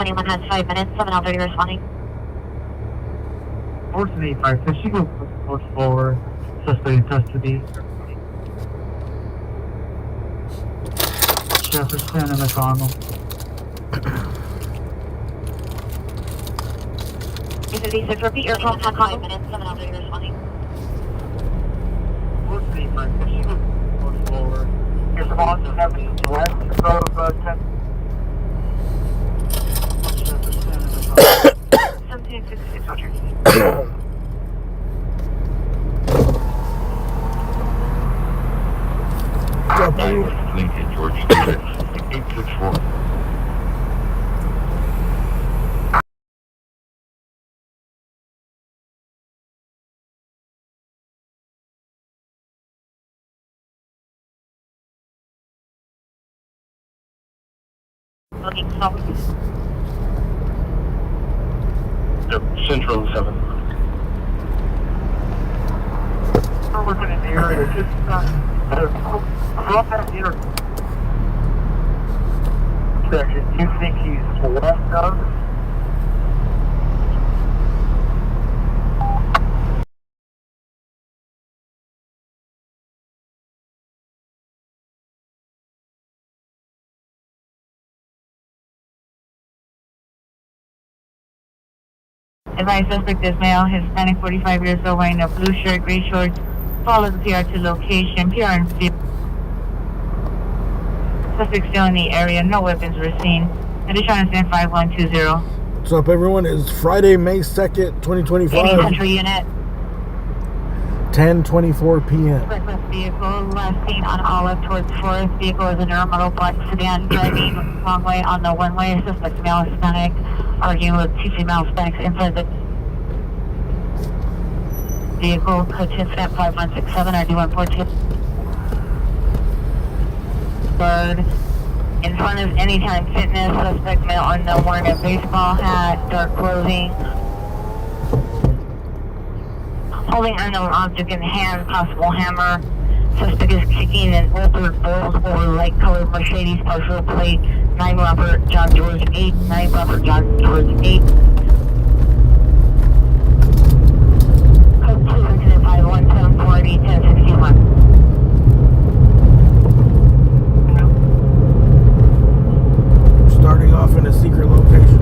Anyone has 5 minutes, 7:30 responding. 485, can she go forward? Suspect in custody. Jefferson and McConnell. Repeat your call. 5 minutes, 7:30 responding. 485, can she go forward? Your response is happening west of 10. Jefferson and McConnell. 1766, Roger. Lincoln, George, 864. Looking south. Central 7. We're looking in the area, just from that area. Section, do you think he's west of? Advised suspect is male, Hispanic, 45 years old, wearing a blue shirt, gray shorts. Follow the PR to location. PR and field. Suspect still in the area. No weapons were seen. Additional stand 5120. What's up, everyone? It's Friday, May 2nd, 2025. Any central unit. 10:24 p.m. Breakfast vehicle last seen on Olive towards 4th. Vehicle is a neuromotor black sedan driving long way on the one-way. Suspect male Hispanic, arguing with two female Hispanics inside the vehicle. Participant 5167 or D142. Bird. In front of Anytime Fitness. Suspect male unknown, wearing a baseball hat, dark clothing. Holding unknown object in hand, possible hammer. Suspect is kicking an older gold or light colored Mercedes partial plate. 9 Robert John George 8. 9 Robert John George 8. Code 2 incident 51740 1061. Starting off in a secret location.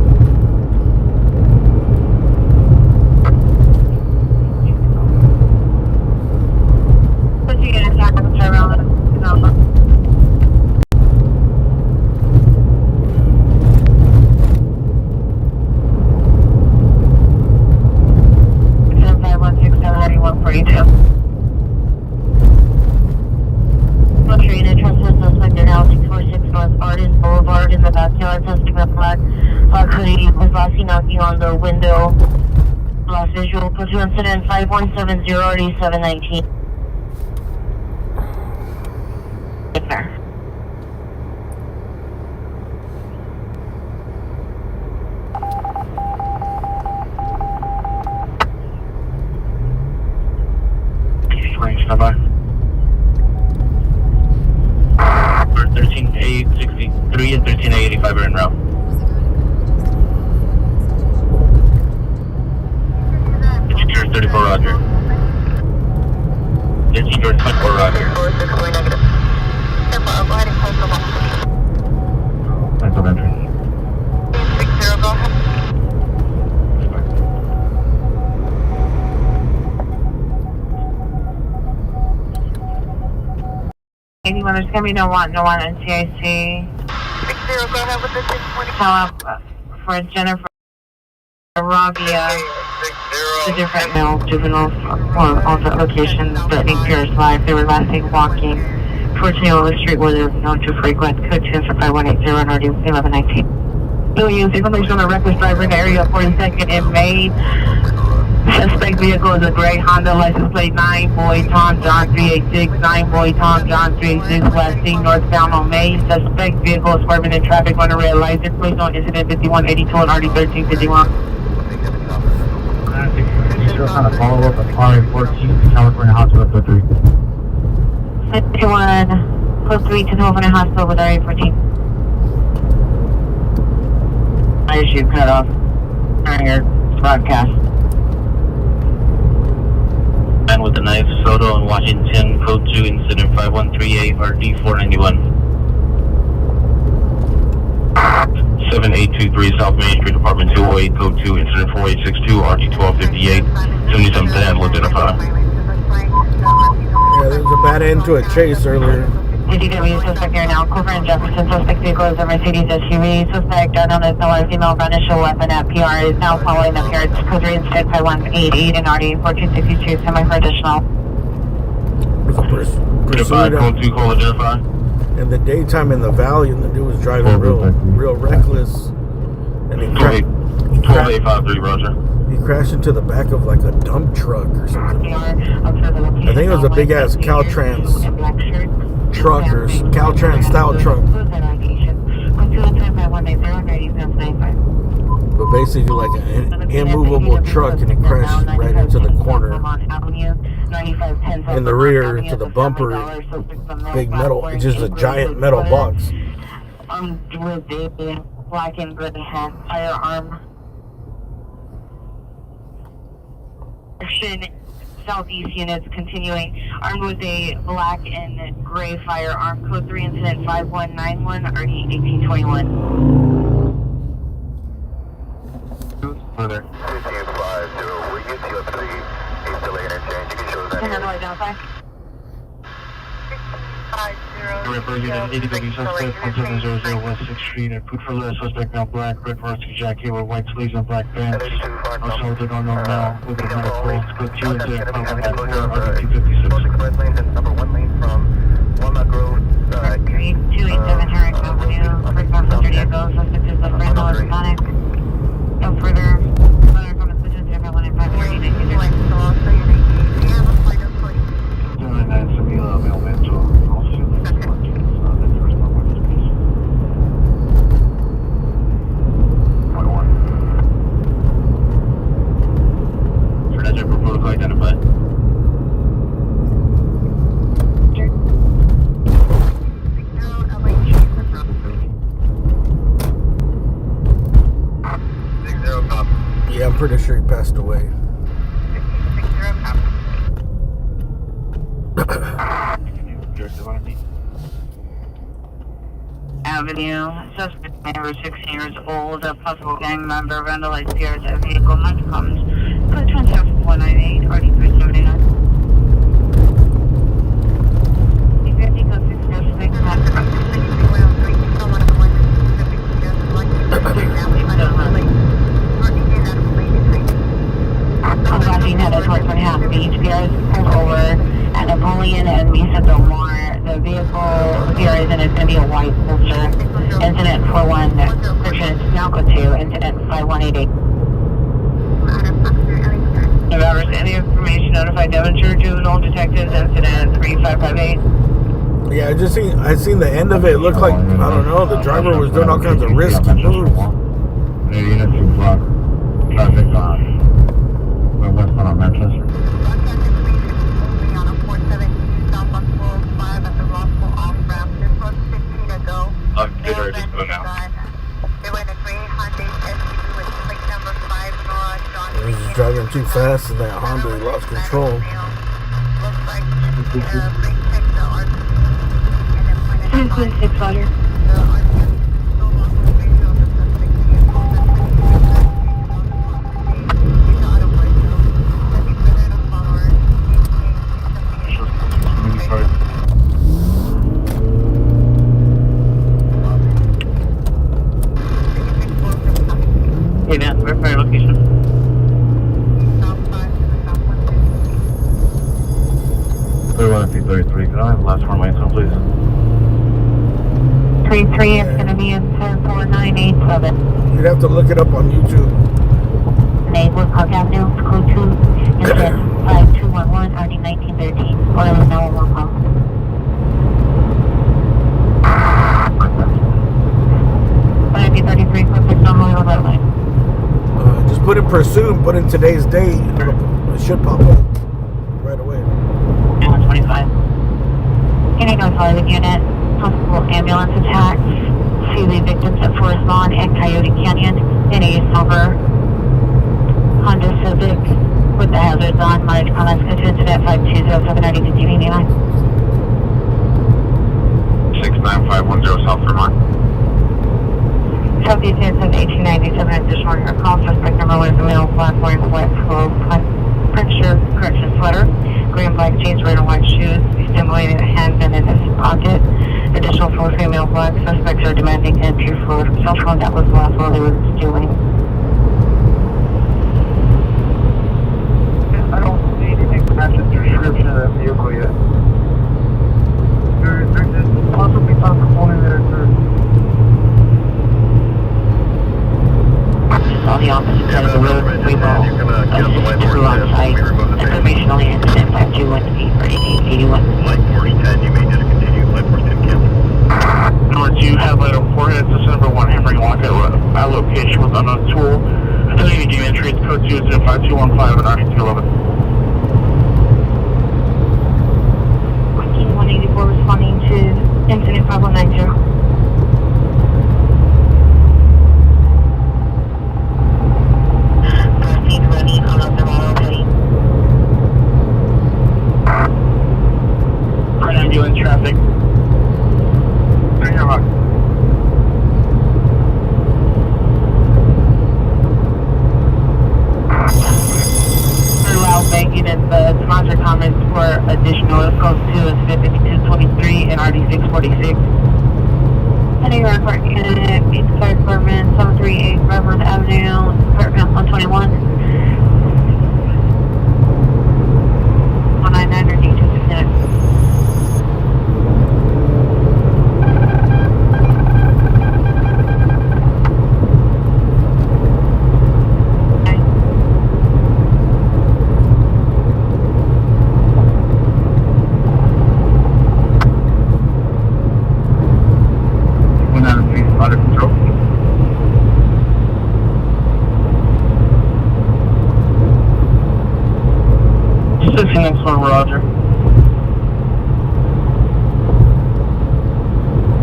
On the window, lost visual, put to incident 5170 already 719. There. Range, stand by. 13A63 and 13A85 are en route. George 34 Roger. 13 George 24 Roger. That's of entry. 60, go ahead. Anyone, there's gonna be no one NCIC. 60, go ahead with the 620. Tell up for Jennifer Rabia. The different male juveniles on alternate locations threatening Pierre's life. They were last seen walking towards Neil Street where they're known to frequent. Code 2 for 5180 and already 1119. Still use information on a reckless driver in the area of 42nd in May. Suspect vehicle is a gray Honda, license plate 9 Boy Tom John 386, 9 Boy Tom John 386, last seen northbound on May. Suspect vehicle is swerving in traffic on a red light. Place on incident 5182 and already 1351. Still trying to follow up on RA14 California Hospital Code 3. 51, Code 3 to California Hospital with RA14. I should cut off during your broadcast. Man with a knife, Soto in Washington, code 2, incident 5138, RD 491. 7823 South Main Street, Apartment 208, code 2, incident 4862, RD 1258, 7710, will identify. Yeah, there was a bad end to a chase earlier. DDW suspect here now. Clover and Jefferson suspect vehicle is a Mercedes SUV. Suspect known as Miller, female, gun issue weapon at PR is now following the PR's code 3 instead 5188 and RD 1462 semi for additional. Identify, code 2, call identify. In the daytime in the valley, and the dude was driving real reckless. And he 12853, Roger. He crashed into the back of like a dump truck or something. I think it was a big ass Caltrans truck or Caltrans style truck. But basically like an immovable truck, and it crashed right into the corner. In the rear to the bumper, big metal, it's just a giant metal box. With a black and gray firearm. Southeast units continuing, armed with a black and gray firearm, code 3 incident 5191, RD 1821. Further. 1550, we get to 3, he's delayed interchange, you can show that. Another identify. 1550, DDW suspect 1700 West 6th Street, and put for less, suspect now black, red varsity jacket with white sleeves and black pants. Assaulted on now with a metal plate. Code 2 incident 5194, RD 256. number 1 lane from Walnut Grove. 287 Herrick Avenue, quick passenger vehicle, suspect is the friend of Hispanic. No further comments to everyone in 530. Protocol identified. Yeah, I'm pretty sure he passed away. Avenue, suspect over 16 years old, a possible gang member, vandalized PR's vehicle, much comes, code 198, RD 379. Headed towards Manhattan Beach. PR is pulled over at Napoleon and Mesa Del Mar. The vehicle PR is in, it's going to be a white Holster. Incident 41, description is now code 2, incident 5188. About any information, notify Devonshire Juvenile Detectives, incident 3558. Yeah, I seen the end of it. It looked like, I don't know, the driver was doing all kinds of risky moves. Unit 2 block. Traffic on. We're westbound on Manchester. Did or just go now? He was just driving too fast and that Honda lost control. 600. Hey man, verify your location. Can I have the last four lanes on, please? 33 is going to be in 104987. You'd have to look it up on YouTube. Neighborhood Park Avenue, code 2, incident 5211, RD 1913. Oil is now a walk off. But if you 33, quick normally on that line. Just put in pursue and put in today's date. It should pop up right away. 125. Can I go Hollywood unit? Possible ambulance attacks. See the victims at Forest Lawn and Coyote Canyon. in a silver Honda Civic with the hazards on. Mileage comments go to incident 520-790-59. 69510 South Vermont. Southeast incident 1897 additional air call. Suspect number 1 is a male, black, wearing white full print shirt, correction sweater, gray and black jeans, red and white shoes. He's stimulating a handgun in his pocket. Additional 4 female black suspects are demanding entry for cell phone that was lost while they were stealing. I don't see anything that matches the description of that vehicle yet. There's possibly some component there too. On the opposite side of the road, we will assist crew on site. Information only incident 521 for 8881. Light force 10, you may discontinue. Light force 10 cancel. North 2, headlight on 4 heads, this number 1 hammering lock at location with unknown tool. Attending the game entry, it's code 205-215 and RD211. 18184 responding to incident 5190. Running on the model heading. Current ambulance traffic. Turn your luck. Through loud banging and the sponsor comments for additional code 2 is 5223 and RD646. Heading our parking unit, Beach Fire Department, 738 Redwood Avenue, apartment 121. 199 or D269. Out of control. 60 next one, Roger.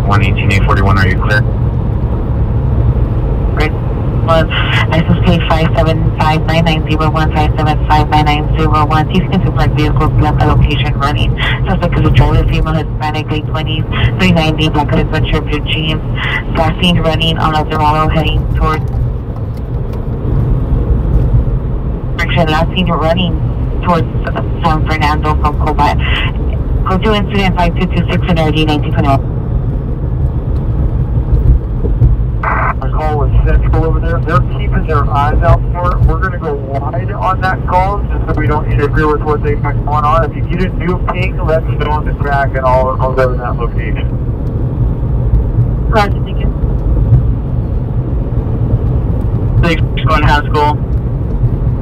118-841, are you clear? Great. License plate 5759901, 5759901. These consumer vehicles left the location running. Suspect is a driver, female, Hispanic, late 20s, 390, black hooded sweatshirt, blue jeans. Last seen running on Eldorado, heading towards. Actually, last seen running towards San Fernando from Cobalt. Go to incident 5226 and RD 1921. My call was central over there. They're keeping their eyes out for it. We're going to go wide on that call just so we don't interfere with what they got going on. If you get a new ping, let me know on the track and I'll go to that location. Roger, thank you. 6-1 Haskell.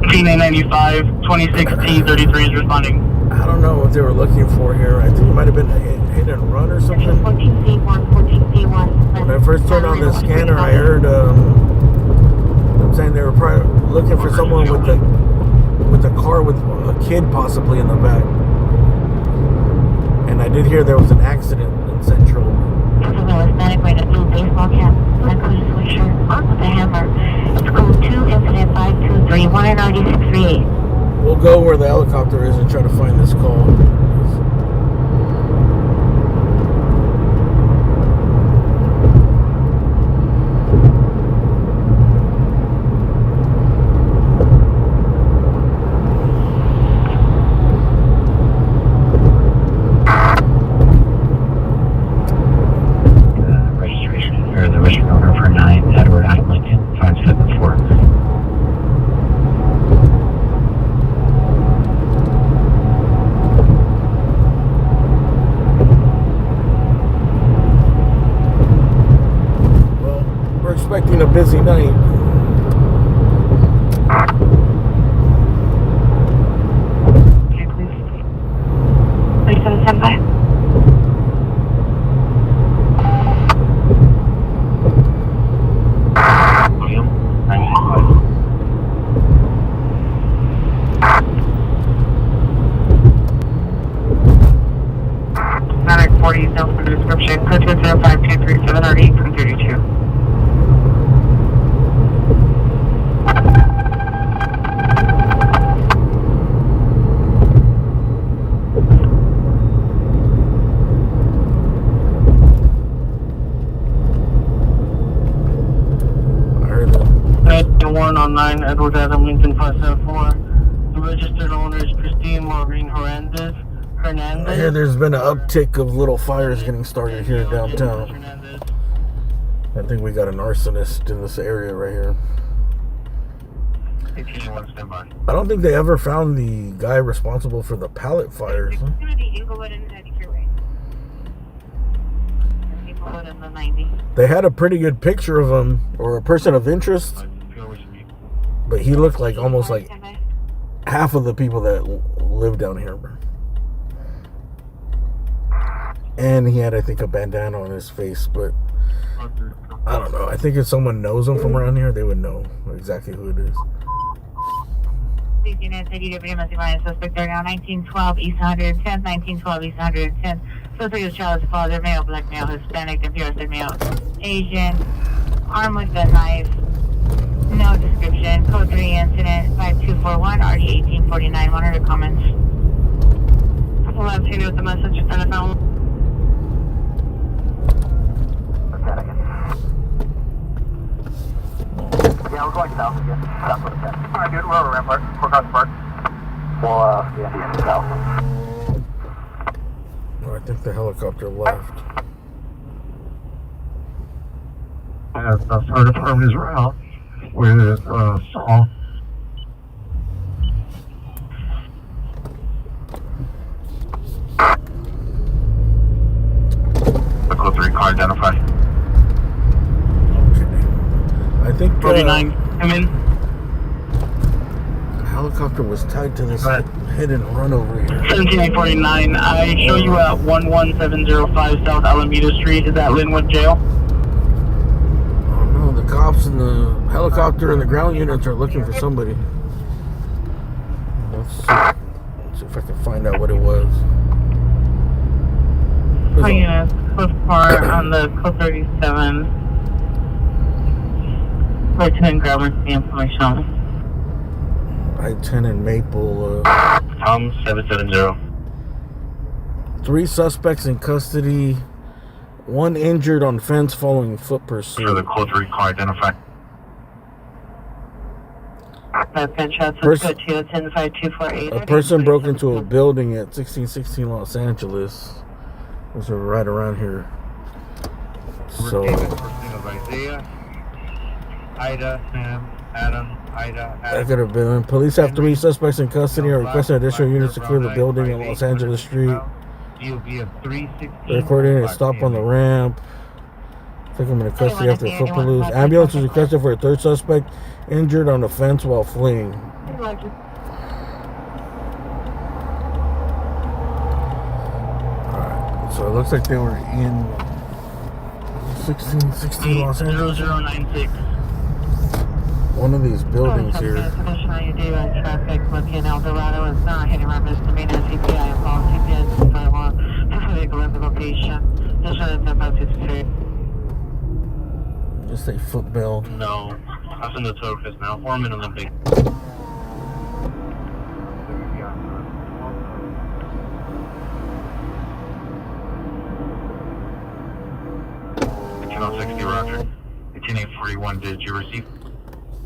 1895, 2016-33 is responding. I don't know what they were looking for here. I think it might have been a hit and run or something. 14C1. When I first turned on the scanner, I heard them saying they were probably looking for someone with a car with a kid possibly in the back. And I did hear there was an accident in Central. This is a Hispanic wearing a blue baseball cap, red hooded sweatshirt, with a hammer. It's code 2, incident 523, 1 and RD638. We'll go where the helicopter is and try to find this call. warrant on 9 Edward Adam Lincoln 574. The registered owner is Christine Maureen Hernandez. I hear there's been an uptick of little fires getting started here downtown. I think we got an arsonist in this area right here. I don't think they ever found the guy responsible for the pallet fires. Huh? They had a pretty good picture of him, or a person of interest, but he looked like almost like half of the people that live down here. And he had, I think, a bandana on his face, but I don't know. I think if someone knows him from around here, they would know exactly who it is. Suspect are now 1912 East 110th, 1912 East 110th. Suspect is child's father, male, black male, Hispanic, imperial male, Asian, armed with a knife, no description, code 3 incident, 5241, RD 1849, 100 comments. Left here with the message, telephone. Yeah, we're going south again. South of the pen. Alright, dude, we're over Rampart. We're across the park. Well, yeah, south. I think the helicopter left. The fire department is around with Saul. The code 3 car identified. I think 49, come in. the helicopter was tied to this hit and run over here. 17849, I show you at 11705 South Alameda Street. Is that Linwood Jail? Oh no, the cops and the helicopter and the ground units are looking for somebody. Let's see if I can find out what it was. Oh, yeah, Cliff Park on the code 37. Lieutenant Grabber's the information. I-10 and Maple. Tom 770. 3 suspects in custody. 1 injured on fence following foot pursuit. For the code 3 car identified. Gunshots Pers- was good too. 10-5248. A person broke into a building at 1616 Los Angeles. Those are right around here. So. Isaiah, Ida, Sam, Adam, Ida, That could have been. Police have 3 suspects in custody and requesting additional units to clear the building on Los Angeles Street. They're coordinating a stop on the ramp. Took him into custody after a foot police. Ambulance was requested for a 3rd suspect injured on the fence while fleeing. Alright, so it looks like they were in 1616 Los Angeles. 0096. One of these buildings here. Traditionally, you do traffic looking Eldorado is not hitting around misdemeanor CPI and policy CPI 651. Vehicle at the location. Just at 10-562. Just a foot bell. No. That's in the tow office now. Foreman Olympic. Roger. 18841, did you receive?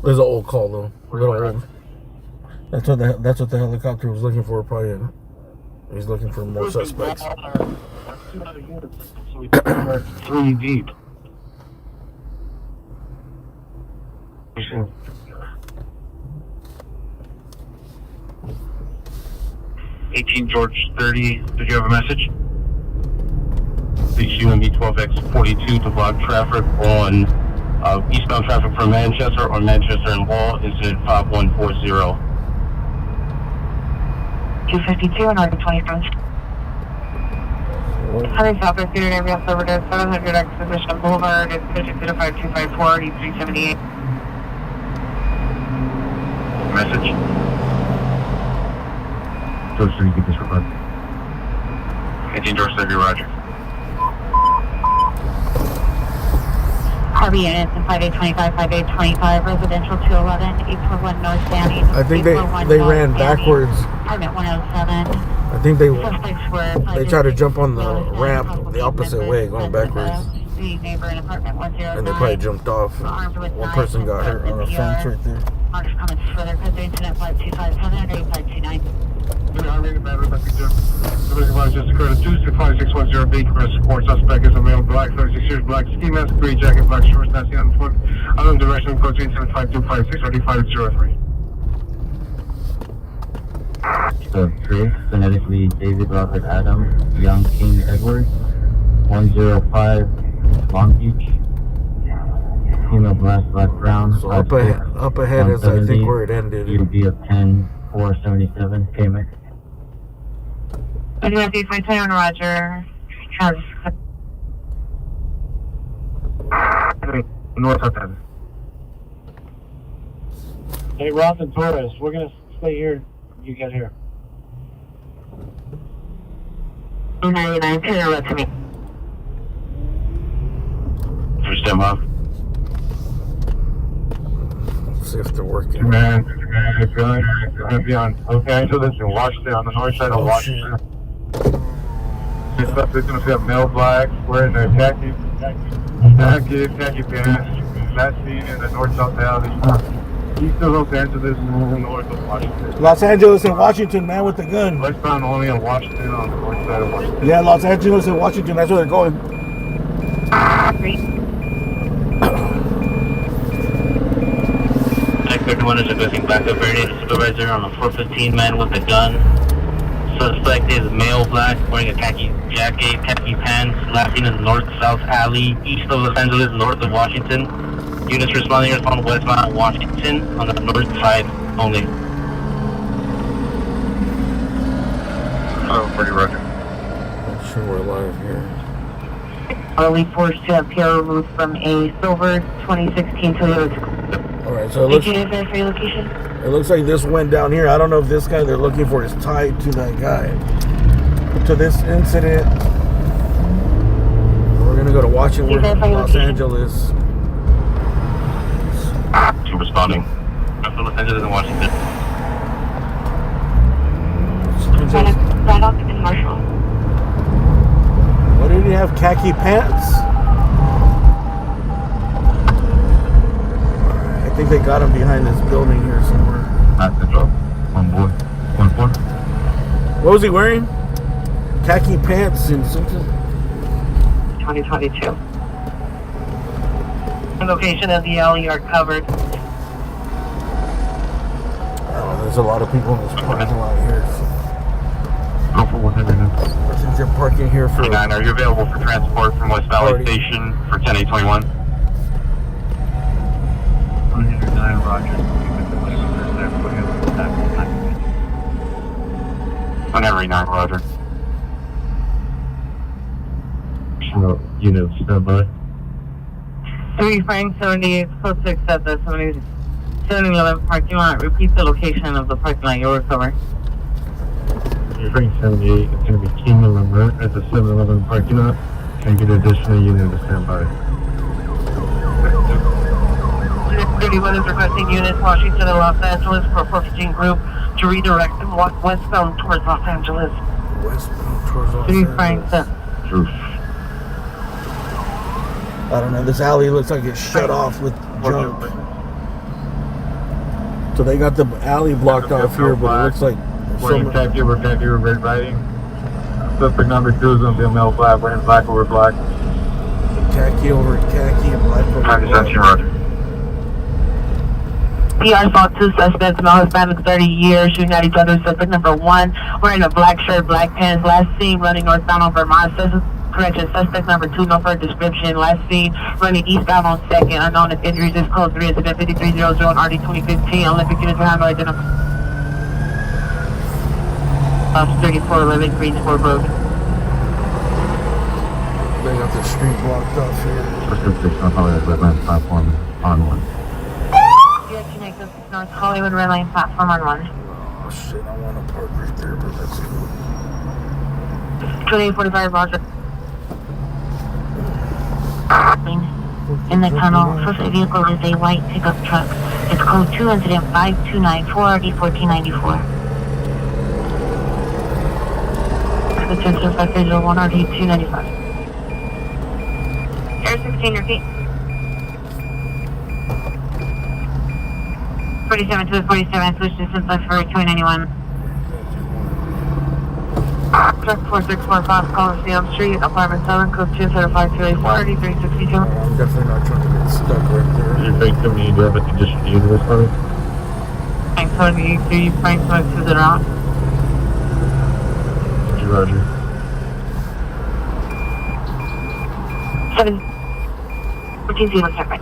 There's an old call though. A little old. That's what the helicopter was looking for, probably. He's looking for more suspects. 3 deep. 18 George 30. Did you have a message? UMB 12X42 to block traffic on eastbound traffic from Manchester or Manchester and Wall, incident 5140. 252 and Article 21st. 100 Southwest Theater area over to 700 Exposition Boulevard. It's 525254 E378. Message. George 30, get this report. 18 George 30, Roger. RV units in 5825, 5825, residential 211, 841 North Downey. I think they ran backwards. Apartment 107. I think they Suspects were tried to jump on the ramp the opposite way, going backwards. the neighbor in apartment 109. And they probably jumped off. Armed with One knives person and got hurt on a fence right there. Mark's comments further because the incident 525 529. I read about it, Somebody was just occurred at 25610 B. Support suspect is a male, black, 36 years, black ski mask, gray jacket, black shorts, not seen on foot. Unknown direction, code 37525 3503. So, Chris, phonetically David Robert Adam, Young King Edward, 105 Long Beach, female black brown. So up ahead is I think where it ended. UB of 10-477 payment. Northeast 521, Roger. North of that. Hey, Ross and Torres, we're gonna stay here. You get here. 299, turn around to me. First time off. See if they're working. Man, it's going to be on Los Angeles and Washington, on the north side of Washington. This stuff is going to see a male black wearing a khaki pants. Last seen in the north-south alley. East of Los Angeles, north of Washington. Los Angeles and Washington, man with the gun. Westbound only in Washington, on the north side of Washington. Yeah, Los Angeles and Washington, that's where they're going. One is requesting backup area supervisor on a 415 man with a gun. Suspect is male black, wearing a khaki jacket, khaki pants, last seen in the north-south alley, east of Los Angeles, north of Washington. Units responding are found westbound Washington on the north side only. Oh, pretty roger. Not sure we're live here. Early forced to appear removed from a silver 2016 Toyota. Alright, so it for your location? looks like this went down here. I don't know if this guy they're looking for is tied to that guy. To this incident. We're gonna go to Washington, Los Angeles. Two responding. After Los Angeles and Washington. Right off in Marshall. What did he have? Khaki pants? I think they got him behind this building here somewhere. Not the drop. 1-4. What was he wearing? Khaki pants and something? 2022. The location of the alley are covered. Oh, there's a lot of people in this parking lot here. Go for 100 minutes. I think they're parking here for... 9, are you available for transport from West Valley Station for 10-821? 109, Roger. On every 9, Roger. So, unit standby. 3 Frank 78, supposed to accept the 7-Eleven parking lot. Repeat the location of the parking lot you'll recover. You're bringing 78. It's going to be King November at the 7-Eleven parking lot. Can get additional unit to stand by. 31 is requesting units Washington and Los Angeles for 415 group to redirect and walk westbound towards Los Angeles. Westbound towards Los 3 Angeles. Frank 7. Truth. I don't know, this alley looks like it's shut off with junk. So they got the alley blocked off here, but it looks like... We're khaki, we're red lighting. Suspect number 2 is going to be a male black, wearing black over black. Khaki over khaki and black over black. Roger. PR saw 2 suspects, male Hispanic 30 years, shooting at each other. Suspect number 1 wearing a black shirt, black pants, last seen running northbound on Vermont. Correction, suspect number 2, no further description, last seen running eastbound on 2nd, unknown if injuries is code 3, incident 5300 on RD 2015, Olympic units will handle identification. 3411 Greensboro Road. They got the street blocked off here. First 6 on Hollywood Redland platform on 1. Yeah, to make this North Hollywood Red Line platform on 1. Oh shit, I want to park right there, but that's cool. 2845 Roger. In the tunnel, suspect vehicle is a white pickup truck. It's code 2, incident 5294 RD 1494. Attention 5 1 RD 295. Air 16, repeat. 47 to the 47, switch distance left for 291. Truck 4645, Coliseum Street, apartment 7, code 205-284, 3362. I'm definitely not trying to get stuck right there. Your fake company, do you have a condition to use this one? Thanks, so do you bring smoke to the route? Roger. 7. 14 let's check right.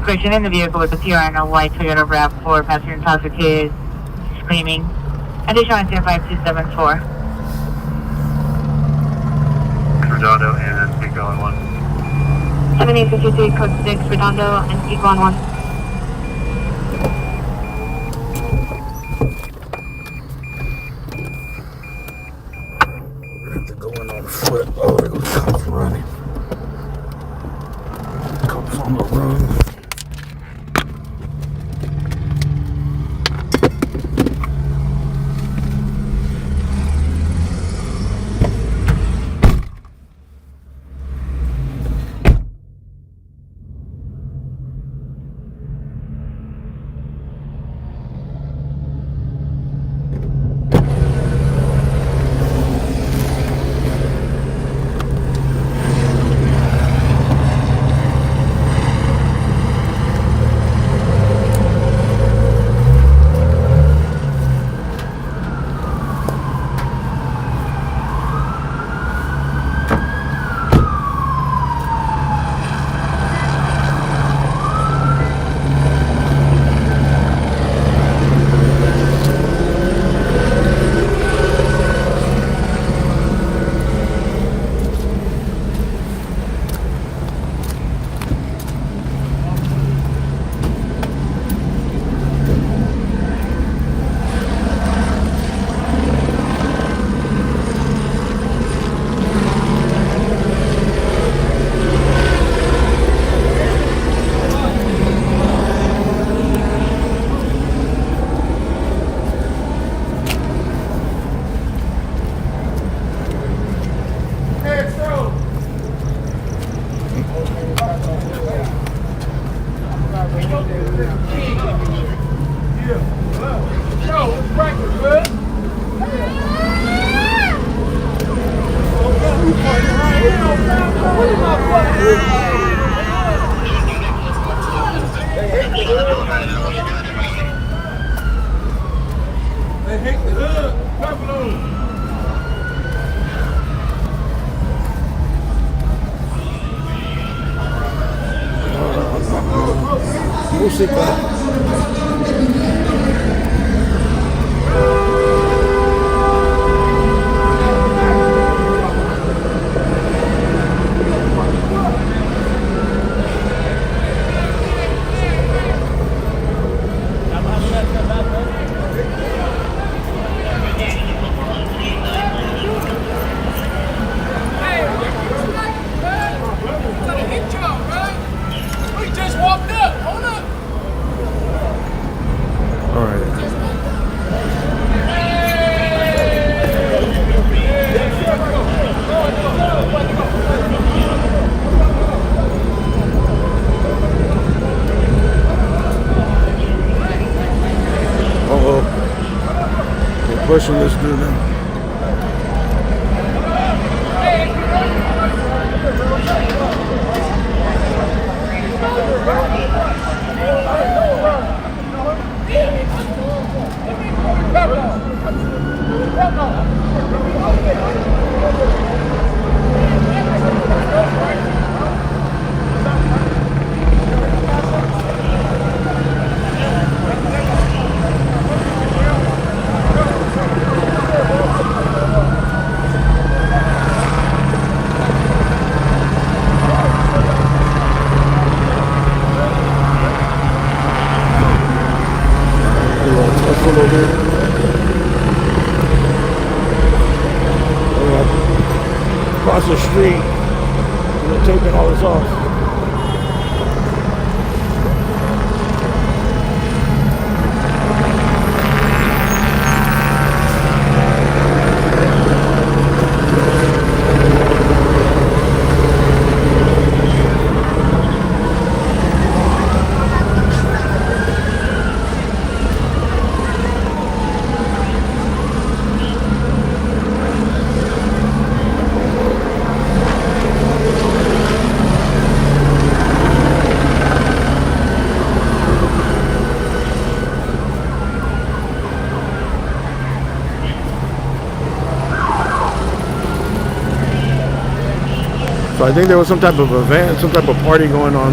Correction, in the vehicle with a PR and a white Toyota RAV4, passenger intoxicated, screaming. Additional answer 5274. Redondo and Eagle on 1. 7853, code 6, Redondo and Eagle on 1. We're gonna have to go in on foot. Oh, there goes cops running. Cops on the run. Música. Pushing this dude now. Across the street, and they're taking all this off. So I think there was some type of event, some type of party going on.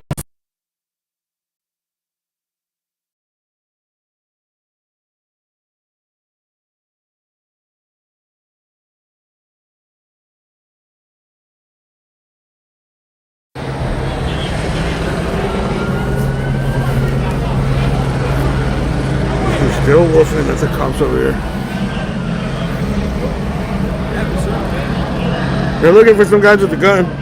We're still wolfing at the cops over here. They're looking for some guys with a gun.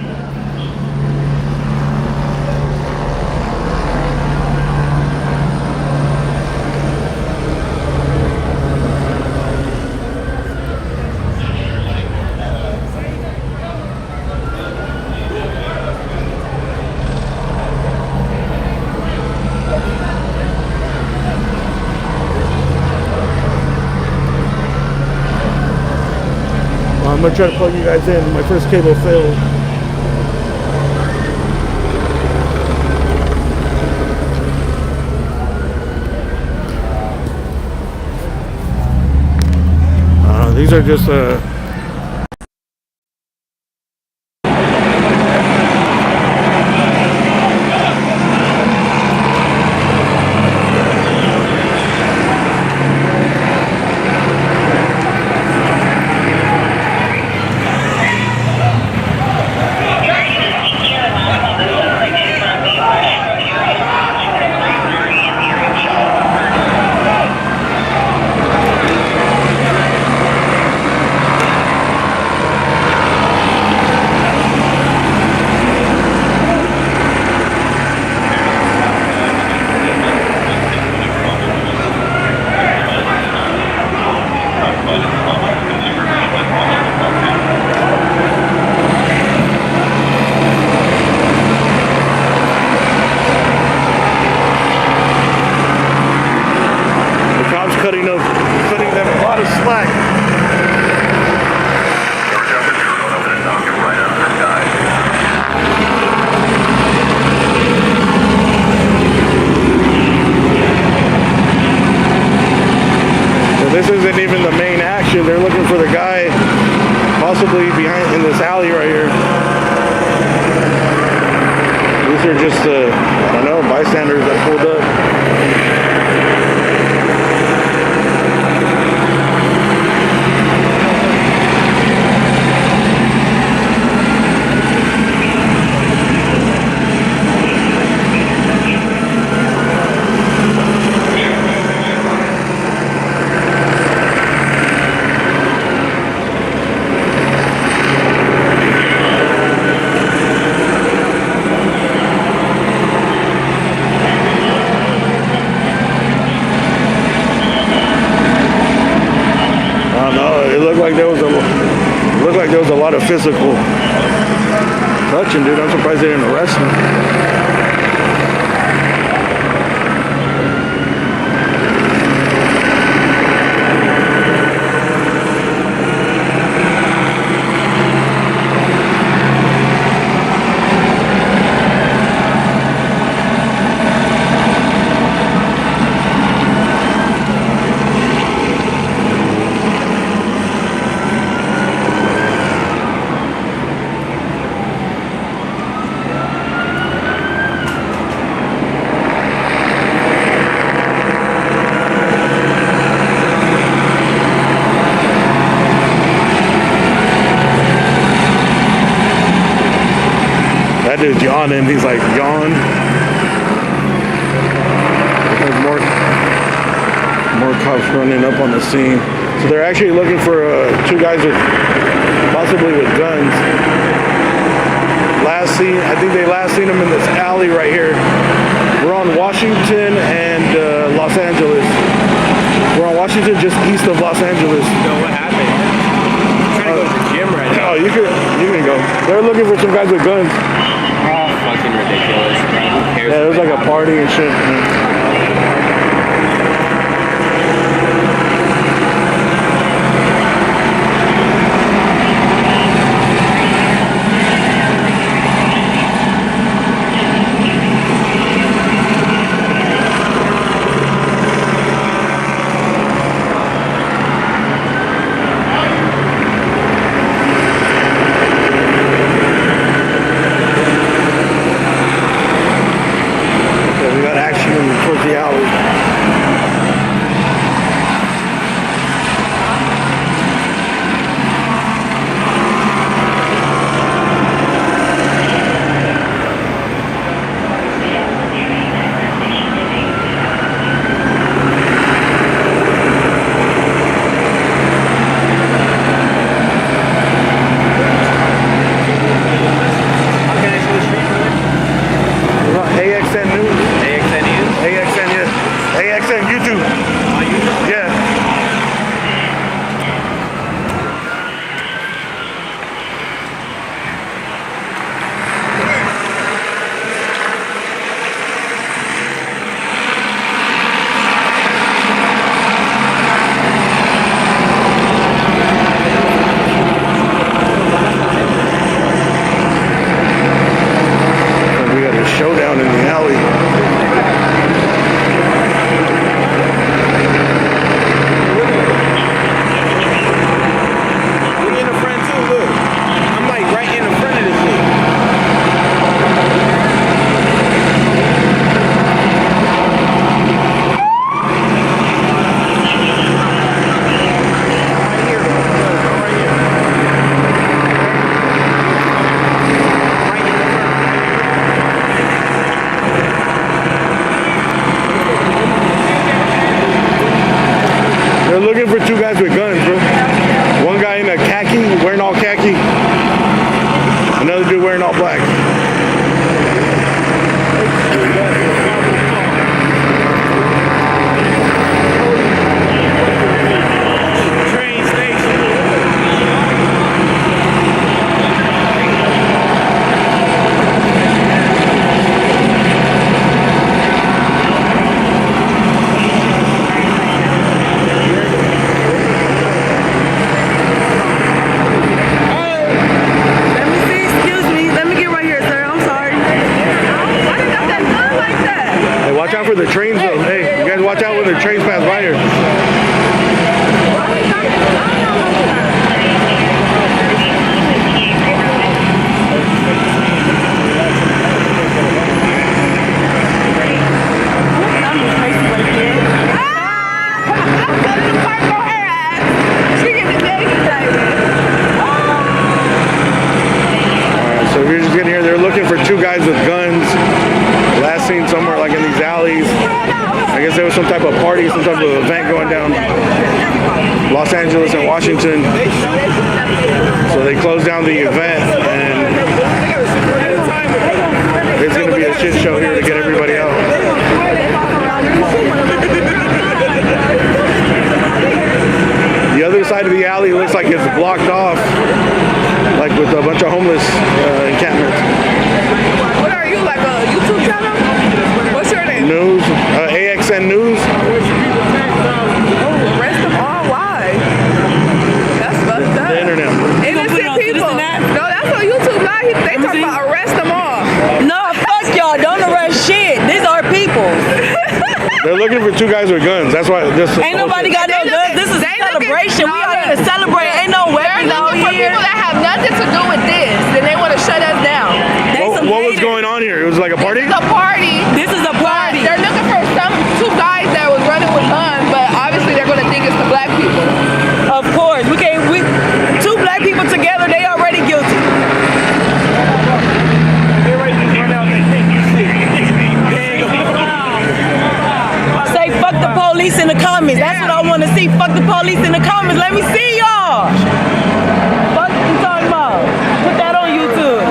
I'm gonna try to plug you guys in. My first cable failed. These are just cutting them a lot of slack. So this isn't even the main action. They're looking for the guy possibly behind in this alley right here. These are just I don't know, bystanders that pulled up. There was a lot of physical touching, dude. I'm surprised they didn't arrest him. That dude's yawning. He's like, yawn. There's more cops running up on the scene. So they're actually looking for two guys with possibly with guns. I think they last seen them in this alley right here. We're on Washington and Los Angeles. We're on Washington, just east of Los Angeles. You know what happened? I'm trying to go to the gym right now. Oh, you can go. They're looking for some guys with guns. Fucking ridiculous, man. Who cares? Yeah, it was like a party and shit. Man. towards the alley. AXN News. AXN News? AXN, yeah. AXN YouTube. On YouTube? Yeah. We got a showdown in the alley. We in the front too, look. I'm like right in the front of this thing. Right here, right here. Right in the front. They're looking for two guys with guns, bro. One guy in a khaki, wearing all khaki. Another dude wearing all black. Train station. Let me see, excuse me. Let me get right here, sir. I'm sorry. Why you got that gun like that? Hey, watch out for the trains, though. Hey, you guys watch out when the trains pass by here. Why you got that gun like that? I'm just crazy right there. Go to the park on her ass. She getting excited. Alright, so we're just getting here. They're looking for two guys with guns. Last seen somewhere like in these alleys. I guess there was some type of party, some type of event going down. Los Angeles and Washington. So they closed down the event and it's going to be a shit show here to get everybody out. The other side of the alley looks like it's blocked off, like with a bunch of homeless encampments. What are you, like a YouTube channel? What's your name? News, AXN News. Oh, arrest them all? Why? That's fucked up. The internet. Innocent people. No, that's on YouTube Live. They talk about arrest them all. No, fuck y'all. Don't arrest shit. These are people. They're looking for two guys with guns. That's why this. Ain't nobody got no guns. This is a celebration. We are here to celebrate. Ain't no weapons out For here. people that have nothing to do with this, then they want to shut us down. What was going on here? It was like a party? It's a party. This is a party. They're looking for two guys that was running with guns, but obviously they're going to think it's the black people. Of course. Two black people together, they already guilty. Say fuck the police in the comments. That's what I want to see. Fuck the police in the comments. Let me see y'all. Fuck you talking about. Put that on YouTube.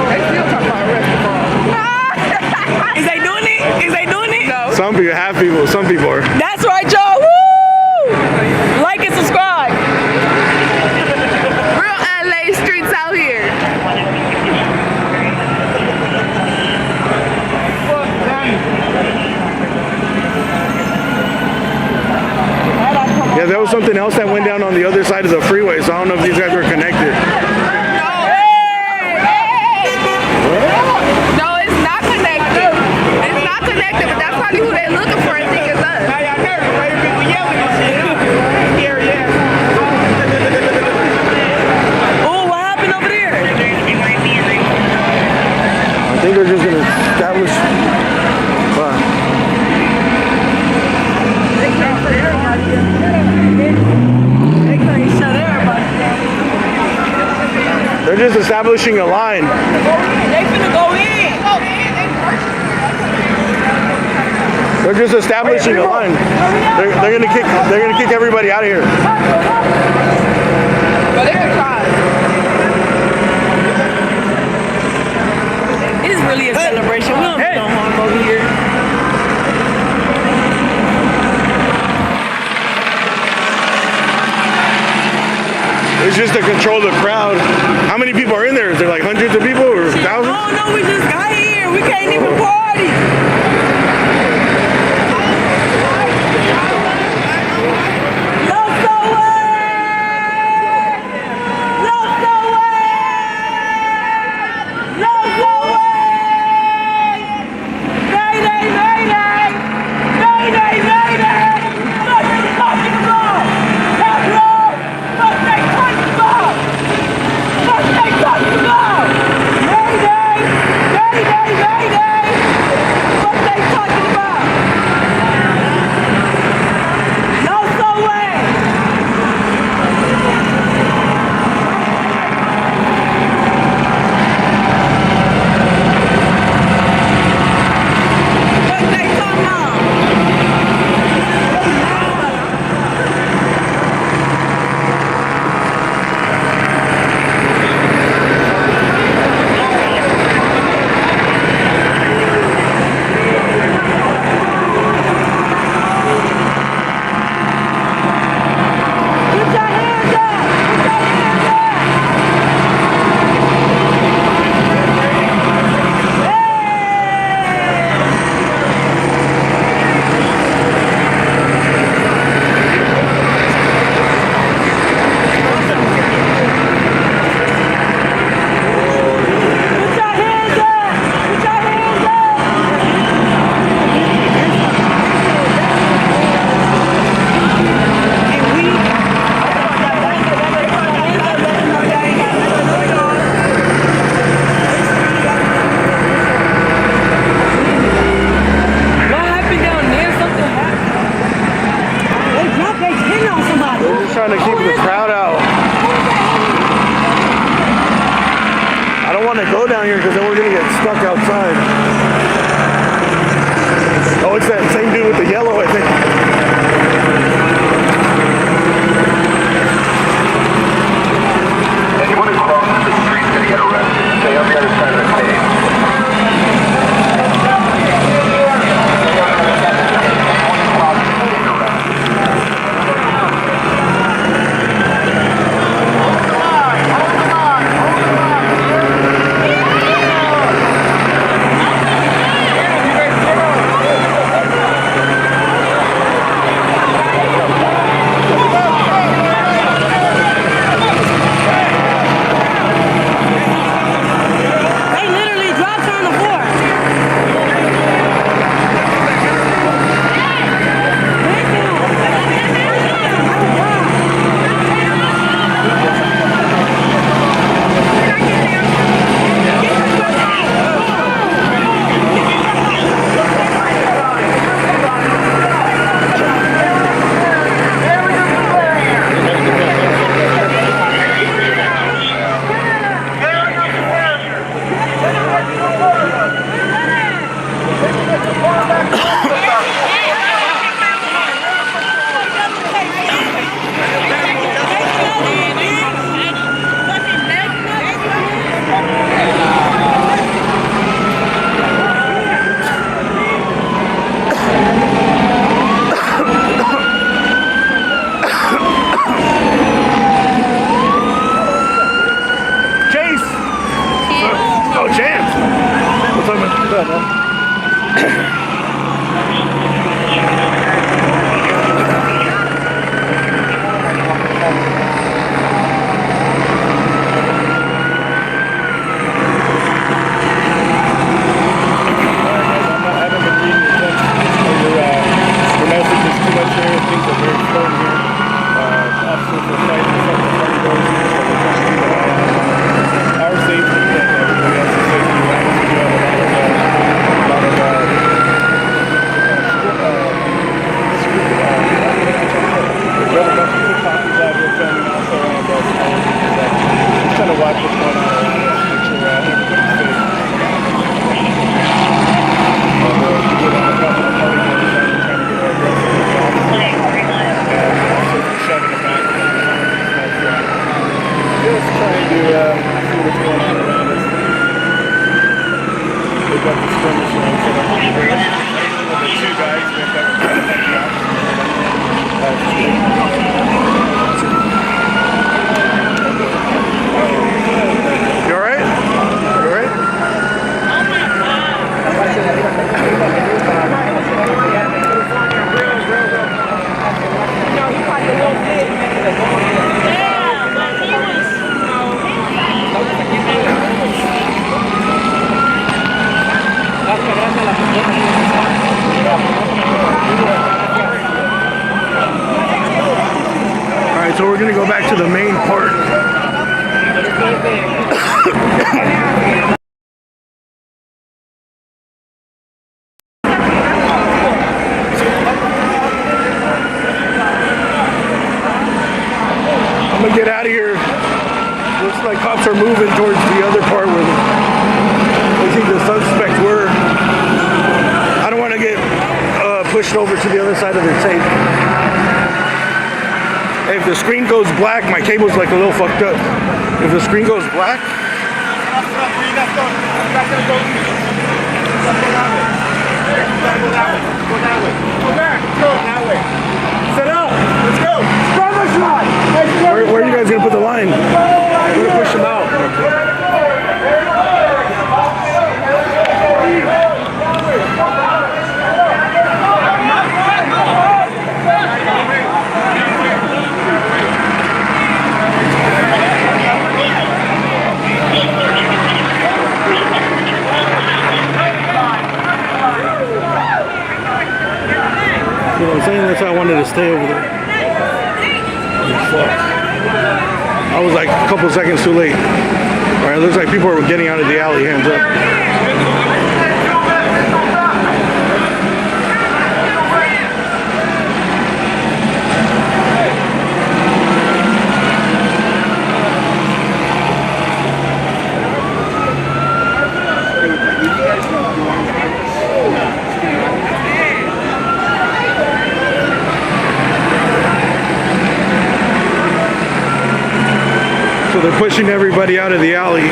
They still talking about arrest them all. Is they doing it? Is they doing it? No. Some people have people. Some people are. That's right, y'all. Woo! Like and subscribe. Real LA streets out here. Yeah, there was something else that went down on the other side of the freeway, so I don't know if these guys were connected. No, it's not connected. It's not connected, but that's probably who they're looking for and think it's us. Oh, what happened over there? think they're just gonna establish. They can't shut everybody down. They're just establishing a line. They finna go in. They're just establishing a line. They're gonna kick everybody out of here. But they can try. It's really a celebration. We don't do no harm over here. It's just to control the crowd. How many people are in there? Is there like hundreds of people or thousands? Oh no, we just got here. We can't even party. Trying to keep the crowd out. I don't want to go down here because then we're going to get stuck outside. Oh, it's that same dude with the yellow, I think. Anyone who crosses the street is going to get arrested. Stay on the other side of the page. over to the other side of the tape. If the screen goes black, my cable's like a little fucked up. If the screen goes black, Set up. Let's go. where are you guys gonna put the line? We're gonna push them out. You know what I'm saying? That's why I wanted to stay over there. Fuck. I was like a couple seconds too late. All right, looks like people are getting out of the alley. Hands up. So they're pushing everybody out of the alley.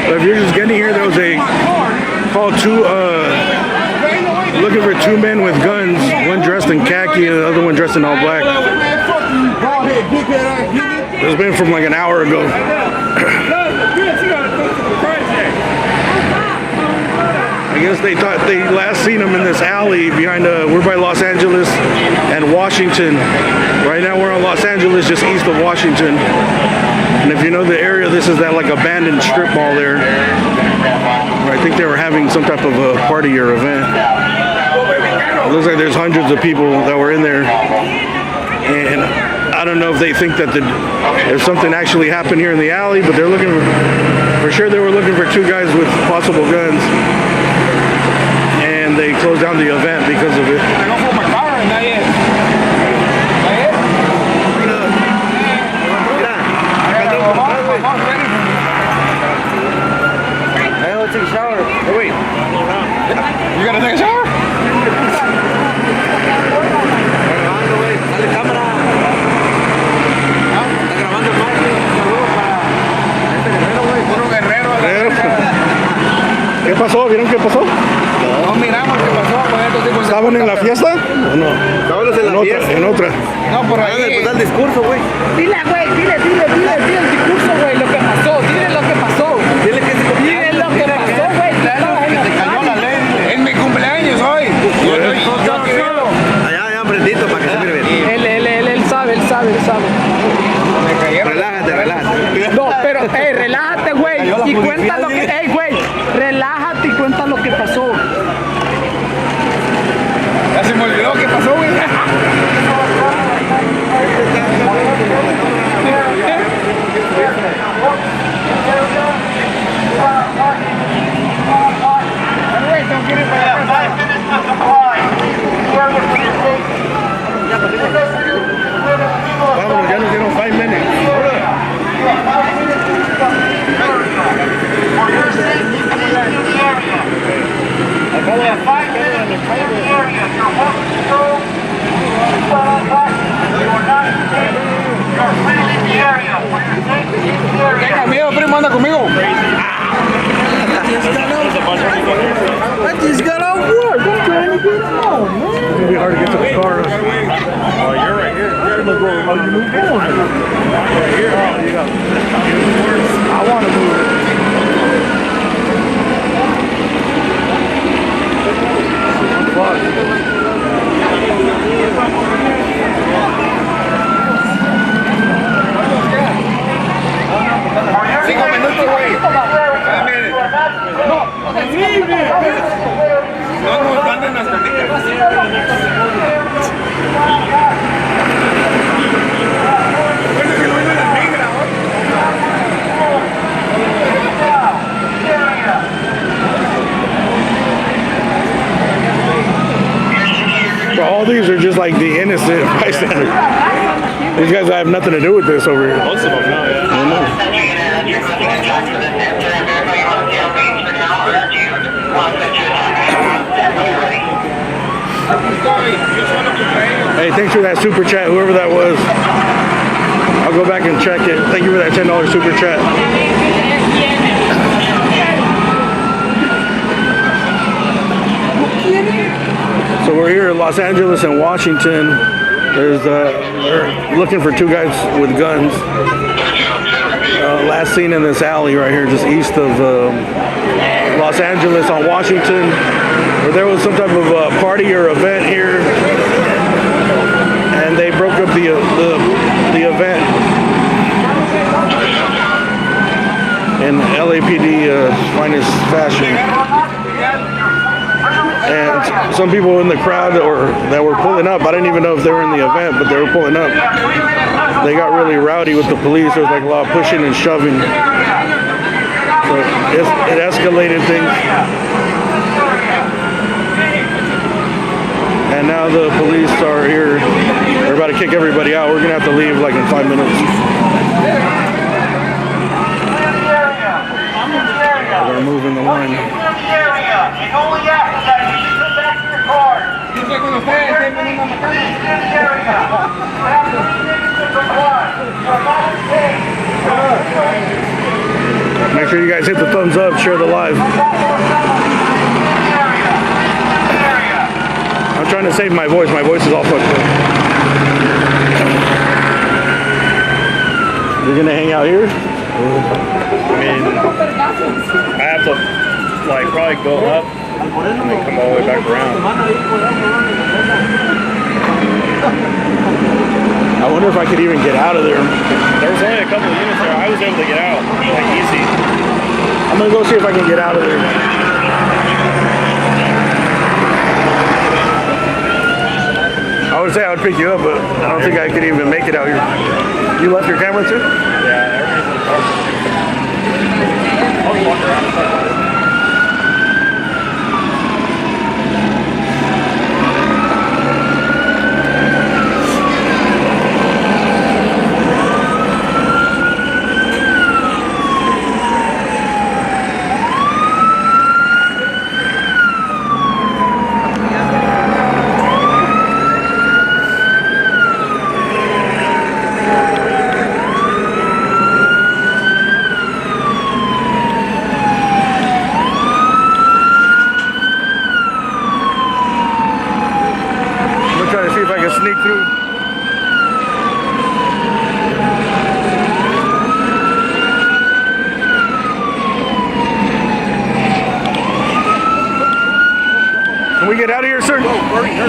So if you're just getting here, there was a call looking for two men with guns, one dressed in khaki and the other one dressed in all black. It's been from like an hour ago. I guess they thought they last seen him in this alley behind we're by Los Angeles and Washington. Right now we're on Los Angeles, just east of Washington. And if you know the area, this is that like abandoned strip mall there. I think they were having some type of a party or event. It looks like there's hundreds of people that were in there. And I don't know if they think that if something actually happened here in the alley, but they're looking for sure they were looking for two guys with possible guns. And they closed down the event because of it. Take a shower. Oh, wait. You gotta take a shower? ¿Qué pasó? ¿Vieron qué pasó? No miramos qué pasó con estos tipos. ¿Estaban en la fiesta o no? Estábamos en la fiesta. En otra. No, por ahí. Empezar el discurso, güey. Dile el discurso, güey, lo que pasó. Dile lo que pasó. Dile que dile lo que pasó, güey. Claro, que te cayó la ley. Es mi cumpleaños hoy. Allá, prendito para que se mire bien. Él sabe. Relájate. No, pero, relájate, güey. Y cuenta lo que, güey, relájate y cuenta lo que pasó. Ya se me olvidó qué pasó, güey. Vámonos, ya nos dieron 5 minutes. Tenga miedo, primo, anda conmigo. I just got off work. I'm trying to get home, man. It's gonna be hard to get to the car. Oh, you're right here. Oh, you moved on. Right here. Oh, you got. I want to move. Fuck. 5 minutos, güey. No nos manden las cartitas. Bro, all these are just like the innocent bystanders. These guys have nothing to do with this over here. Most of them, no, yeah. I know. Hey, thanks for that super chat, whoever that was. I'll go back and check it. Thank you for that $10 super chat. So we're here in Los Angeles and Washington. We're looking for two guys with guns. Last seen in this alley right here, just east of Los Angeles on Washington, where there was some type of party or event here, and they broke up the event in LAPD finest fashion. And some people in the crowd that were pulling up, I didn't even know if they were in the event, but they were pulling up. They got really rowdy with the police. There was like a lot of pushing and shoving. So it escalated things. And now the police are here. They're about to kick everybody out. We're going to have to leave like in 5 minutes. They're moving the line. Make sure you guys hit the thumbs up, share the live. I'm trying to save my voice. My voice is all fucked up. You're gonna hang out here? I mean, I have to like probably go up and then come all the way back around. I wonder if I could even get out of there. There was only a couple of units there. I was able to get out, like easy. I'm gonna go see if I can get out of there. I would say I would pick you up, but I don't think I could even make it out here. You left your camera too? Yeah, everything's in the car. I'll just walk around. Sneak through. Can we get out of here, sir? Go, hurry, go.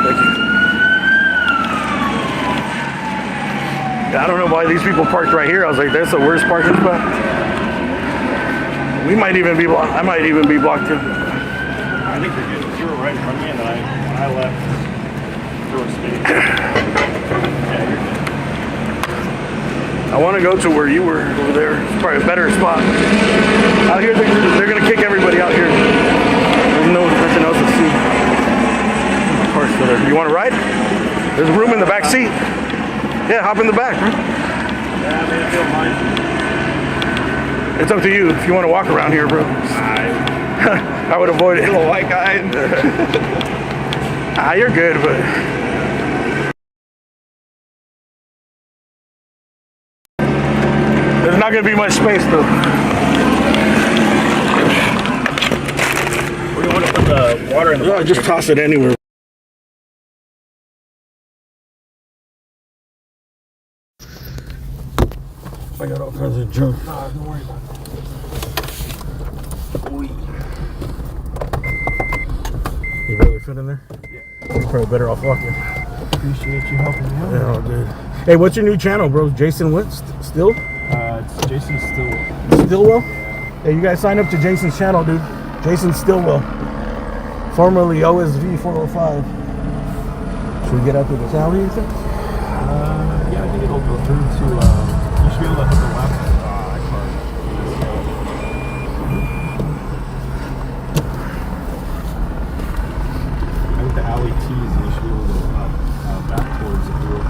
Thank you. I don't know why these people parked right here. I was like, that's the worst parking spot. We might even be blocked. I might even be blocked too. I think you're good. You were right in front of me, and then I left through a speed. Yeah, you're good. I want to go to where you were over there. It's probably a better spot. Out here, they're going to kick everybody out here. There's nothing else to see. Car's still there. You want to ride? There's room in the back seat. Yeah, hop in the back. Yeah, I mean, I feel fine. It's up to you if you want to walk around here, bro. I would avoid it. Little white guy. You're good, but there's not going to be much space, though. Where do you want to put the water in the No, just toss it anywhere. I got all kinds of junk. No, don't worry about it. You really fit in there? Yeah. You're probably better off walking. Appreciate you helping me out. Yeah, all good. Hey, what's your new channel, bro? Jason what? Still? It's Jason Stillwell. Stillwell? Hey, you guys sign up to Jason's channel, dude. Jason Stillwell. Formerly OSV 405. Should we get out to the alley, you think? Yeah, I think it'll go through to, you should be able to hit the left car. I think the alley T's, and you should be able to go up, back towards the door.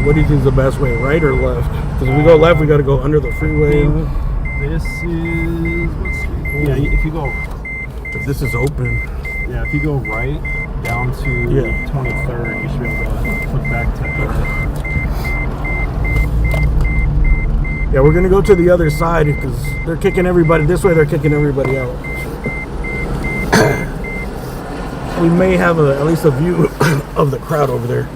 what do you think is the best way, right or left? Because if we go left, we got to go under the freeway. This is, let's see. Yeah, if you go, If this is open. yeah, if you go right down to 23rd, you should be able to flip back to Yeah, we're gonna go to the other side because they're kicking everybody this way. They're kicking everybody out. We may have at least a view of the crowd over there.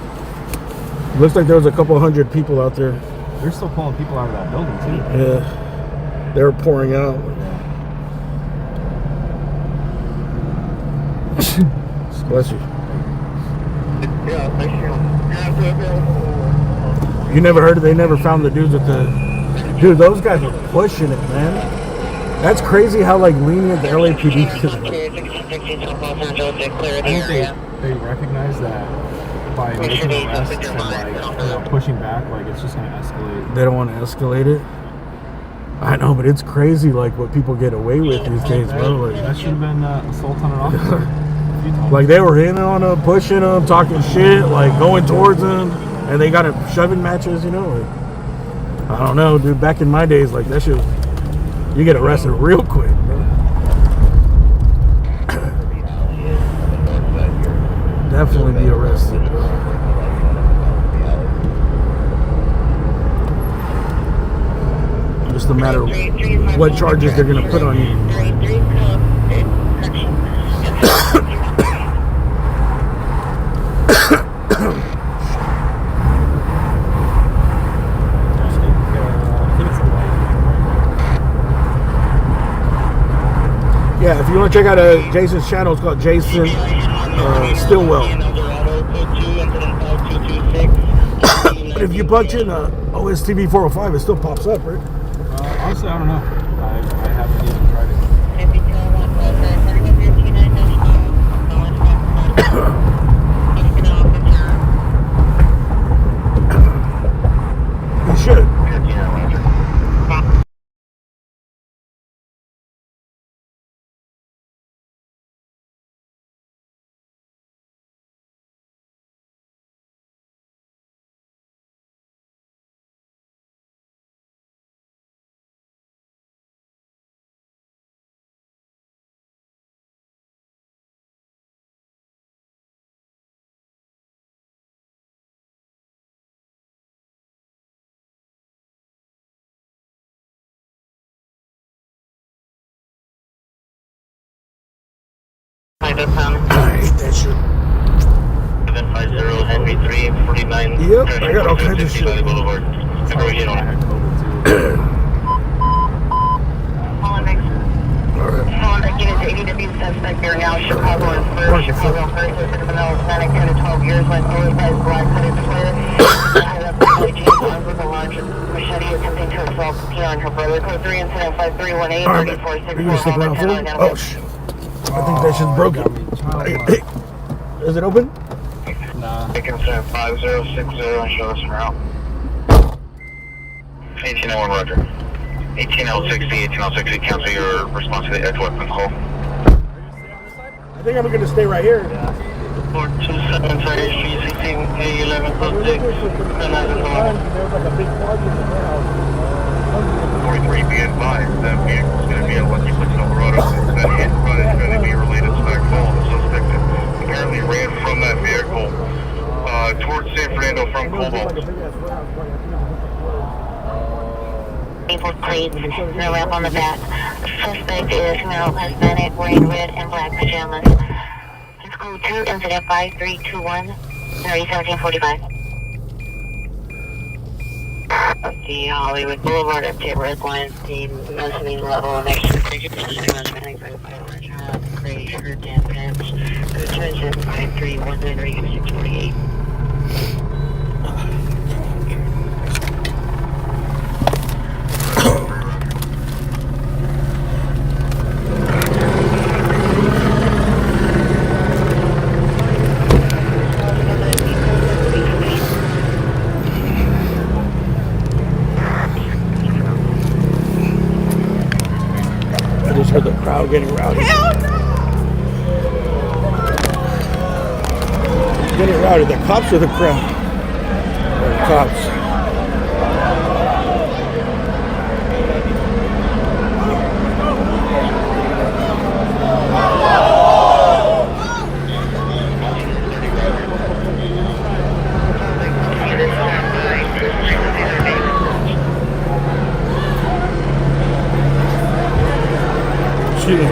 Looks like there was a couple hundred people out there. They're still pulling people out of that building too. Yeah, they were pouring out. Bless you. You never heard of? They never found the dudes with the. Dude, those guys are pushing it, man. That's crazy how like lenient the LAPD is. I think they recognize that by making arrests and like pushing back, like it's just gonna escalate. They don't want to escalate it. I know, but it's crazy like what people get away with these days, bro. Like, that should have been assault on an officer. Like they were in on them, pushing them, talking shit, like going towards them, and they got shoving matches, you know. Like, I don't know, dude. Back in my days, like that shit, you get arrested real quick, bro. Definitely be arrested, bro. Just a matter of what charges they're gonna put on you. Yeah, if you want to check out Jason's channel, it's called Jason Stillwell. But if you punch in OSTV 405, it still pops up, right? Honestly, I don't know. I haven't even tried it. You should. I hate that shit. 750 Henry 349. Yep, I got all kinds of shit. Boulevard. Suspect there now, Chicago and first, Chicago first, criminal Hispanic 10 to 12 years, went oversized black hooded square. Had up to James Bond with a large machete attempting to assault Pia and her brother. Code 3 incident 5318 3464. Oh shit. I think that shit's broken. Hey, is it open? Nah. Taking 5060 and show us around. 1801 Roger. 18060, 1860, cancel your response to the edge weapon call. I think I'm gonna stay right here. 427 Friday Street, 16A11 close 6. There's like a big party in the warehouse. 43, be advised that vehicle is going to be at 126 Silverado. That hit and run is going to be related to that call. The suspect apparently ran from that vehicle towards San Fernando from Cobalt. People plates, no wrap on the back. Suspect is male Hispanic, wearing red and black pajamas. Let's go to incident 5321, 1745. The Hollywood Boulevard up to Red Line, the mezzanine level next to the bridge. Gray shirt and pants. Good attention 5319 regular 648. I just heard the crowd getting rowdy. Hell no! Getting rowdy. The cops are the crowd. cops. Shooting.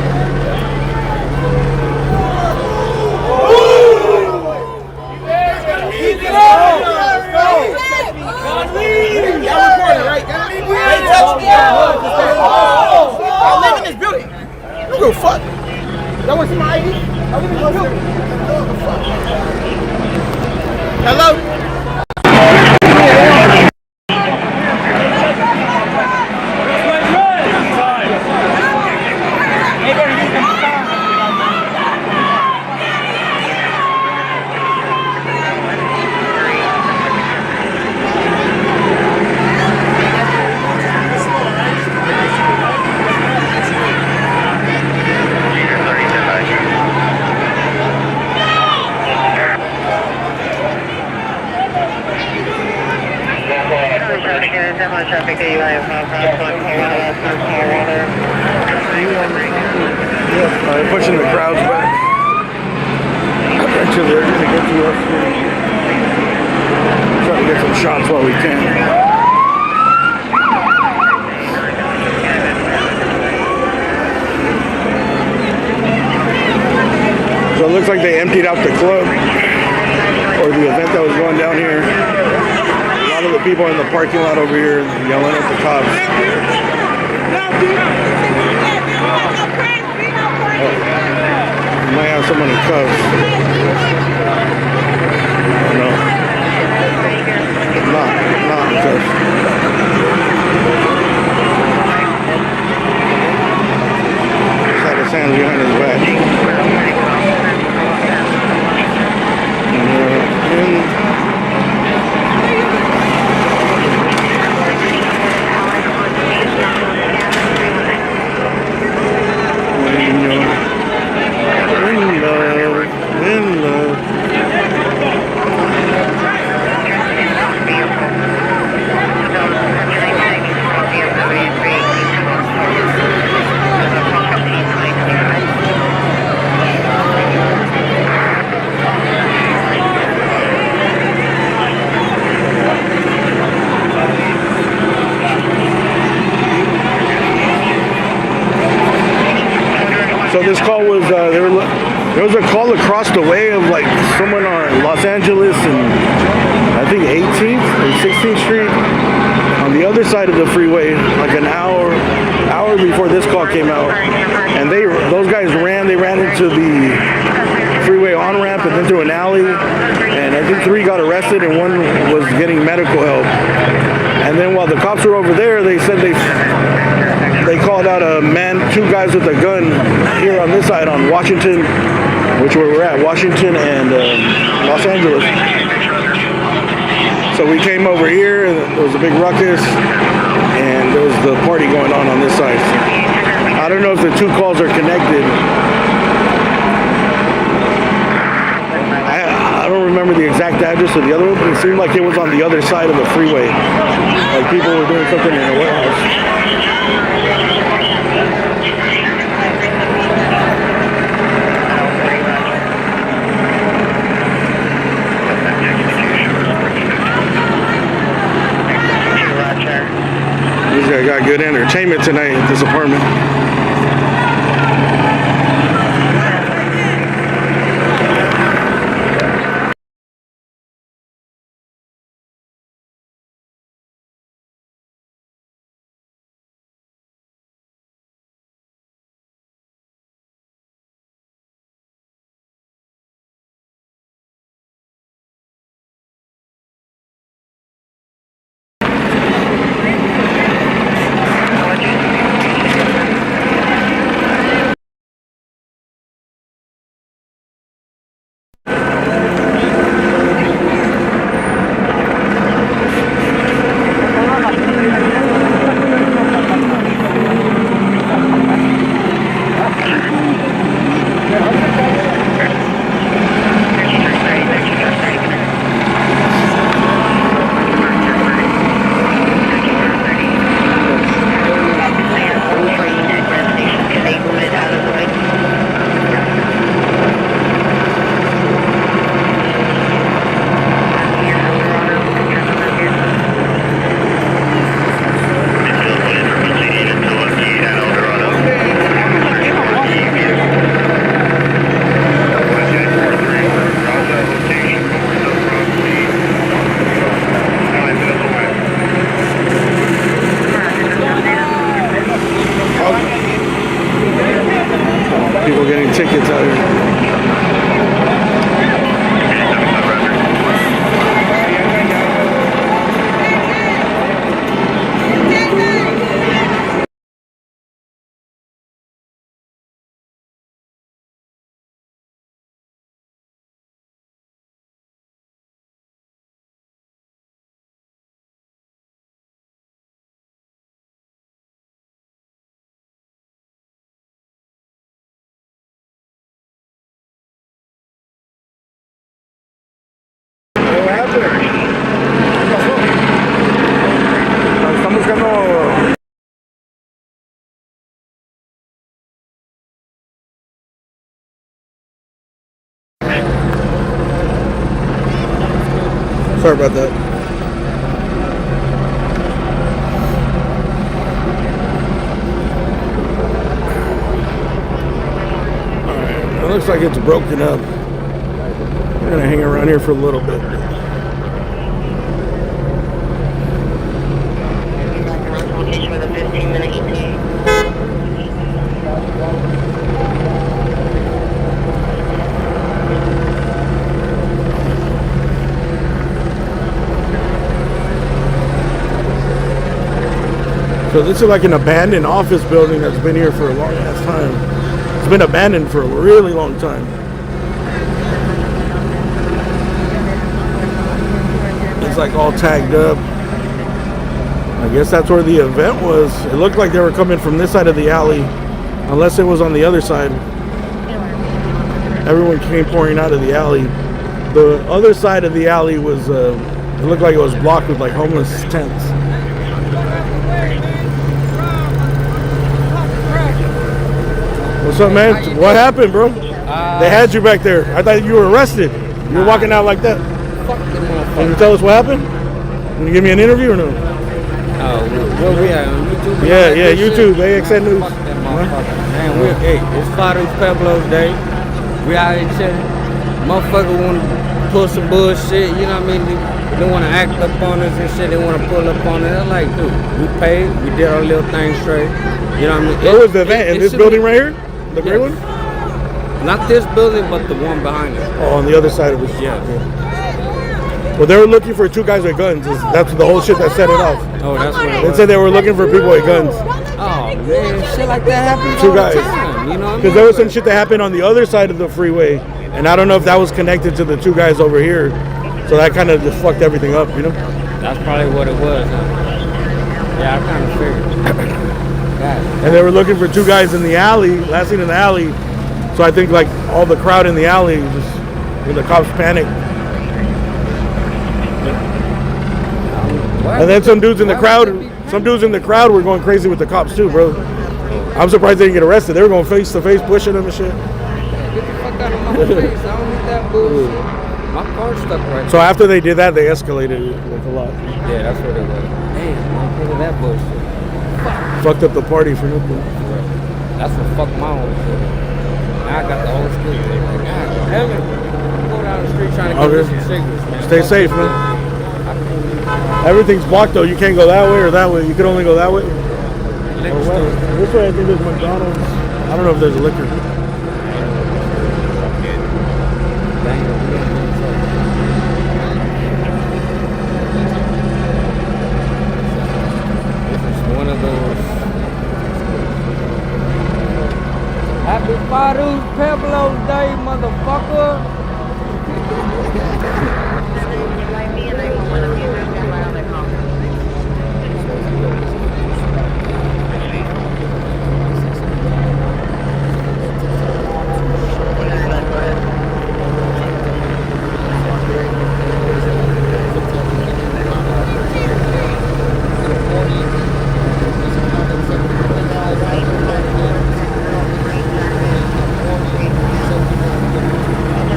I live in this building. You go fuck. That was my ID. I live in this building. Hello? They're pushing the crowds back. Eventually they're going to get to us. Try to get some shots while we can. So it looks like they emptied out the club or the event that was going down here. A lot of the people in the parking lot over here yelling at the cops. Might have someone in cuffs. No. Not in cuffs. Just had his hands behind his back. In love. So this call was, there was a call across the way of like someone on Los Angeles and I think 18th or 16th Street on the other side of the freeway, like an hour before this call came out. And those guys ran into the freeway on-ramp and then through an alley. And I think 3 got arrested and 1 was getting medical help. And then while the cops were over there, they said they called out a man, 2 guys with a gun here on this side on Washington, which where we're at, Washington and Los Angeles. So we came over here and there was a big ruckus and there was the party going on this side. I don't know if the 2 calls are connected. I don't remember the exact address of the other one, but it seemed like it was on the other side of the freeway. Like people were doing something in a warehouse. I got good entertainment tonight at this apartment. People getting tickets out here. Están buscando. Sorry about that. Alright, it looks like it's broken up. We're gonna hang around here for a little bit. Location with a 15-minute ETA. So this is like an abandoned office building that's been here for a long ass time. It's been abandoned for a really long time. It's like all tagged up. I guess that's where the event was. It looked like they were coming from this side of the alley, unless it was on the other side. Everyone came pouring out of the alley. The other side of the alley was, it looked like it was blocked with like homeless tents. What's up, man? What happened, bro? They had you back there. I thought you were arrested. You were walking out like that. Can you tell us what happened? Can you give me an interview or no? Where we at? On YouTube? Yeah, YouTube, AXN News. Man, it's Father's Pueblo's Day. We out here chilling. Motherfucker want to pull some bullshit, you know what I mean? They want to act up on us and shit. They want to pull up on us. I'm like, dude, we paid. We did our little thing straight. You know what I mean? Where was the event? In this building right here? The gray one? Not this building, but the one behind it. Oh, on the other side of this. Yeah. Well, they were looking for two guys with guns. That's the whole shit that set it off. Oh, that's what it They was. said they were looking for people with guns. Oh, man, shit like that happens Two all guys. the time. You know what I mean? Because there was some shit that happened on the other side of the freeway, and I don't know if that was connected to the two guys over here. So that kind of just fucked everything up, you know? That's probably what it was. Yeah, I kind of figured. God. And they were looking for two guys in the alley, last seen in the alley. So I think like all the crowd in the alley just, when the cops panicked. And then some dudes in the crowd were going crazy with the cops too, bro. I'm surprised they didn't get arrested. They were going face to face, pushing them and shit. Get the fuck out of my face. I don't need that bullshit. My car's stuck right So after they did that, they escalated it like a lot. Yeah, that's what it was. Damn, look at that bullshit. Fucked up the party for nothing. That's what fucked my own shit. Now I got the whole street. Like, God damn it. Go down the street trying to get some cigarettes, man. Stay safe, man. Everything's blocked though. You can't go that way or that way. You can only go that way. This way I think there's McDonald's. I don't know if there's a liquor. One of those. Happy Father's Pueblo's Day, motherfucker.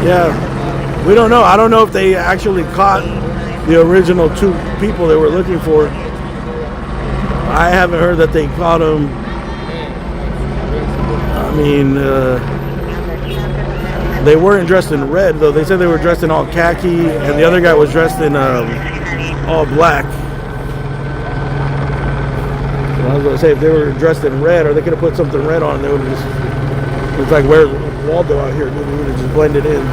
Yeah, we don't know. I don't know if they actually caught the original two people they were looking for. I haven't heard that they caught them. I mean, they weren't dressed in red though. They said they were dressed in all khaki, and the other guy was dressed in all black. So I was gonna say if they were dressed in red, or they could have put something red on, they would have just It's like, where's Waldo out here? Dude, we would have just blended in.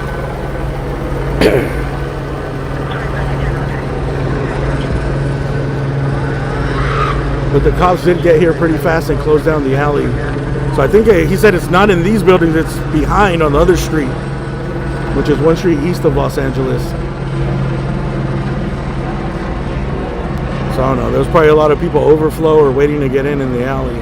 But the cops did get here pretty fast and close down the alley. So I think he said it's not in these buildings, it's behind on the other street, which is one street east of Los Angeles. So I don't know, there's probably a lot of people overflow or waiting to get in the alley.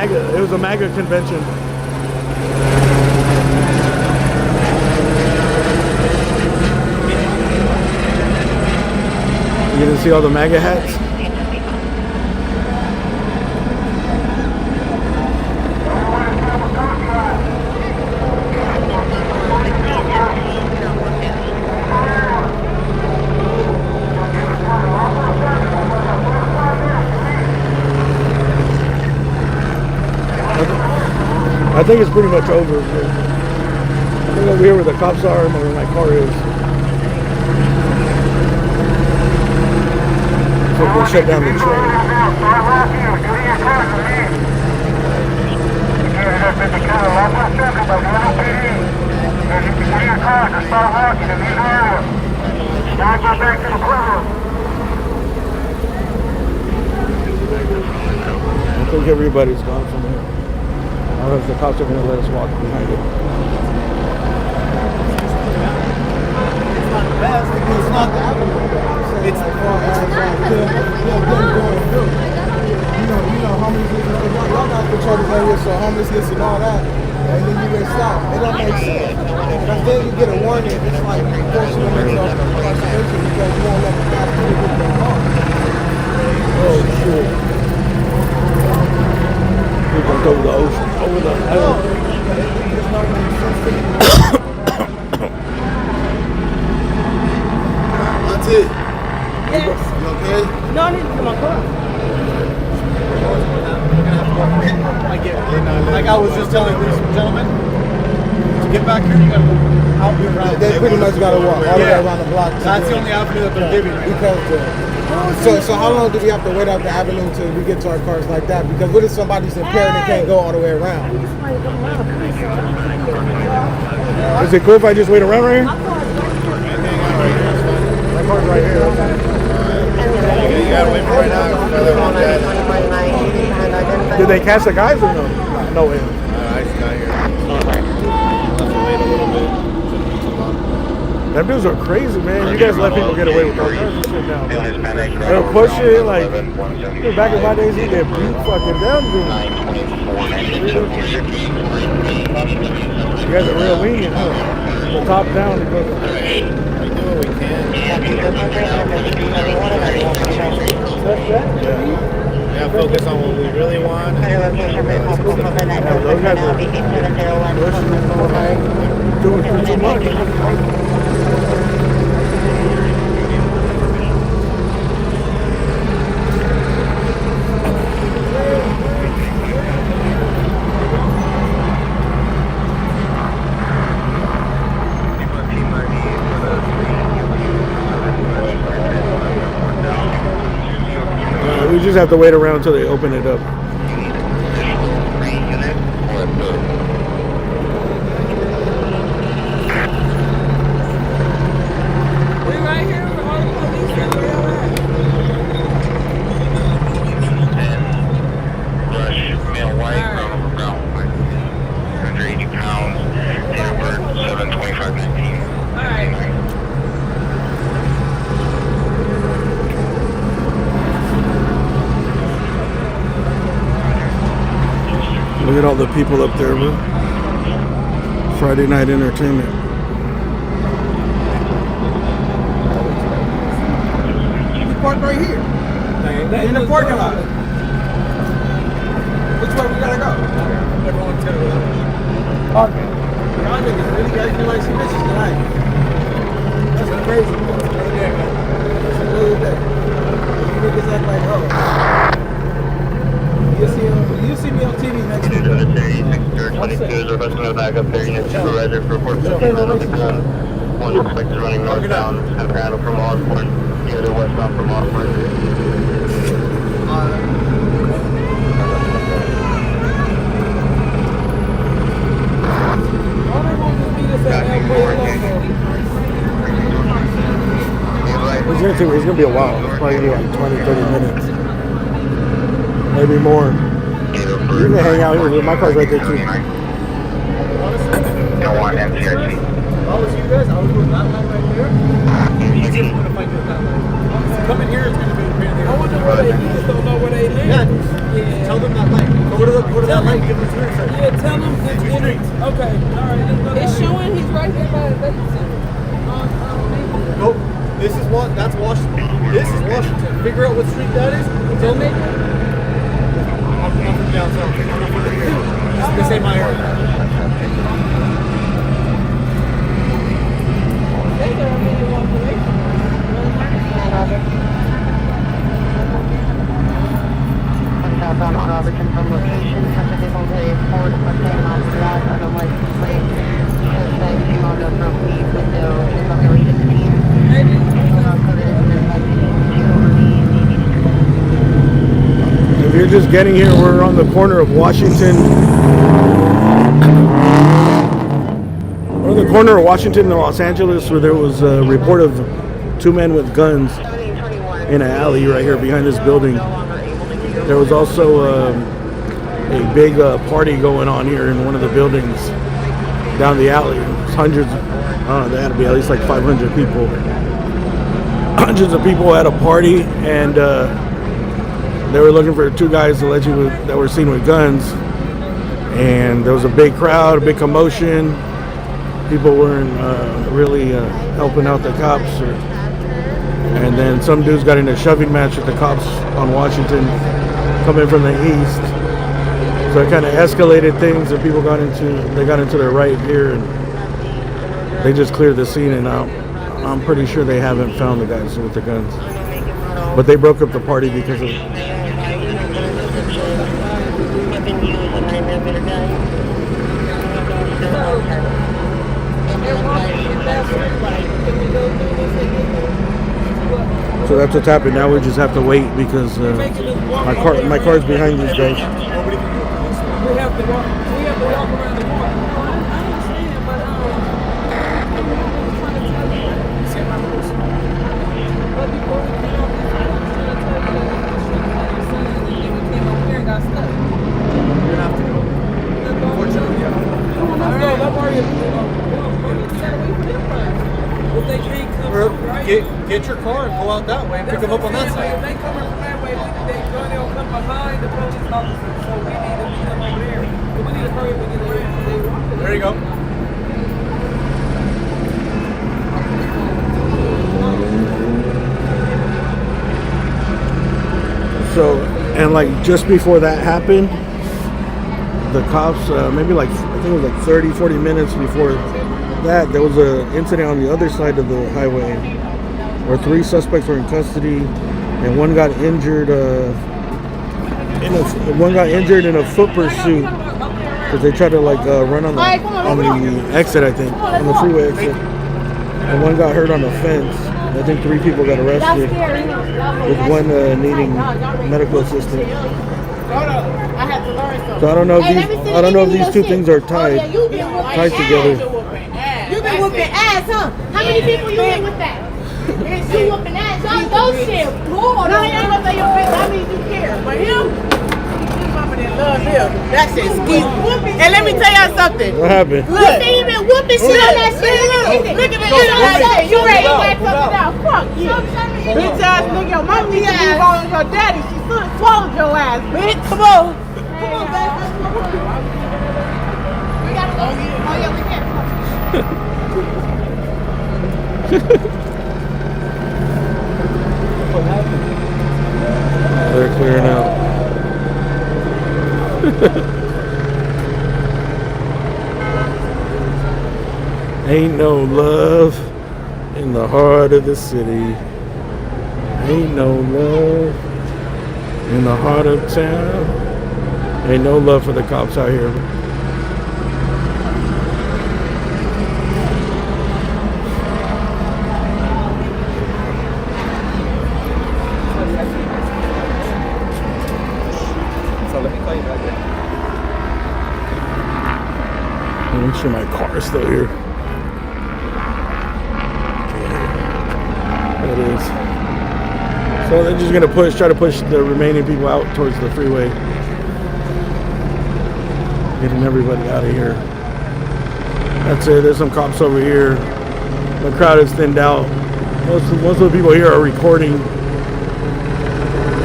It was a MAGA convention. You didn't see all the MAGA hats? I think it's pretty much over. I think over here where the cops are and where my car is. So we'll shut down the train. I think everybody's gone from here. I don't know if the cops are going to let us walk behind it. It's not the best because it's not the avenue. It's the far as going through. You know, homelessness, y'all got control this area, so homelessness and all that, and then you get stopped. It don't make sense. But then you get a warning, it's like forcing them into incarceration because you won't let the cops do what they want. Oh, shit. We jumped over the ocean, over the island. That's it. Yes. You okay? No, I need to get my car. Like I was just telling these gentlemen, to get back here, you gotta go out here around. They pretty much gotta walk all the way around the block. That's the only avenue that they're giving right because so how long do we have to wait up the avenue till we get to our cars like that? Because what if somebody's impaired and can't go all the way around? Is it cool if I just wait around right here? My car's right here. You gotta wait for right now. Did they catch the guys or no? No way. I just got here. Have to wait a little bit. Them dudes are crazy, man. You guys let people get away with their cars and shit now. They'll push it like, dude, back in my days, you get beat fucking down, dude. You guys are real lenient, huh? The top down. We do what we can. Yeah, focus on what we really want. Those guys are doing too much. We just have to wait around until they open it up. Look at all the people up there, bro. Friday night entertainment. You park right here. In the parking lot. Which way we gotta go? We're going to okay. Y'all niggas really got to like some bitches tonight. That's crazy. Yeah, man. That's another day. You niggas act like, oh. You'll see me on TV next week. 22 is requesting a backup pairing a supervisor for 415 on the gun. One suspect is running northbound, Colorado from Osborne, the other westbound from Osborne. It's gonna be a while. It's probably gonna be like 20-30 minutes. Maybe more. You can hang out here. My car's right there too. Don't want MCRC. I was you guys, I was doing that line right there. He's just gonna find you that line. Come in here, it's gonna be apparently. I wonder where they just don't know where they live. Yeah. Tell them that light. Go to that light, give them the streets. Yeah, tell them it's streets. Okay, alright. It's showing he's right there by the vacancy. Go. This is what, that's Washington. This is Washington. Figure out what street that is. Tell me. I'm from down south. I'm not from here. This ain't my area. Southbound on Robertson from location. Traffic is on the forward of 10 miles per hour on a license plate. Suspect came out of the lead window is on number 16. If you're just getting here, we're on the corner of Washington. We're on the corner of Washington and Los Angeles, where there was a report of two men with guns in an alley right here behind this building. There was also a big party going on here in one of the buildings down the alley. Hundreds, there had to be at least like 500 people. Hundreds of people at a party, and they were looking for two guys allegedly that were seen with guns. And there was a big crowd, a big commotion. People weren't really helping out the cops. And then some dudes got in a shoving match with the cops on Washington coming from the east. So it kind of escalated things, and people got into their right gear, and they just cleared the scene. And I'm pretty sure they haven't found the guys with the guns, but they broke up the party because of it. So that's what's happened. Now we just have to wait because my car's behind these guys. We have to walk around the corner. Get your car and go out that way and pick them up on that side. If they coming from that way, they'll come behind the police officers. So we need to meet them over there. We need to hurry up and get there. There you go. So, and like just before that happened, the cops, maybe like, I think it was like 30-40 minutes before that, there was an incident on the other side of the highway where 3 suspects were in custody, and one got injured in a foot pursuit because they tried to like run on the exit, I think, on the freeway exit, and one got hurt on the fence. I think 3 people got arrested, with one needing medical assistance. So I don't know if these two things are tied together. You been whooping ass, huh? How many people you been with that? You whooping ass, y'all know shit. No, they ain't gonna say your face. I mean, you care. But him, mama didn't love him. That shit ski. And let me tell y'all something. What happened? Look, you been whooping shit on that shit. Look at me. You ready to back something out? Fuck you. Bitch ass nigga, your mama needs to be on your daddy. She should have swallowed your ass, bitch. Come on. Come on, baby. We gotta go. Oh, yeah, we can't. They're clearing out. Ain't no love in the heart of the city. Ain't no love in the heart of town. Ain't no love for the cops out here. Make sure my car is still here. That is. So they're just gonna try to push the remaining people out towards the freeway, getting everybody out of here. That's it. There's some cops over here. The crowd is thinned out. Most of the people here are recording.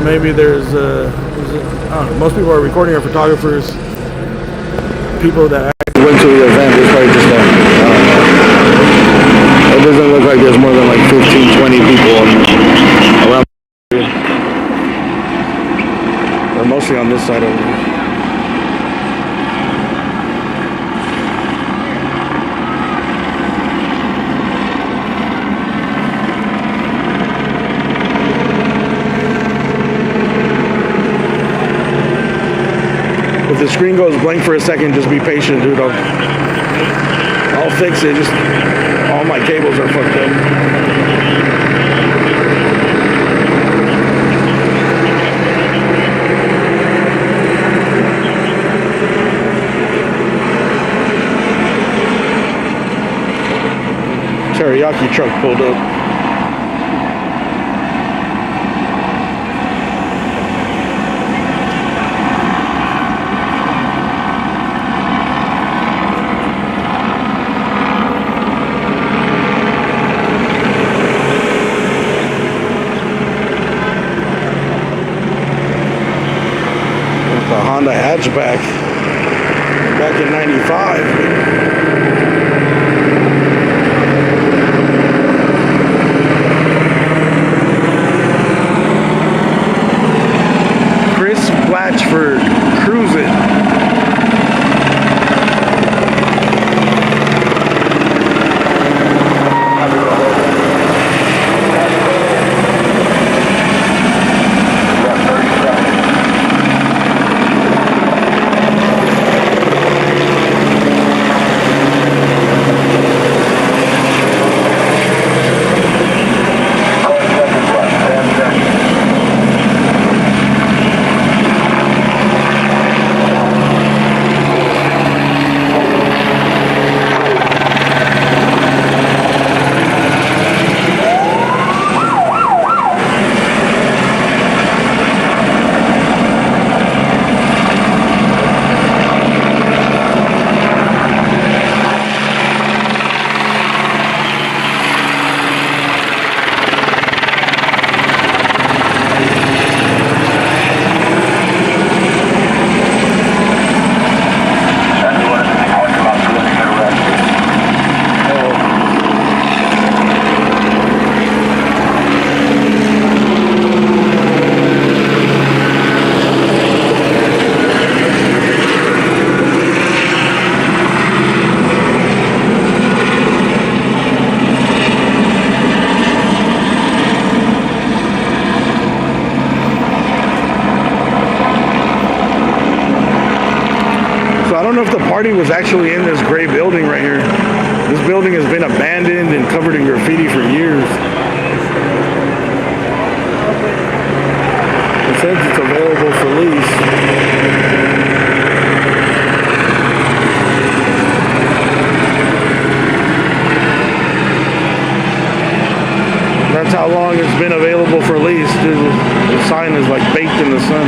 Maybe there's I don't know, most people are recording are photographers. People that actually went to the event, there's probably just like, I don't know. It doesn't look like there's more than like 15, 20 people around. They're mostly on this side over here. If the screen goes blank for a second, just be patient, dude. I'll fix it. Just all my cables are fucked up. Teriyaki truck pulled up. Honda hatchback back in '95. Chris Blatchford cruising. Party was actually in this gray building right here. This building has been abandoned and covered in graffiti for years. It says it's available for lease. That's how long it's been available for lease. The sign is like baked in the sun.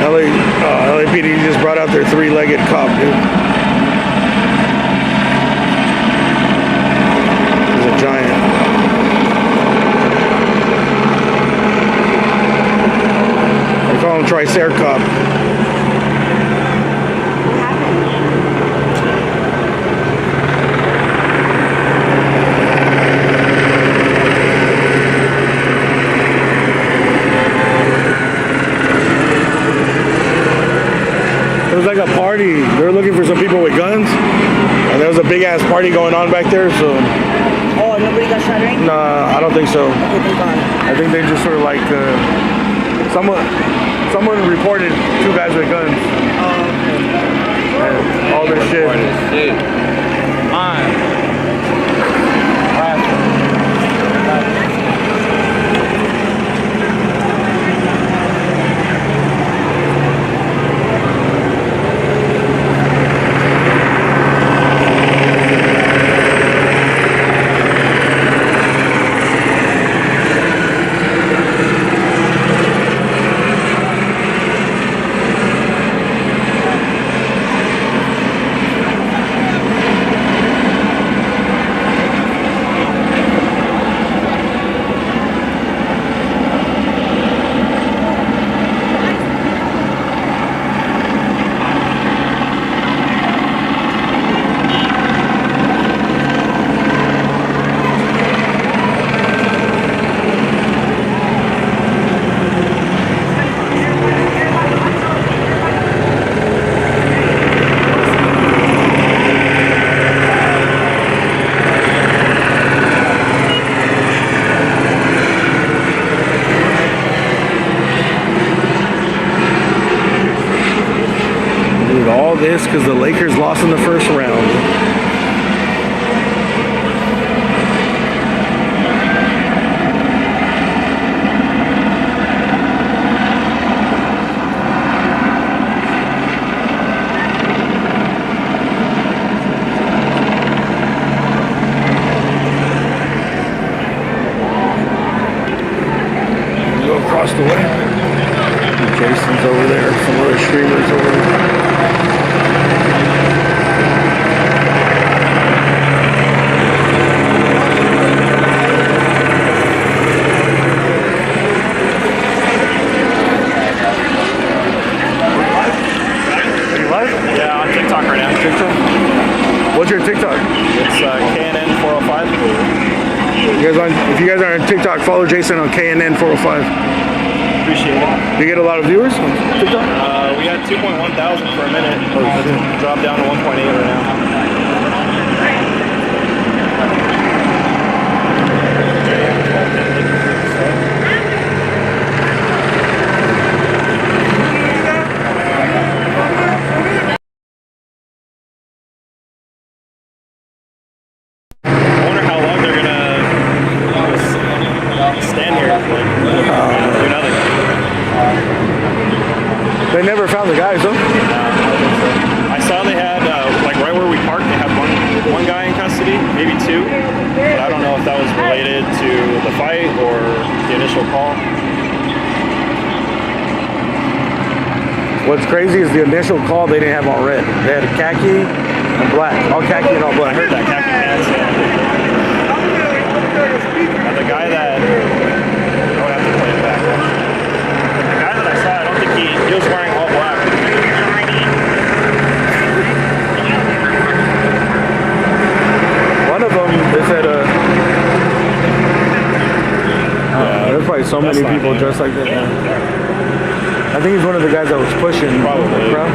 LAPD just brought out their 3-legged cop, dude. He's a giant. They call him Triceracop. It was like a party. They were looking for some people with guns, and there was a big ass party going on back there. So. Oh, nobody got shot or anything? Nah, I don't think so. Okay, thank God. I think they just sort of like someone reported 2 guys with guns. And all this shit. This because the Lakers lost in the first round. Go across the way. Jason's over there. Some other streamers over there. What's your TikTok? It's KNN 405. If you guys are on TikTok, follow Jason on KNN 405. Appreciate it. Do you get a lot of viewers on TikTok? We had 2.1 thousand for a minute. Dropped down to 1.8 right now. They never found the guys, huh? I saw they had, like right where we parked, they had one guy in custody, maybe 2. But I don't know if that was related to the fight or the initial call. What's crazy is the initial call they didn't have on red. They had khaki and black. All khaki and all black. I heard that khaki pants, yeah. Now the guy that, I would have to play it back. The guy that I saw, I don't think he was wearing all black. One of them, they said, there's probably so many people dressed like that. I think he's one of the guys that was pushing the crowd.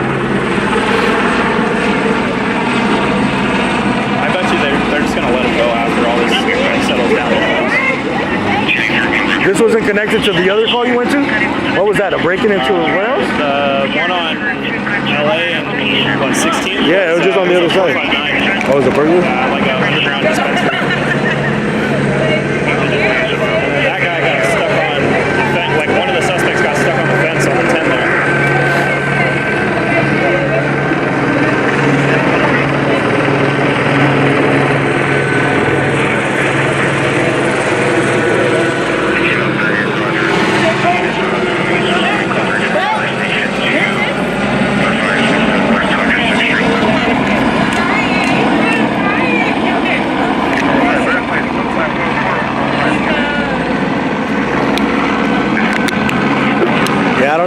I bet you they're just going to let him go after all this kind of settles down. This wasn't connected to the other call you went to? What was that, a break-in into a warehouse? The one on LA and 16th? Yeah, it was just on the other side. Oh, it was a burglar? Like an underground dispensary. That guy got stuck on the fence, like one of the suspects got stuck on the fence on the 10 there.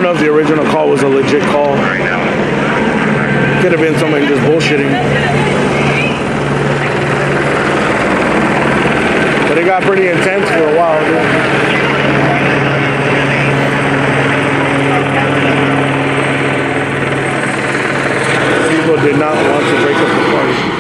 know if the original call was a legit call. Could have been somebody just bullshitting. But it got pretty intense for a while, dude. People did not want to break up the party.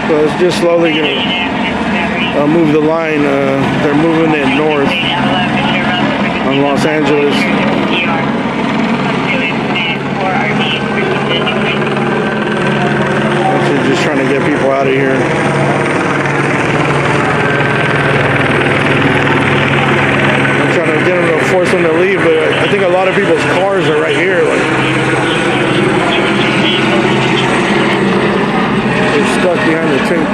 So it's just slowly gonna move the line. They're moving it north on Los Angeles. They're just trying to get people out of here. I'm trying to get them to force them to leave, but I think a lot of people's cars are right here. They're stuck behind the tank.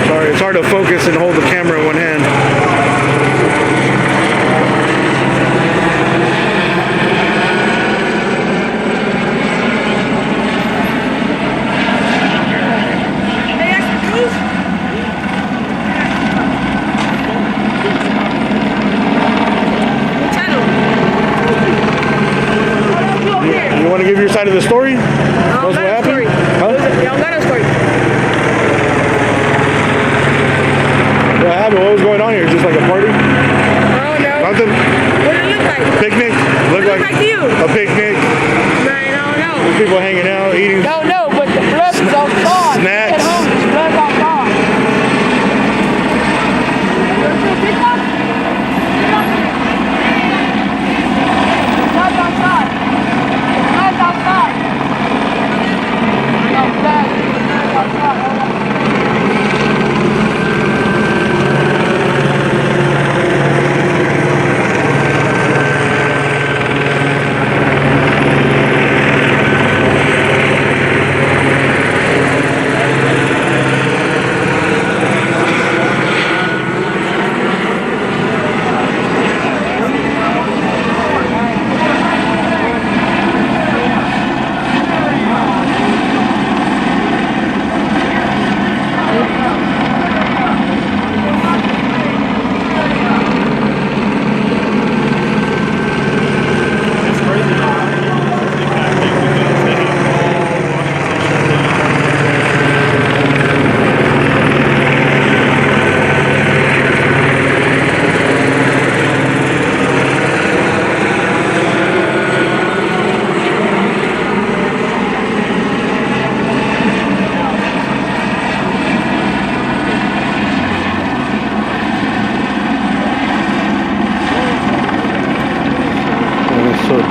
Sorry, it's hard to focus and hold the camera in one hand. You want to give your side of the story? What's what happened?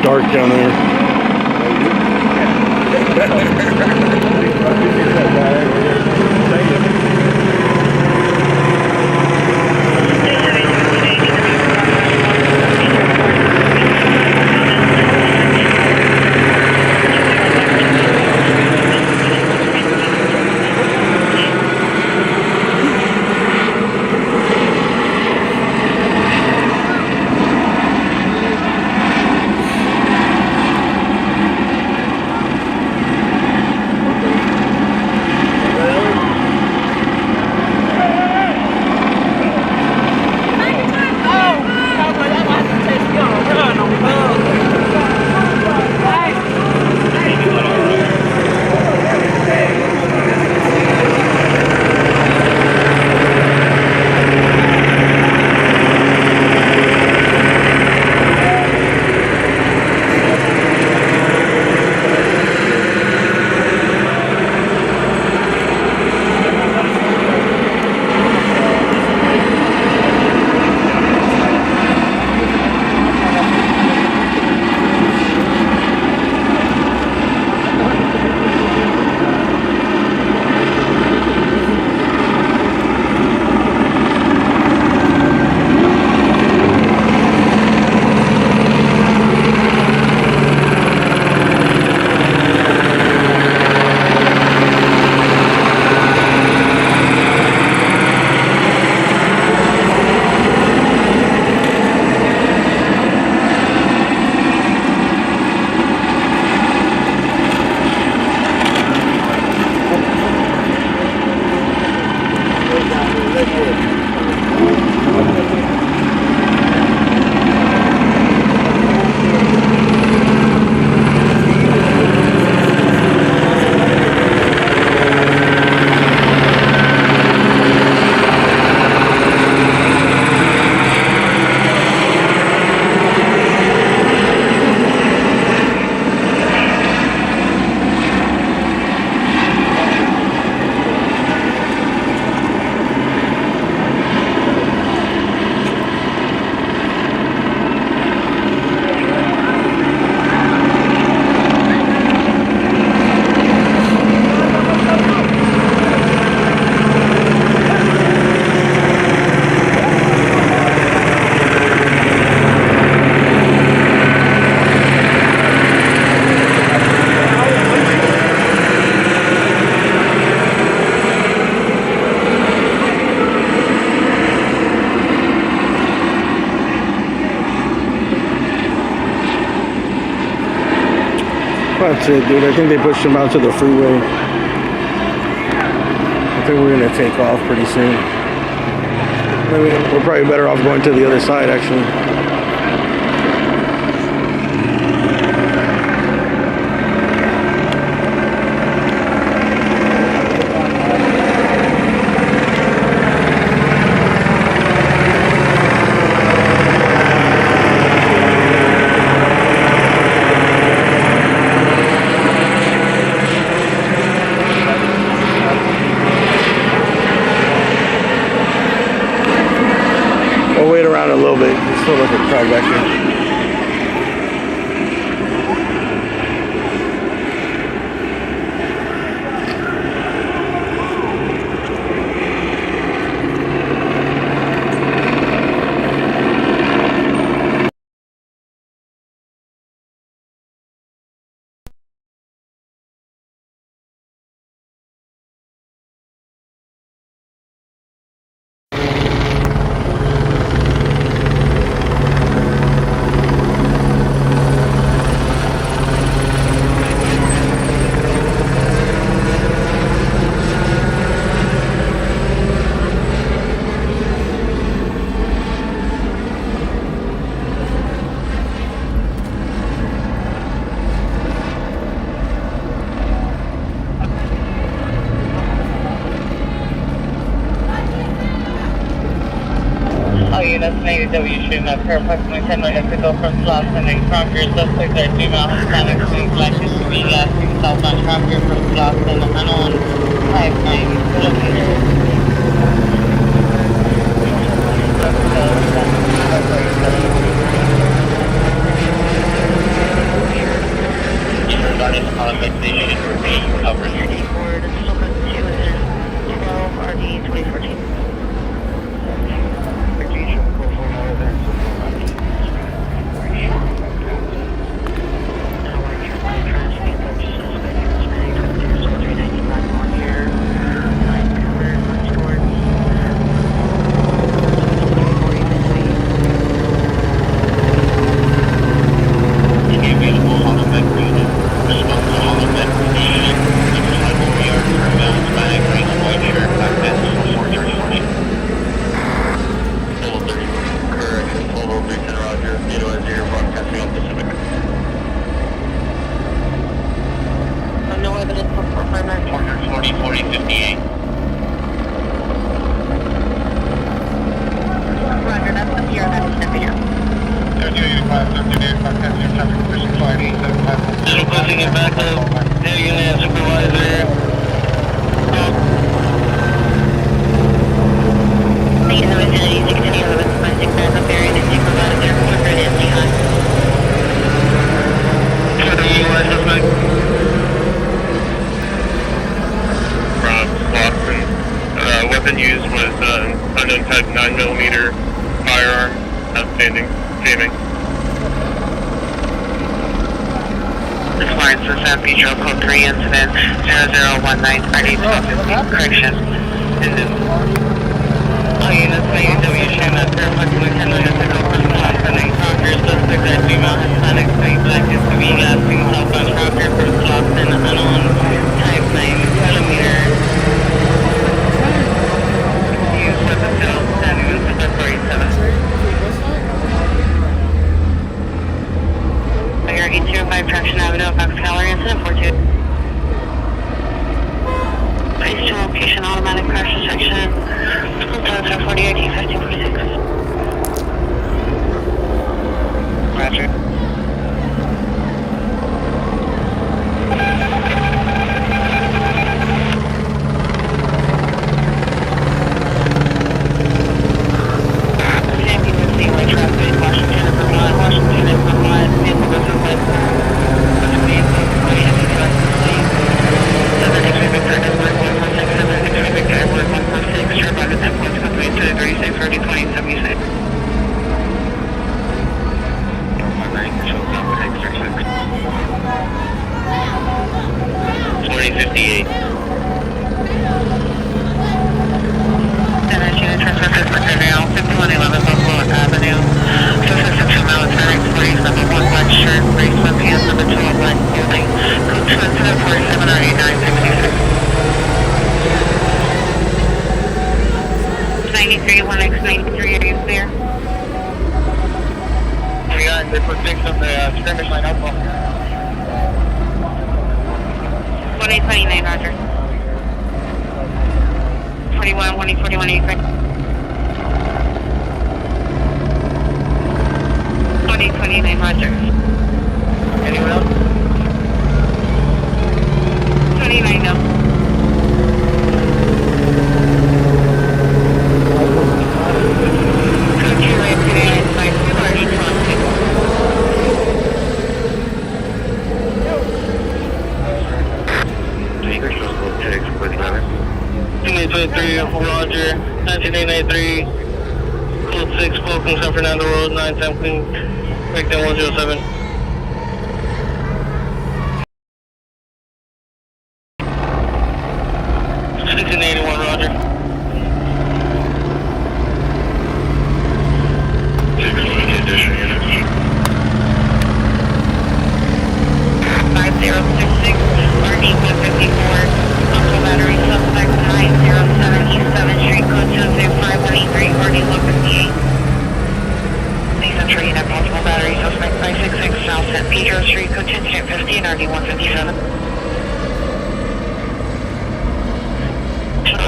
Dark down there. That's it, dude. I think they pushed him out to the freeway. I think we're gonna take off pretty soon. We're probably better off going to the other side, actually. A little bit. There's still like a crowd back here. AW shooting up here, approximately 10 minutes to go from Slauson and Conquer. Suspects are female Hispanic, being black history, lasting southbound Conquer from Slauson, unknown, 59 kilometers. Regarding the contact station, remain covered. Forward, Silver 2 is 12 RD 2014. Weapon used was unknown type 9mm firearm, outstanding, jaming. This line to San Pedro, code 3, incident 0019, correction. All units, AW shooting up here, approximately 10 minutes to go from Slauson and Conquer. Suspects are female Hispanic, being black history, lasting southbound Conquer from Slauson, unknown type 9mm. Fire 805 Traction Avenue, Fox Gallery, incident 42. Place to location, automatic crash detection. School 40 ID 1546. Roger. Roger, 1993, code 6, Fulton, San Fernando Road, 910 Queen, victim 107.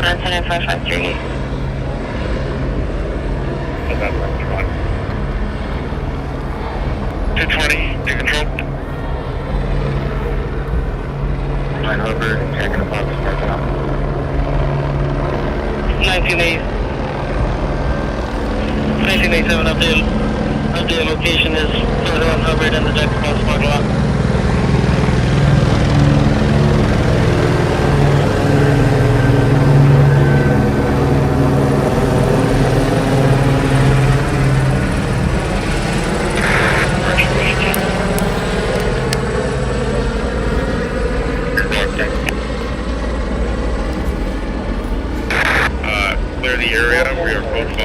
That's 5538. 220, you control. Line over, checking the box, parking out. 1987 update location is further uncovered in the Jackson Box parking lot. Clear the area, we are code 5.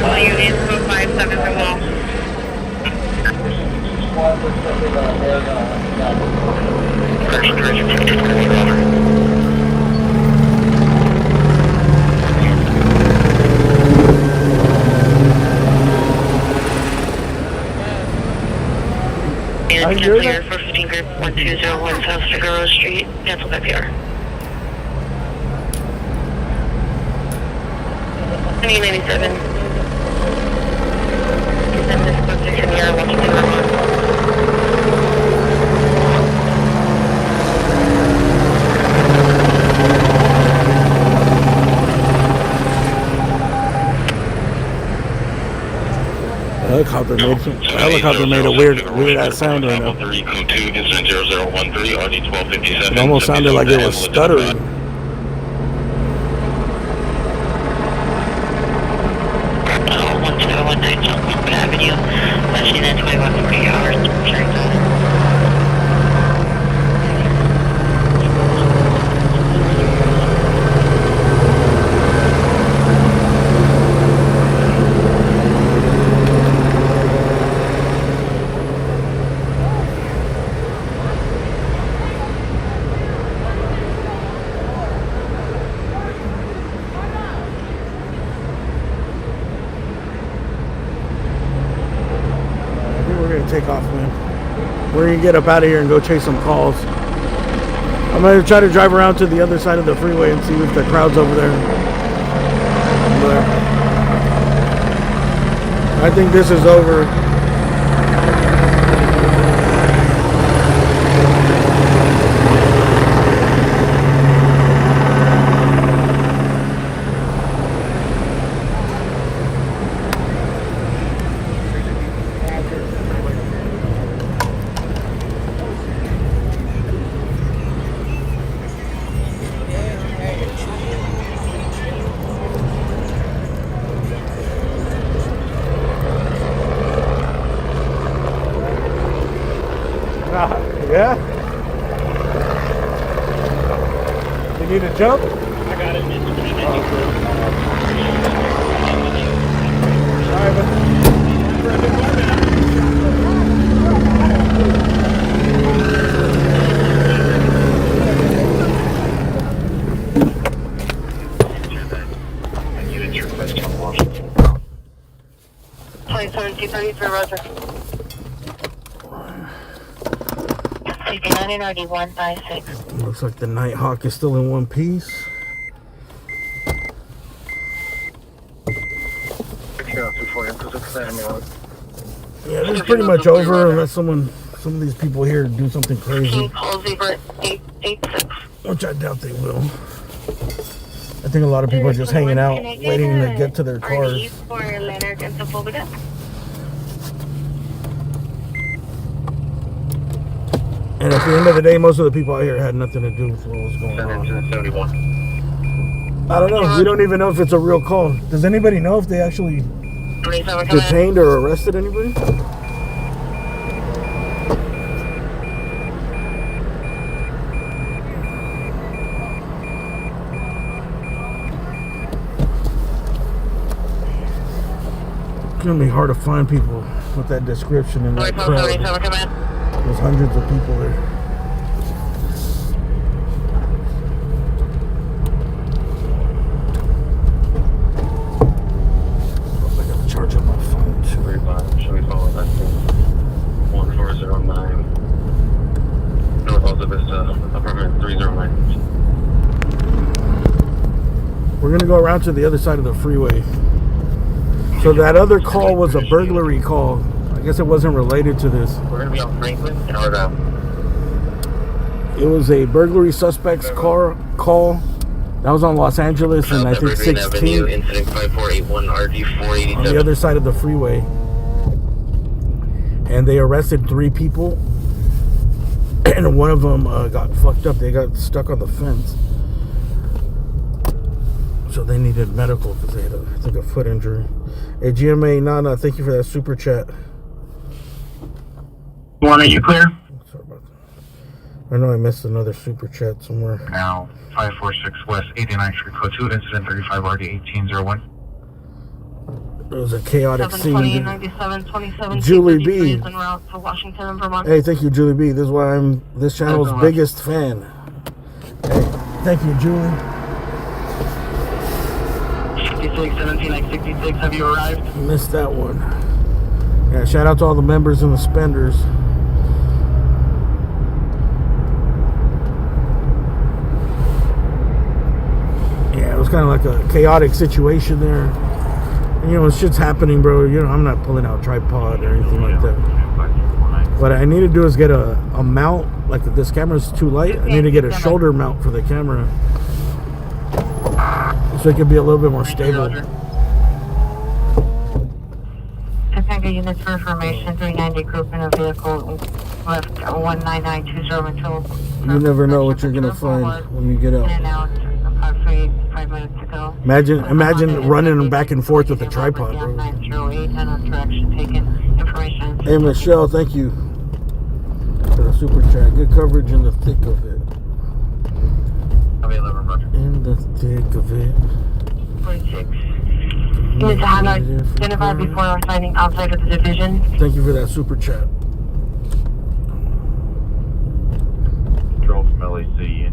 All units, code 5, 7 from wall. And cancel your 415 group 1201 South Figueroa Street. Cancel that PR. 1997. Send this position here, Washington, Vermont. Helicopter made a weird ass sound right now. It almost sounded like it was stuttering. Avenue, flashing at 21 hours. Take off, man. We're gonna get up out of here and go chase some calls. I'm gonna try to drive around to the other side of the freeway and see if the crowd's over there. But I think this is over. Yeah? You need a jump? I got it. Alright, but... Roger. 156. Looks like the Nighthawk is still in one piece. Yeah, this is pretty much over unless some of these people here do something crazy. Which I doubt they will. I think a lot of people are just hanging out, waiting to get to their cars. And at the end of the day, most of the people out here had nothing to do with what was going on. I don't know. We don't even know if it's a real call. Does anybody know if they actually detained or arrested anybody? It's gonna be hard to find people with that description in that crowd. 47 command. There's hundreds of people there. I gotta charge up my phone too. 35, should we follow that thing? 1409. North Alta Vista, apartment 309. We're gonna go around to the other side of the freeway. So that other call was a burglary call. I guess it wasn't related to this. We're going to be on Franklin and Argyle. It was a burglary suspect's call. That was on Los Angeles and I think 16. Incident 5481 RD 487. On the other side of the freeway. And they arrested 3 people. And one of them got fucked up. They got stuck on the fence. So they needed medical because they had, I think, a foot injury. Hey, GMA Nana, thank you for that super chat. One, are you clear? Sorry about that. I know I missed another super chat somewhere. Now, 546 West 89th Street, Code 2, incident 35 RD 1801. It was a chaotic 720, scene. 97, 27, Julie B. en route to Washington and Vermont. Hey, thank you, Julie B. This is why I'm this channel's biggest fan. Hey, thank you, Julie. 66, 17, like 66, have you arrived? Missed that one. Yeah, shout out to all the members and the spenders. Yeah, it was kind of like a chaotic situation there. And, you know, shit's happening, bro. You know, I'm not pulling out tripod or anything like that. What I need to do is get a mount. Like, if this camera's too light, I need to get a shoulder mount for the camera. So it can be a little bit more stable. Topanga units for information, 390 group in a vehicle left 19920 until... You never know what you're gonna find when you get out. In and out, about 5 minutes ago. Imagine running back and forth with a tripod, bro. 908 and on direction taken. Information. Hey, Michelle, thank you for the super chat. Good coverage in the thick of it. In the thick of it. 46. Units have identified before our signing outside of the division. Thank you for that super chat. Control from LAC,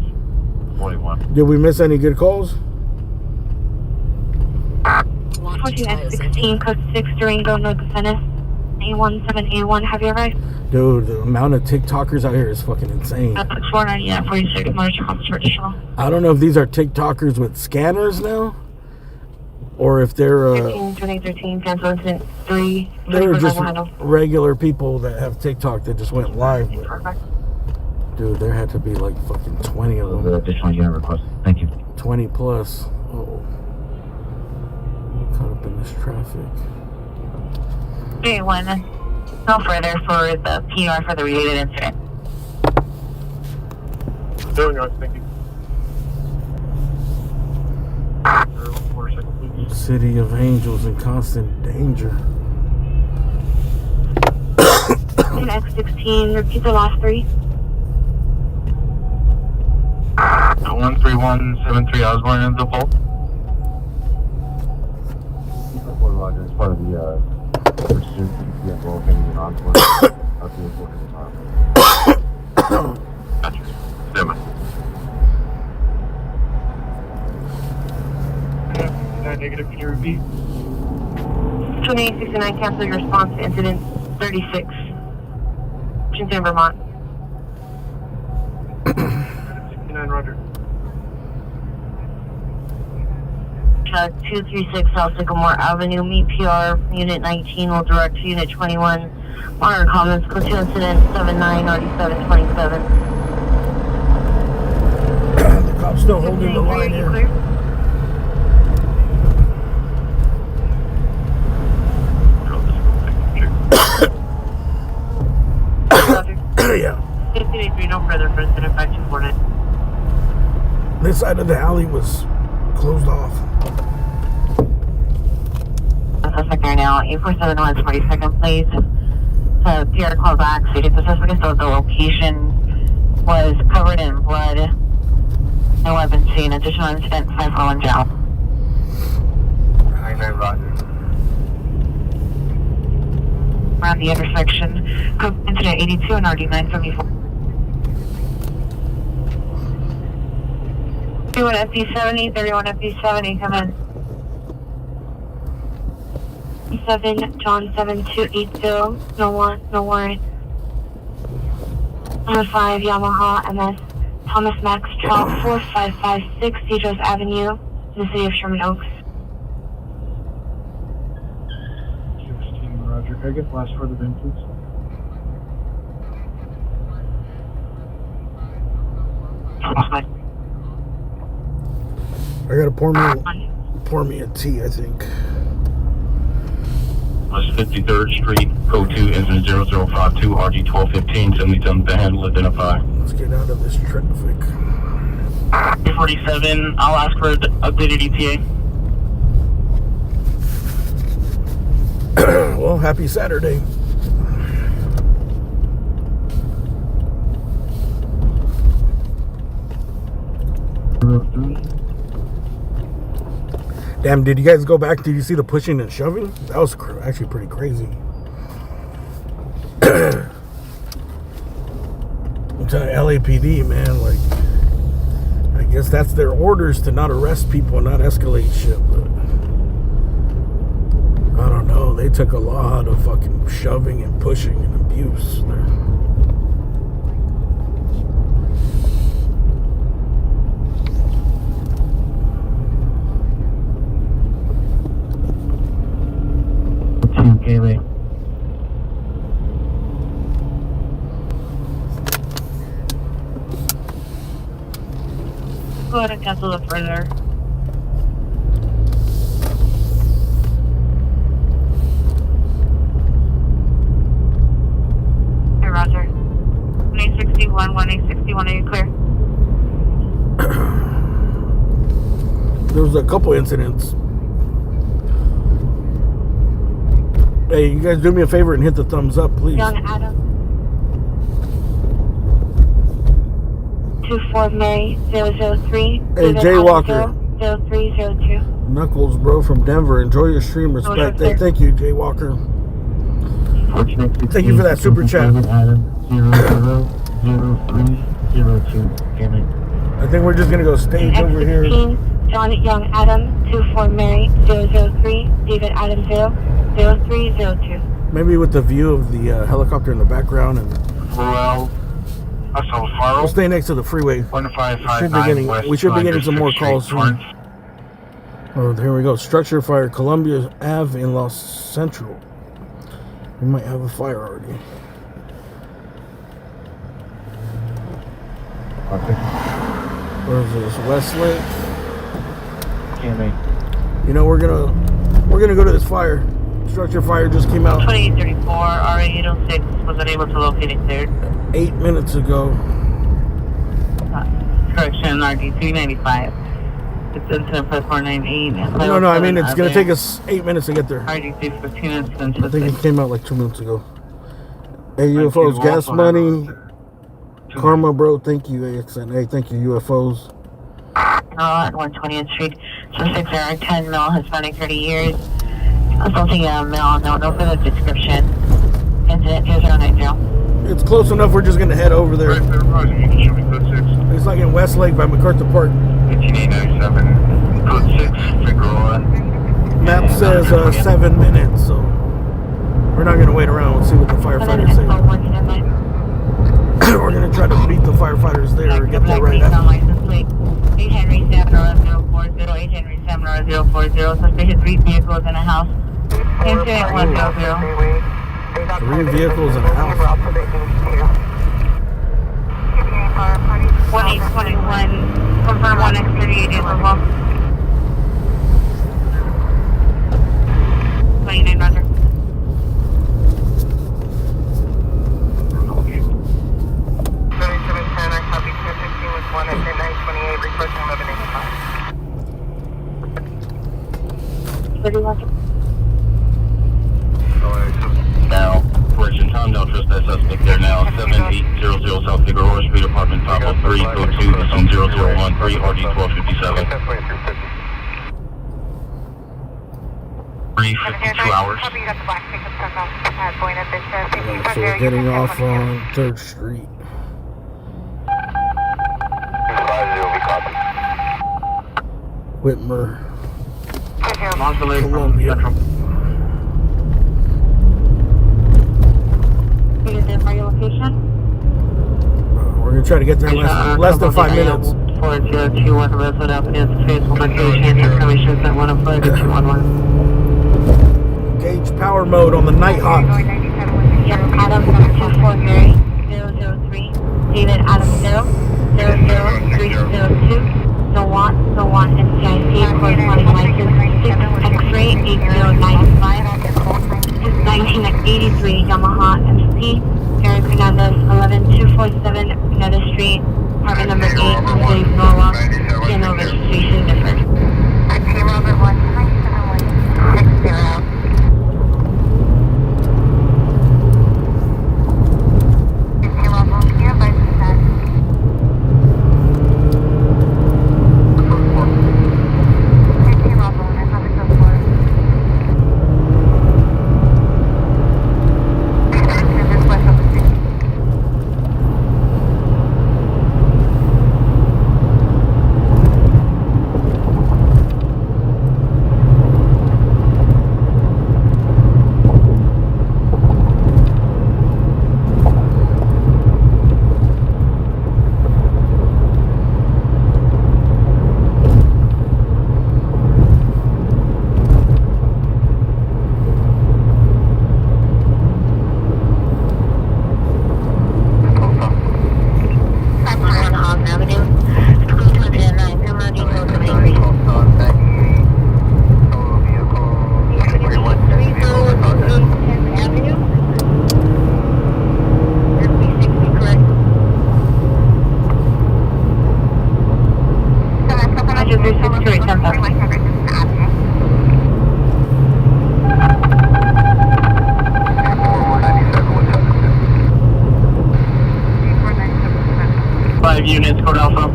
21. Did we miss any good calls? 14 at 16, code 6, Durango, North Defendant. A17A1, have you arrived? Dude, the amount of TikTokers out here is fucking insane. 490 at 46, motor comms for additional. I don't know if these are TikTokers with scanners now, or if they're 13, cancel incident 3. They were just regular people that have TikTok that just went live. Perfect. Dude, there had to be like fucking 20 of them. Additional unit request. Thank you. 20 plus. Oh, caught up in this traffic. Okay, one. No further for the PR for the related incident. Thank you. City of Angels in constant danger. X16, repeat the last 3. 13173 Osborne in the vault. Roger, it's part of the pursuit vehicle opinion on board. Gotcha. Stand by. 9 negative, can you repeat? 2869, cancel your response to incident 36. Washington, Vermont. 69, roger. 236 South Sycamore Avenue, meet PR, Unit 19 will direct to Unit 21. Monitor comments, go to incident 799727. The cop's still holding the line here. Yeah. 283, no further for incident 5249. This side of the alley was closed off. Suspect right now, 8471 42nd, please. So PR call back, stated the suspect, so the location was covered in blood. No weapons seen. Additional incident 541 jail. 99, roger. around the intersection. Code incident 82 and RD 974. 31 FD70, 31 FD70, come in. 7 John 7280, no warrant. Number 5 Yamaha MS Thomas Max Trout 4556 Cedros Avenue in the city of Sherman Oaks. 16, Roger. Can I get last for the VIN, please? I gotta pour me a tea, I think. 53rd Street, code 2, incident 0052, RG 1215, 77 to handle, identify. Let's get out of this traffic. 47, I'll ask for the updated ETA. Well, happy Saturday. Damn, did you guys go back? Did you see the pushing and shoving? That was actually pretty crazy. I'm telling LAPD, man, like, I guess that's their orders to not arrest people and not escalate shit, but I don't know. They took a lot of fucking shoving and pushing and abuse there. Gateway. Go ahead and cancel it further. Hey, Roger. 1861, 1861, are you clear? There was a couple incidents. Hey, you guys do me a favor and hit the thumbs up, please. Young Adam. 24 Mary 003. Hey, Jay Walker. 0302. Knuckles, bro, from Denver. Enjoy your stream. Respect. Hey, thank you, Jay Walker. Thank you for that super chat. I think we're just going to go stage over here. John Young Adam 24 Mary 003. David Adam 0302. Maybe with the view of the helicopter in the background, and we'll stay next to the freeway. We should be getting some more calls soon. Oh, here we go. Structure fire, Columbia Ave in Los Central. We might have a fire already. Where is this? Westlake. You know, we're gonna go to this fire. Structure fire just came out 2834, RA806 was unable to locate it cleared. 8 minutes ago. Correction, RD395. It's incident plus 498. No, I mean, it's going to take us 8 minutes to get there. RD315 I think it came out like 2 minutes ago. Hey, UFOs, gas money. Karma, bro, thank you, AXN. Hey, thank you, UFOs. At 120th Street, suspect 10 male, Hispanic, 30 years. Assaulting a male, no further description. Incident 2090. It's close enough, we're just going to head over there. It's like in Westlake by MacArthur Park. 18897, code 6, Figueroa. Map says 7 minutes, so we're not going to wait around. We'll see what the firefighters say. We're going to try to beat the firefighters there or get there right after. 8 Henry 7040, 8 Henry 7040, suspicious 3 vehicles in a house. Incident 100. 3 vehicles in a house. 1821, confirm 1X38 is involved. 29 Roger. Now, correction, Tom, no trespass suspect there now. 7800 South Figueroa Street, apartment 503, code 2, some 0013, RD 1257. 52 hours. Copy, you got the black pickup truck off Buena Vista. So we're getting off on 3rd Street. Whitmer, Columbia. Identify your location. We're gonna try to get there in less than 5 minutes. 4021 Rosewood Avenue, faithful location. Information is at 105 to 211. Gauge power mode on the Nighthawk. Yep, Adam 243003. David Adam 00302. The want NCIC corresponding license 6 X-ray 8095. 1983 Yamaha MC. Eric Fernandez 11247 Pineda Street. Apartment number 8, Dave Norwalk. Piano registration different. Team Robert 19760. Units, Code Alpha.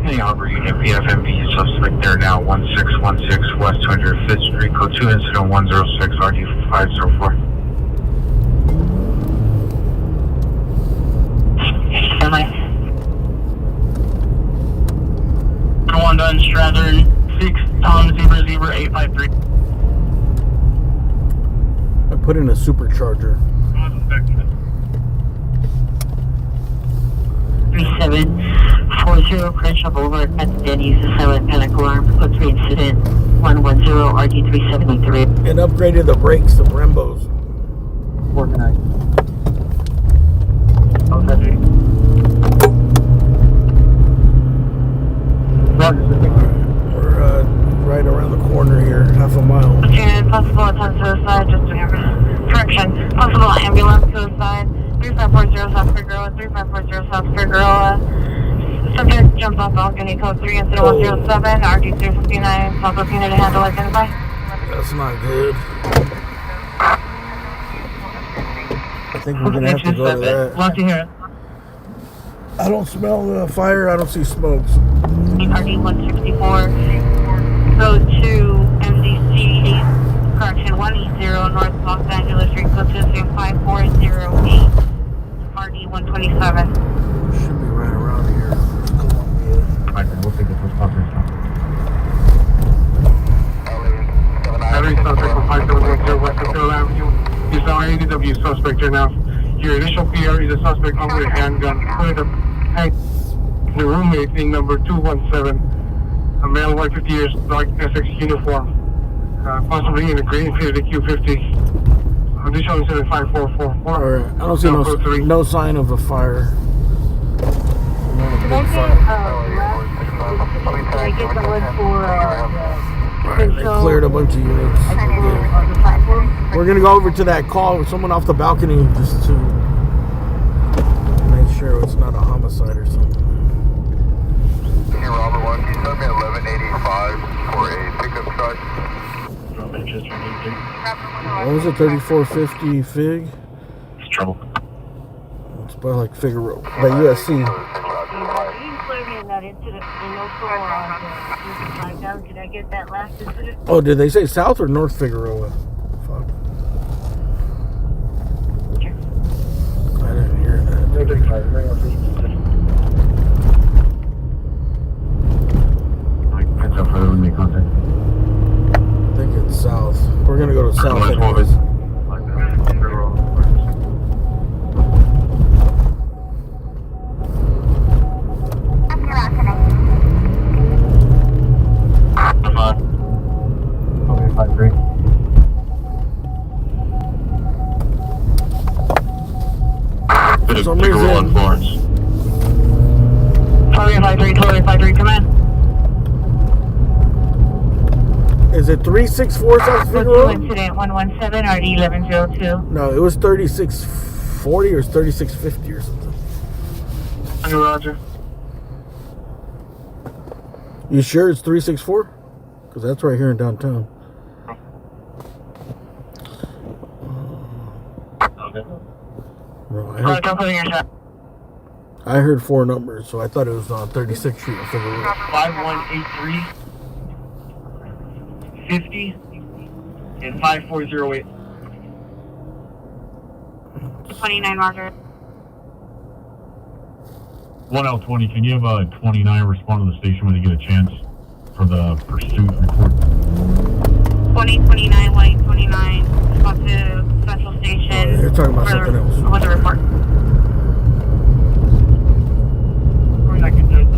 Hey, Harbor Unit, PFMV, suspect there now, 1616 West 205th Street, Code 2, Incident 106, RD 504. Am I? 1 done, Strathern, 6 Tom 00853. I put in a supercharger. 3740 Crenshaw Boulevard at Denny's, the silent panic alarm, code 3 incident 110 RD 373. And upgraded the brakes to Brembos. Organized. We're right around the corner here, half a mile. Possible attempt suicide, just correction. Possible ambulance suicide. 3540 South Figueroa, 3540 South Figueroa. Subject jump off balcony, code 3 incident 107, RD 359, South Looking to handle, identify. That's not good. I think we're gonna have to go to that. Love to hear it. I don't smell the fire, I don't see smokes. RD 164, code 2 MDC, correction 180 North Los Angeles Street, code 5408, RD 127. Should be right around here. Columbia. Alright, we'll take the first stop here. Battery suspect from 5710 West Central Avenue. He's now ADW suspect here now. Your initial PR is a suspect armed with a handgun. Put up the roommate in number 217. A male, white, 50 years, dark SX uniform. Possibly in a gray Infiniti Q50. Additional incident 5444. Alright, I don't see no sign of a fire. Can I get the one for Right, they cleared a bunch of units. We're gonna go over to that call with someone off the balcony just to make sure it's not a homicide or something. Hey, Robert 1, can you send me 1185 for a pickup truck? What was it, 3450 Fig? It's trouble. It's by like Figueroa, by USC. incident, the local, drive down. Did I get that last incident? Oh, did they say South or North Figueroa? Fuck. I didn't hear that. Depends how far they would make contact. I think it's South. We're gonna go to South. Anyways. Okay, 5-3. For some reason, Tory 53, come in. is it 364 South Figueroa? Incident 117 RD 1102. No, it was 3640 or 3650 or something. Okay, Roger. You sure it's 364? Because that's right here in downtown. Okay. Bro, I heard 4 numbers, so I thought it was on 36th Street in Figueroa. 5183 50 and 5408. 29 Roger. 1L20, can you have a 29 respond to the station when you get a chance for the pursuit report? 2029 White 29. Go to Central Station. Oh, you're talking about something else. What's the report?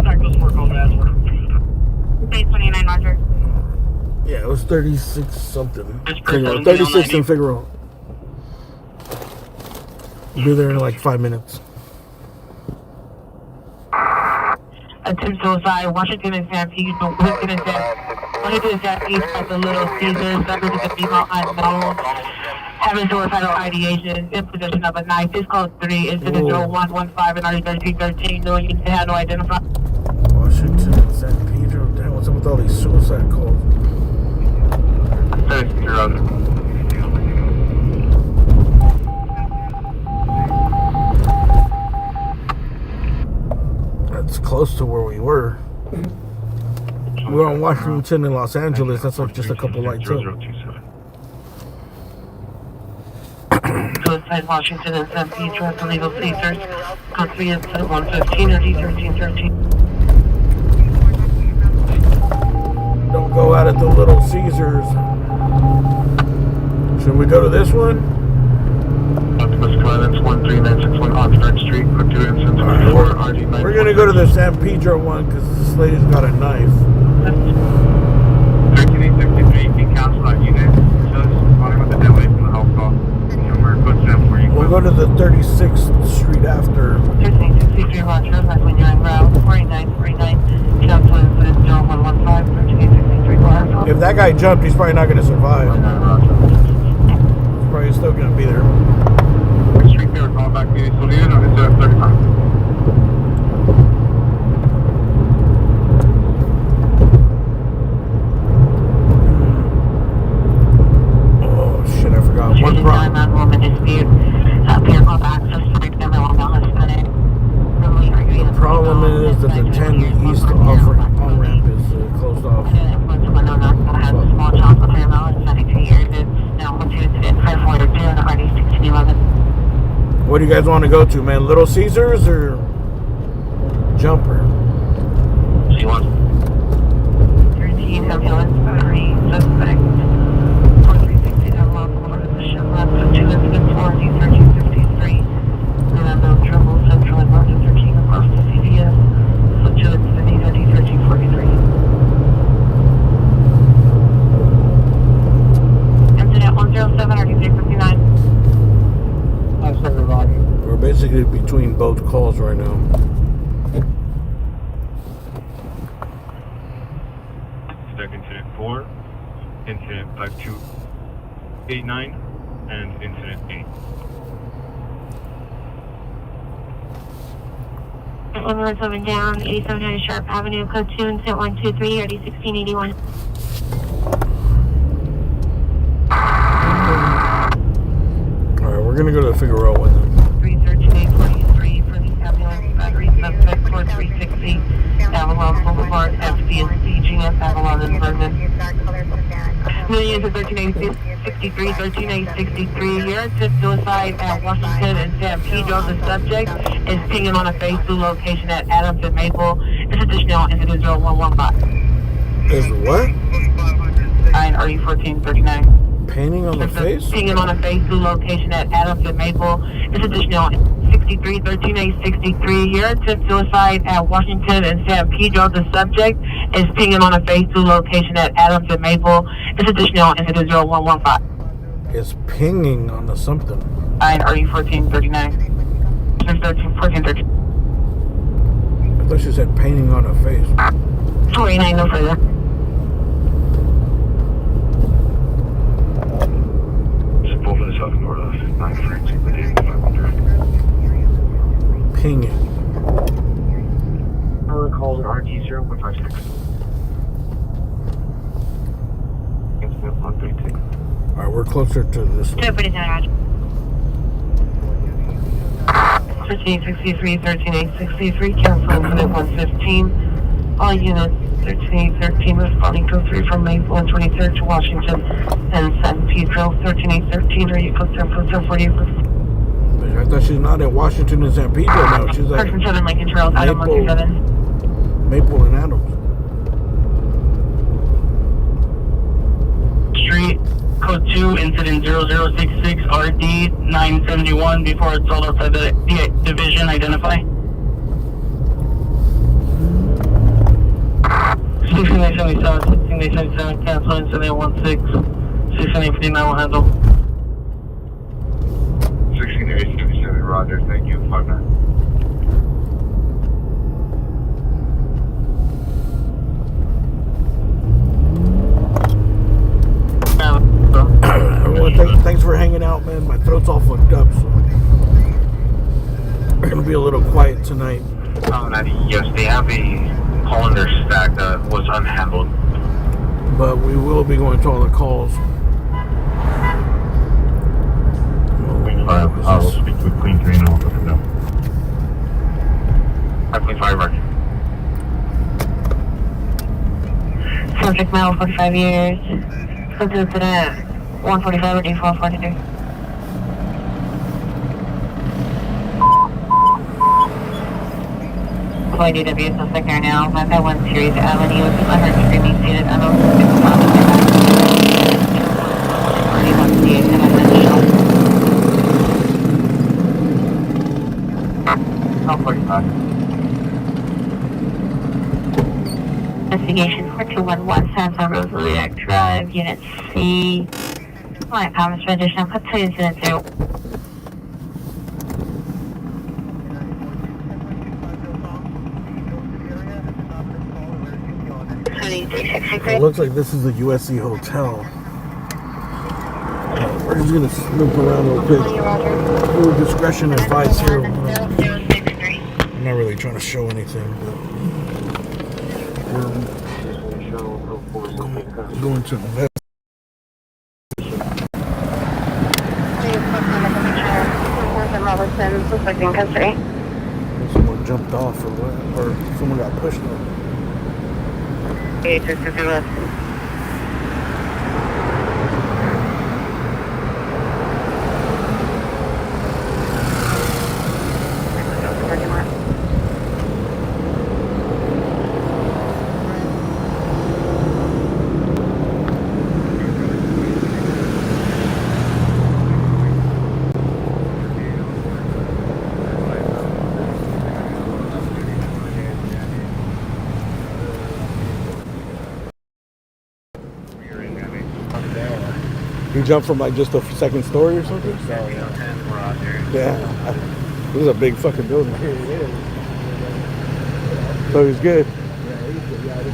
That goes work on that one. Base 29 Roger. Yeah, it was 36 something. It's Figueroa, 36 in Figueroa. Be there in like 5 minutes. Attempt suicide, Washington and San Pedro, Washington and San Pedro at the Little Caesars, members of the female unknown, having suicidal ideation, in possession of a knife. This code 3, incident 0115 and RD 3313, no unit had no identified. Washington and San Pedro. Damn, what's up with all these suicide calls? That's close to where we were. We're on Washington and Los Angeles. That's like just a couple lights up. Suicide, Washington and San Pedro at the Legal Caesars, code 3, incident 115 RD 1313. Don't go out at the Little Caesars. Should we go to this one? Optimus Islands 13961 Oxford Street, put 2 incidents before RD9. We're gonna go to the San Pedro one because this lady's got a knife. 13863, can cancel that unit. Just running with the delay from the health call. We'll go to the 36th Street after. 1363 Roger, that's when you're en route. 4949, cancel incident 0115, 1363 Roger. If that guy jumped, he's probably not gonna survive. He's probably still gonna be there. Street there, call back to Solida, no, it's 35. Oh shit, I forgot. One problem. The problem is that the 10 East on-ramp is closed off. What do you guys want to go to, man? Little Caesars or Jumper? She wants 13 ambulance, 3 suspects, 4360 unlawful position left, 2 incidents, 4D 1353, no trouble, central and north of 13 across to CVS, so 2 incidents, RD 1343. Incident 107, RD 359. We're basically between both calls right now. Incident 4, Incident 5289, and Incident 8. Ambulance over down, 8700 Sharp Avenue, code 2, incident 123, RD 1681. Alright, we're gonna go to the Figueroa one then. 313-843 for the ambulance battery suspect 4360, Avalon 7-Eleven, Vernon. Millions of 13A63, 13A63. Here at Tip Suicide at Washington and San Pedro. The subject is pinging on a phase 2 location at Adams and Maple. It's additional incident 0115. Is what? RE 1439. Painting on the face? Pinging on a phase 2 location at Adams and Maple. It's additional 63, 13A63. Here at Tip Suicide at Washington and San Pedro. The subject is pinging on a phase 2 location at Adams and Maple. It's additional incident 0115. It's pinging on the something. RE 1439. 1413. I thought she said painting on her face. 289, no further. Pull for the south north of 932 with 8500. Pinging. Another call at RD 0156. Incident 132. Alright, we're closer to this one. 1363, 1363, cancel incident 115. All units 1313 responding to 3 from Maple and 23rd to Washington and San Pedro. 13813, are you close to 40? I thought she's not at Washington and San Pedro now. She's at Person 7 Lincoln Trails, item 127. Maple and Adams. Street, code 2, incident 0066, RD 971, before it's sold outside the division, identify. 1677, 1677, cancel incident 16, 1659 will handle. 16877, Roger, thank you, 59. Everyone, thanks for hanging out, man. My throat's all fucked up, so we're gonna be a little quiet tonight. Yes, they have a call in their stack that was unhandled. But we will be going to all the calls. I will speak with Queen 3 and I'll let them know. Queen 5, Roger. Subject male, 45 years. Subject incident 145 or default 42. DW suspect there now. My 1 Series Avenue. I heard screaming seated. I don't know if it's about Investigation 4211 Santa Rosalia Drive, Unit C. My comments for additional cut to incident 0. It looks like this is a USC hotel. We're just gonna snoop around real quick. A little discretion advice here. I'm not really trying to show anything, but we're going to invest. Suspecting custody. Someone jumped off or what? Or someone got pushed off. You jumped from like just a second story or something? Yeah. This is a big fucking building. So he's good.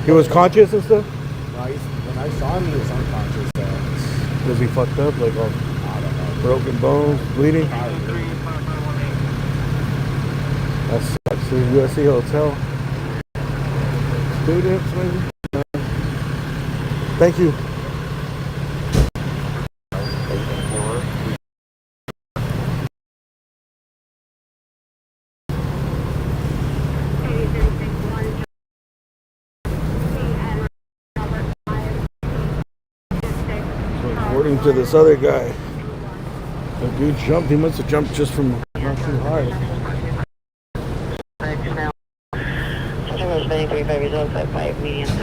He was conscious and stuff? When I saw him, he was unconscious. Was he fucked up? Like on broken bones, bleeding? That's the USC hotel. Students, maybe? Thank you. According to this other guy, the dude jumped. He must have jumped just from not too high.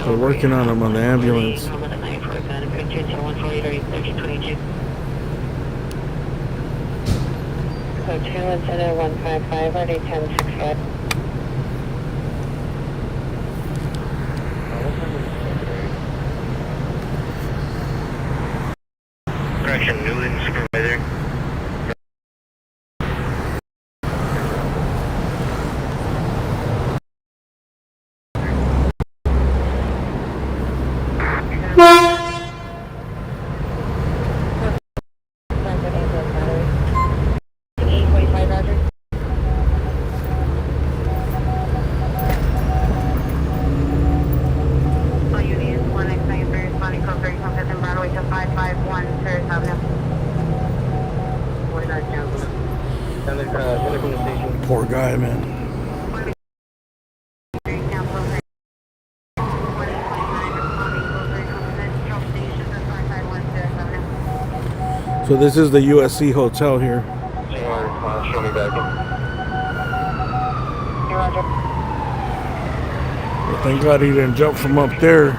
They're working on him on the ambulance. So 2 incident 155, already 1065. Correction, Newton supervisor. Poor guy, man. So this is the USC hotel here. Show me back. Well, thank God he didn't jump from up there.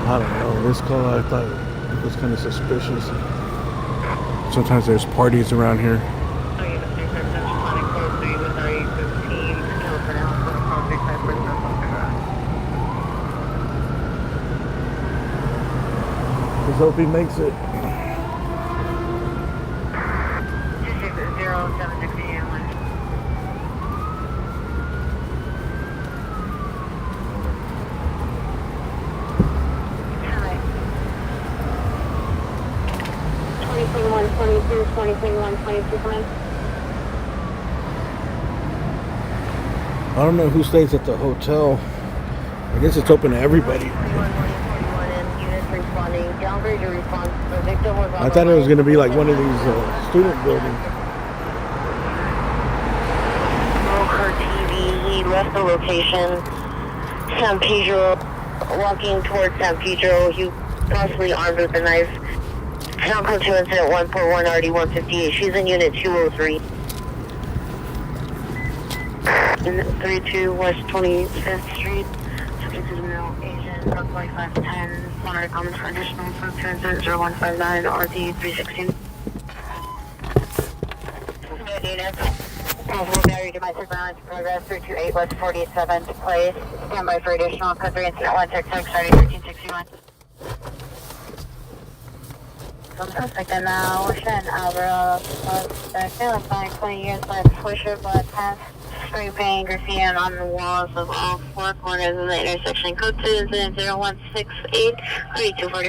I don't know. This call I thought it was kind of suspicious. Sometimes there's parties around here. Let's hope he makes it. 2022, come in. I don't know who stays at the hotel. I guess it's open to everybody. I thought it was going to be like one of these student buildings. Her TV, he left the location. San Pedro, walking towards San Pedro, he possibly armed with a knife. Town code 2 incident 141 RD 158. She's in unit 203. In 32 West 25th Street. Subject is male, Asian, drug 4510. Monitor comments for additional for 2 incident 0159 RD 316. Possible battery domestic violence progress 328 West 47th place. Stand by for additional code 3 incident 166 RD 1361. Suspect in Ocean, Alvaro, suspect, 20 years left, pusher, blood test, spray paint, graffiti on the walls of all four corners of the intersection. Code 2 incident 0168 3240.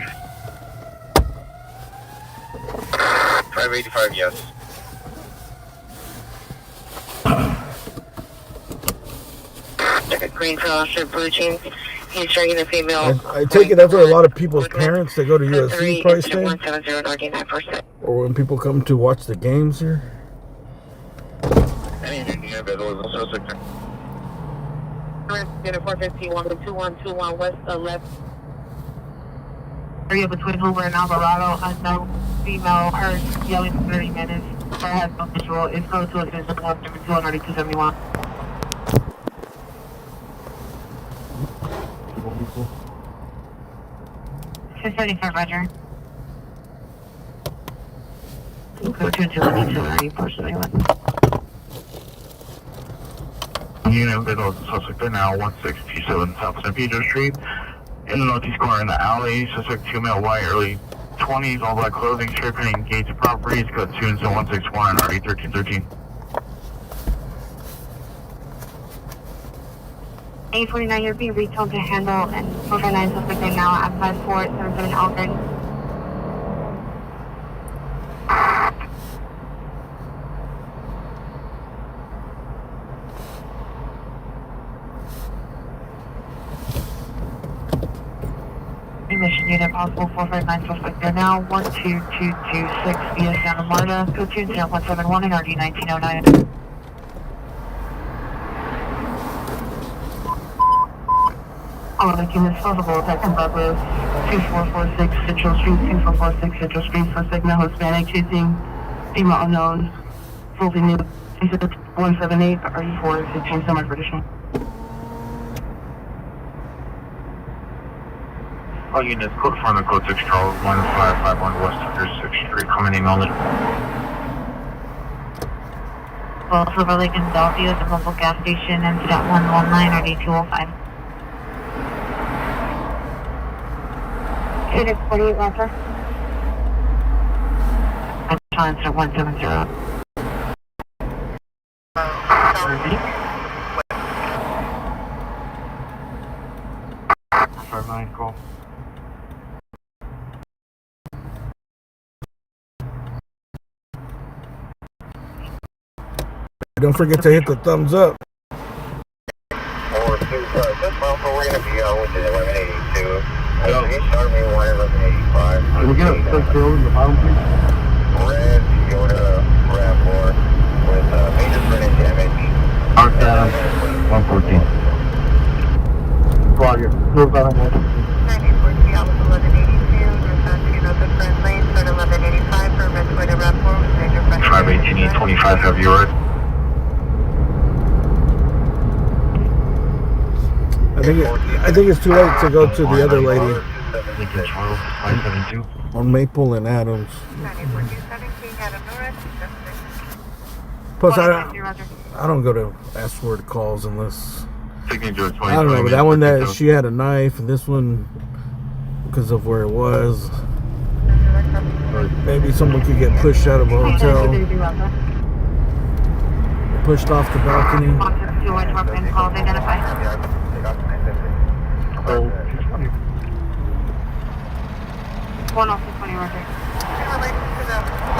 585, yes. Green collar shirt, blue jeans. He's dragging the female. I take it that's where a lot of people's parents that go to USC probably stay. Or when people come to watch the games here. Unit 451 to 2121 West 11. Area between Hoover and Alvarado. Unknown female heard yelling for 30 minutes. Her has no visual. It's code to assist number 271. 635, Roger. Code 222, personally. Unit visual suspect there now, 1627 South San Pedro Street. In the northeast corner in the alley, suspect 2 male white, early 20s, all black clothing, straight painting gated properties, code 2 incident 161 RE 1313. 849, you're being retold to handle and 449 suspect right now at 5477 Alfred. Mission unit possible 459 suspect there now 12226 via Santa Marta, code 2 171 and RD 1909. All of the units possible, Texan Douglas, 2446 Central Street, 2446 Central Street, suspect male Hispanic chasing female unknown. Fully new. 178, are you for 15 semi-traditional? All units, code 4 on the code 6 Charles 1551 West 36th Street, coming in only. Well, Silver Lake and Bellevue at the mobile gas station and stat 119 or D205. Unit 48, Roger. I'm trying to 170. Call. Don't forget to hit the thumbs up. We're going to be with the 1182. Start me 1185. Can we get a quick bill in the bottom, please? Red, Yoda, RAV4 with major frontage damage. Arc down, 114. Roger. Move that on 94 Alpha 1182, return to the friend lane, start 1185 for red Toyota RAV4 with major frontage damage. 518 25 heavy road. I think it's too late to go to the other lady Lincoln Charles, 572. on Maple and Adams. Plus, I don't go to ask for the calls unless Signature 20. I don't know. But that one that she had a knife, and this one because of where it was. Maybe someone could get pushed out of a hotel, pushed off the balcony.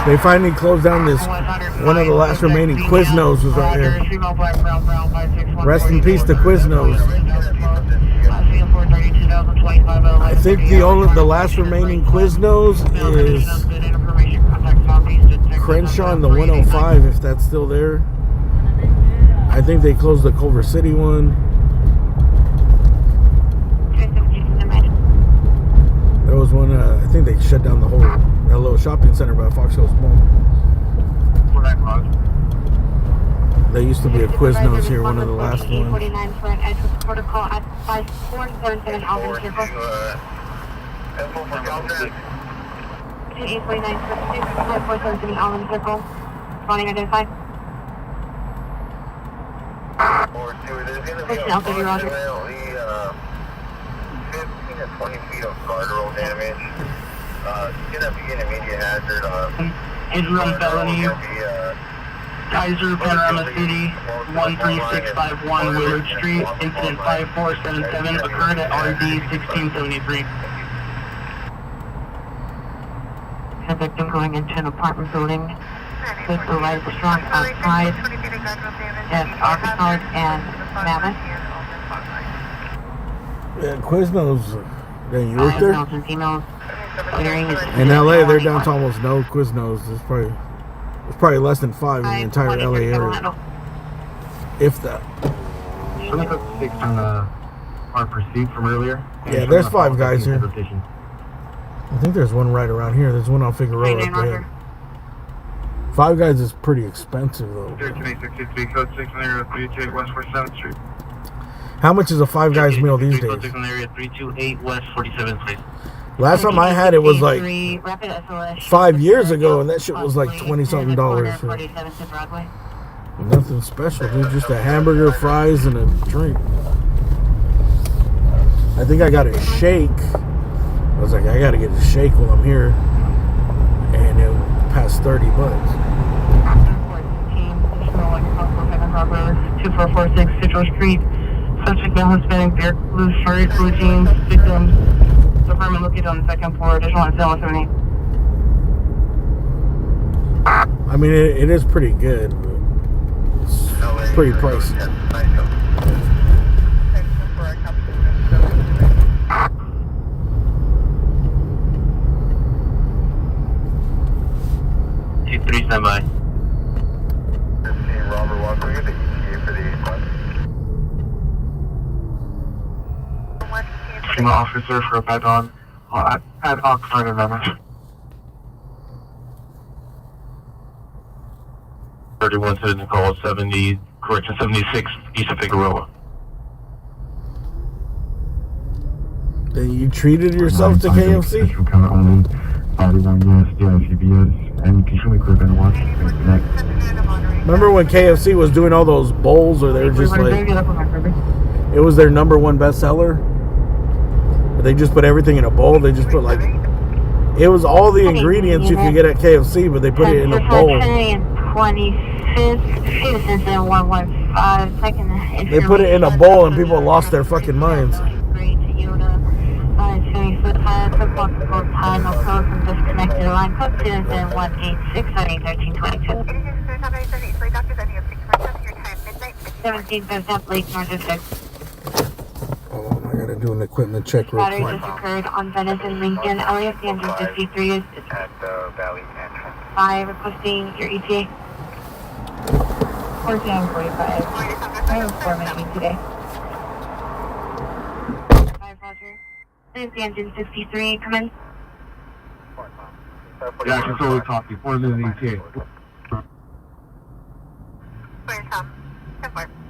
They finally closed down this. One of the last remaining Quiznos was right here. Rest in peace to Quiznos. I think the last remaining Quiznos is Crenshaw and the 105, if that's still there. I think they closed the Culver City one. There was one, I think they shut down that little shopping center by Fox Hills Mall. There used to be a Quiznos here, one of the last ones. 49 for an edge with protocol at 5477 Alvin Circle. 849 for 5477 Alvin Circle. Wanting identified. Pushing out the Roger. 15 to 20 feet of guardrail damage. It's going to be an immediate hazard. Israel felony. Kaiser, Panorama City, 13651 Willard Street, incident 5477, occurred at RD 1673. A victim going into an apartment building with the light strong outside. Yes, Arkansas and Mammoth. Yeah, Quiznos. Yeah, you work there? Males and females. In LA, they're down to almost no Quiznos. It's probably less than 5 in the entire LA area. If that. I'm going to put 6 on our pursuit from earlier. Yeah, there's 5 guys here. I think there's one right around here. There's one on Figueroa up there. 5 guys is pretty expensive though. 1363 code 638 West 47th Street. How much is a 5 guys meal these days? 328 West 47th Street. Last time I had it was like 5 years ago, and that shit was like $20-something. Nothing special, dude. Just a hamburger, fries, and a drink. I think I got a shake. I was like, I gotta get a shake while I'm here, and it passed $30. 2446 Central Street. Subject male Hispanic, beard, blue shirt, blue jeans, victims. Apartment located on the second floor. Additional on 178. I mean, it is pretty good, but it's pretty pricey. T3 standby. Robert Walker, get the ETA for the 8 Female officer for a bed on Ad hoc further members. 31 to Nicole 70, correction 76, east of Figueroa. Then you treated yourself to KFC? Only, body 1 yes, DICBS, and you can show me clear and watch. Next. Remember when KFC was doing all those bowls, or they were just like, it was their #1 bestseller? They just put everything in a bowl. They just put like, it was all the ingredients you could get at KFC, but they put it in a bowl. 25th, Citizens in 115, second. They put it in a bowl and people lost their fucking minds. Football time, no code from disconnected line code, Citizen 186, 1322. 17% Lake North 6. Hold on, I gotta do an equipment check real Battery quick. just occurred on Venice and Lincoln. LAFC engine 53 is At Valley entrance. 5, requesting your ETA. 14:45. I have 4 minutes today. 5, Roger. There's the engine 53, come in. Yeah, I can totally copy. 4 minutes ETA.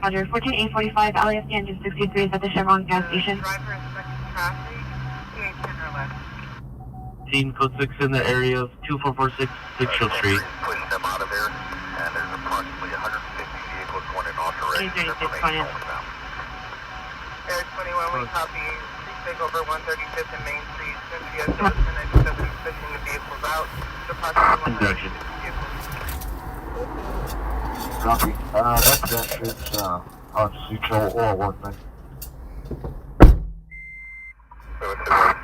Roger, 14845, LAFC engine 63 is at the Chevron gas station. Team code 6 in the area of 2446 Litchfield Street. Putting them out of there, and there's approximately 150 vehicles going in all directions. 36, Air 21, we copy. Take over 135th and Main Street. Cynthia Johnson, I just have been pushing the vehicles out. Approximately 150 vehicles. Copy. That's it's on Central or Workman.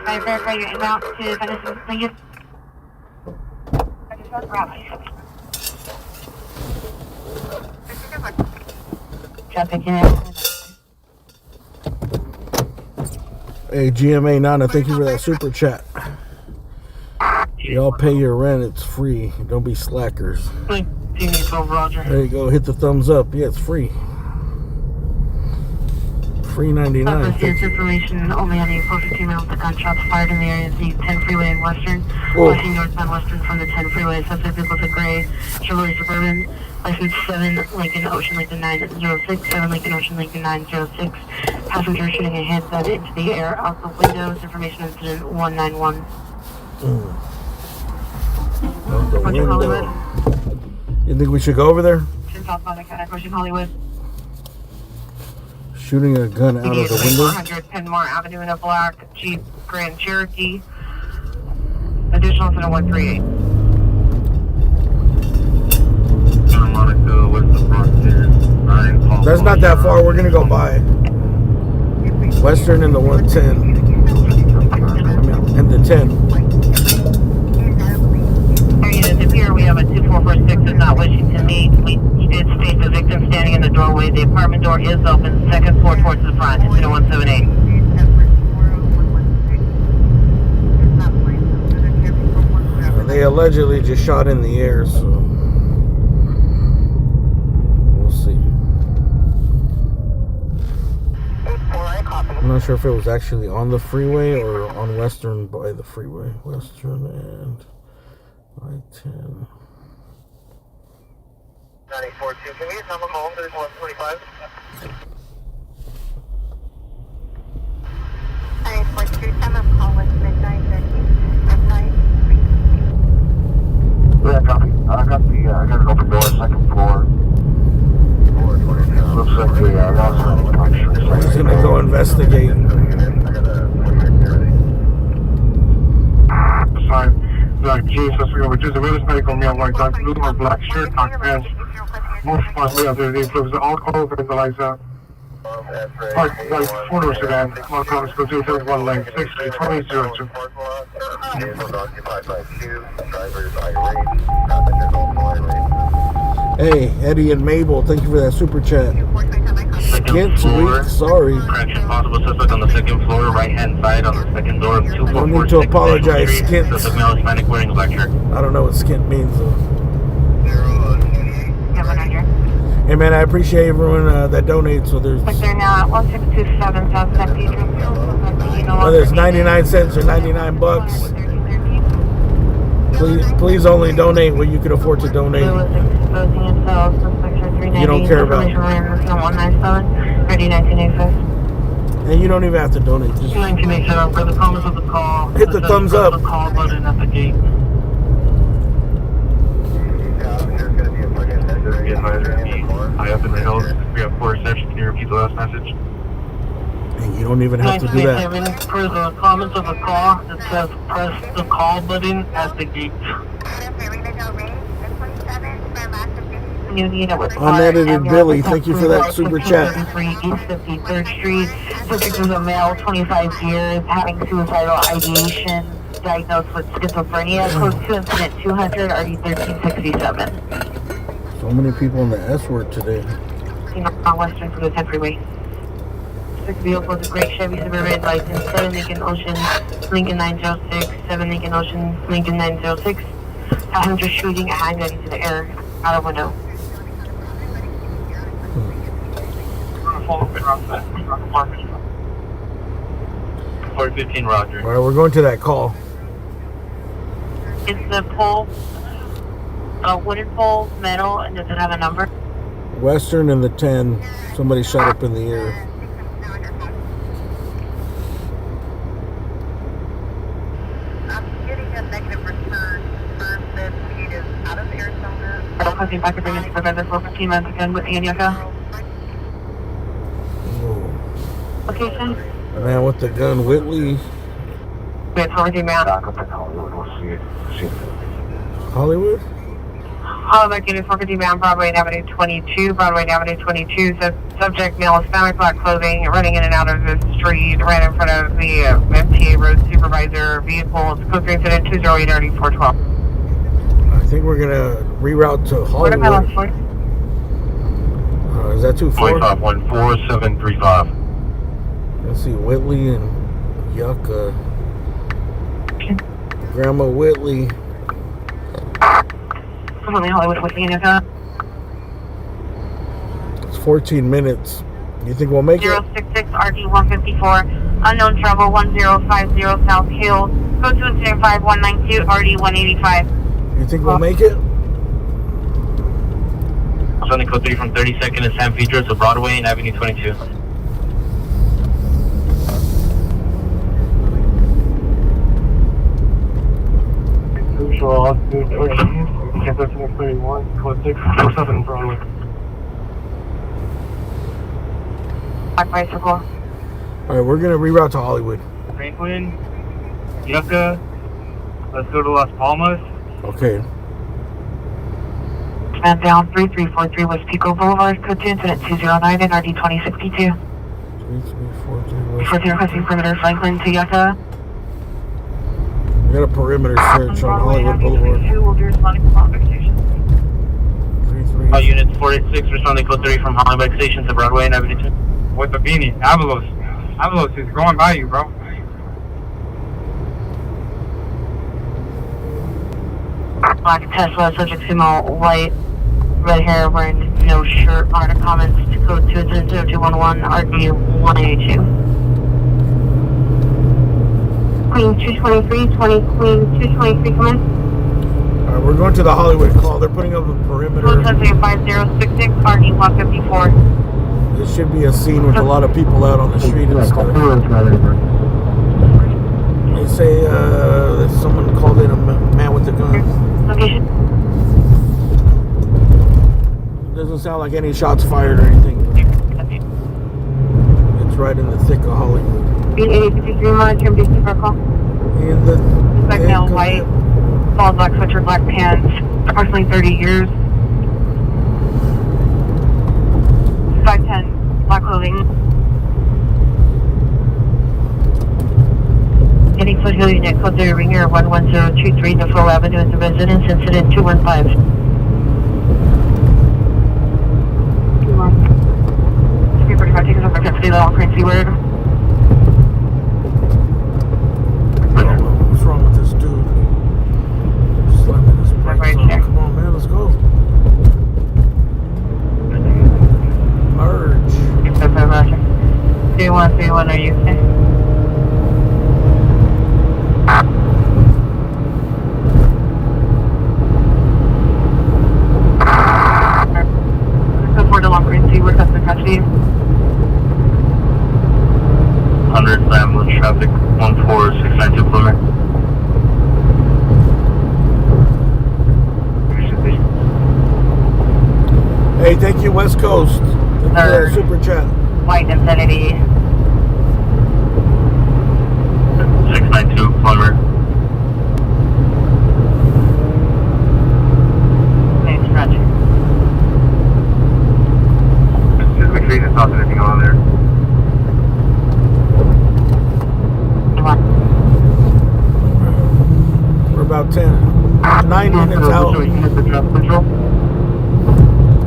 I verify your inbound to Venice and Lincoln. Traffic in. Hey, GMA Nana, thank you for that super chat. Y'all pay your rent, it's free. Don't be slackers. Roger. There you go, hit the thumbs up. Yeah, it's free. Free 99. This information only on the 415 miles of gunshots fired in the area of the 10 freeway in Western. Whoa. Western northbound Western from the 10 freeway. Suspect vehicle is a gray Chevrolet Suburban. License 7 Lincoln Ocean Lincoln 906. 7 Lincoln Ocean Lincoln 906. Passenger shooting a handgun into the air out the windows. Information incident 191. Out the Approaching Hollywood. window. You think we should go over there? 10 southbound County approaching Hollywood. Shooting a gun out of the window? 400 Penmore Avenue in a black Jeep Grand Cherokee. Additional incident 138. Santa Monica, west of Bronx, 9. That's not that far. We're gonna go by Western and the 110. And the 10. It appears we have a 2446 is not wishing to meet. He did state the victim standing in the doorway. The apartment door is open, second floor towards the front. It's 178. They allegedly just shot in the air, so we'll see. I'm not sure if it was actually on the freeway or on Western by the freeway. Western and I-10. 942, can we get number home? There's 145. 942, I'm calling midnight 13. Yeah, copy. I got an open door, second floor. Looks like the lost I'm just gonna go investigate. Sorry. Jesus, which is a really medical male, white dark blue or black shirt, dark pants. Most possibly under the influence of alcohol, and the lights out. Park, like, 4-door sedan. Come on, comments, go 071 lane 60 2002. Hey, Eddie and Mabel, thank you for that super chat. Skint week, sorry. Correction, possible suspect on the second floor, right hand side on the second door of 2446. No need to apologize, Skint. Suspect male Hispanic wearing a black shirt. I don't know what skint means though. Hey man, I appreciate everyone that donates. So there's Like they're now at 1627 South San Pedro. whether it's 99 cents or 99 bucks. Please only donate what you can afford to donate. You don't care about. And you don't even have to donate. Just For the comments of the call, hit the thumbs up. the call button at the gate. High up in the hills. We have 4 reception. Can you repeat the last message? And you don't even have to do that. For the comments of the call, it says press the call button at the gate. Unedited Billy, thank you for that super chat. East 53rd Street. Subject was a male, 25 years, having suicidal ideation, diagnosed with schizophrenia. Code 2 incident 200, RD 1367. So many people in the S word today. On Western for the 10 freeway. Six vehicle was a gray Chevy Suburban, license 7 Lincoln Ocean, Lincoln 906, 7 Lincoln Ocean, Lincoln 906. Passenger shooting a handgun into the air, out of window. 415, Roger. Alright, we're going to that call. Is the pole a wooden pole, metal, and does it have a number? Western and the 10. Somebody shot up in the air. I'm getting a negative return. First, the speed is out of Arizona. Requesting back agreement to prevent this 415 months again with Anyaka. Location? Man with the gun, Whitley. We have 415 man. Hollywood? Hollywood unit 450 bound Broadway and Avenue 22. Broadway and Avenue 22. Subject male, Hispanic, black clothing, running in and out of the street, right in front of the MTA road supervisor vehicle. It's code 3 incident 208 RD 412. I think we're gonna reroute to Hollywood. Is that too far? 2514735. Let's see, Whitley and Yucca. Grandma Whitley. Hollywood with Anyaka. It's 14 minutes. You think we'll make it? 066 RD 154. Unknown travel 1050 South Hill. Code 25192 RD 185. You think we'll make it? Sunny code 3 from 32nd and San Pedro to Broadway and Avenue 22. Campus 31, code 647 Broadway. Black bicycle. Alright, we're gonna reroute to Hollywood. Franklin, Yucca, let's go to Las Palmas. Okay. Man down 3343 West Pico Boulevard, code 2 incident 209 and RD 2062. 3343 West. 40 requesting perimeter Franklin to Yucca. We got a perimeter search on Hollywood Boulevard. All units 46, responding code 3 from Hollywood Station to Broadway and Avenue 2. With the beanie, Avalos. Avalos is going by you, bro. Black Tesla, subject female, white, red hair, wearing no shirt. Art of comments to code 20211 RD 182. Queen 223, Queen 223, come in. Alright, we're going to the Hollywood call. They're putting up a perimeter. 5066 RD 154. This should be a scene with a lot of people out on the street and stuff. They say that someone called in a man with a gun. Location? Doesn't sound like any shots fired or anything. It's right in the thick of Hollywood. 8053 monitoring basic call. In the Black male, white, bald black sweatshirt, black pants, approximately 30 years. 510, black clothing. Getting foothill unit, code 3 ringer 11023, Defoe Avenue is the residence, incident 215. Speed 45 takes over 10 the long print C-word. What's wrong with this dude? Slamming his brakes on. Come on, man, let's go. 3131, are you okay? Before the long range, we're custom custody. 100 ambulance traffic, 14692 Plymouth. Hey, thank you, West Coast. Super chat. White Infinity. 692 Plumber. Thanks, Roger. Just make sure you didn't stop anything on there. We're about 9 minutes out.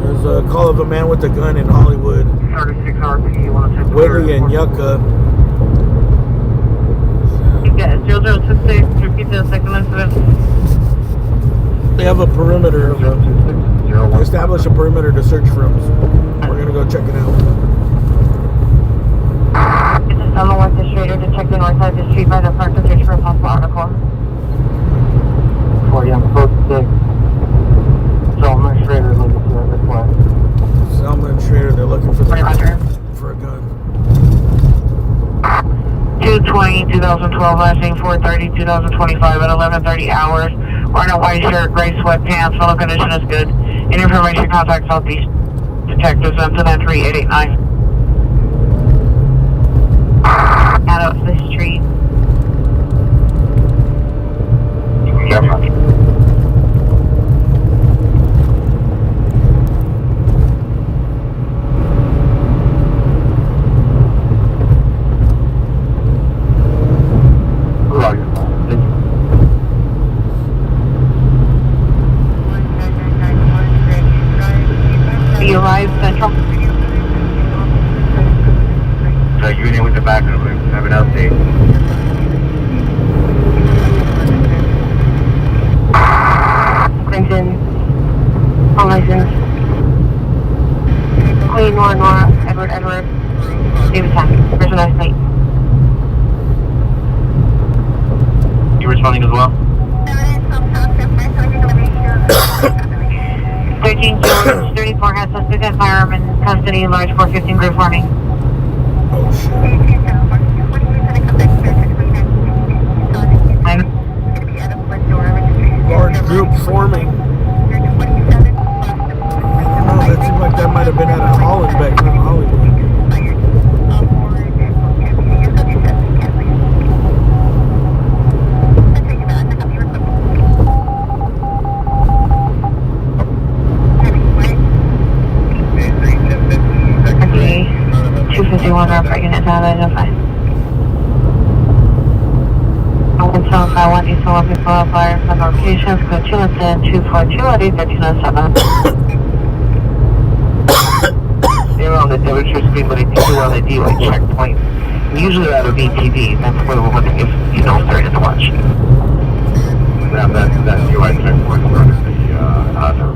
There's a call of a man with a gun in Hollywood. 36 RP, Whitley and Yucca. Yeah, 0026, repeat the second incident. They have a perimeter. They establish a perimeter to search for him. We're gonna go check it out. This is Selma West Strader to check the north side of the street by the park to search for a possible article. 40 on code 6. Selma Schrader looking for this way. Selma and Schrader, they're looking for a gun. 220, 2012, last name 430, 2025 at 11:30 hours. Wearing a white shirt, gray sweatpants. Fellow condition is good. Any information, contact Southeast Detectives M293 889. Out of the street. You arrived Central. Unit with the back of it. Have an update. Clinton. Home license. Queen Nora, Edward, David Tack. Personalized plate. You responding as well? 13 George 34 has suspect and firearm in custody, large 415 group forming. Oh shit. Large group forming. I don't know, that seemed like that might have been out of Holland back in Hollywood. Okay, 251 are breaking it down to identify. 175 East Olympic Boulevard from locations, code 210 242 at 81307. They're on the temperature speed, but I think they're on the DOI checkpoint. Usually out of VTV, that's where we're looking if you don't start to watch. Yeah, that DOI checkpoint is going to be out of,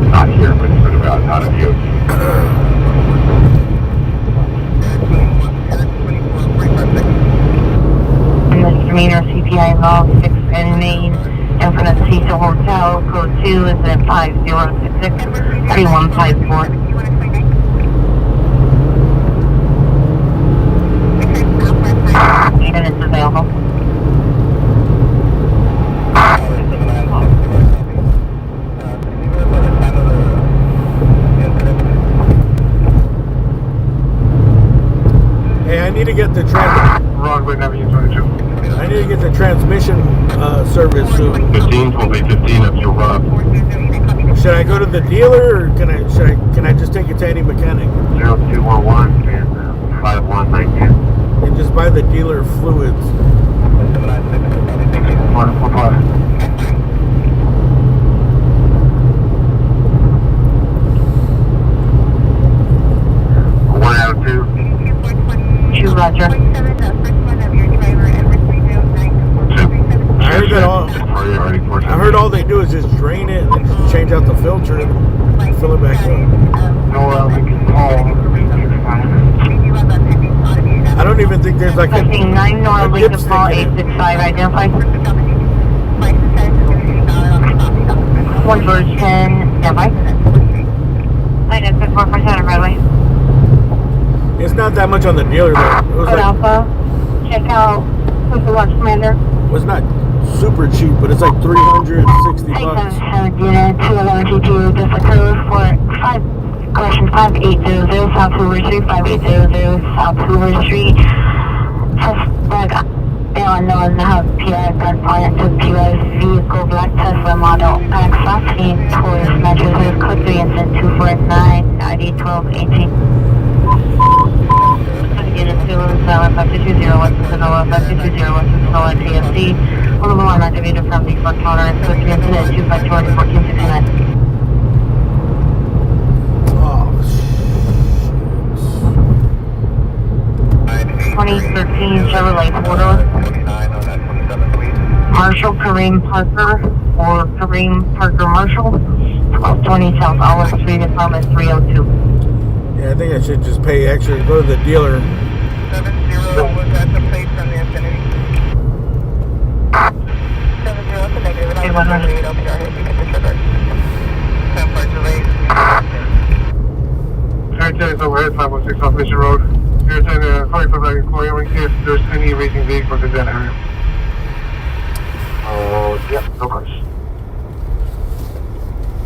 not here, but sort of out of view. Misdemeanor CPI involved 6 and main in front of Cecil Hotel. Code 2 is at 5066 3154. Units available. Hey, I need to get the I need to get the transmission service soon. 15 will be 15 if you're Should I go to the dealer, or can I just take it to any mechanic 0211 and 519. and just buy the dealer fluids? One out of two. 2 Roger. I heard all they do is just drain it and then just change out the filter and fill it back up. No, we can call. think there's like a 9 North Lincoln Paul 865 identified. 1 George 10, standby. 96447 Broadway. It's not that much on the dealer though. It was Code like, Alpha, check out who's the watch commander. well, it's not super cheap, but it's like $360. 877 unit 21122, just a code for 5800 South Hoover Street, 5800 South Hoover Street. Suspect unknown has PI gunfire to PI's vehicle, black Tesla model, X 15 towards Metro code 3 and 249 ID 1218. Unit 207 5220 West Sonoma 5220 West Sonoma TFC. All of alarm activated from the front counter and code 3 incident 252 1469. 2013 Chevrolet Porter. Marshall Kareem Parker or Kareem Parker Marshall. 1220 South Olive Street, apartment 302. Yeah, I think I should just pay extra to go to the dealer. 70 was at the place from the Infinity. 70 is a negative. Okay, 100. It's overhead 516 off Mission Road. You're saying 45 back inquiring if there's any racing vehicles in that area. Oh, yeah, no cars.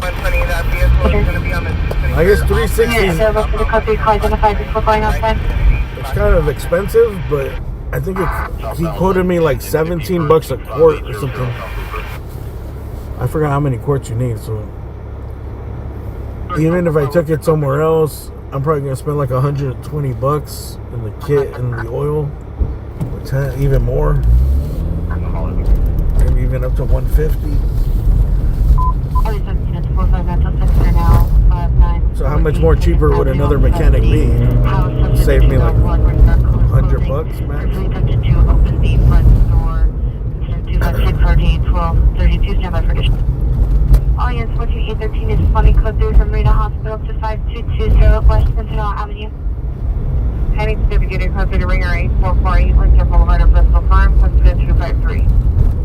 120, that vehicle is going to be on the I guess 360 Yeah, available for the code 3 call identified before going outside. it's kind of expensive, but I think he quoted me like $17 a quart or something. I forgot how many quarts you need, so even if I took it somewhere else, I'm probably gonna spend like $120 in the kit and the oil, which even more, maybe even up to $150. So how much more cheaper would another mechanic be? Save me like $100 max. Audience 14813 is funny code 3 from Marina Hospital to 5220 West Sentinel Avenue. Heading to Navigator code 3 to Ringer 8448 Lincoln Boulevard of Bristol Farm, code 253.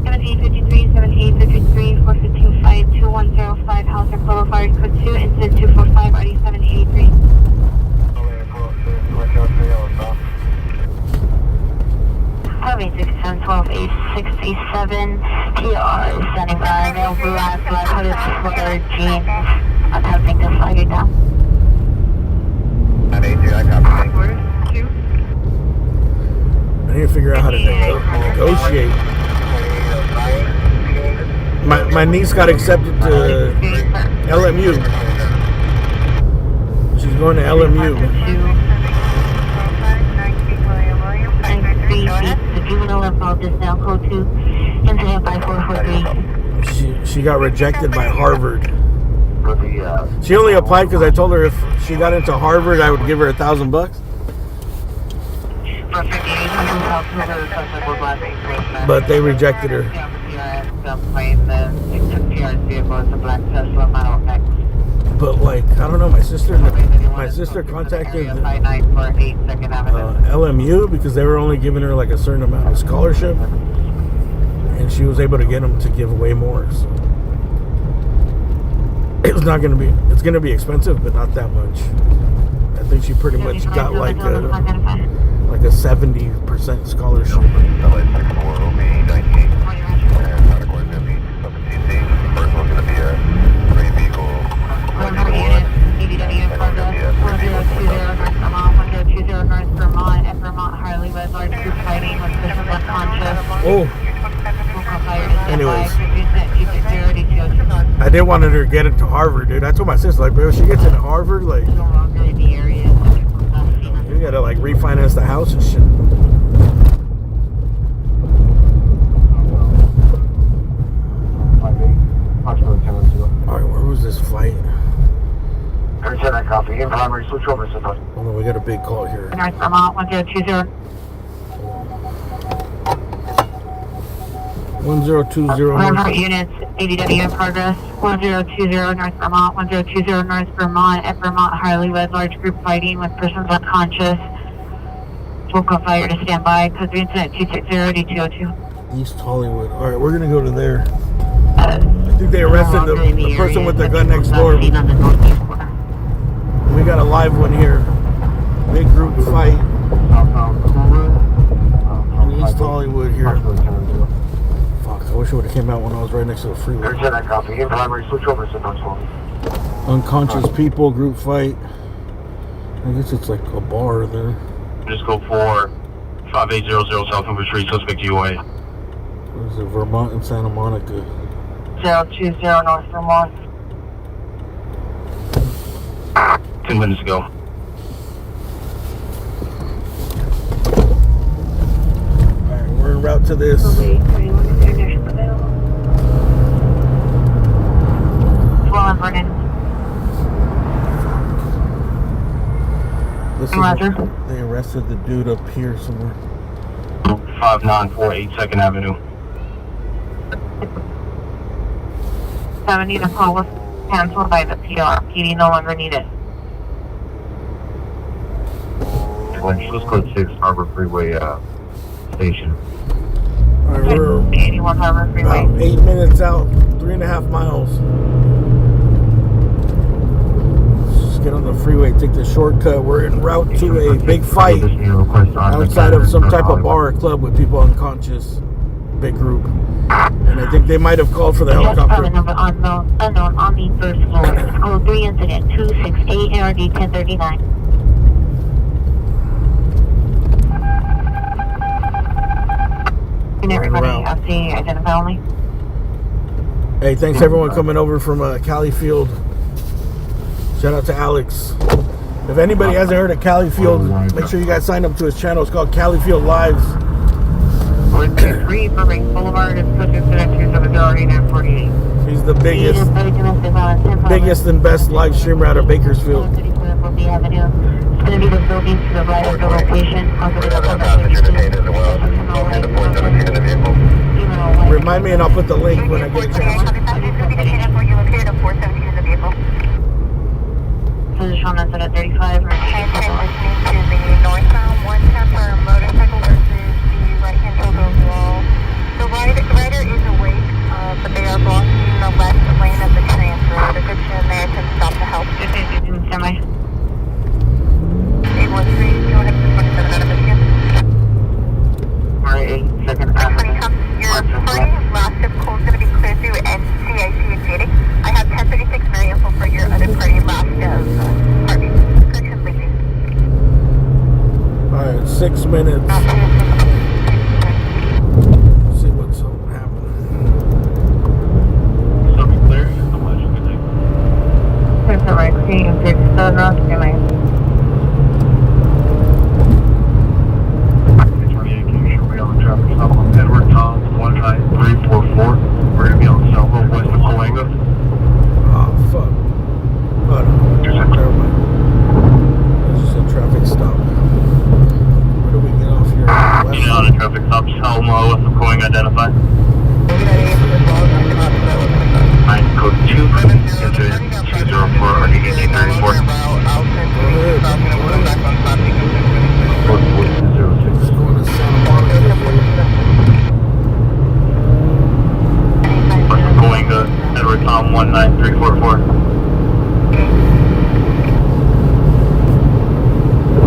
7853, 7853, 415 Flight 2105, House and Boulevard, code 2, incident 245, RD 7883. Having 610-12-867, PR is standing by, male blue eyes, black hooded, sweater, jeans, attempting to slide you down. I need to figure out how to negotiate. My niece got accepted to LMU. She's going to LMU. The juvenile involved is now code 2, incident by 443. She got rejected by Harvard. She only applied because I told her if she got into Harvard, I would give her $1,000. But they rejected her. But like, I don't know, my sister contacted LMU because they were only giving her like a certain amount of scholarship, and she was able to get them to give away more. So it's gonna be expensive, but not that much. I think she pretty much got like a 70% scholarship. Oh. Anyways, I did want her to get into Harvard, dude. I told my sister, like, bro, if she gets into Harvard, like, you gotta like refinance the house and shit. Alright, where was this flight? Copy. In primary, switch over to Hold on, we got a big call here. North Vermont 1020. 1020 Remember units, ADW in progress. 1020 North Vermont, 1020 North Vermont, at Vermont Harley led large group fighting with persons unconscious. We'll call fire to stand by. Code 3 incident 260-8202. East Hollywood. All right, we're gonna go to there. I think they arrested the person with the gun next door. We got a live one here. Big group fight in East Hollywood here. Fuck, I wish it would have came out when I was right next to the freeway. Unconscious people, group fight. I guess it's like a bar there. Just go for 5800 South River Street, suspect UA. What is it, Vermont and Santa Monica? 020 North Vermont. 10 minutes ago. Alright, we're en route to this. Well, Vernon. This is they arrested the dude up here somewhere. 5948 2nd Avenue. 70 to call was canceled by the PR. PD no longer needed. Let's code 6 Harbor Freeway station. Alright, we're 81 Harbor Freeway. about 8 minutes out, 3.5 miles. Just get on the freeway, take the shortcut. We're en route to a big fight outside of some type of bar or club with people unconscious. Big group. And I think they might have called for the helicopter. Number unknown on the first floor. Code 3 incident 268 ARD 1039. And everybody, I'll see identify only. Hey, thanks everyone coming over from Cali Field. Shout out to Alex. If anybody hasn't heard of Cali Field, make sure you guys sign up to his channel. It's called Cali Field Lives. 3 Burbank Boulevard is code incident 270-8948. He's the biggest and best live streamer out of Bakersfield. It's going to be the building to the right of the location. Remind me and I'll put the link when I get a chance. Position on incident 35. Northbound 110 motorcycle versus the right-hand shoulder of the wall. The rider is awake, but they are blocking the left lane of the transfer. The good in there can stop the help. Semi. 813, 227 out of Michigan. Alright, 2nd Avenue. You're fine. Last zip code is going to be clear through NCIC and JD. I have 1036 Mary info for your other party last of Harvey. Correction, leaving. Alright, 6 minutes. See what's happening. Something clear? How much you can take? There's the right seat and 6 North Semi. 28 King should be on the traffic stop on Edward Tom 19344. We're going to be on Selma west of Cahuenga. Oh, fuck. Oh, no. Never mind. It's just a traffic stop. Where do we get off here? You know, on the traffic stop, Selma west of Coing identified. 9 code 2 incident 204 RD 1834. Code 4206. Just going to Santa Monica. West of Coinga, Edward Tom 19344.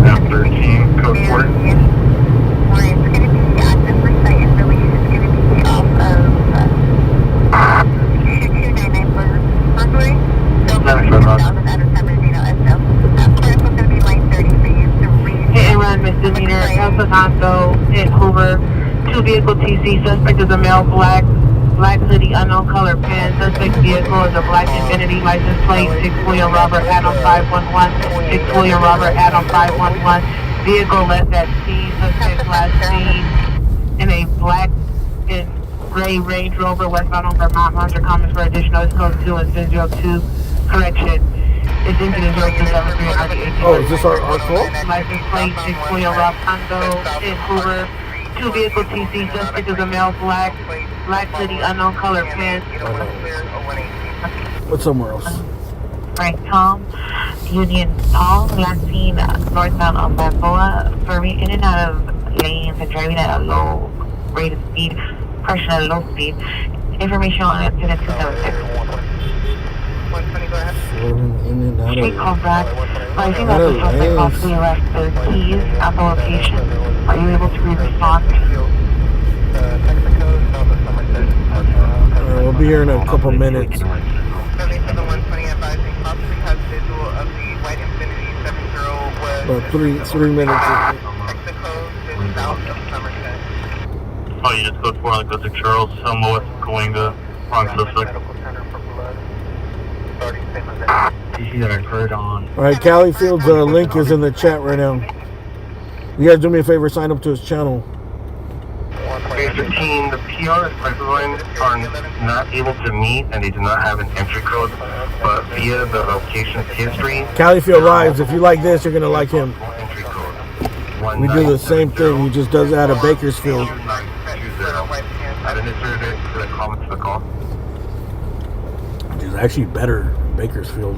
Now 13 code 4. It's going to be at this site and really it's going to be off of 2299 for burglary. So for 1,000 out of San Bernardino SL. Clearance is going to be line 30 for you to read. Hit and run misdemeanor, El Paso, hit Hoover, 2 vehicle TC, suspect is a male, black hoodie, unknown color, pen, suspect vehicle is a black Infiniti, license plate, 6 William Robert Adam 511, 6 William Robert Adam 511, vehicle left at scene, suspect last seen in a black and gray Range Rover, westbound on Vermont, launcher comments for additional, it's code 2 and 02, correction. It's incident 0273 Oh, is this our call? License plate 6 William Rob Condo in Hoover. 2 vehicle TC, suspect is a male, black hoodie, unknown color, pants. What's somewhere else? Frank Tom, Union Paul, last seen northbound on Balboa. For driving in and out of lanes and driving at a low rate of speed, pressure at a low speed. Information on incident 276. 120, go ahead. Swerving in and out Street call of. back. Advising that Out the of suspect lanes. possibly left their keys at the location. Are you able to respond? Alright, we'll be here in a couple minutes. 77120 advising possibly has visual of the white Infinity 70 West. About three minutes. Exit code is south of Somerset. Oh, you just code 4 on the Coast of Charles, West Cahuenga, wrong suspect. DC that occurred on. Alright, Cali Field's link is in the chat right now. You guys do me a favor, sign up to his channel. Base 15, the PR pipelines are not able to meet and they do not have an entry code, but via the location history. Cali Field Lives, if you like this, you're gonna like him. Entry code. We do the same thing, he just does it out of Bakersfield. I didn't insert it to the comment to the call. Which is actually better in Bakersfield.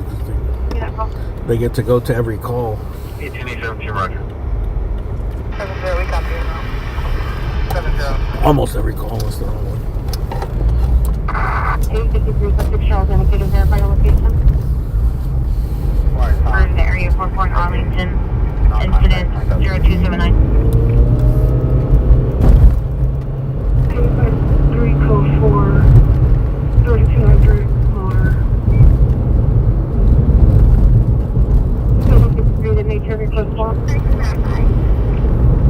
They get to go to every call. 1817, roger. 70, we copy you now. 70. Almost every call is the wrong one. 853 Sussex Charles indicated verify your location. For the area 44 in Arlington. Incident 0279. 3 code 4 3200 motor. The nature of your code 4.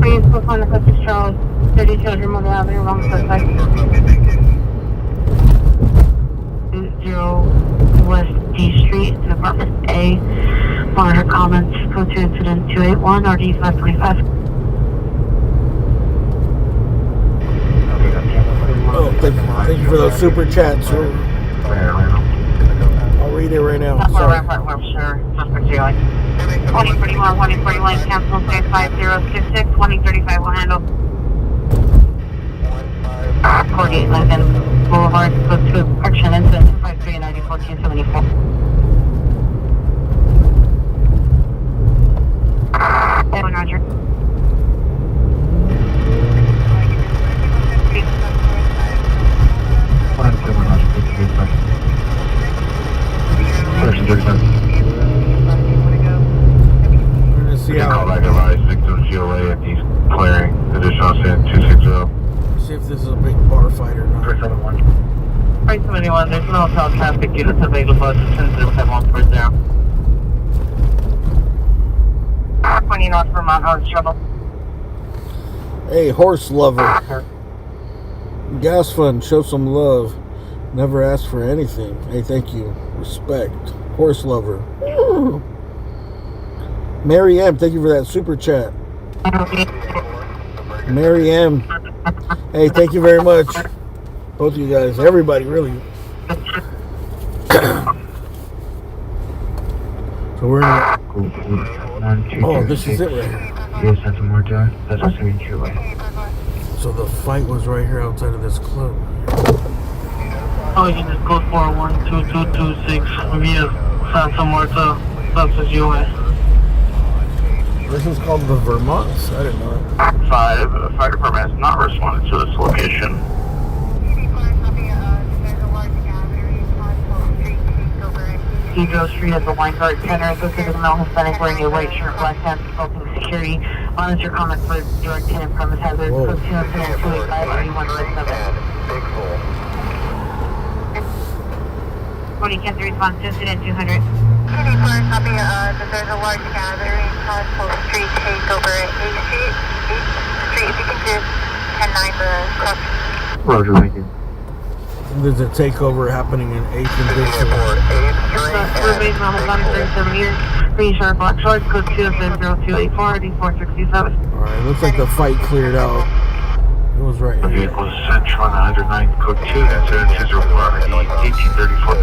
Please go find the Sussex Charles 3200 Motor Avenue, wrong suspect. 0 West D Street, Department A. Monitor comments, code 2 incident 281 RD 545. Oh, thank you for those super chats. I'll read it right now. Sorry. Sure. 2041, 2041, cancel 5066, 2035 will handle. 48 Lincoln Boulevard, code 2, correction, incident 253 90 1474. Roger. We're gonna see Call how. back advise victim GOA at these clearing. Additional send 260. See if this is a big bar fight or not. 371. 371, there's no hotel traffic units available at 10070. 20 north Vermont, Horse Trouble. Hey, horse lover. Gas fund, show some love. Never ask for anything. Hey, thank you. Respect. Horse lover. Mary M, thank you for that super chat. Mary M. Hey, thank you very much. Both of you guys. Everybody, really. So we're in a... Oh, this is it right here. Yes, that's more done. That's also in QA. So the fight was right here outside of this club. Oh, you just code 4122226 via Santa Marta, Texas, US. This is called the Vermonts. I didn't know it. 5, the fire department has not responded to this location. Pedro Street at the Wine Guard Center. Associated with male Hispanic wearing a white shirt, black pants, assaulting security. Monitor comment for direct tenant premise hazard. Code 2 incident 285 3157. 40 can't respond to incident 200. Copy, there's a large gathering, Constable Street takeover at 8th Street. 8th Street, if you can just 10-9 the cross. Roger, thank you. There's a takeover happening in 8th and Dixon. Surveys on the 37 years. Green Sharp Black Shorts, code 20284 D467. Alright, looks like the fight cleared out. It was right The here. vehicle is Central on 109, code 2, incident 204, ID 1834.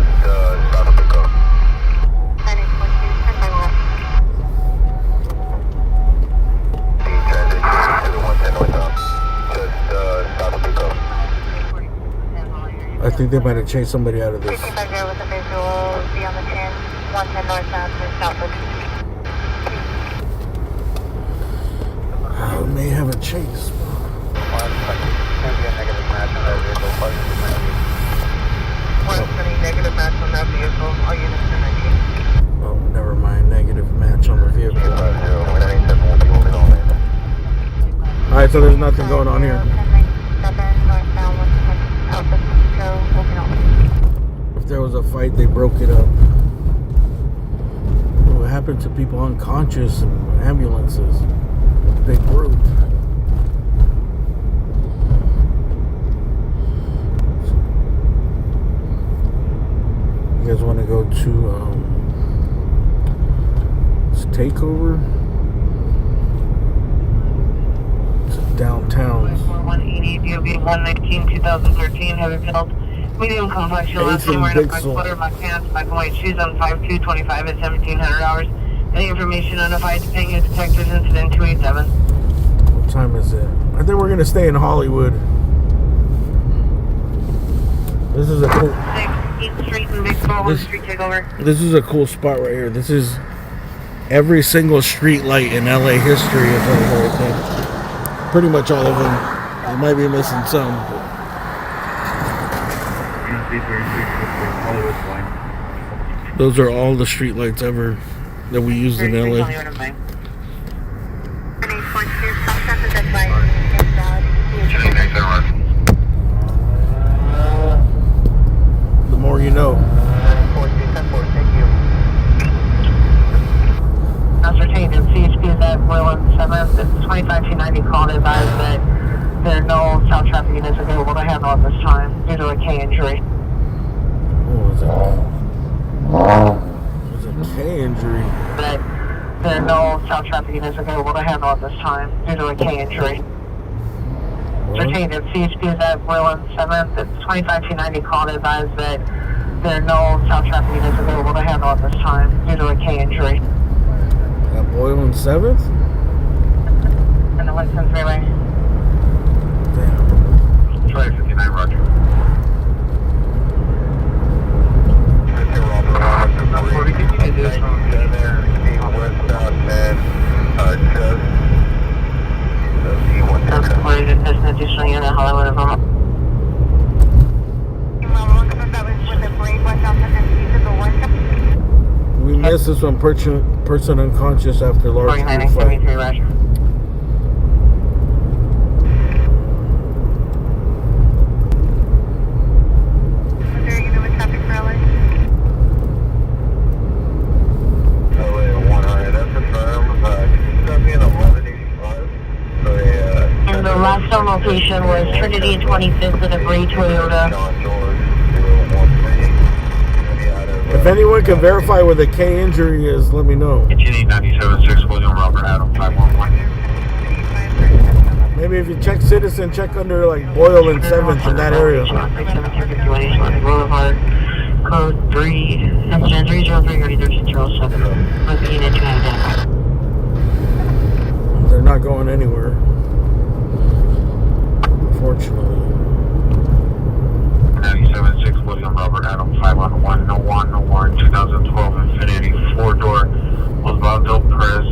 I think they might have chased somebody out of this. 350 with a visual, be on the 10, 110 northbound to southward. chase, bro. Negative match on that vehicle. All units 1090. Oh, never mind. Negative match on the vehicle. Alright, so there's nothing going on here. If there was a fight, they broke it up. What happened to people unconscious in ambulances? Big group. You guys want to go to it's Takeover? It's downtown. 180, DOB 119, 2013, heavy build. Medium complex, you'll have to wear a black sweater, black pants, black and white shoes on 5225 at 1700 hours. Any information notified to paying your detectives incident 287. What time is it? I think we're going to stay in Hollywood. This is a cool... 16th Street and Big Ball Street takeover. This is a cool spot right here. This is every single street light in LA history is over here, I think. Pretty much all of them. I might be missing some. Those are all the street lights ever that we used in LA. The more you know. Ascertained in CHP is at Royal 7th. It's 25290 called advised that there are no south traffic units available to handle at this time due to a K injury. What was it? It was a K injury. That there are no south traffic units available to handle at this time due to a K injury. Ascertained in CHP is at Royal 7th. It's 25290 called advised that there are no south traffic units available to handle at this time due to a K injury. At Boyle and 7th? And the Winston Freeway. Damn. 259, Roger. Transported as an additional unit, Hollywood of Vermont. We missed this one, person unconscious after large group fight. 4973, Roger. And the last known location was Trinity and 25th in a gray Toyota. If anyone can verify where the K injury is, let me know. Continue 97.6, William Robert Adam 511. Maybe if you check Citizen, check under like Boyle and 7th in that area. Boulevard, code 3, engine 303-3307. Located at 290. They're not going anywhere, unfortunately. 97.6, William Robert Adam 511, no warrant, 2012 Infiniti 4-door, Osvaldo Perez,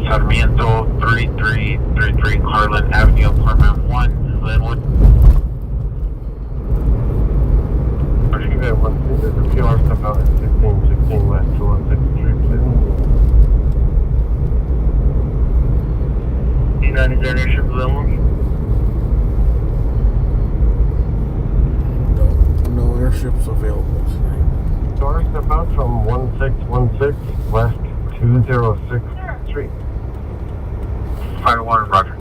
Sarmiento 3333 Carlin Avenue, apartment 1, Glenwood. You got one. There's a PR stuff out at 1616 West, 216 Street. D9 is there airship available? No airships available tonight. Door step out from 1616 West 206th Street. 501, Roger.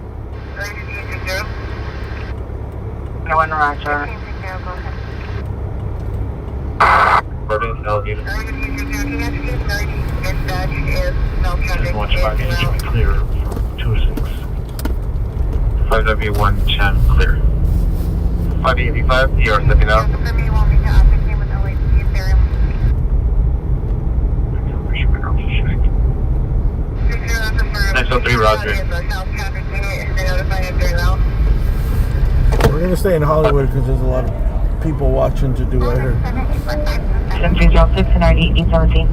No one, Roger. Burden, Alligator. Just watch 5 inch clear from 26. 5W110 clear. 585, ER stepping out. 903, Roger. We're gonna stay in Hollywood because there's a lot of people watching to do right here. 7306 and 817.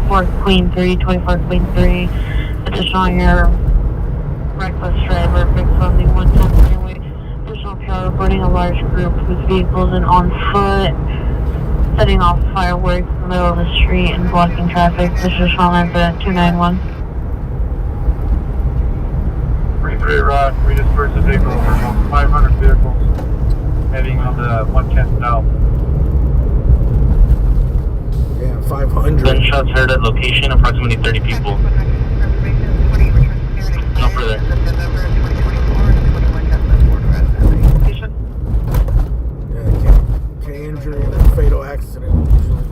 4 Queen 3, 24 Queen 3, Additional on your reckless driver, big funding 110 freeway. Additional PR reporting a large group with vehicles and on foot, setting off fireworks in the middle of the street and blocking traffic. This is Sean at 291. 3 Rock, we dispersed the vehicle for about 500 vehicles heading on the 110 south. Yeah, 500. Gunshots heard at location, approximately 30 people. No further. Yeah, K injury and a fatal accident usually.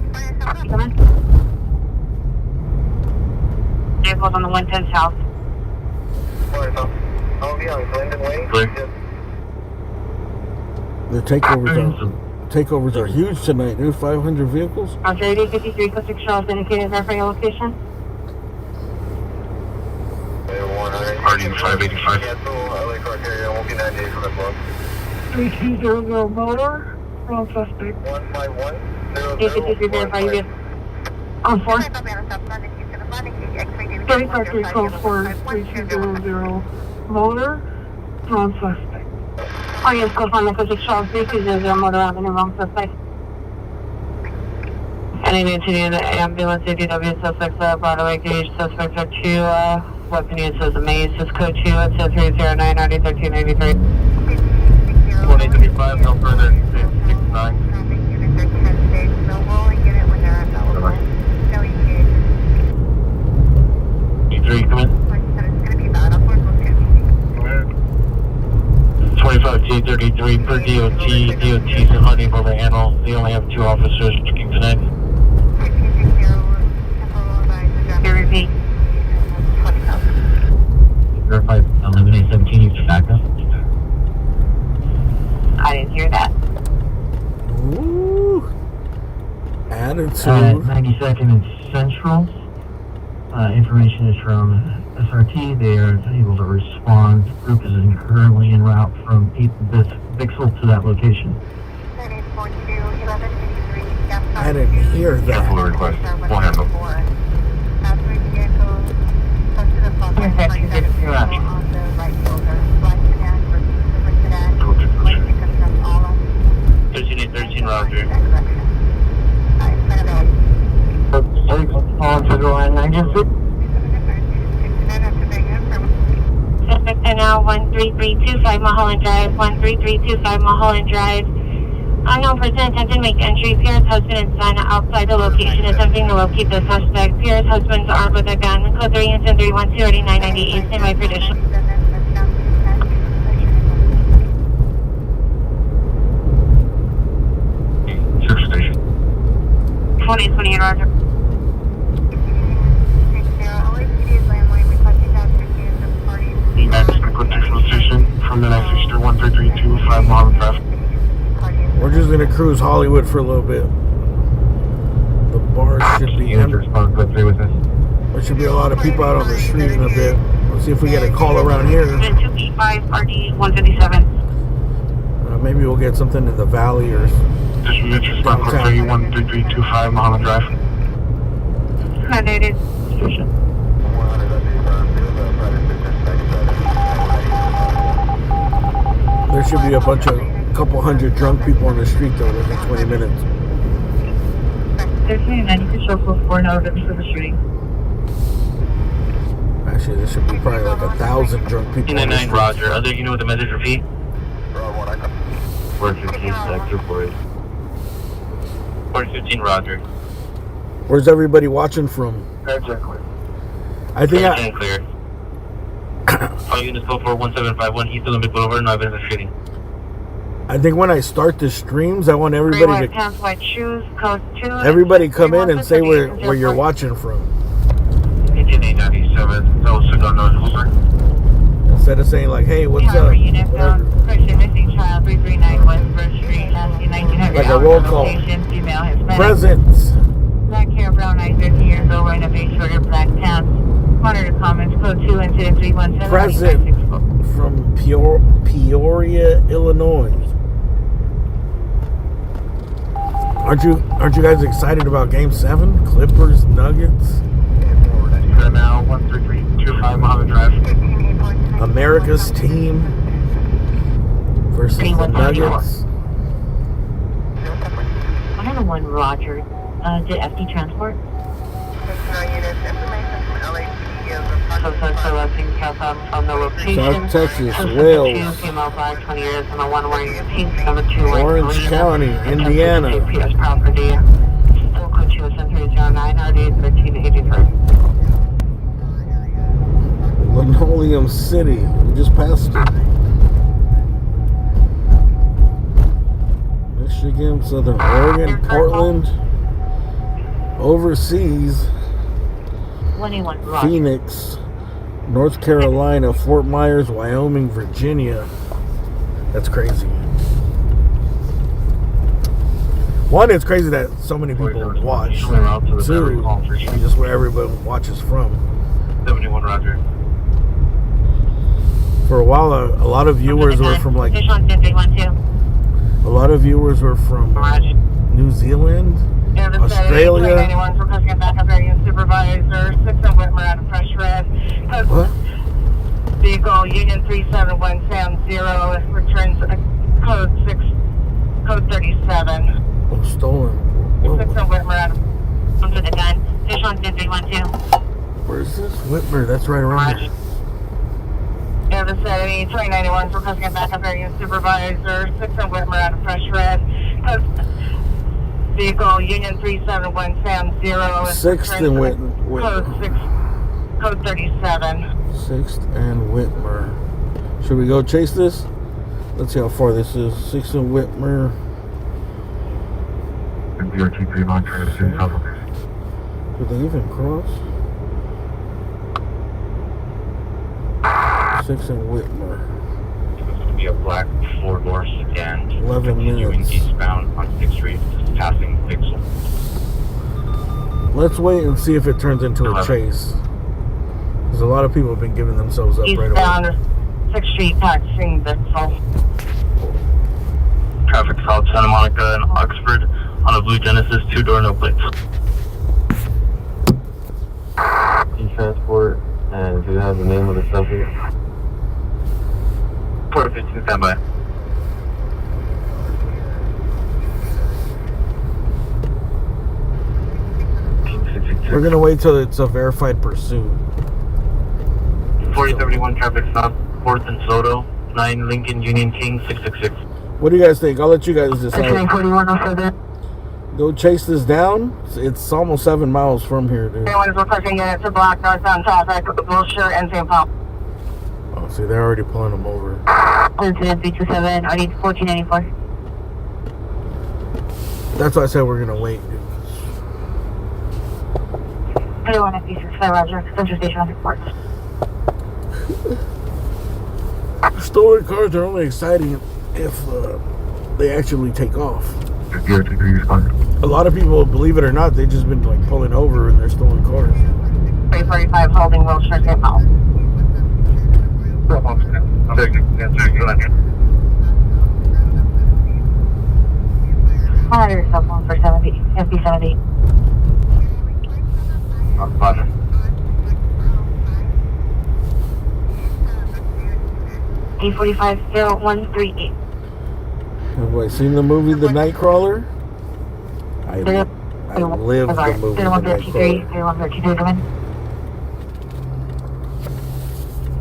Vehicles on the 110 south. The takeovers are huge tonight, dude. 500 vehicles. Roger, 8053, code 6 Charles indicated there for your location. Party 585. 3200 motor, wrong suspect. 853 verify you get on 4. 353 motor, wrong suspect. Oh yes, go find the code 6 Charles 3200 motor avenue, wrong suspect. Any to the ambulance, ADW suspects brought away, gauge suspects are 2, weapon use is Amaze, is code 2, it says 309 1383. 1835, no further, 69. E3, come in. 25T33 per DOT. DOT's in hunting for the handle. They only have 2 officers working tonight. Repeat. Verify 11A17 use backup. I didn't hear that. Ooh. Attitude. 92nd and Central. Information is from SRT. They are able to respond. The group is currently en route from 8th Bixel to that location. I didn't hear that. Full request. Full handle. Roger. On to the line 96. Suspect now 13325 Mulholland Drive, 13325 Mulholland Drive. Unknown person attempted to make entry. Pierre's husband and son outside the location attempting to locate the suspect. Pierre's husband's armed with a gun. Code 3 and 1031 28998. Stand by for additional. Search station. 2828 Roger. Max, Constitutional Station from the 963 1332 Mulholland Drive. We're just gonna cruise Hollywood for a little bit. The bar should be empty. There should be a lot of people out on the street in a bit. Let's see if we get a call around here. 285 RD 157. Maybe we'll get something in the valley or Respond code 133325 Mulholland Drive. Noted. there should be a couple hundred drunk people on the street though within 20 minutes. There's 90% for 4 notice for the shooting. Actually, there should be probably like 1,000 drunk people on the 299 street. Roger. Other unit with the message repeat. Where's your case sector for it? 415 Roger. Where's everybody watching from? Exactly. I think Clear and clear. All units go for 1751 east of the Boulevard, no evidence of shooting. I think when I start the streams, I want everybody White to pants, white shoes, code 2. everybody come in and say where you're watching from. 18897, that was Sedona Hoover. Instead of saying like, hey, what's up? Unit Whatever. found person missing child 339 West First Street, last 1900. Like a roll call. Female, Hispanic. Presents. Black hair, brown eyes, 13 years old, wearing a beige shorter, black pants. Monitor comments, code 2 incident 317. Present from Peoria, Illinois. Aren't you guys excited about Game 7? Clippers, Nuggets. Now 13325 America's team versus the Nuggets. 101 Roger. Did FD transport? From the location. South Texas, Wales. Female black, 20 years, and the one wearing pink, number 2 wearing Orange green. County, Indiana. GPS property. Still code 20309, RD 1383. Linoleum City. We just passed it. Michigan, Southern Oregon, Portland, overseas, 21 Roger. Phoenix, North Carolina, Fort Myers, Wyoming, Virginia. That's crazy. One, it's crazy that so many people watch. Two, just where everybody watches from. 71 Roger. For a while, a lot of viewers were from like. A lot of viewers were from New Zealand, Australia. Supervisor 6 and Whitmer out of Fresh Red. What? Vehicle Union 371 Sound 0 returns code 6, code 37. Oh, stolen. 6 and Whitmer out of under the gun. Fish on 5012. Where's this? Whitmer, that's right around here. Service 2091 for customer backup area supervisor 6 and Whitmer out of Fresh Red. Vehicle Union 371 Sound 0. 6th and Whitmer. Code 6, code 37. 6th and Whitmer. Should we go chase this? Let's see how far this is. 6th and Whitmer. Did they even cross? 6 and Whitmer. It's going to be a black 4-door sedan. 11 continuing minutes. eastbound on 6th Street, passing Pixel. Let's wait and see if it turns into a chase. Because a lot of people have been giving themselves up right away. Eastbound 6th Street, taxing Bixel. Traffic South Santa Monica and Oxford on a blue Genesis 2-door, no plates. Transport, and do you have the name of the subject? 415 standby. We're going to wait till it's a verified pursuit. 4071 traffic stop, 4th and Soto, 9 Lincoln Union King 666. What do you guys think? I'll let you guys decide. 4107. Go chase this down. It's almost 7 miles from here, dude. Anyone is requesting units to block northbound traffic, Wilshire and St. Paul. Oh, see, they're already pulling them over. Lieutenant B27, I need 1494. That's why I said we're going to wait, dude. 31 FD65 Roger, Central Station on reports. Stolen cars are only exciting if they actually take off. A lot of people, believe it or not, they've just been like pulling over in their stolen cars. 345 holding Wilshire, St. Paul. Monitor your cell phone for 70, FD70. 845-0138. Have I seen the movie The Nightcrawler? I live the movie The Nightcrawler. 3132, come in.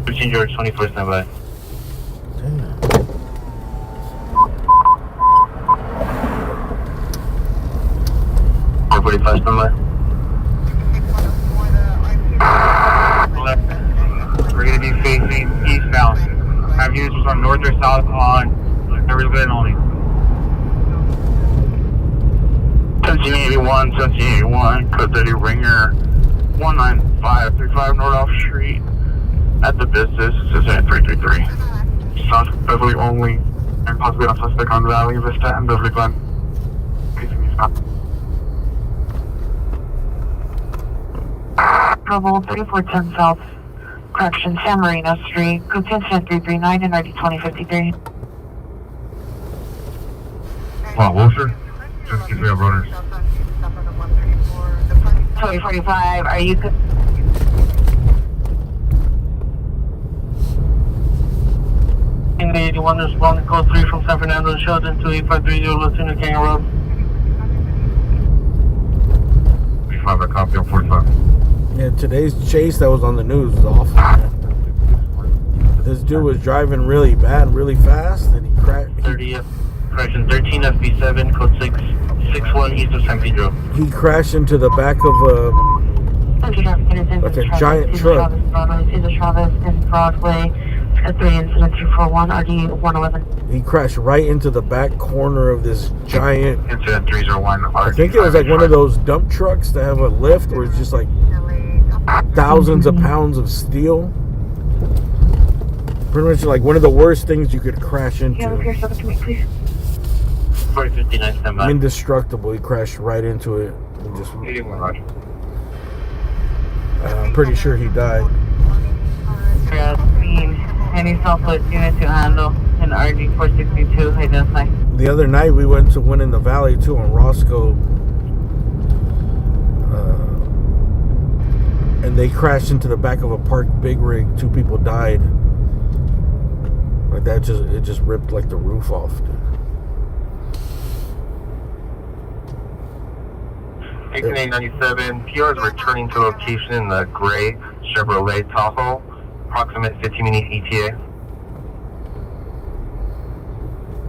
Virgin George 24 standby. Damn. .45 standby. We're going to be facing eastbound. Have users on north or south on Everglade only. 1781, code 30 Ringer, 19535 North Off Street. At the business, it's at 333. South Beverly only, and possibly on suspect on Valley Vista and Beverly Glen. Facing eastbound. Global 3410 South, correction, San Marino Street, code 10339 and ID 2053. Wilshire? Just because we have runners. 2045, are you... 1, responding code 3 from San Fernando and Sheldon to 8530 Latina Kangaroo. 35, a copy on 45. Yeah, today's chase that was on the news was awful, man. This dude was driving really bad, really fast, and he crashed. 30th, correction, 13 FB7, code 661 east of San Pedro. He crashed into the back of like a giant truck. Cesar Chavez in Broadway. 3 incident 341 RD 111. He crashed right into the back corner of this giant. Incident 301. I think it was like one of those dump trucks that have a lift where it's just like thousands of pounds of steel. Pretty much like one of the worst things you could crash into. Yeah, look here, stop it to me, please. 459, stand by. Indestructible. He crashed right into it. And just, 81, Roger. I'm pretty sure he died. Any Southwest unit to handle in RD 462, identify. The other night we went to one in the valley too on Roscoe. And they crashed into the back of a parked big rig. 2 people died. Like that, it just ripped like the roof off, dude. 1897, PR is returning to location in the gray Chevrolet Tahoe, approximate 15 minutes ETA.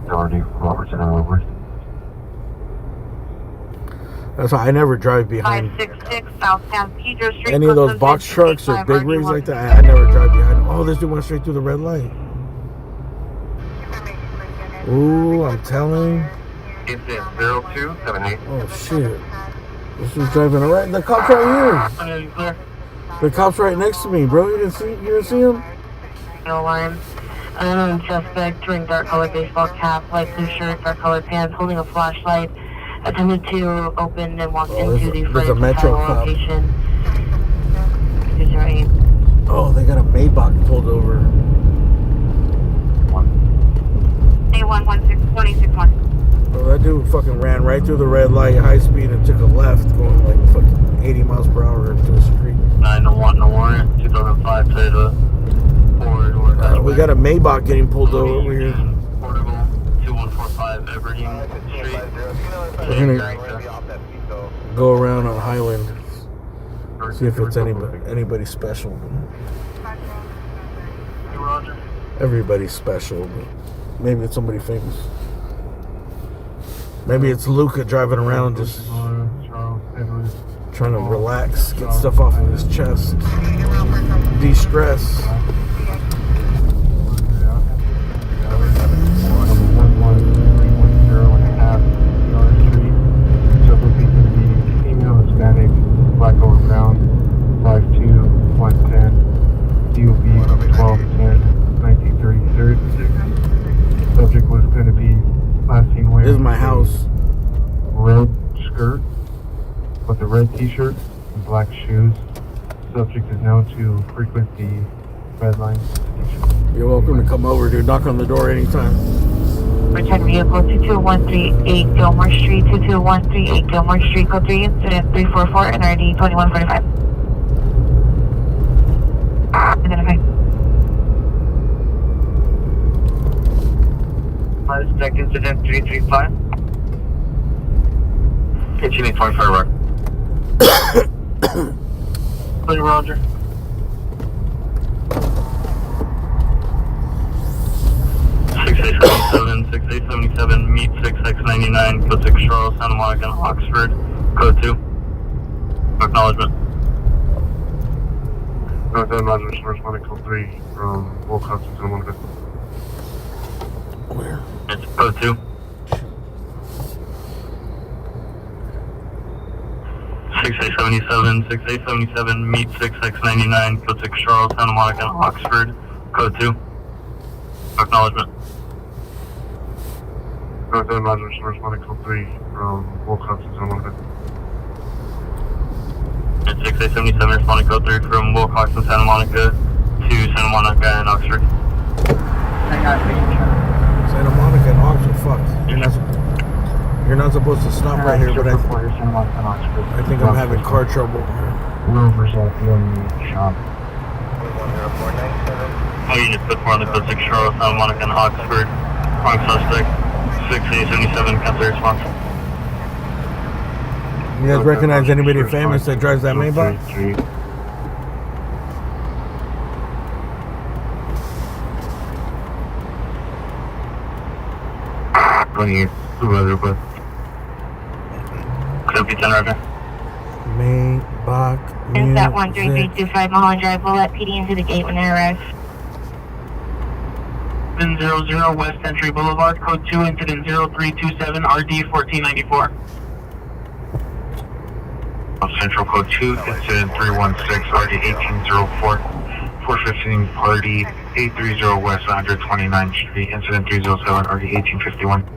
Already, Robertson and over. That's why I never drive behind 566 South San Pedro Street. any of those box trucks or big rigs like that. I never drive behind. Oh, this dude went straight through the red light. Ooh, I'm telling. Incident 0278. Oh shit. This was driving around. The cop's right here. The cop's right next to me, bro. You didn't see him? No line. Unknown suspect wearing dark colored baseball cap, light blue shirt, dark colored pants, holding a flashlight. Attempted to open and walk into the there's a Metro cop. location. Is there any? Oh, they got a Maybach pulled over. A116-2061. Oh, that dude fucking ran right through the red light, high speed, and took a left, going like fucking 80 miles per hour into the street. 901, no warrant, 2005 Toyota Ford. We got a Maybach getting pulled over here. Portable, 2145 Everdeen Street. We're gonna go around on Highland, see if it's anybody special. Everybody's special, but maybe it's somebody famous. Maybe it's Luca driving around just trying to relax, get stuff off of his chest, de-stress. Black over brown, 52110, DOB 1210, 1933. Subject was going to be last seen wearing. This is my house. Red skirt with a red t-shirt and black shoes. Subject is known to frequent the red line station. You're welcome to come over, dude. Knock on the door anytime. Return vehicle 22138 Gilmore Street, 22138 Gilmore Street, code 3, incident 344, NRD 2145. Identify. Suspect incident 335. Continuing 25 rock. Clear, Roger. $6877 meet 6699, code 6 Charles, Santa Monica, Oxford, code 2. Acknowledgement. North End Lodge, responding code 3 from Wilcox to Santa Monica. Where? It's code 2. 6877 meet 6699, code 6 Charles, Santa Monica, Oxford, code 2. Acknowledgement. North End Lodge, responding code 3 from Wilcox to Santa Monica. It's 6877 responding code 3 from Wilcox and Santa Monica to Santa Monica and Oxford. Santa Monica and Oxford, fuck. You're not supposed to stop right here, but I think I'm having car trouble. Rover's at the shop. All units put 4 on the code 6 Charles, Santa Monica and Oxford. Wrong suspect. 6877, cancel response. You guys recognize anybody famous that drives that Maybach? Copy 10 Roger. Maybach Is that music. 13325 Mulholland Drive? We'll let PD into the gate when they arrive. 700 West Entry Boulevard, code 2, incident 0327, RD 1494. Central code 2, incident 316, RD 1804, 415 party 830 West 129th Street, incident 307, RD 1851.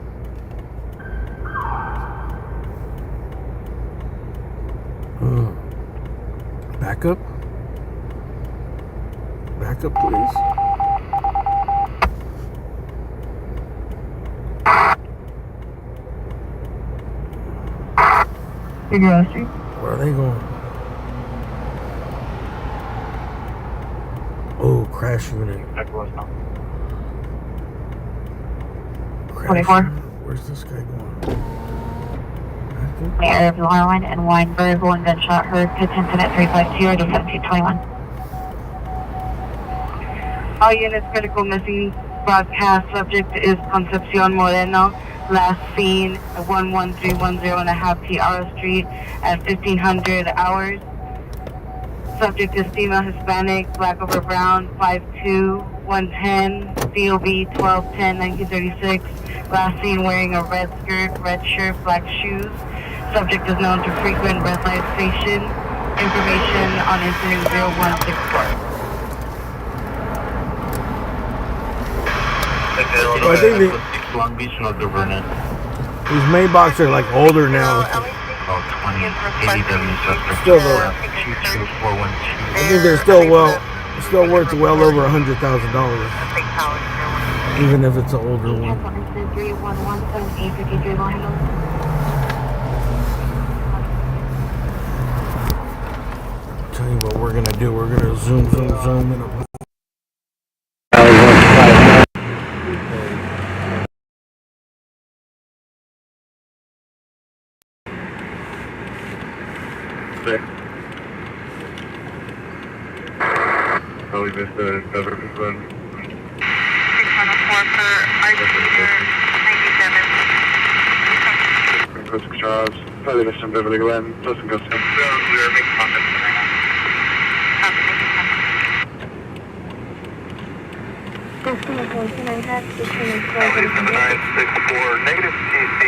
Backup? Backup, please. Where are they going? Oh, crash unit. Crash 24. unit. Where's this guy going? Area of Lorline and Weinberg, 1 gunshot heard, pitch incident 352, RD 1721. All units, critical missing broadcast subject is Concepcion Moreno. Last seen at 11310.5 Tiara Street at 1500 hours. Subject is female Hispanic, black over brown, 5'2", 110, DOB 12/10/1936. Last seen wearing a red skirt, red shirt, black shoes. Subject is known to frequent red light station. Information on incident 0164. I think Long Beach, North Vernon. these Maybachs are like older now. About 20, ADW suspect. Still though, I think they're still worth well over $100,000, even if it's an older one. Tell you what we're gonna do. We're gonna zoom in a. Probably missed the beverage run. 614 per RT 97. Code 6 Charles. Probably missed some Beverly Glen. Plus and goes in. Copy. Probably from the 964 negative TC.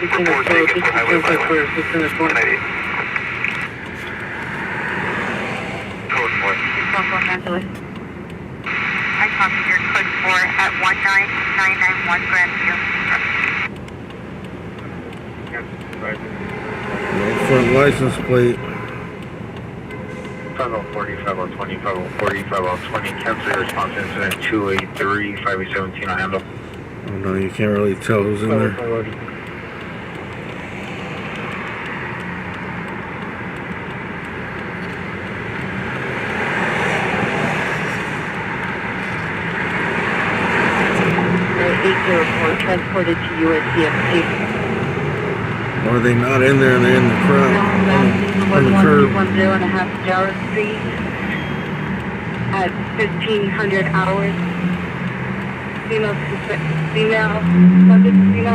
Report taken for highway violence. 198. Code 4. I copy your code 4 at 19991 Grandview. Front license plate. 5040, 5020, 5040, 5020, cancel your response incident 283, 5817 on handle. Oh no, you can't really tell who's in there. Transported to USCFC. Or are they not in there and they're in the crowd? On the curb. 110.5 Tiara Street at 1500 hours. Female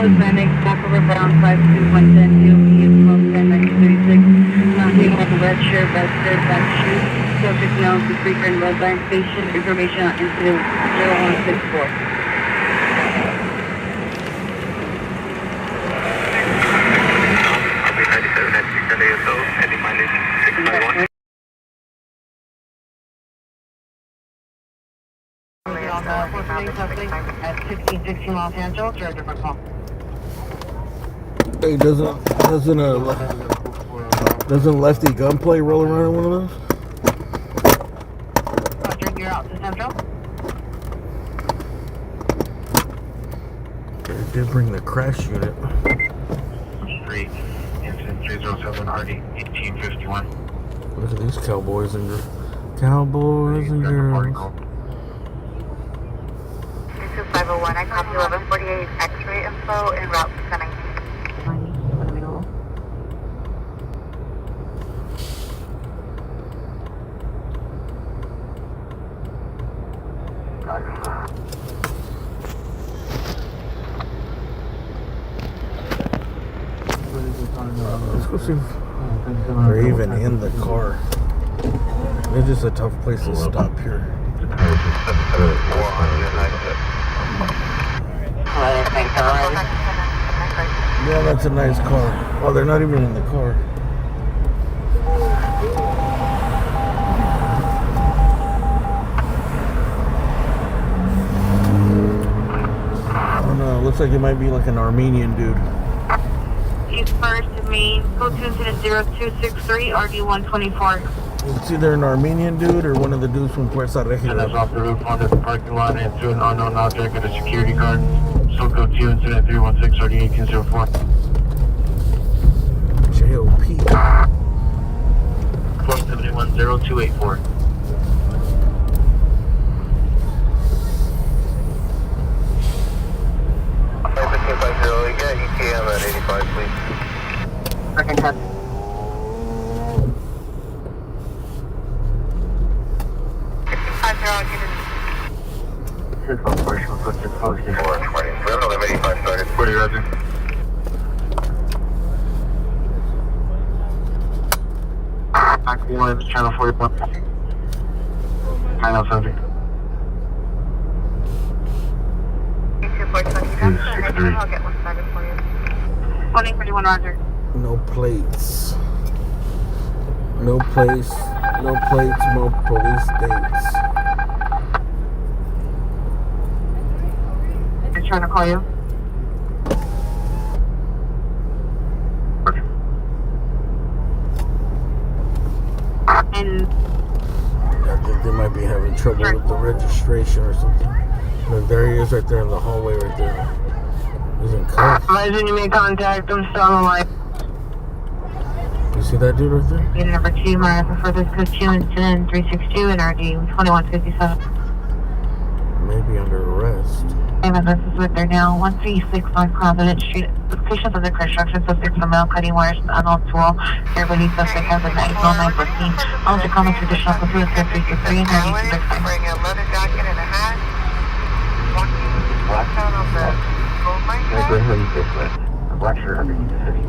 Hispanic, black over brown, 5'2", 110, DOB 12/10/1936. Last name has a red shirt, red skirt, black shoes. Subject known to frequent red line station. Information on incident 0164. At 1616 Los Angeles, or a different call? Hey, doesn't Lefty Gunplay roll around in one of those? Roger, you're out to Central. They did bring the crash unit. 3, incident 307, RD 1851. Look at these cowboys and girls. Cowboys and girls. 501. I copy 1148 X-ray info en route to 1019. Let's go see if they're even in the car. It's just a tough place to stop here. Yeah, that's a nice car. Oh, they're not even in the car. Oh no, looks like it might be like an Armenian dude. East First to Main, go to incident 0263, RD124. It's either an Armenian dude or one of the dudes from Puerto Rico. And that's off the roof onto the parking lot and to an unknown object at a security guard. So code 2 incident 316 RD 1804. JOP. 4710284. ETM at 85, please. Second 10. Here's one question, we'll put your post in 420. We have another 85 started. 40 Roger. Back 1, channel 41. 9 subject. 420, I'll get one started for you. 2031 Roger. No plates. No place. No plates. No police dates. Just trying to call you. And I think they might be having trouble with the registration or something. But there he is right there in the hallway right there. He's in cuffs. when you make contact, I'm still on the line. You see that dude right there? Unit number 2, my for this code 2 incident 362 and RD 2157. Maybe under arrest. This is what they're now. 136 on Providence Street. Locations of the construction suspect from mail cutting wires to unknown tool. Everybody suspect has a 914. All the comments additional pursuant to 363 and 92. Bring a leather jacket and a hat. Walk down on the gold line. Go ahead and take that. A black shirt underneath the city.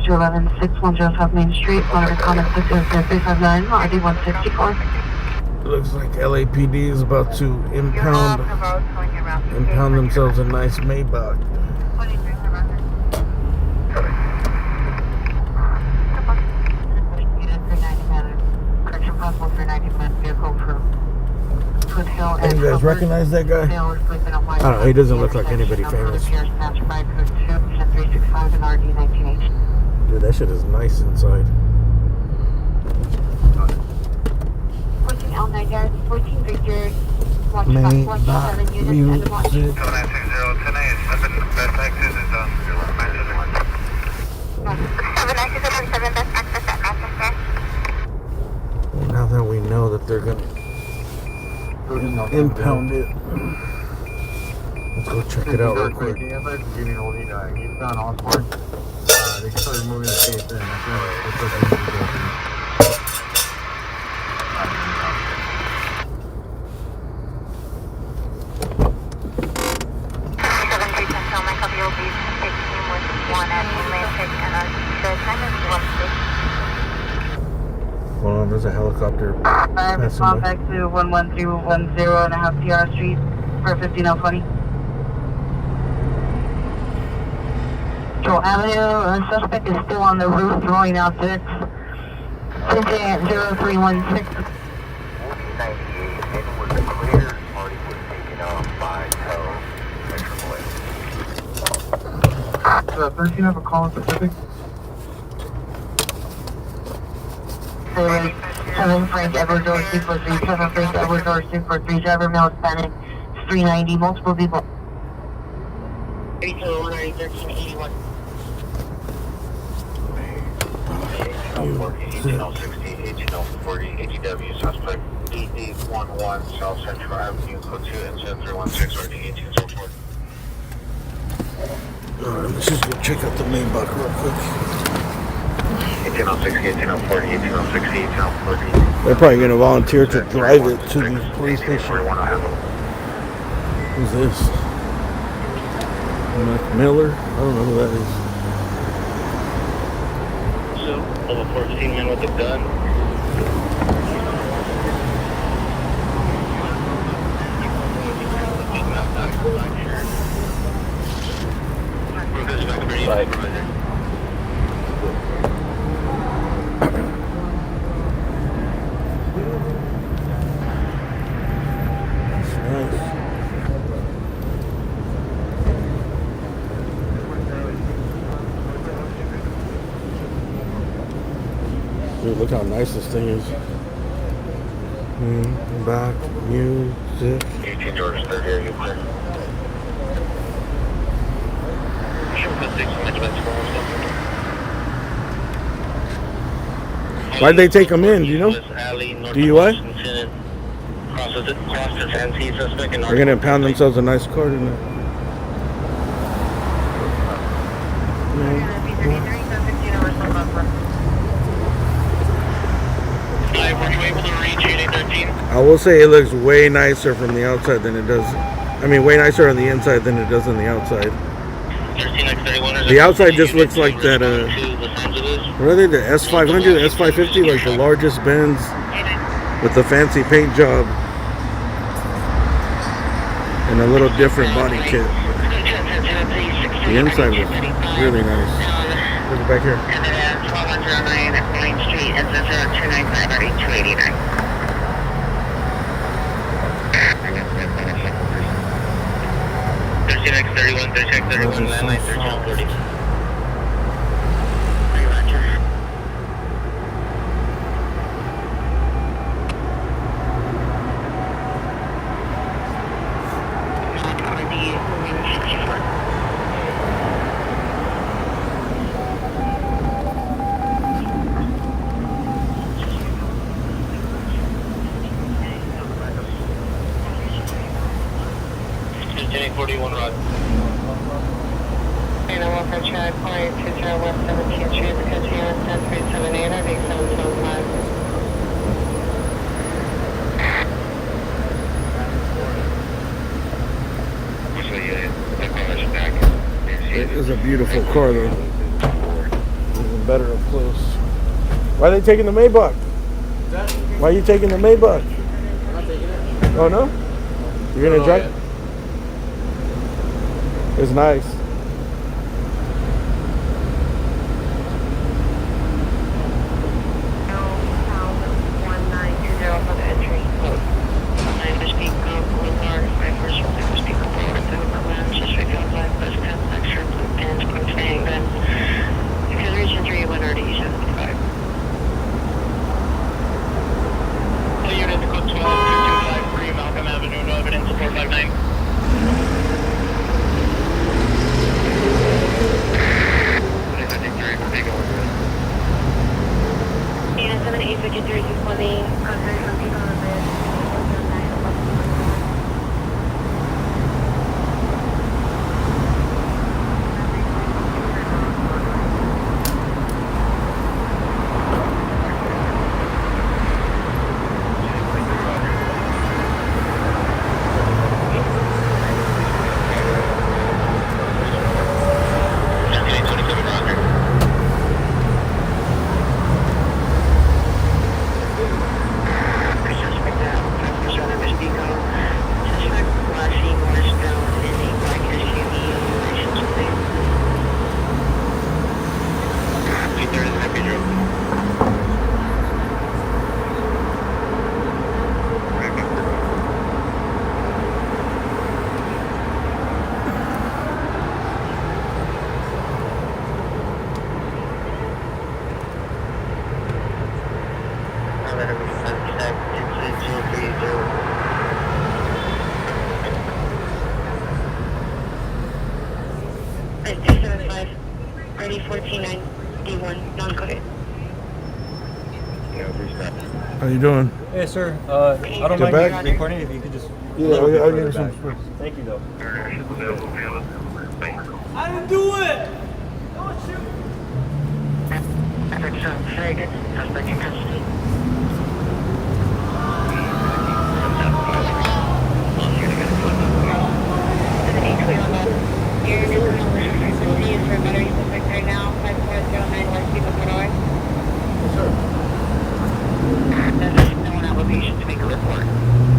211 610 South Main Street. Monitor comments pursuant to 359 RD 164. Looks like LAPD is about to impound themselves a nice Maybach. Hey, you guys recognize that guy? I don't know, he doesn't look like anybody famous. Dude, that shit is nice inside. 14 L9 yards, 14 Victor, watch Maybach 127 units and watch. 2960, 10A, 7 best access is on 797 best access at Manchester. Well, now that we know that they're gonna impound it, let's go check it out real quick. He's found all sports. They started moving the case in. Hold on, there's a helicopter Respond back to 11310 and a half PR Street for 15020. Joel Avenue, suspect is still on the roof, rolling out 6. Incident 0316. 98, it was clear. Party was taken off by tow. 13 have a call in Pacific. 7 Frank Edward Door 243, 7 Frank Edward Door 243, driver male Hispanic, 390, multiple people. 3201 1381. 1840 ATW suspect 8811 South Central Avenue, code 2 and 7316 RD 1804. Alright, let's just go check out the main buck real quick. 1806, 1840, 1860, 1840. They're probably gonna volunteer to drive it to the police station. 41 I'll handle. Who's this? Mac Miller? I don't know who that is. So, level 14 man with a gun. Dude, look how nice this thing is. Back, music. 18 George, 3rd area, you clear. Why'd they take him in? Do you know? DUI? They're gonna pound themselves a nice car tonight. Were you able to reach 8813? I will say it looks way nicer from the outside than it does. I mean, way nicer on the inside than it does on the outside. The outside just looks like that. What are they? The S500, the S550, like the largest Benz with the fancy paint job and a little different body kit. The inside was really nice. Look back here. 1209 Main Street, S0295 RD 289. It is a beautiful car though. Even better up close. Why are they taking the Maybach? Why are you taking the Maybach? I'm not taking it. Oh no? You're gonna drive? It's nice. How you doing? Hey, sir. I don't Get mind back. you recording if you could just. Yeah, I'll give you some. Thank you, though. I didn't do it. Don't shoot. Right now, 5409 West People North. There's no one obligation to make a report.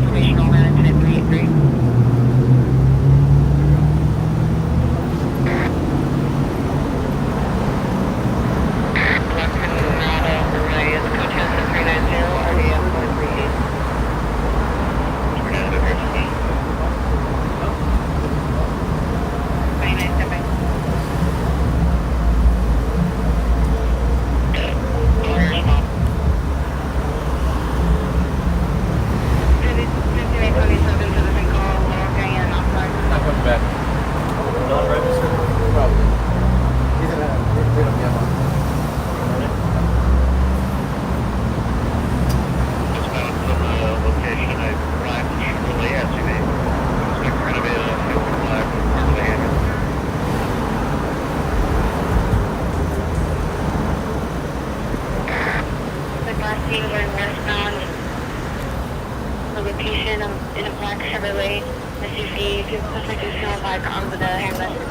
Information on that incident 383. Location in a black Chevrolet SUV, 205 onto the handler.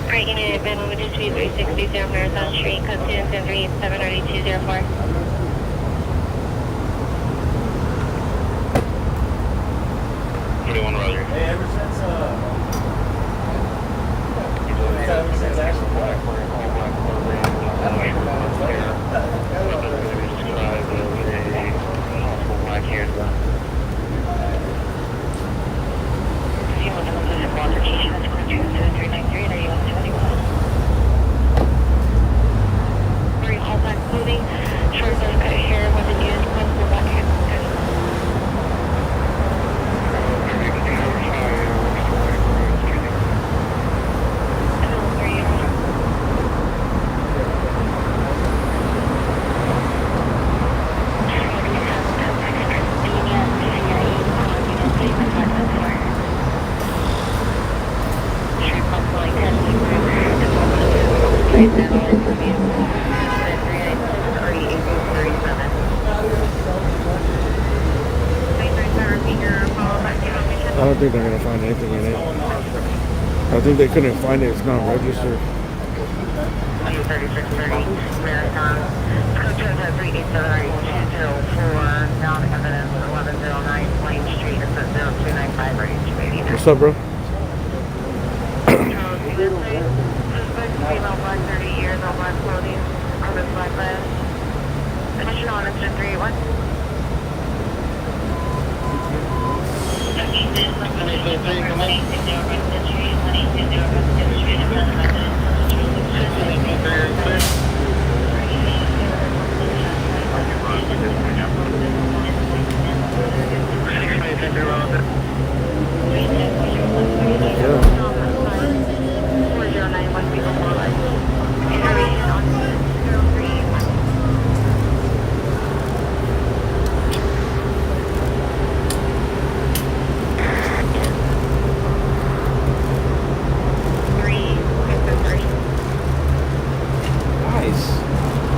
Right, Unit Ben, would this be 360 Marathon Street, code 237 or 8204? Roger. Hey, ever since actually Wearing all black clothing, short buzz cut hair, weapon used, possible black hand. I don't think they're gonna find anything in it. I think they couldn't find it. It's not registered. 3630 Marathon. Code 387 found evidence 1109 Plain Street. It's at 0295 range. What's up, bro? Suspect female, black, 30 years, all black clothing, urban black vest. Attention on incident 381.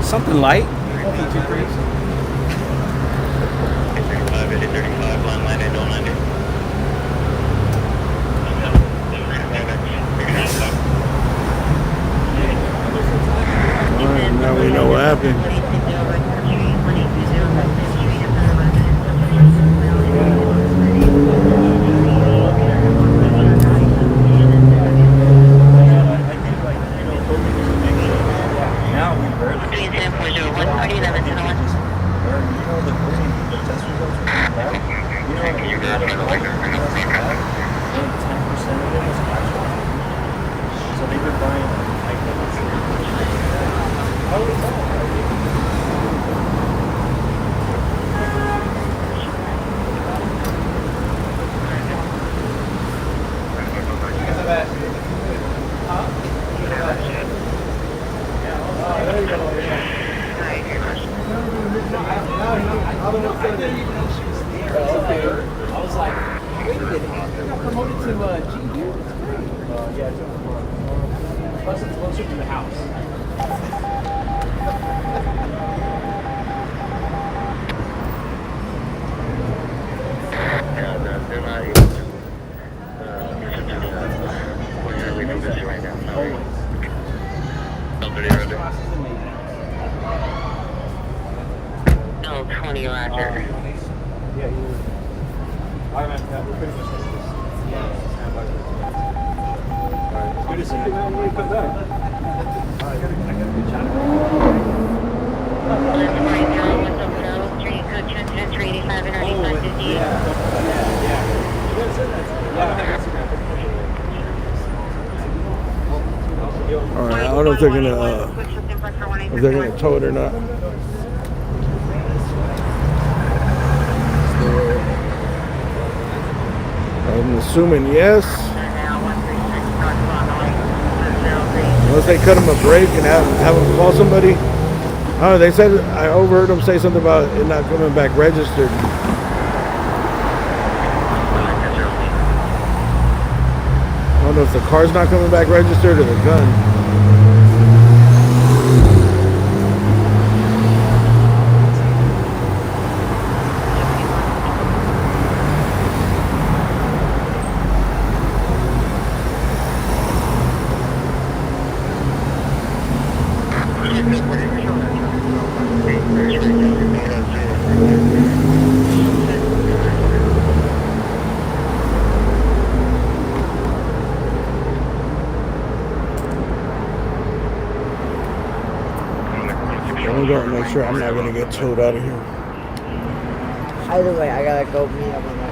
Something light. Nothing too crazy. 35, line 9890. Alright, now we know what happened. Between 10.01 of it was cash. So they've been buying I was like, wait a minute, I got promoted to GU? Yeah, plus it's closer to the house. They're not able to listen to what you're leaving this right now. Sorry. No, 20 Roger. Yeah, you were. We're pretty much like this. Stand by. Alright, good to see you, man. When you come back. Alright, I got a good chat. All right, I don't know if they're gonna tow it or not. I'm assuming yes. Unless they cut him a break and have him call somebody. Oh, they said, I overheard them say something about it not coming back registered. I don't know if the car's not coming back registered or the gun. I'm going to make sure I'm not going to get towed out of here. Either way, I gotta go meet up with my.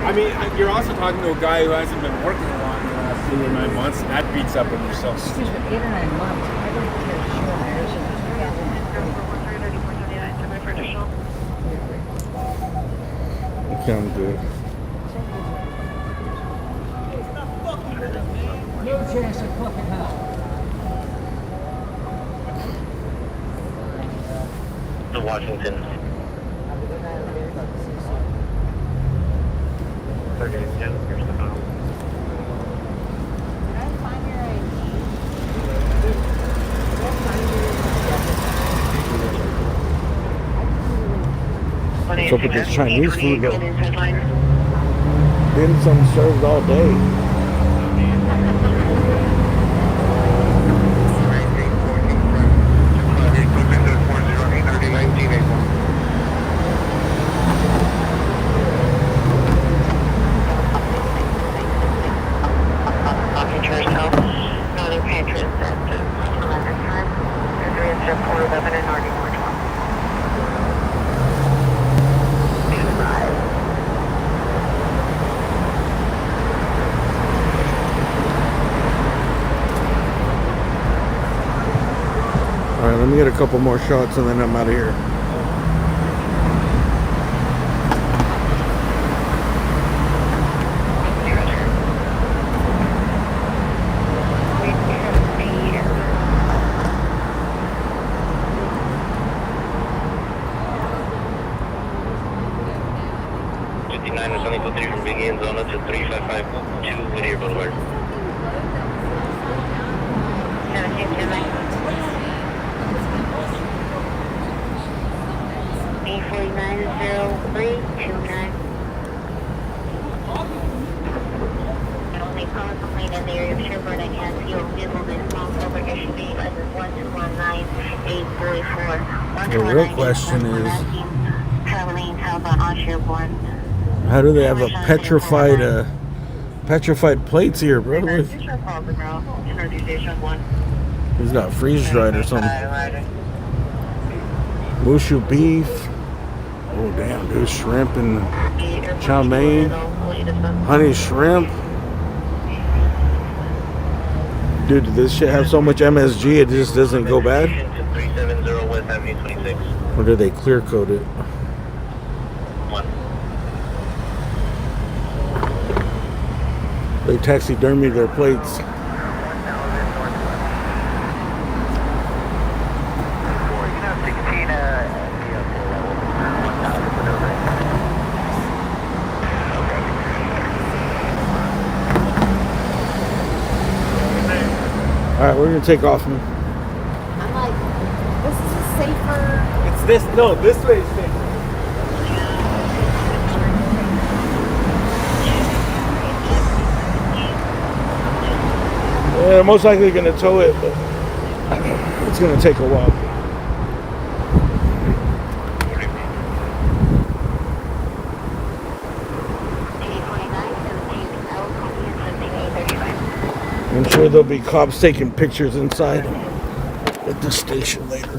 I mean, you're also talking to a guy who hasn't been working a lot in the last 8 or 9 months, and that beats up on yourself. Excuse me, 8 or 9 months. I don't care. Okay, I'm good. No chance of fucking hell. The Washington. What's up with this Chinese food though? Dim sum served all day. Alright, let me get a couple more shots and then I'm out of here. From Big End Zona to 3552 Whittier Boulevard. 849-0329. Only call complaint in the area of Sherburne and Casio vehicle is responsible for SUV license 1219844. The real question is, traveling southbound on Sherburne. how do they have a petrified plates here, bro? He's not freeze dried or something. Mushu beef. Oh damn, dude, shrimp and chow mein, honey shrimp. Dude, did this shit have so much MSG it just doesn't go bad? 370 West Avenue 26. Or did they clear coat it? They taxidermied their plates. Alright, we're gonna take off, man. I'm like, this is just safer. It's this, no, this way is safe. Yeah, they're most likely gonna tow it, but it's gonna take a while. I'm sure there'll be cops taking pictures inside at the station later.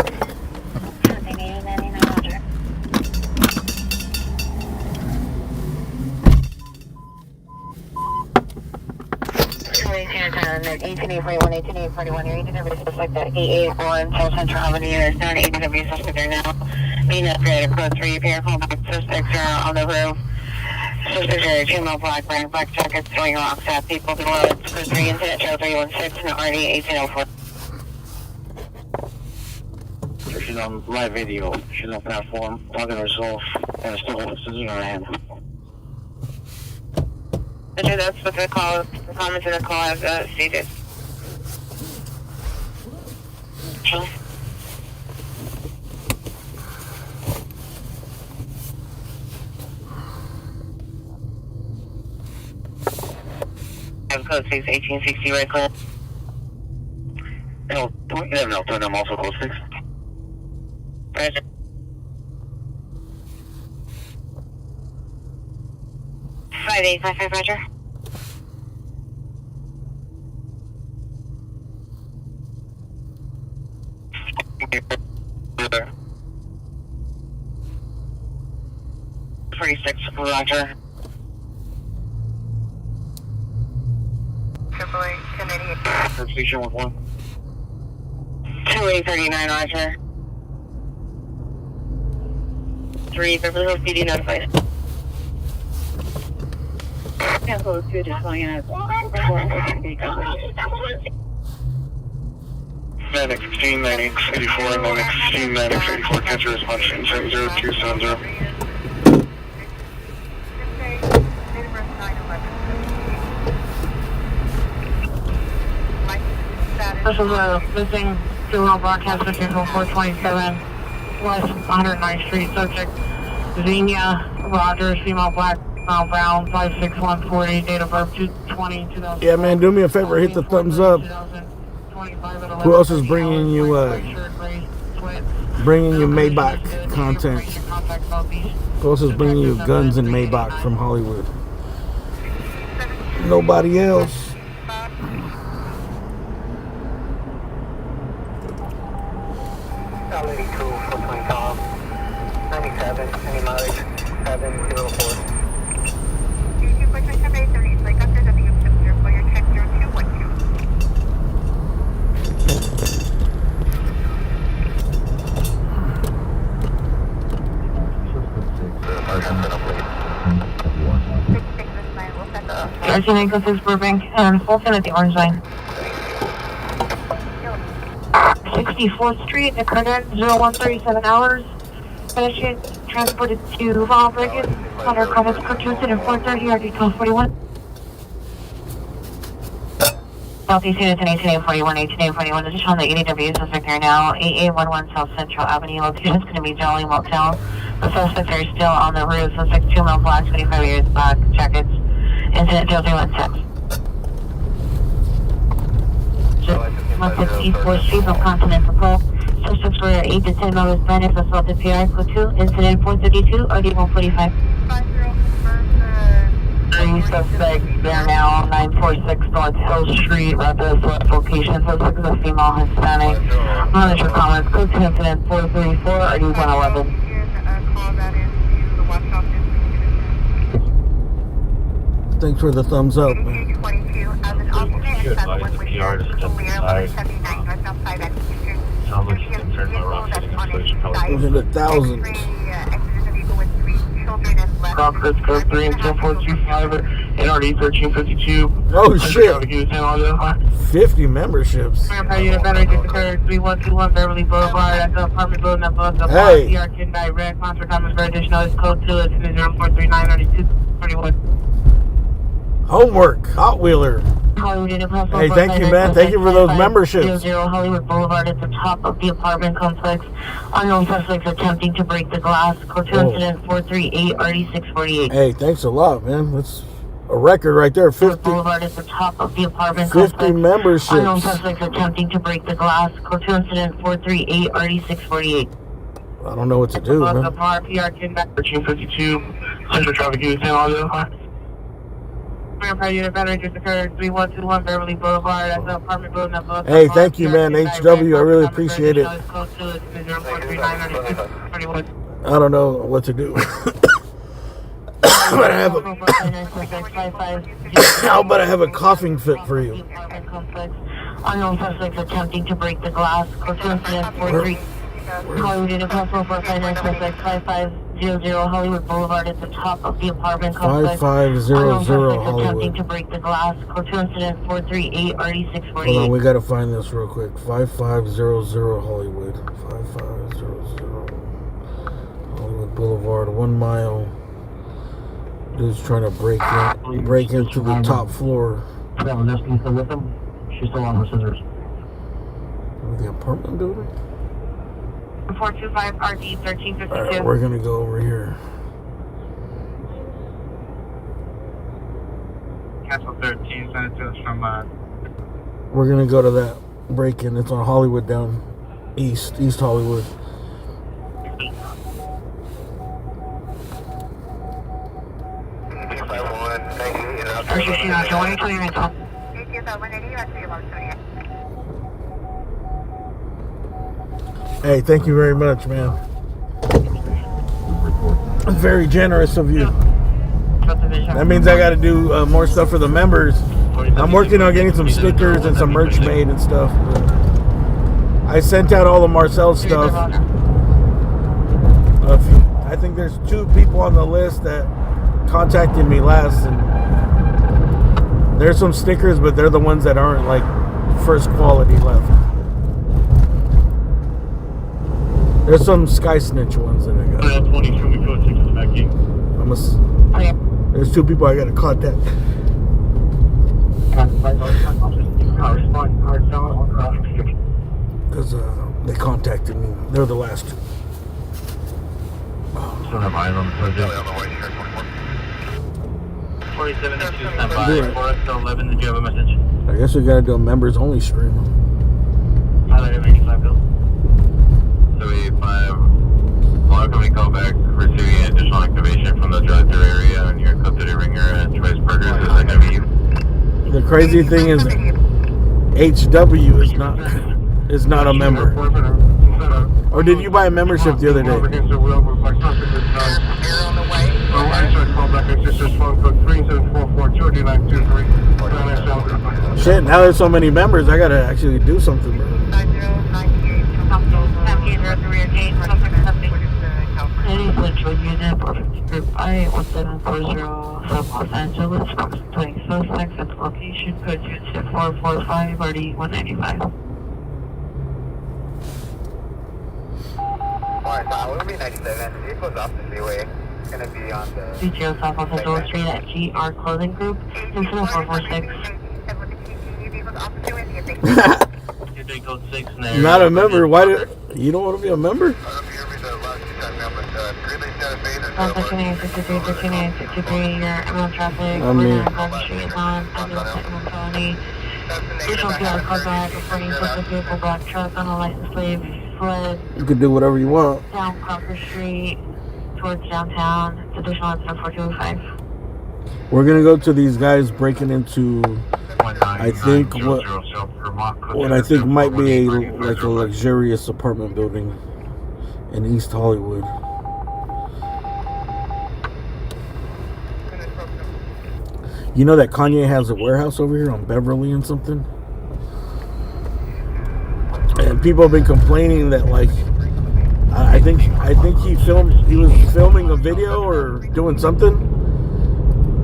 Just like that 881 South Central Avenue. There's not an ABW suspect there now. Being upgraded, code 3, vehicle back. Suspects are on the roof. Suspects are 2 male black, wearing black jackets, throwing rocks at people below. It's code 3, incident show 316, and RD 1804. She's on live video. She's on platform, talking to herself, and still holding scissors in her hand. Roger, that's what the call, the comments in the call have stated. Sure. Have code 6, 1860, right clear. No, don't you never know, turn them also close 6. Roger. Five 855, Roger. Six, Roger. AAA 1088. Station with 1. 2839, Roger. 3, Beverly Hills PD notified. Code 2 just going out. Manic 16, Manic 84, Manic 16, Manic 84, cancer response, 70270. This is a missing serial broadcast of vehicle 427 West 109th Street. Subject Xenia Rogers, female, black, brown, 56140, date of birth 2/20/2000. Yeah, man, do me a favor, hit the thumbs up. Who else is bringing you Maybach content? Who else is bringing you guns and Maybach from Hollywood? Nobody else. Lady 2, 420 call. 97, any mileage, 704. You put your 783, like after the big ship for your check 0212. Sergeant Nicholas Burbank and Fulton at the Orange Line. 64th Street, the current 0137 hours. Pedestrian transported to Ronald Reagan, under comments purchased at 430 RD 1241. Southeast units in 18841, 18841. This is on the ADW suspect there now. 8811 South Central Avenue. Location is going to be Jolly Motel. The suspects are still on the roof. Suspect 2 male black, 25 years black, jackets. Incident 0316. Northwest East 4th Street of Continental Patrol. Suspects were 8 to 10 members bandits assaulted PI code 2. Incident 432 RD 145. 50 confirms 36 suspect there now, 946 North Hill Street, rapid location. Suspect is a female Hispanic. Monitor comments, code to incident 434, RD 111. Thanks for the thumbs up. You advise the PR to step aside. Sounds like she's concerned about rough system, so you should probably... We're in the thousands. Conference code 3 and 10425 NRD 1352. Oh shit! 50 memberships. 3121 Beverly Boulevard at the apartment building above the bar. Hey. PR can direct. Monster comments for additional is code 2 is 0439 3231. Homework, Hot Wheeler. Hey, thank you, man. Thank you for those memberships. 00 Hollywood Boulevard at the top of the apartment complex. Unknown suspects attempting to break the glass. Code 2 incident 438 RD648. Hey, thanks a lot, man. That's a record right there. 50 Boulevard at the top of the apartment 50 complex. memberships. Unknown suspects attempting to break the glass. Code 2 incident 438 RD648. I don't know what to do, Above man. the bar, PR can back 1352. Central traffic use in audio. Unit battery just occurred 3121 Beverly Boulevard at the apartment building above. Hey, thank you, man. HW, I really appreciate it. I don't know what to do. But I have a coughing fit for you. Unknown suspects attempting to break the glass. Code 2 incident 43. Hollywood International for finance suspect 5500 Hollywood Boulevard at the top of the apartment complex. 5500 Hollywood. Attempting to break the glass. Code 2 incident 438 RD648. Hold on, we gotta find this real quick. 5500 Hollywood. 5500 Hollywood Boulevard, 1 mile. Dude's trying to break into the top floor. Still with them? She's still on her scissors. The apartment building? 425 RD 1352. Alright, we're gonna go over here. Castle 13, send it to us from, We're gonna go to that break-in. It's on Hollywood down East Hollywood. Hey, thank you very much, man. Very generous of you. That means I got to do more stuff for the members. I'm working on getting some stickers and some merch made and stuff. I sent out all of Marcel's stuff. I think there's 2 people on the list that contacted me last, and there's some stickers, but they're the ones that aren't like first quality left. There's some Sky Snitch ones that I got. 22, we code 6 in the back gate. There's 2 people I gotta contact. Because they contacted me. They're the last 2. Still have eyes on the subject. 4782, stand by. 4X11, did you have a message? I guess we gotta do a members only stream. Highlighter 85 bill. 75. Long company call back, receiving additional activation from the drive-thru area on your code 30 ringer and Choice Burgers is NW. The crazy thing is HW is not a member. Or did you buy a membership the other day? Shit, now there's so many members, I gotta actually do something, bro. Group I 1740 Los Angeles, approximately suspects at the location, code 445 RD 195. Alright, we'll be 97. Vehicle's off the freeway. It's gonna be on the... Details off of the Door Street at GR Clothing Group, incident 446. Code 6 there. Not a member. Why do you don't want to be a member? You're ambulance traffic. I mean, Street is on. Ambulance at 120. Visual PR call back reporting suspect vehicle black truck on a license plate fled you can do whatever you want. down Crawford Street towards downtown. It's additional incident 4205. We're gonna go to these guys breaking into, I think what I think might be like a luxurious apartment building in East Hollywood. You know that Kanye has a warehouse over here on Beverly and something? And people have been complaining that, like, I think he was filming a video or doing something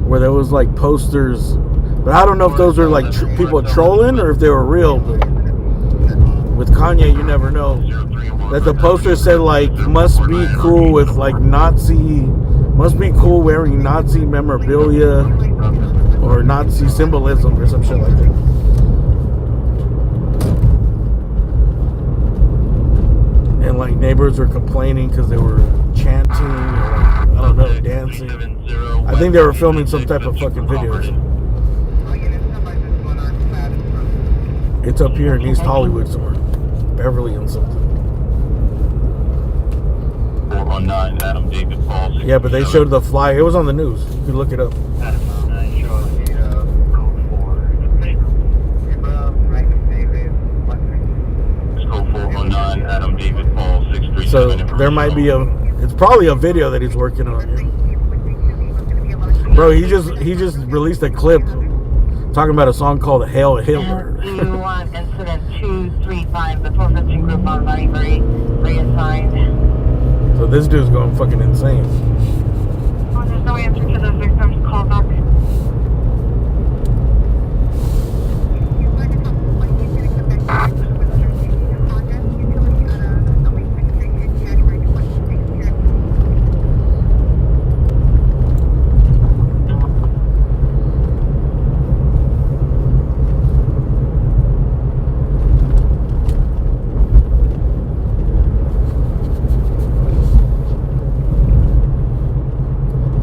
where there was like posters, but I don't know if those were like people trolling or if they were real. But with Kanye, you never know. That the poster said like must be cool with like must be cool wearing Nazi memorabilia or Nazi symbolism or some shit like that. And like neighbors were complaining because they were chanting or like, I don't know, dancing. I think they were filming some type of fucking videos. It's up here in East Hollywood somewhere. Beverly and something. 419 Adam David Paul. Yeah, but they showed the flyer. It was on the news. You could look it up. Adam David Paul 637. So there might be it's probably a video that he's working on. Bro, he just released a clip talking about a song called Hail Hitler. Incident 235, the 415 group on Library reassigned. So this dude's going fucking insane. Oh, there's no answer to the victim's callback.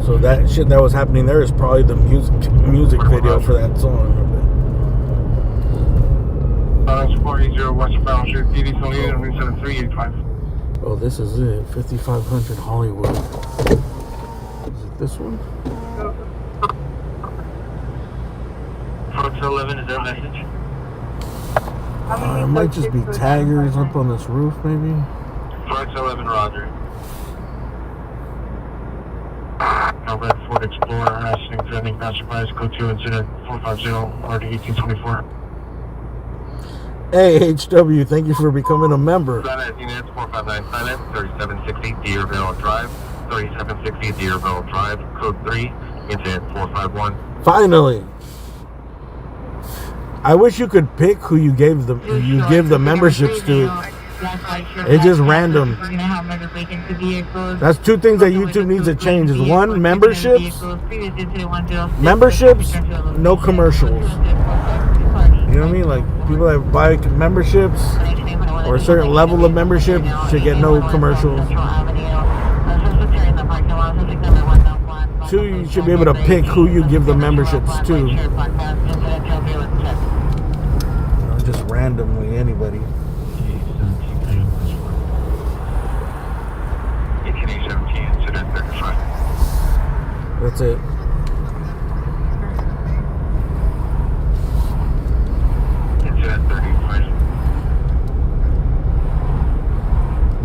So that shit that was happening there is probably the music video for that song. 480 westbound Street, PD 7385. Oh, this is it. 5500 Hollywood. Is it this one? Fox 11, is there a message? It might just be taggers up on this roof, maybe. Fox 11, Roger. Red Ford Explorer, harassing, threatening passersby, code 2 incident 450, RD 1824. Hey, HW, thank you for becoming a member. Silent units 459 silent, 3760 Deerville Drive, 3760 Deerville Drive, code 3, incident 451. Finally. I wish you could pick who you give the memberships to. It's just random. That's two things that YouTube needs to change. Is one, memberships, no commercials. You know what I mean? Like people that buy memberships or a certain level of membership should get no commercials. Two, you should be able to pick who you give the memberships to. Just randomly, anybody. That's it. Incident 35.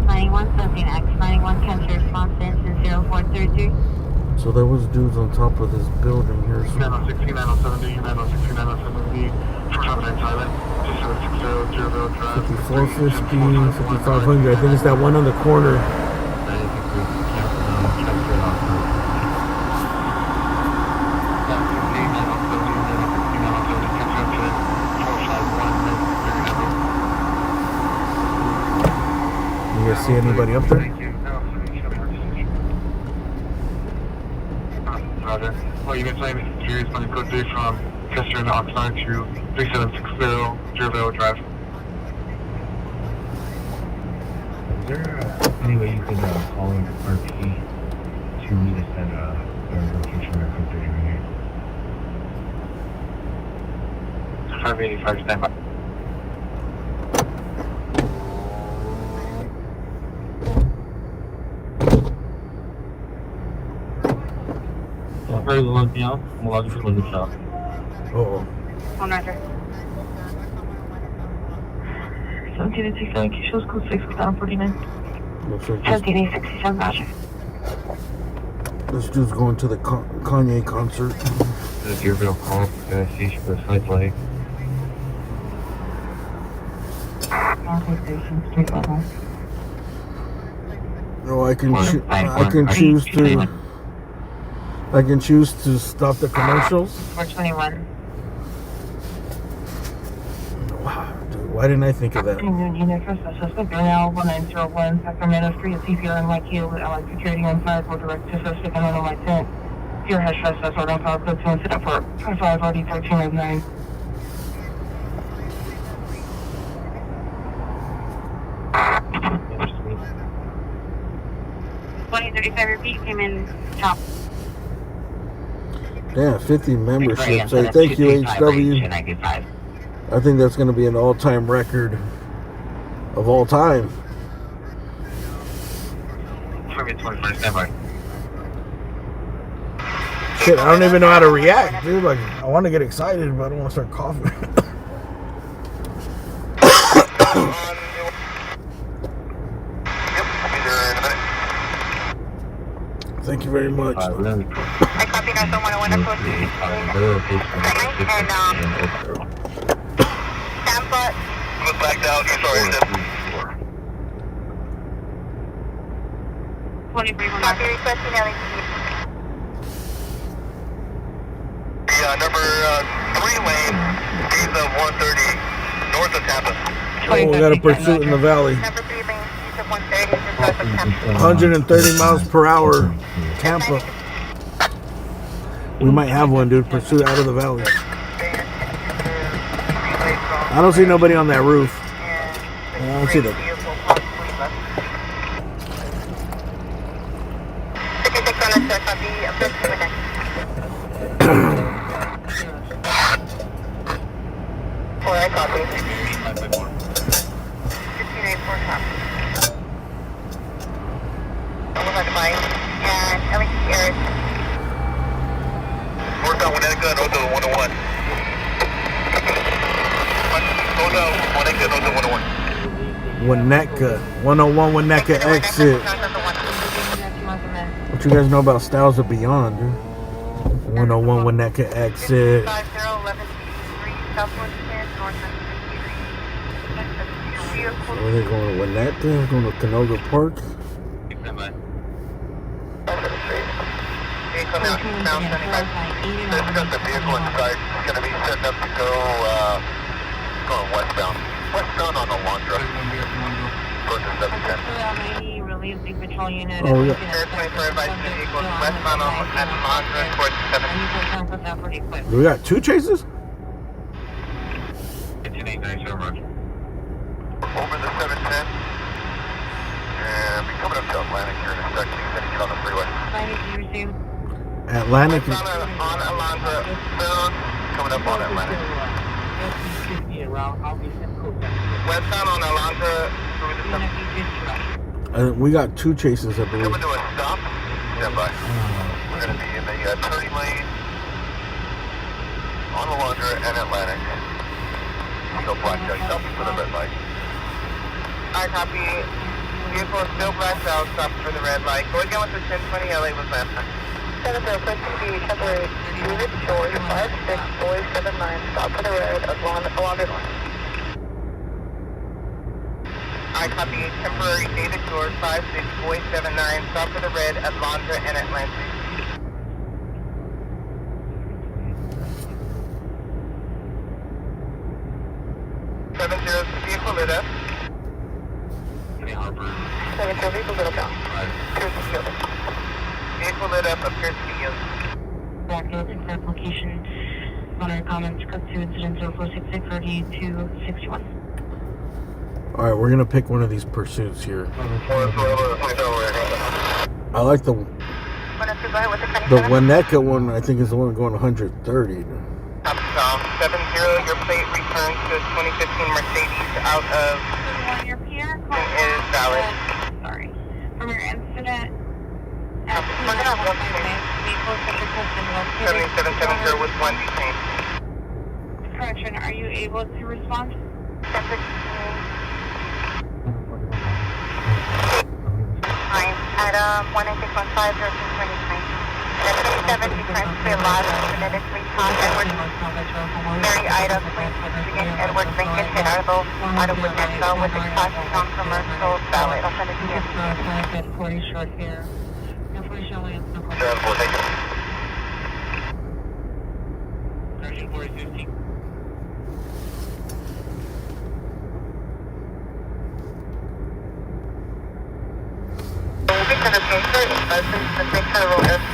91 something X 91 comes response to incident 0433. So there was dudes on top of this building here. 960, 970, 960, 970, 459 silent, 2760, Deerville Drive. 5450, 5500. I think it's that one on the corner. You guys see anybody up there? Roger. Well, you can sign series on the code 3 from Chester and Oxnard to 3760 Deerville Drive. Is there any way you could call in RP to me to send a location or code 3 right here? 585 standby. Hurry, we'll look down. We'll log you for the shop. Oh. One Roger. 17-67, Keisha's code 6, down 49. Looks like this, 17-67, Roger. this dude's going to the Kanye concert. The Deerville call, gas station for a side leg. Norfolk Station, street level. No, I can choose to stop the commercials. 421. Wow, dude, why didn't I think of that? Unit first suspect, now 1901 Sacramento Street, CPR and YQ with Allied Security on site, will direct to suspect and on my 10. Fear has trespass order on file, code 2 incident for 5 RD 1309. Repeat, came in top. Damn, 50 memberships. Hey, thank you, HW. I think that's going to be an all-time record of all time. Shit, I don't even know how to react, dude. Like, I want to get excited, but I don't want to start coughing. Thank you very much. I copy guys, don't want to win a Tampa. Look back down, sorry. 23 Copy requesting LAPD. Yeah, number 3 lane, east of 130, north of Tampa. Oh, we got a pursuit in the valley. Number 3 lane, east of 130, north of Tampa. 130 miles per hour, Tampa. We might have one, dude. Pursuit out of the valley. I don't see nobody on that roof. I don't see them. I copy. 1584 top. Almost like a mine. And LAPD Eric. North on Winnetka, north of 101. North on Winnetka, north of 101. Winnetka. 101 Winnetka exit. What you guys know about Styles of Beyond, dude? 101 Winnetka exit. 5011 Southwest 10, north of Where are they going to Winnetka? Going to Canoga Park? The vehicle inside is going to be setting up to go going westbound. Westbound on Alondra. Going to 710. Relieve the patrol unit. Oh, yeah. westbound on Alondra towards 7. We got 2 chases? Over the 710. And be coming up to Atlantic here in a second. Finishing on the freeway. Atlantic. On Alondra, soon. Coming up on Atlantic. Westbound on Alondra through the 7. We got 2 chases, I believe. Coming to a stop. Stand by. We're going to be in the turning lane on Alondra and Atlantic. Still blacked out. Stop for the red light. I copy. Vehicle still blacked out. Stop for the red light. Go again with the 1020 LA was left. 706 be temporary unit short 56 boys 79. Stop for the red Alondra North. I copy. Temporary data short 56 boys 79. Stop for the red Alondra and Atlantic. Vehicle lit up. 70 vehicle lit up now. Vehicle lit up appears to be you. Back up exact location. Monitor comments, code 2 incident 0466 RD261. Alright, we're gonna pick one of these pursuits here. I like the Winnetka one. I think is the one going 130. 70, your plate returns to 2015 Mercedes out of Your PR is valid. Sorry. From your incident We're gonna have one vehicle 7770 with 1 detained. Correction, are you able to respond? Fine. At 19615 or 229. At 57, you transfer a lot of phonetically taught Edward Mary Ida, please begin Edward Lincoln and Arlo out of Woodmansell with exhaust non-commercial valid authentication. 40 short here. 40 short Williams. 7-4, thank you. 4015. Because of paper, license, the same federal F.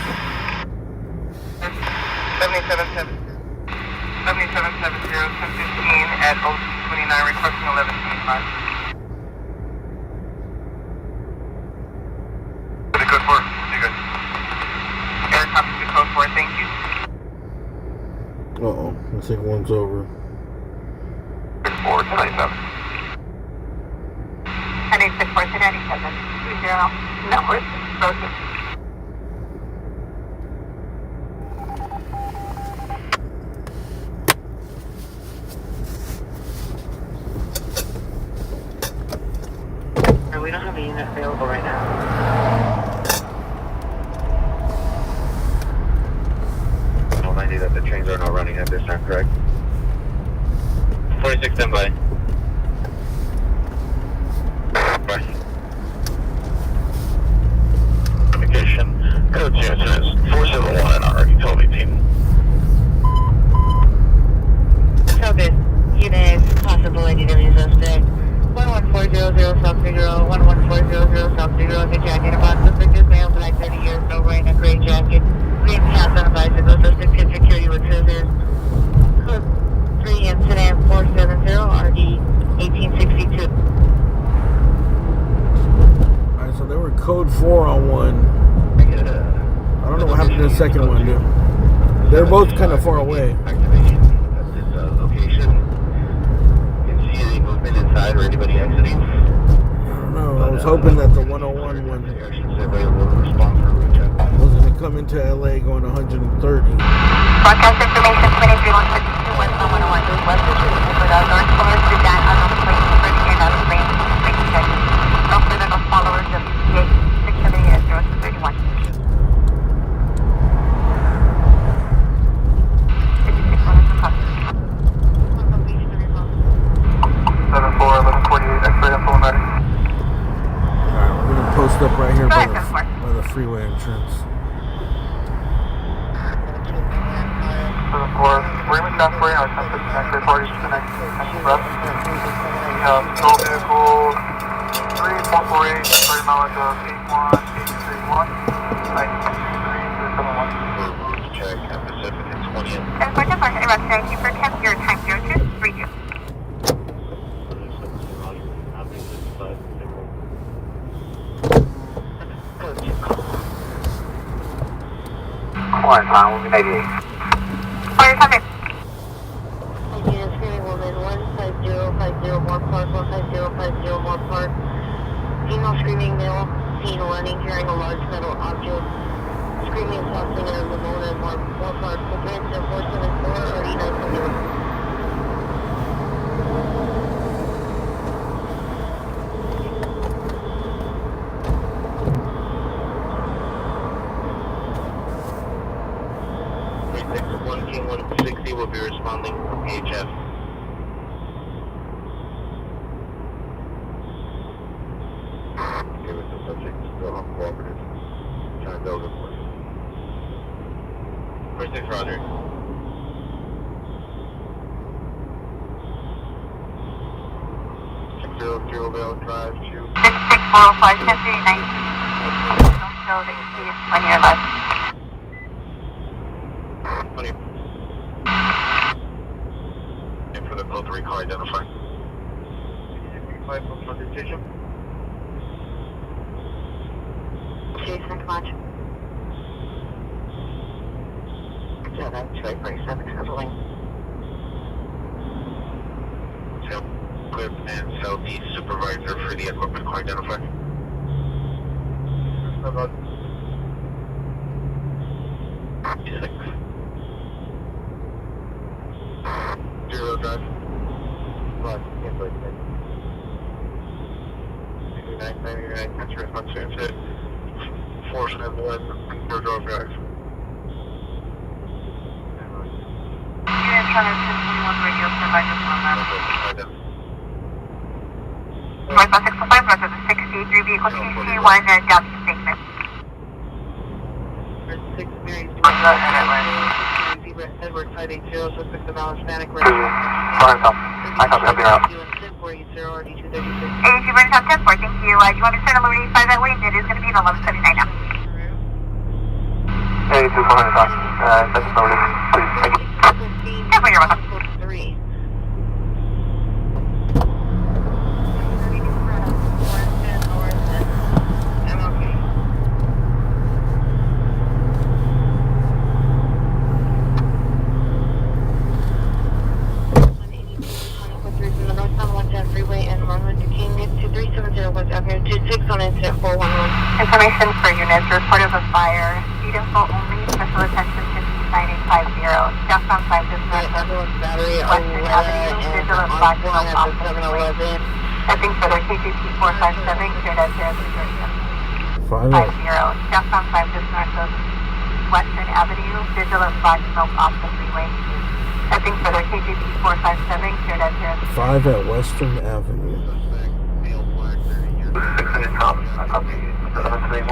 7770, 1015 at 0229, requesting 1125. For the code 4, you're good. Air copy to code 4, thank you. Uh-oh, I think one's over. 427. 1064 to 97, 20, network, broken. We don't have a unit available right now. I'll remind you that the trains are not running at this time, correct? 46 standby. Right. Communication. Code 2 is 471 and our utility team. So this unit is possible IDW suspect. 11400 South Figaro, 11400 South Figaro, the jacket about suspect is male, black, 30 years, no wearing a gray jacket, green pants on a bicycle, suspect kid security with scissors. Code 3 incident 470 RD 1862. Alright, so they were code 4 on one. I don't know what happened to the second one, dude. They're both kind of far away. Activation at this location. Can you see any movement inside or anybody exiting? I don't know. I was hoping that the 101 one was going to come into LA going 130. Broadcast information 23-152 West on 101 West of the North Pole to Dan unknown plane, ready and out of plane, make check. No further no followers of ETA 678 at 031. 1148, X-ray info ready. Alright, we're going to post up right here by the freeway entrance. 7-4, Raymond Stafford, our 10-15 X-ray parties to the next rep. We have patrol vehicle 3448, X-ray mileage of 81831, 923 Check at Pacific and 20th. And for the first arrest, thank you for temp your time 0232. Quiet time, we'll be 98. Fire coming. Again, screaming woman 15050 more park, 15050 more park. Female screaming male, seen running, carrying a large metal object. Screaming something in Ramona and more park. Again, 474 or E971. Will be responding from PHF. Okay, with the subject still uncooperative. Trying to build it for you. 46 Roger. Zero Vale Drive, shoot. 66405, 1039. Don't show that you see it's when you're left. 20. And for the code 3 car identify. 5 from decision. Jason, come on. Yeah, that's right, 47 traveling. Clip and Southeast supervisor for the equipment car identify. Zero drive. Right, can't wait. 99, that's your response to 471, Zero Drive, guys. Unit Channel 1021 radio provided from that. Right, 605, right, the 63 vehicle TC, what is their job statement? Edward 580, suspect of Hispanic Fire top. I copy, I'll be out. 480 RD236. 82 British Top 10 4, thank you. Do you want me to send a Liberty 5 that way? It is going to be the 1179 now. 82 400 top. That's Liberty, please, thank you. Yeah, well, you're welcome. Information for units, report of a fire, speed info only, special attention to 9850, just on 5 dispatch, Battery, Western Avenue, Vigilant Flag, no off the freeway. I think for the KGP 457, cleared at 030. 50, just on 5 dispatch of Western Avenue, Vigilant Flag, no off the freeway. I think for the KGP 457, cleared at 030. 5 at Western Avenue. 600 top, I copy. 739,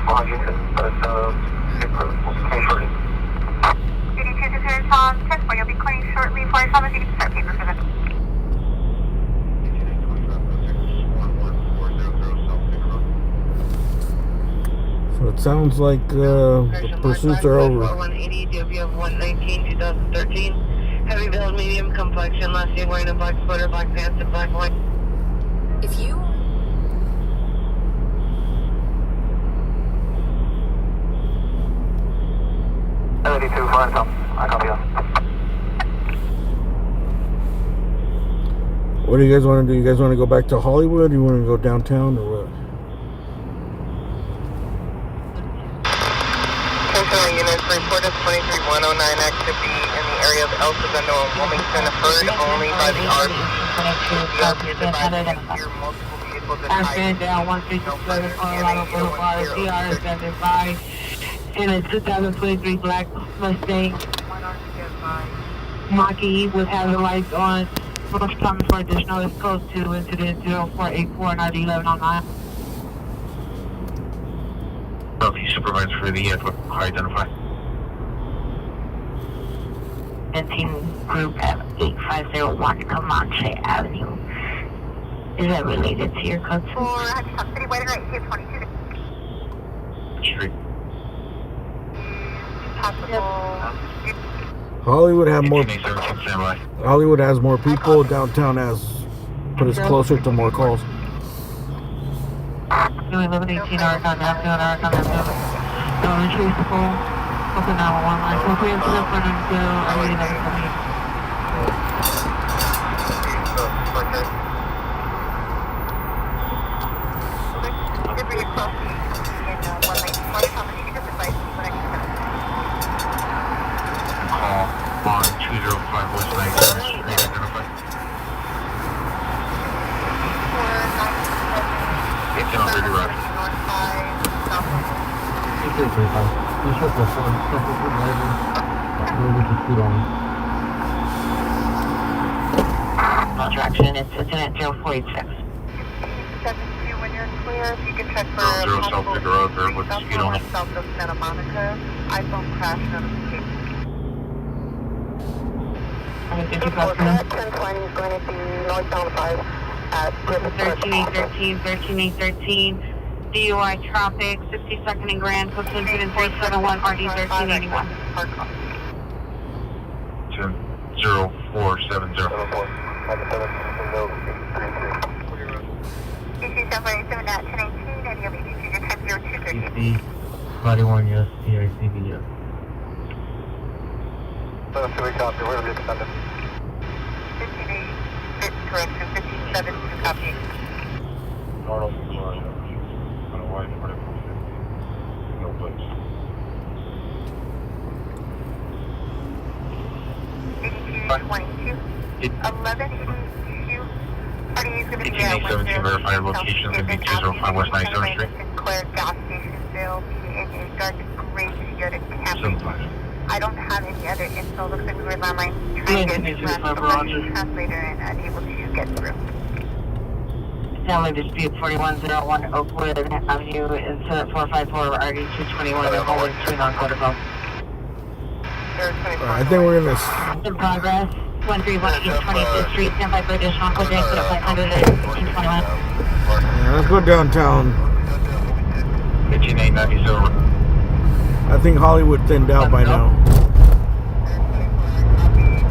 400, but shortly. 82 to Tom, 10 4, you'll be clearing shortly for your comments. You can start paper for this. So it sounds like the pursuits are over. 180, DOB of 119, 2013. Heavy build, medium complexion, last year wearing a black sweater, black pants, and black white. If you 72, fire top, I copy you. What do you guys want to do? You guys want to go back to Hollywood? Or you want to go downtown or what? Attention units, report of 23109 activity in the area of El Segundo and Wilmington, heard only by the RP. Accident down 157 Colorado Boulevard, CR standing by. In a 2023 black Mustang, Maki with hazard lights on. Most comments for additional is code 2 incident 0484 and ID 1109. LP supervisor for the car identify. 15 group at 8501 Comanche Avenue. Is that related to your code 4? City waiting right here, 22. Street. Hollywood have more. Hollywood has more people. Downtown has put us closer to more calls. 1118 Arcon Avenue. Don't retrieve the phone. Open 911 line. So we have to go for until early 11:28. On 205 West Lake, identify. It's on Rudy Road. No traction, it's Lieutenant 0486. 72 when you're clear, if you can check for 00 South Figueroa, there with the speed on it. south of Santa Monica, iPhone crash notification. 1020 is going to be northbound 5 at 13813, DUI traffic, 62nd and Grand, code 371 RD 1381. 0470. Body 1, yes, CICD, yes. Where are we extended? 58, correction, 57 to copy. Arnold, on a wide 4450. No place. 1817 verified location of the 205 West 97th Street. Sinclair gas station still, PDA dark gray Toyota Camry. 75. I don't have any other info. Looks like we were landline trying to get the translator and unable to get through. Family dispute 4101 Oakwood Avenue, incident 454 RD221, and hallway 3 non-quarter phone. I think we're gonna. In progress, 131 East 25th Street, stand by for additional code input at 500 and 1821. Yeah, let's go downtown. 15897. I think Hollywood thinned out by now.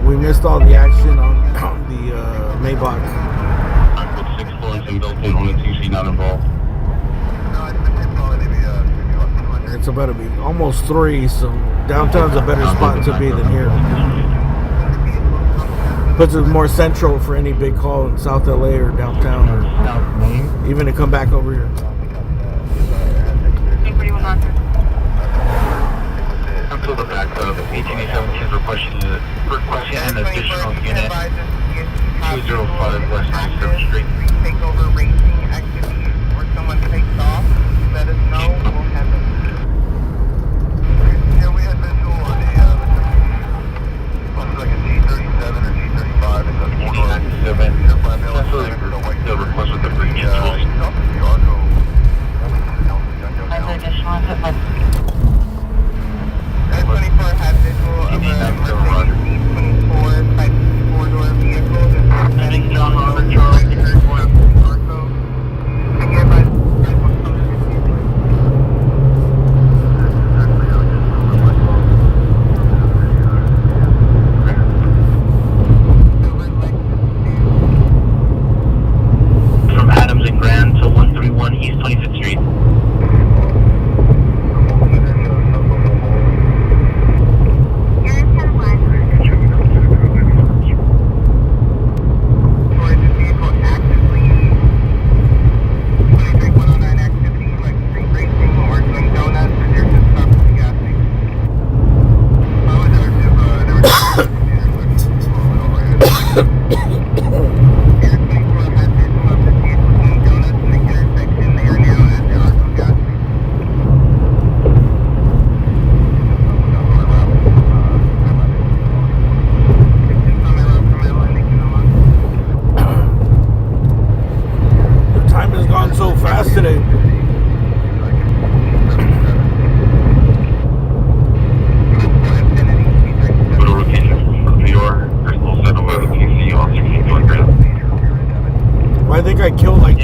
We missed all the action on the Maybach. With 6 floors and built in, only 2 not involved. It's about to be almost 3, so downtown's a better spot to be than here. Puts it more central for any big call in South LA or downtown, or even to come back over here. Until the back of 1817 requesting an additional unit 205 West 97th Street. Take over racing activities or someone takes off, let us know. We'll have it. Yeah, we had visual on looks like a G37 or G35 in the 1897. The request with the free cancels. Additional input by 24 had visual of a Mercedes C24 type 4-door vehicle. Heading down Robert Charles, from Adams and Grand to 131 East 25th Street. I killed like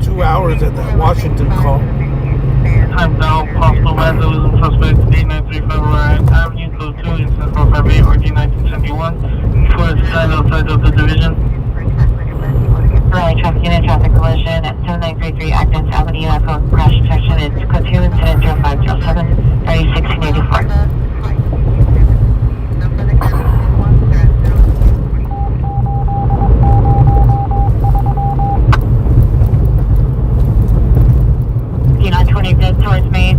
two hours at that Washington call. Time now, possible vandalism suspect 8935 Ryan Avenue, code 2, incident 458 RG 1971. For its side outside of the division. Right, traffic unit, traffic collision at 7933 Agnes Avenue, iPhone crash detection. It's code 2, incident 0507 301684. Dead towards me.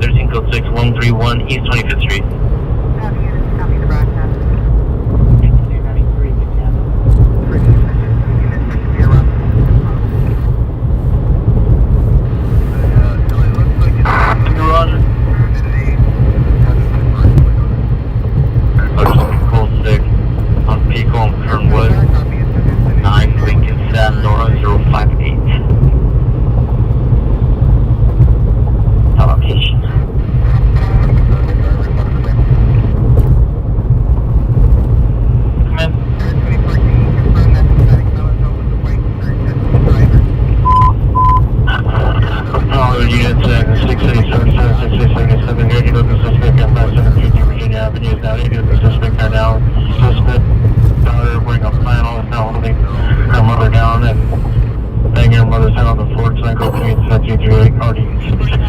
13 code 6 131 East 25th Street. Roger. Code 6 on Pico and Kernwood. 9 Lincoln Sam Nora 058. Location. Come in. All units 687, 677, here, the suspect at 572 Virginia Avenue is now 80. The suspect are now suspect. Daughter wearing a flannel is now holding her mother down and banging her mother's head on the floor. Cycle between 1738 RD66.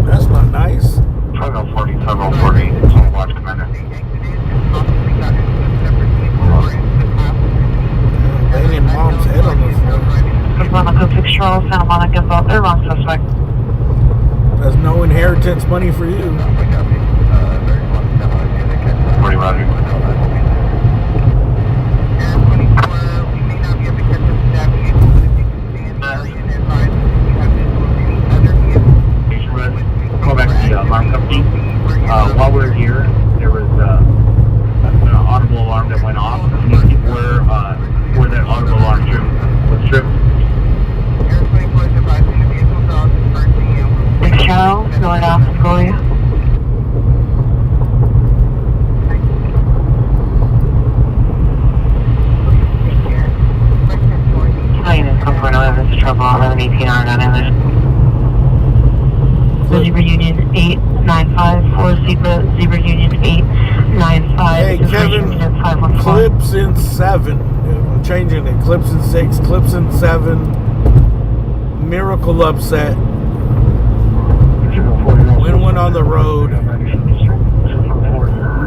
That's not nice. 5040, 5040, it's on watch commander. Banging mom's head on the floor. Santa Monica Pictorial, Santa Monica, both. They're wrong suspect. That's no inheritance money for you. Union 895. Hey, Kevin, clips in 7. I'm changing it. Clips in 6, clips in 7. Miracle upset. Win one on the road.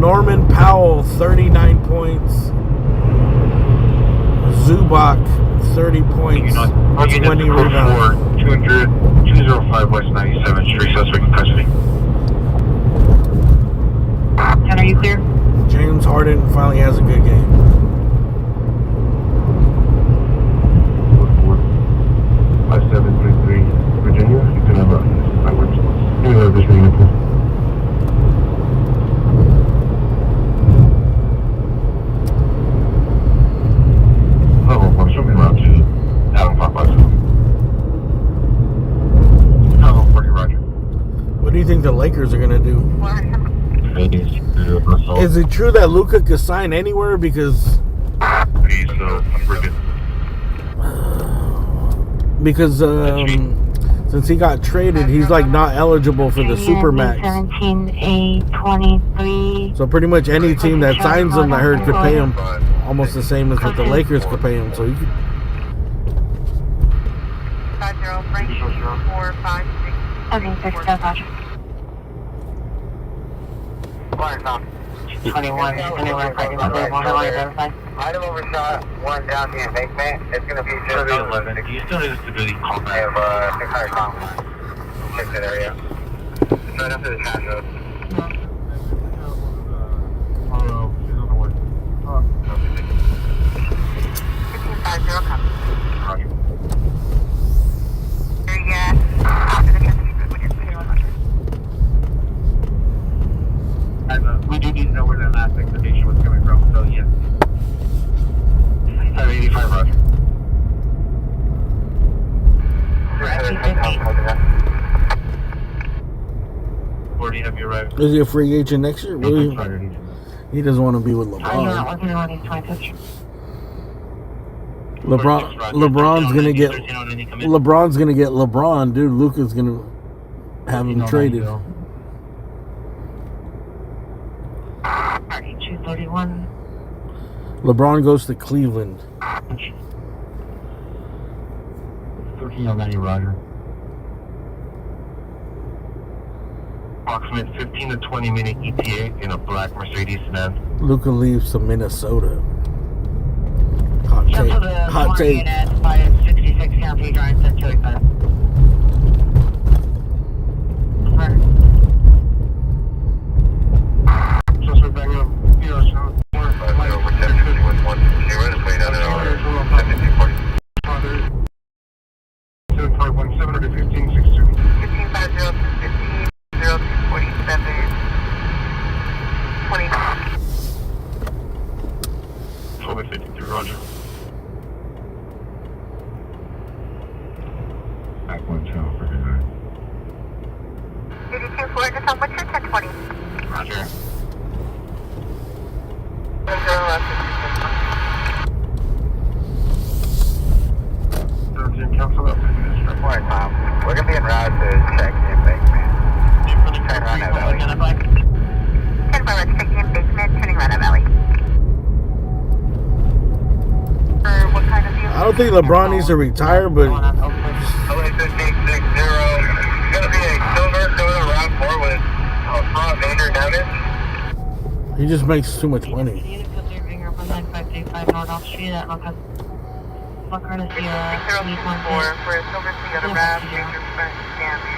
Norman Powell, 39 points. Zubak, 30 points. 20 rebounds. 205 West 97th Street, suspect in custody. 10, are you clear? James Harden finally has a good game. 5733 Virginia, you can have a language. You have this ring. Oh, show me around to Adam Popeyes. Oh, 40, Roger. What do you think the Lakers are going to do? Is it true that Luka could sign anywhere? Because since he got traded, he's like not eligible for the Supermax. 17A23. So pretty much any team that signs him, I heard, could pay him almost the same as what the Lakers could pay him. So he could. 50-456. Okay, 6 Roger. 21, anywhere, Item overshot, one down the embankment. It's going to be just 11. Do you still need us to really call back? I have 600 compliments. Check that area. It's right after the hazard. Oh, no, she's on the way. 1550, come. Roger. Area after the transition, which is 2100. We do need to know where that last expectation was coming from, so yes. 85, Roger. Where do you have your right? Is he a free agent next year? Really? He doesn't want to be with I'm LeBron. not working on these 25th. LeBron's gonna get LeBron, dude. Luka's gonna have him traded. 231. LeBron goes to Cleveland. 1390, Roger. Approximate 15 to 20 minute ETA in a black Mercedes sedan. Luka leaves to Minnesota. Hot take. Cancel the Hot take. unit by 66 County Drive, 285. Suspect back up. Over 1051. You're right to play down in our 7240. 7517 to 1562. 1550, 0247, 20. 1253, Roger. Back 1 channel for good night. 82 Florida, top, what's your 1020? Roger. 13 cancel up. More Tom. We're going to be en route to check the embankment. Turn around at Valley. 10 by let's check the embankment, turning around at Valley. What kind of vehicle? I don't think LeBron needs to retire, but LA 1560. It's going to be a silver Toyota RAV4 with front major damage. he just makes too much money. North Off Street at Look Curtis, 6004 for a silver Toyota RAV, major front damage.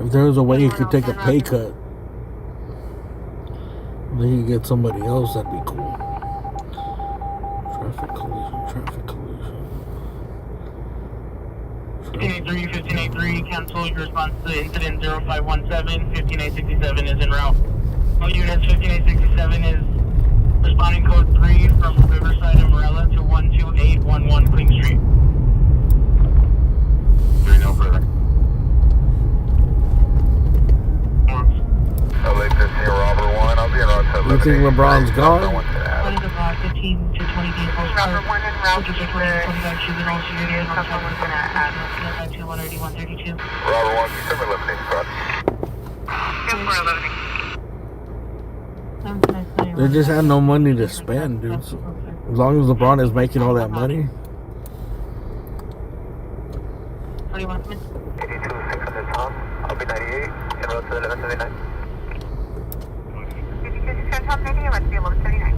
If there was a way he could take a pay cut, then he could get somebody else, that'd be cool. Traffic collision. 1583, cancel your response to incident 0517. 15867 is en route. All units, 15867 is responding code 3 from Riverside and Morella to 12811 Queen Street. 3 no further. LA 15 Robert 1, I'll be in route to You think LeBron's gone? 15 to 20 vehicles. Robert 1 and Route to juveniles unit. Someone's going to add 13132. Robert 1, can you tell me eliminate spot? 10-4 They just had no money to spend, dude. So as long as LeBron is making all that money. 41 minutes. 82-600 Tom. I'll be 98 and road to 1179. 52-600 Tom, 98, let's be 1179.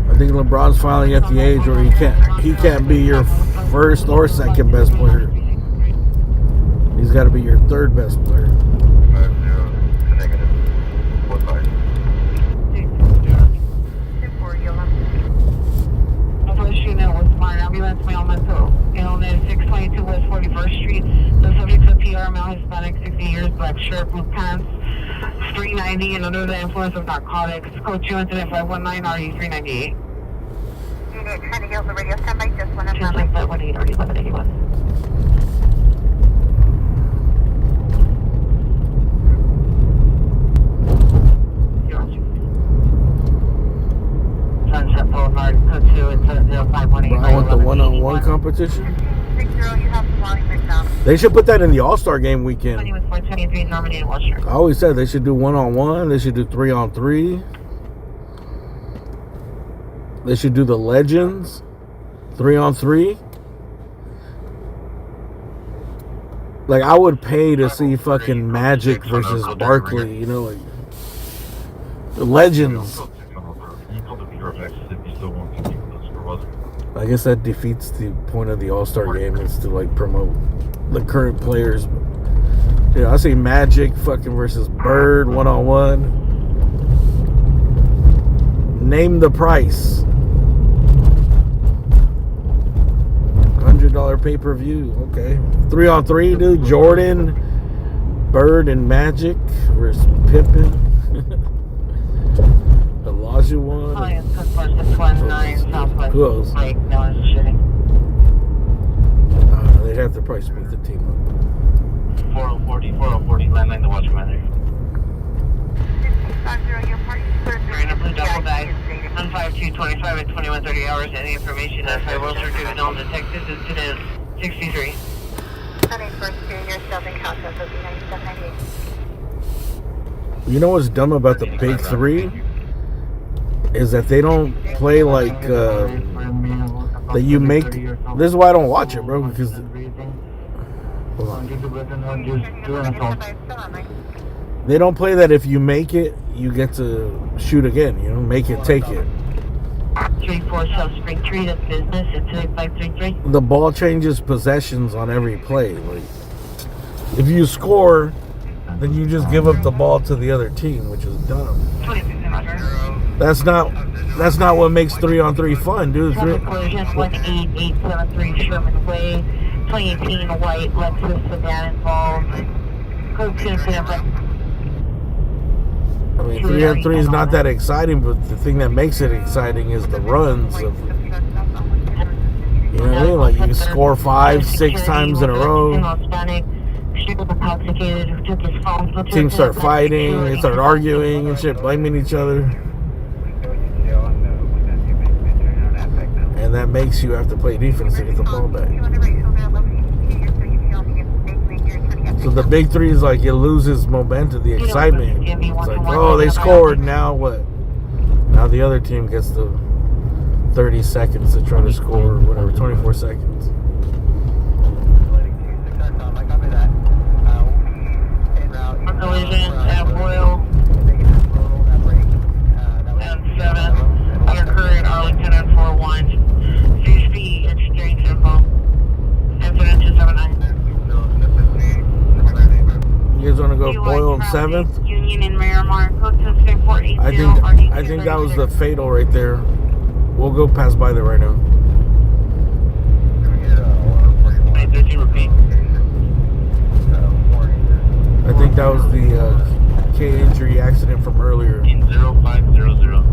I think LeBron's finally at the age where he can't be your first or second best player. He's got to be your third best player. 50 to negative. What side? 2-4, you'll have First unit was smart ambulance male mental illness 622 West 41st Street. The subject's a PR male Hispanic 60 years, black shirt, blue pants, 390 and under the influence of narcotics. Code 2 incident 519 RE 398. unit trying to get on the radio standby, just one of Just like that 18 RE 1181. Sunset Boulevard, code 2, it's a 0518. Bro, I want the one-on-one competition. 60, you have Wally McDonald. They should put that in the All-Star game weekend. 20 with 423 Normandy and Western. I always said they should do one-on-one. They should do 3-on-3. They should do the Legends 3-on-3. Like, I would pay to see fucking Magic versus Barkley, you know, like the Legends. I guess that defeats the point of the All-Star game, is to like promote the current players. Yeah, I see Magic fucking versus Bird 1-on-1. Name the price. $100 pay-per-view. Okay. 3-on-3, dude. Jordan, Bird, and Magic versus Pippen. Elijah one. Oh, yeah, Sunset 619 Southwest. Who else? Lake, no one's shooting. They'd have to probably split the team up. 4040, 4040, landline the watch commander. 50, your party. We're in a blue double bag. 15225 at 2130 hours. Any information as I will start juvenile detectives. Incident 63. Sunday first to your Southern Cal, so 9798. You know what's dumb about the Big Three? Is that they don't play like that you make. This is why I don't watch it, bro, because hold on. They don't play that if you make it, you get to shoot again, you know, make it, take it. 34 South Spring 3, that's business. Incident 533. The ball changes possessions on every play. Like, if you score, then you just give up the ball to the other team, which is dumb. That's not what makes 3-on-3 fun, dude. Collision 18873 Sherman Way, 2018 white Lexus sedan involved. Code 2 incident. I mean, 3-on-3 is not that exciting, but the thing that makes it exciting is the runs of, you know what I mean? Like, you score 5-6 times in a row. Teams start fighting, they start arguing and shit, blaming each other. And that makes you have to play defense to get the ball back. So the Big Three is like, it loses momentum, the excitement. It's like, oh, they scored, now what? Now the other team gets the 30 seconds to try to score, whatever, 24 seconds. Collision at Royal and 7. Under current Arlington and 41. 60 exchange info. Incident 279. You guys want to go Boyle and 7th? Union and Miramar. Code 26480. I think that was the fatal right there. We'll go pass by there right now. I think that was the K injury accident from earlier. In 0500.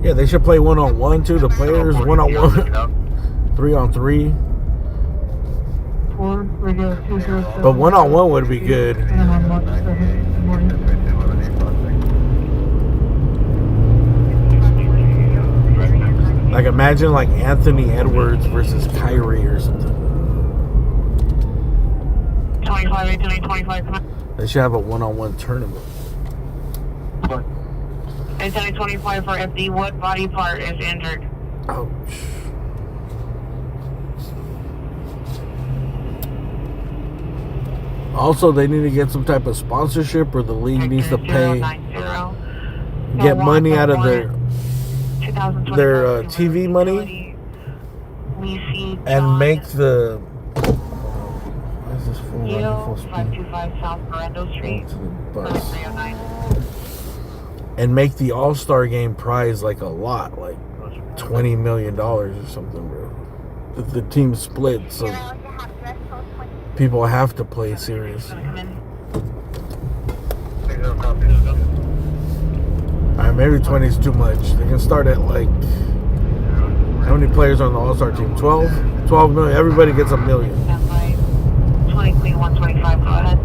Yeah, they should play 1-on-1 too. The players 1-on-1, 3-on-3. But one-on-one would be good. Like imagine like Anthony Edwards versus Kyrie or something. 25, 18, 25. They should have a one-on-one tournament. It's only 25 for FD. What body part is injured? Ouch. Also, they need to get some type of sponsorship, or the league needs to pay, get money out of their TV money, and make the. Why is this full running full speed? 525 South Miranda Street. To the bus. And make the All-Star Game prize like a lot, like $20 million or something, bro. If the team split, so people have to play serious. Alright, maybe 20 is too much. They can start at like, how many players are on the All-Star team? 12? 12 million. Everybody gets $1 million. 20, 125, go ahead.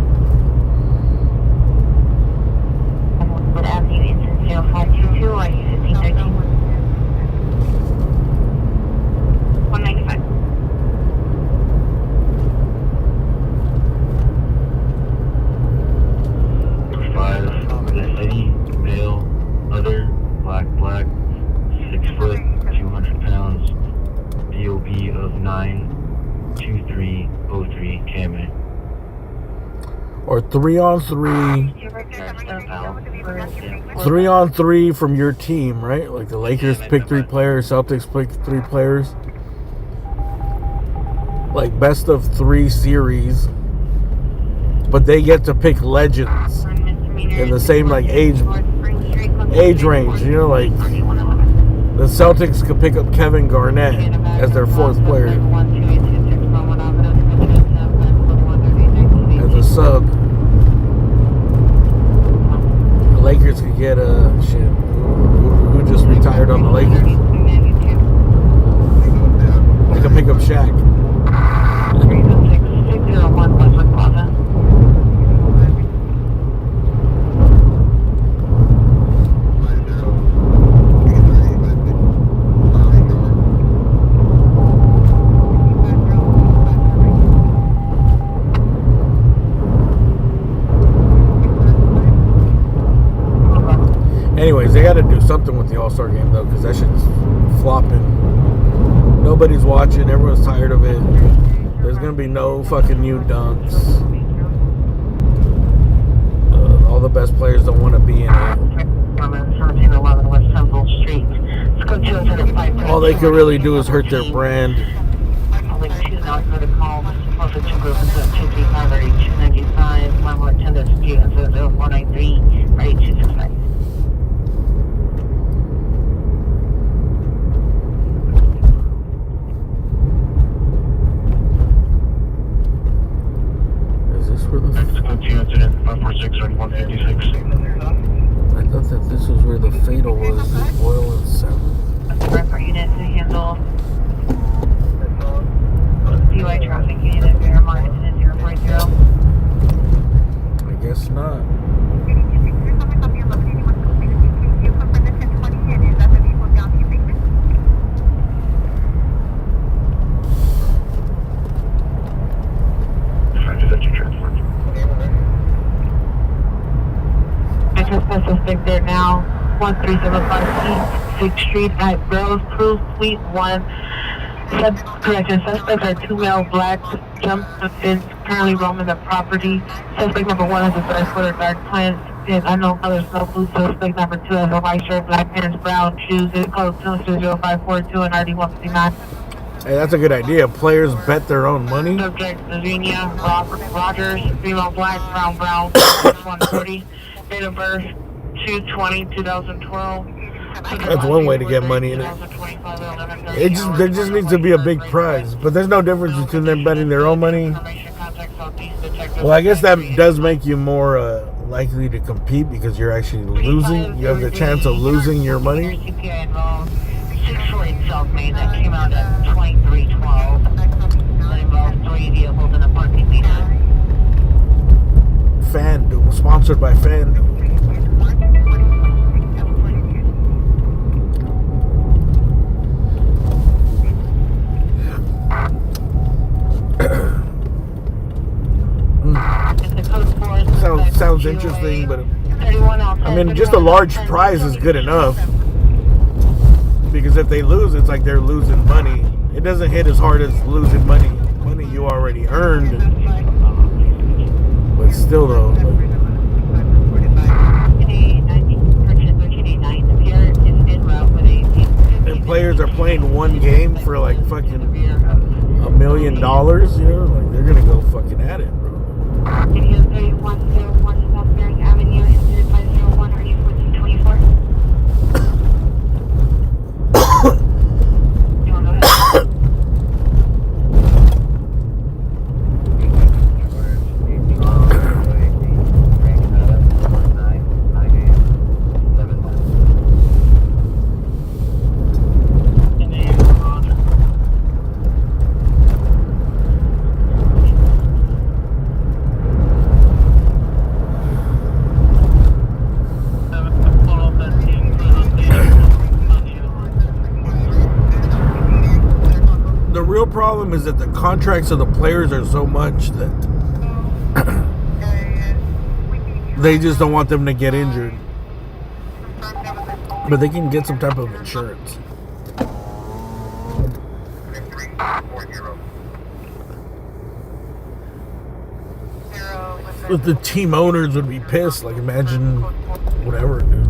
What avenue is in 0522 or 1513? 195. The city, male, other, black, 6 foot, 200 pounds, DOB of 92303 KMA. Or 3-on-3. 3-on-3 from your team, right? Like the Lakers pick 3 players, Celtics pick 3 players. Like best of 3 series. But they get to pick legends in the same like age range. You know, like the Celtics could pick up Kevin Garnett as their 4th player as a sub. The Lakers could get who just retired on the Lakers. They could pick up Shaq. Anyways, they got to do something with the All-Star Game, though, because that shit's flopping. Nobody's watching. Everyone's tired of it. There's going to be no fucking new dunks. All the best players don't want to be in it. All they can really do is hurt their brand. I thought that this was where the fatal was, the oil and sound. Refer unit to handle DUI traffic unit, Miramar incident 040. I guess not. Suspect there now, 1375 East 6th Street at Rose Cruise Suite 1. Correction, suspects are 2 male blacks, jumped the fence, currently roaming the property. Suspect number 1 has a dress footer, dark pants, and unknown color, snow boots. Suspect number 2 has a white shirt, black pants, brown shoes, zip code 20542 and ID 159. Hey, that's a good idea. Players bet their own money. Subject, Lavinia Rogers, female black, brown, 140. Date of birth, 2/20/2012. That's one way to get money in it. There just needs to be a big prize, but there's no difference between them betting their own money. Well, I guess that does make you more likely to compete because you're actually losing. You have the chance of losing your money. 648 South Main that came out at 2312. That involves 3 vehicles in the parking meter. FanDuel, sponsored by FanDuel. Sounds interesting, but I mean, just a large prize is good enough. Because if they lose, it's like they're losing money. It doesn't hit as hard as losing money you already earned. But still, though. If players are playing one game for like fucking $1 million, you know, like they're gonna go fucking at it, bro. Video 3101 South Bearing Avenue, incident 501, are you 1424? You want to go ahead? The real problem is that the contracts of the players are so much that they just don't want them to get injured. But they can get some type of insurance. But the team owners would be pissed. Like, imagine whatever, dude.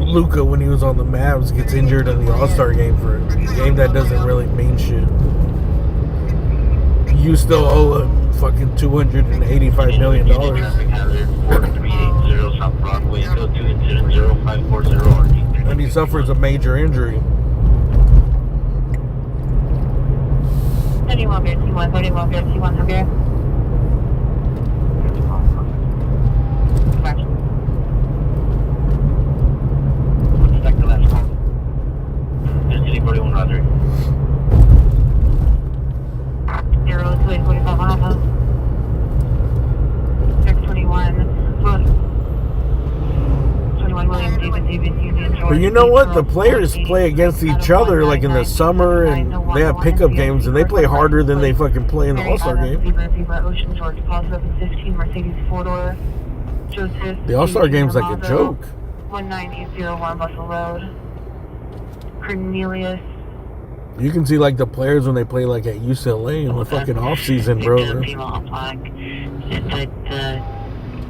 Luka, when he was on the Mavs, gets injured in the All-Star game for a game that doesn't really mean shit. You still owe him fucking $285 million. 4380 South Broadway, go to incident 0540 RD. And he suffers a major injury. 31 Bear T1, 31 Bear T1, Bear. Back to last call. Destiny 41 Roger. 0245 Alpha. 621. 21 William David Union George. But you know what? The players play against each other like in the summer, and they have pickup games, and they play harder than they fucking play in the All-Star game. Ocean George, call 715, Mercedes 4-door. Joseph. The All-Star game's like a joke. 19801 Russell Road. Cornelius. You can see like the players when they play like at UCLA in the fucking off season, bro.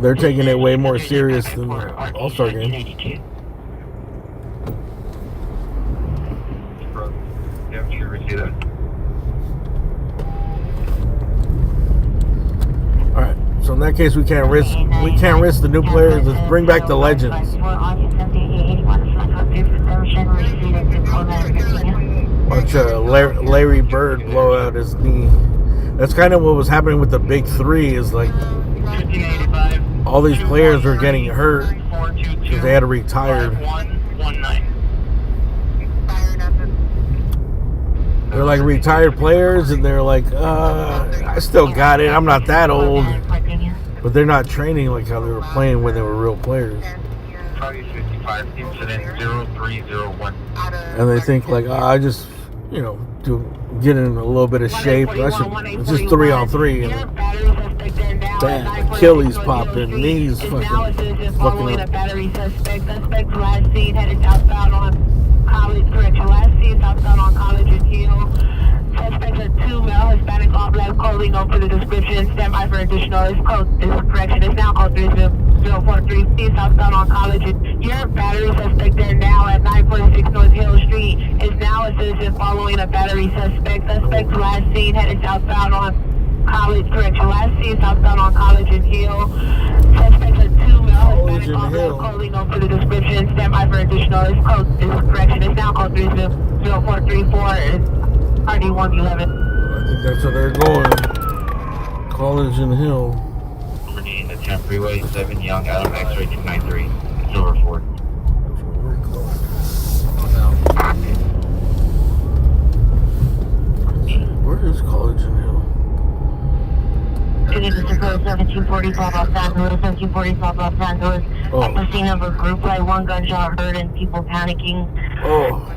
They're taking it way more serious than the All-Star game. All right. So in that case, we can't risk the new players. Let's bring back the legends. Watch Larry Bird blow out his knee. That's kind of what was happening with the big three. Is like all these players were getting hurt because they had to retire. They're like retired players, and they're like, I still got it. I'm not that old. But they're not training like how they were playing when they were real players. And they think like, I just, you know, to get in a little bit of shape. It's just 3-on-3. And damn, Achilles popping, knees fucking up. College, correction, last seen southbound on College and Hill. Suspects are 2 male Hispanic all black clothing over the description. Stand by for additional. This correction is now called 043 southbound on College. Your battery suspect there now at 946 North Hill Street is now a citizen following a battery suspect. Suspects last seen headed southbound on College, correction, last seen southbound on College and Hill. Suspects are 2 male Hispanic all black clothing over the description. Stand by for additional. This correction is now called 0434 RD111. I think that's where they're going. College and Hill. In the 10 freeway, 7 Young, Adam X-ray 293, Silver Ford. That's where we're going. Where is College and Hill? 1740 South Los Angeles, 1740 South Los Angeles. At the scene of a group fight, one gunshot heard and people panicking. Oh.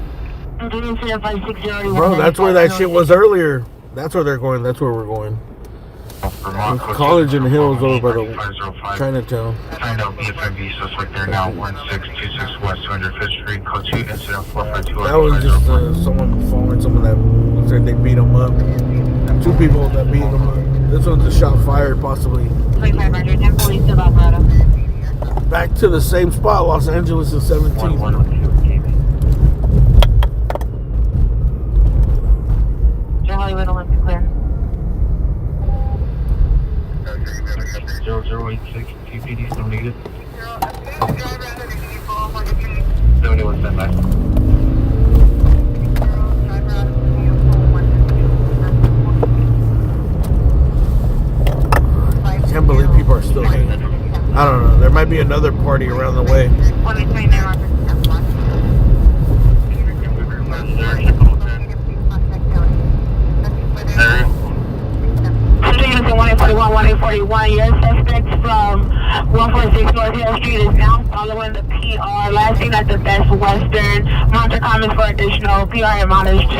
Incident 560. Bro, that's where that shit was earlier. That's where they're going. That's where we're going. College and Hills over by the Chinatown. Find out BFMV suspect there now, 1626 West 205th Street, code 2, incident 452. That was just someone following someone that looks like they beat him up. Two people that beat him up. This one's a shot fired, possibly. 2500, 10 police to Valparaiso. Back to the same spot, Los Angeles is 17. Hollywood Olympic clear. 0086, TPD still needed. 71 standby. I can't believe people are still hanging. I don't know. There might be another party around the way. Units in 1841, 1841. Your suspects from 146 North Hill Street is now following the PR. Last seen at the Best Western. Monitor comments for additional PR admonished.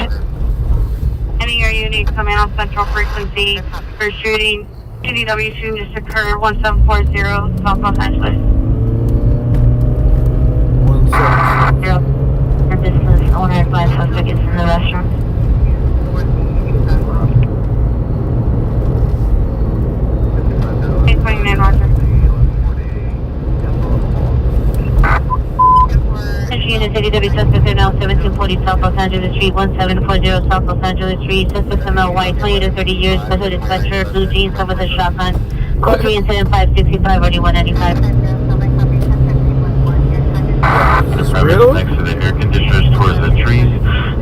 Any of your units coming on central frequency for shooting. CDW2 just occurred 1740 South Los Angeles. 1740. Your business owner advised suspect is in the restroom. 829 Roger. Unit CDW suspects are now 1740 South Los Angeles Street, 1740 South Los Angeles Street. Suspects are male white, 20 to 30 years, special dispatcher, blue jeans, some with a shotgun. Code 3 incident 565, already 195. Really? Next to the air conditioners towards the trees.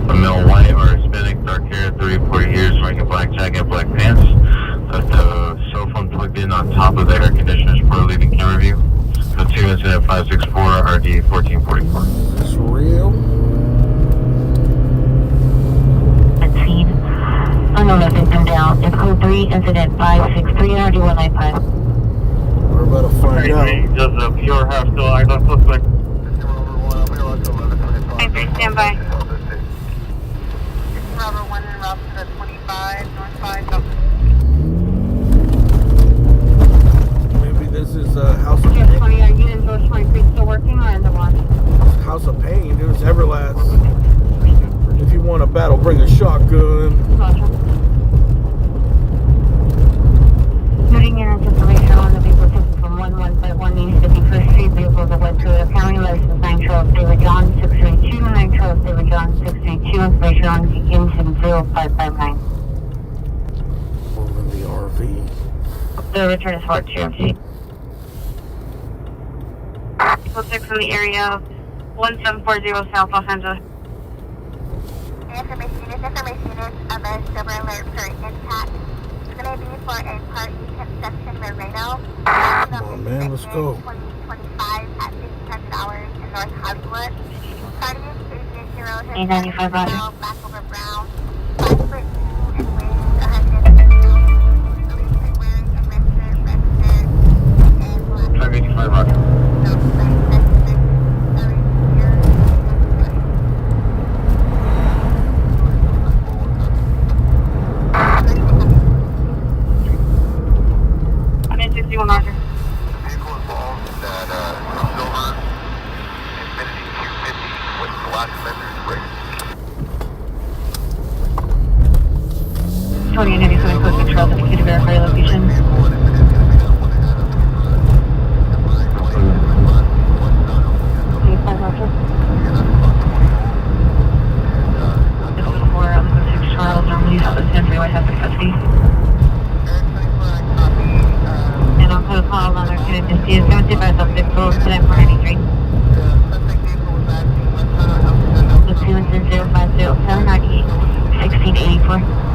A male white or Hispanic, dark hair, 30 to 40 years, wearing a black jacket, black pants. The cell phone plugged in on top of the air conditioners for leaving camera view. The 2 incident 564, RD 1444. That's real. Scene. Unknown victim down. It's code 3 incident 563, RD 195. We're about to find out. Does the PR have still eyes on suspect? Stand by. Robert 1 and Route 25, North 5. Maybe this is House of Yes, Pain. 20, are you in George 23 still working or in the watch? House of Pain. It was Everlast. If you want a battle, bring a shotgun. Putting in anticipation on the vehicle taken from 1151 needs to be first street vehicles of West Toyota County license 9 Charles David John 632, 9 Charles David John 632, information on incident 0559. Moving the RV. The return is for TMC. Vehicle 6 in the area of 1740 South Los Angeles. Information unit, a silver alert for impact. It's going to be for a party construction Moreno. Come on, man, let's go. 2025 at 1500 hours in North Hollywood. Party is 895 Roger. black over brown, 5'2" and weighs 150 pounds. Wearing a red shirt, and black. 585 Roger. I'm in 61 Roger. Vehicle involved that silver Infiniti Q50 with black fenders rated. 2897 code 6 Charles, indicated verify your location. 85 Roger. This is for code 6 Charles, normally use the San Freeway, has the custody. And on code call on our unit, this is 75 subject, road 793. The 2 incident 0507 98 1684.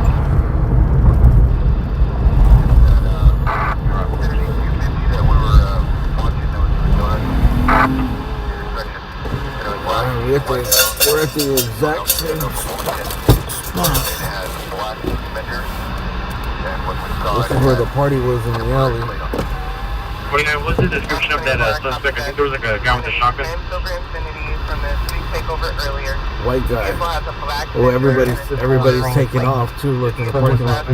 We're at the exact same spot. This is where the party was in the alley. 49, what's the description of that suspect? I think there was like a guy with a shotgun. White guy. Oh, everybody's taking off too. Look in the parking lot.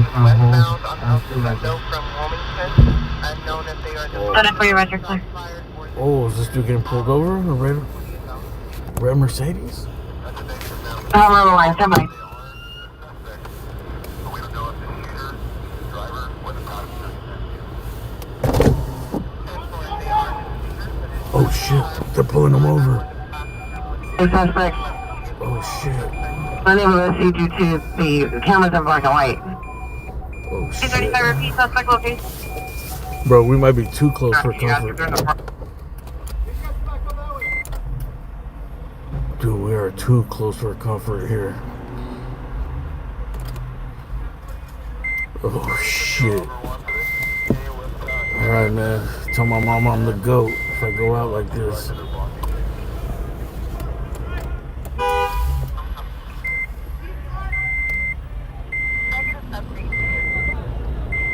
Stand for your Roger, clear. Oh, is this dude getting pulled over? A red Mercedes? Railroad line, stand by. Oh shit, they're pulling him over. The suspect. Oh shit. Unable to see due to the cameras in black and white. Oh shit. 235 repeat suspect location. Bro, we might be too close for comfort. Dude, we are too close for comfort here. Oh shit. Alright, man. Tell my mom I'm the GOAT if I go out like this.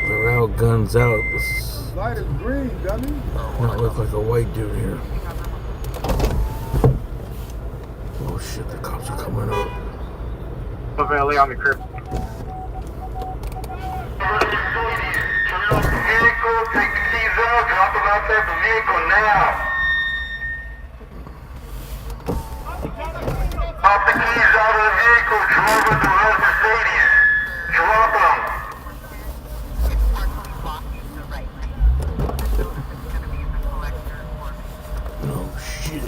They're out, guns out. This light is green, dummy. not look like a white dude here. Oh shit, the cops are coming up. Valet on the curb. Vehicle, take the keys out, drop them outside the vehicle now. Pop the keys out of the vehicle, driver to red Mercedes. Drop them. Oh shit.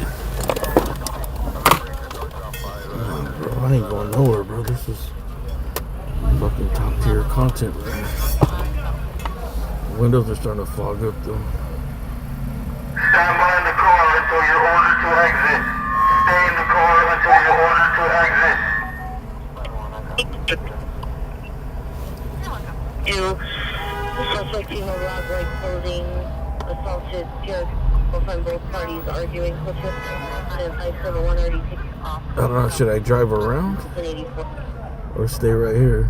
Nah, bro, I ain't going nowhere, bro. This is fucking top tier content, man. Windows are starting to fog up though. Stand by in the car until you're ordered to exit. Stay in the car until you're ordered to exit. Two, suspect female rob right clothing, assaulted Jared from both parties arguing closer and 571 already taken off. I don't know, should I drive around? Or stay right here?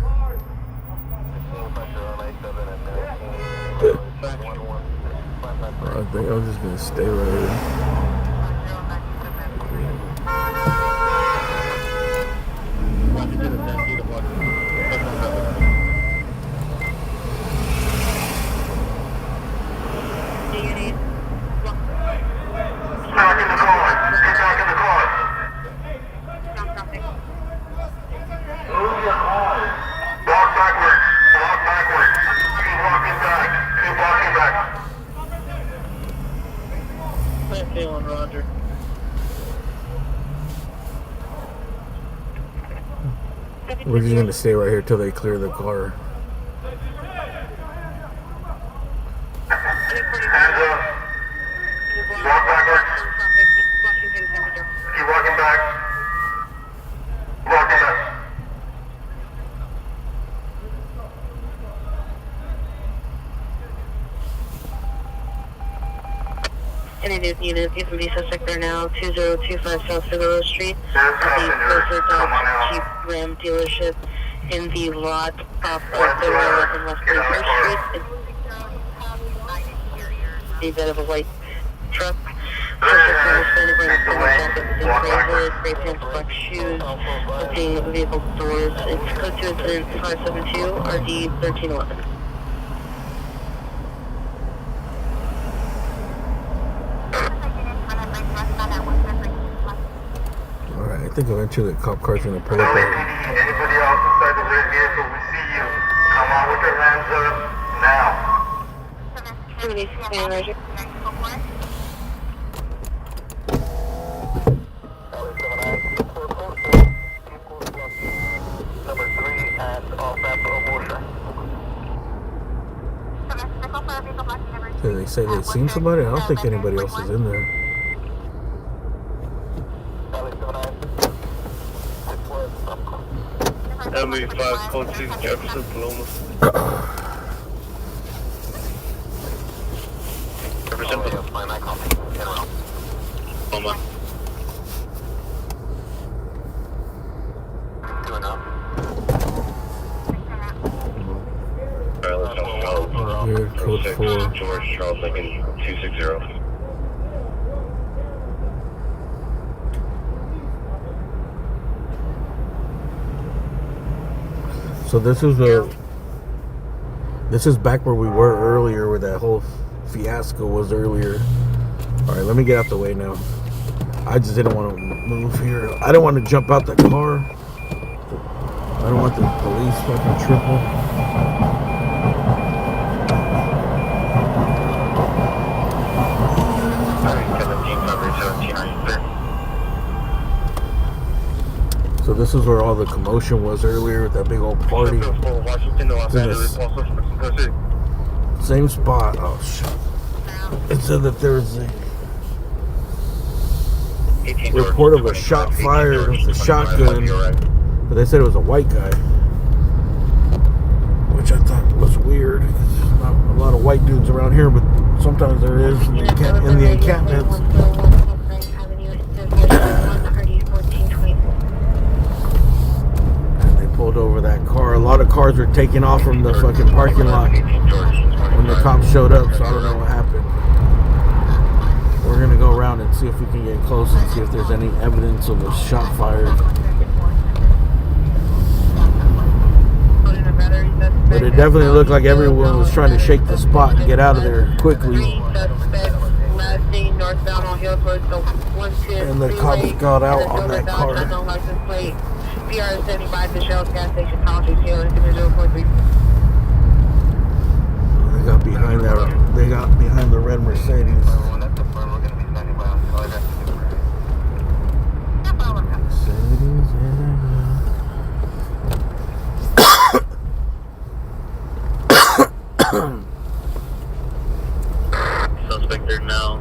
I think I'm just gonna stay right here. Back in the car. Get back in the car. Move your car. Walk backwards. Walk backwards. Keep walking back. Keep walking back. Roger. We're just gonna stay right here till they clear the car. Hands up. Walk backwards. Keep walking back. Walking back. Introduce unit, you can be suspect there now, 2025 South Figueroa Street, at the Chrysler Dodge Jeep Ram dealership in the lot off of the railroad in West 31st Street. A bit of a white truck. Suspect is standing by the center jacket, gray hood, gray pants, black shoes, opening vehicle doors. It's code to incident 572 RD 1311. Alright, I think eventually the cop car's gonna pull up there. Anybody else inside the red vehicle, we see you. Come on with your hands up now. Number 3 and off ramp of Did they say they seen somebody? I don't think anybody else is in there. ME5 code 6 Jefferson Paloma. Jefferson Paloma. Here, code 4. George Charles Lincoln 260. So this is back where we were earlier, where that whole fiasco was earlier. All right, let me get out the way now. I just didn't want to move here. I didn't want to jump out the car. I don't want the police fucking triple. So this is where all the commotion was earlier with that big old party. Same spot. Oh shit. It said that there was a report of a shot fired with a shotgun, but they said it was a white guy, which I thought was weird. There's not a lot of white dudes around here, but sometimes there is in the encampments. They pulled over that car. A lot of cars were taking off from the fucking parking lot when the cops showed up, so I don't know what happened. We're gonna go around and see if we can get close and see if there's any evidence of a shot fired. But it definitely looked like everyone was trying to shake the spot and get out of there quickly. And the cops got out on that car. They got behind that. They got behind the red Mercedes. Suspect there now.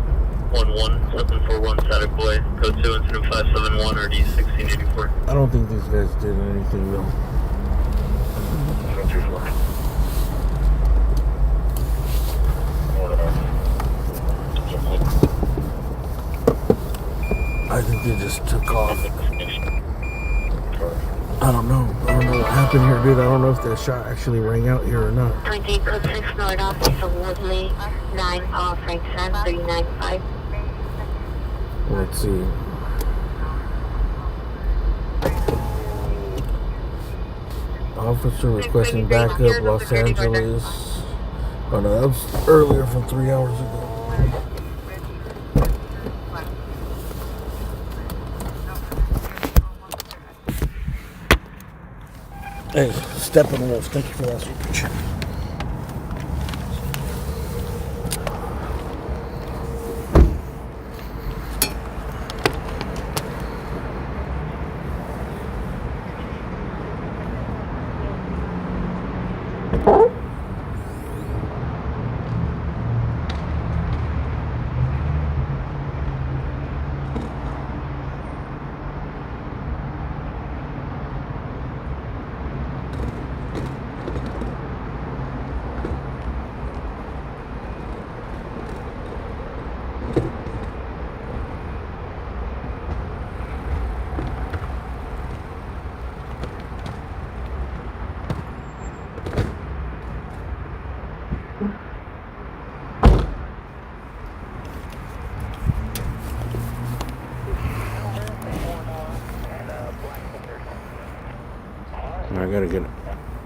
11741 Static Boy. Code 2 incident 571 RD 1684. I don't think these guys did anything though. I think they just took off. I don't know. I don't know what happened here, dude. I don't know if that shot actually rang out here or not. 20 code 6 North Officer Woodley 9 Frank San 395. Let's see. Officer requesting backup, Los Angeles. Oh no, that was earlier from 3 hours ago. Hey, Steppenwolf, thank you for that super chat. I gotta get a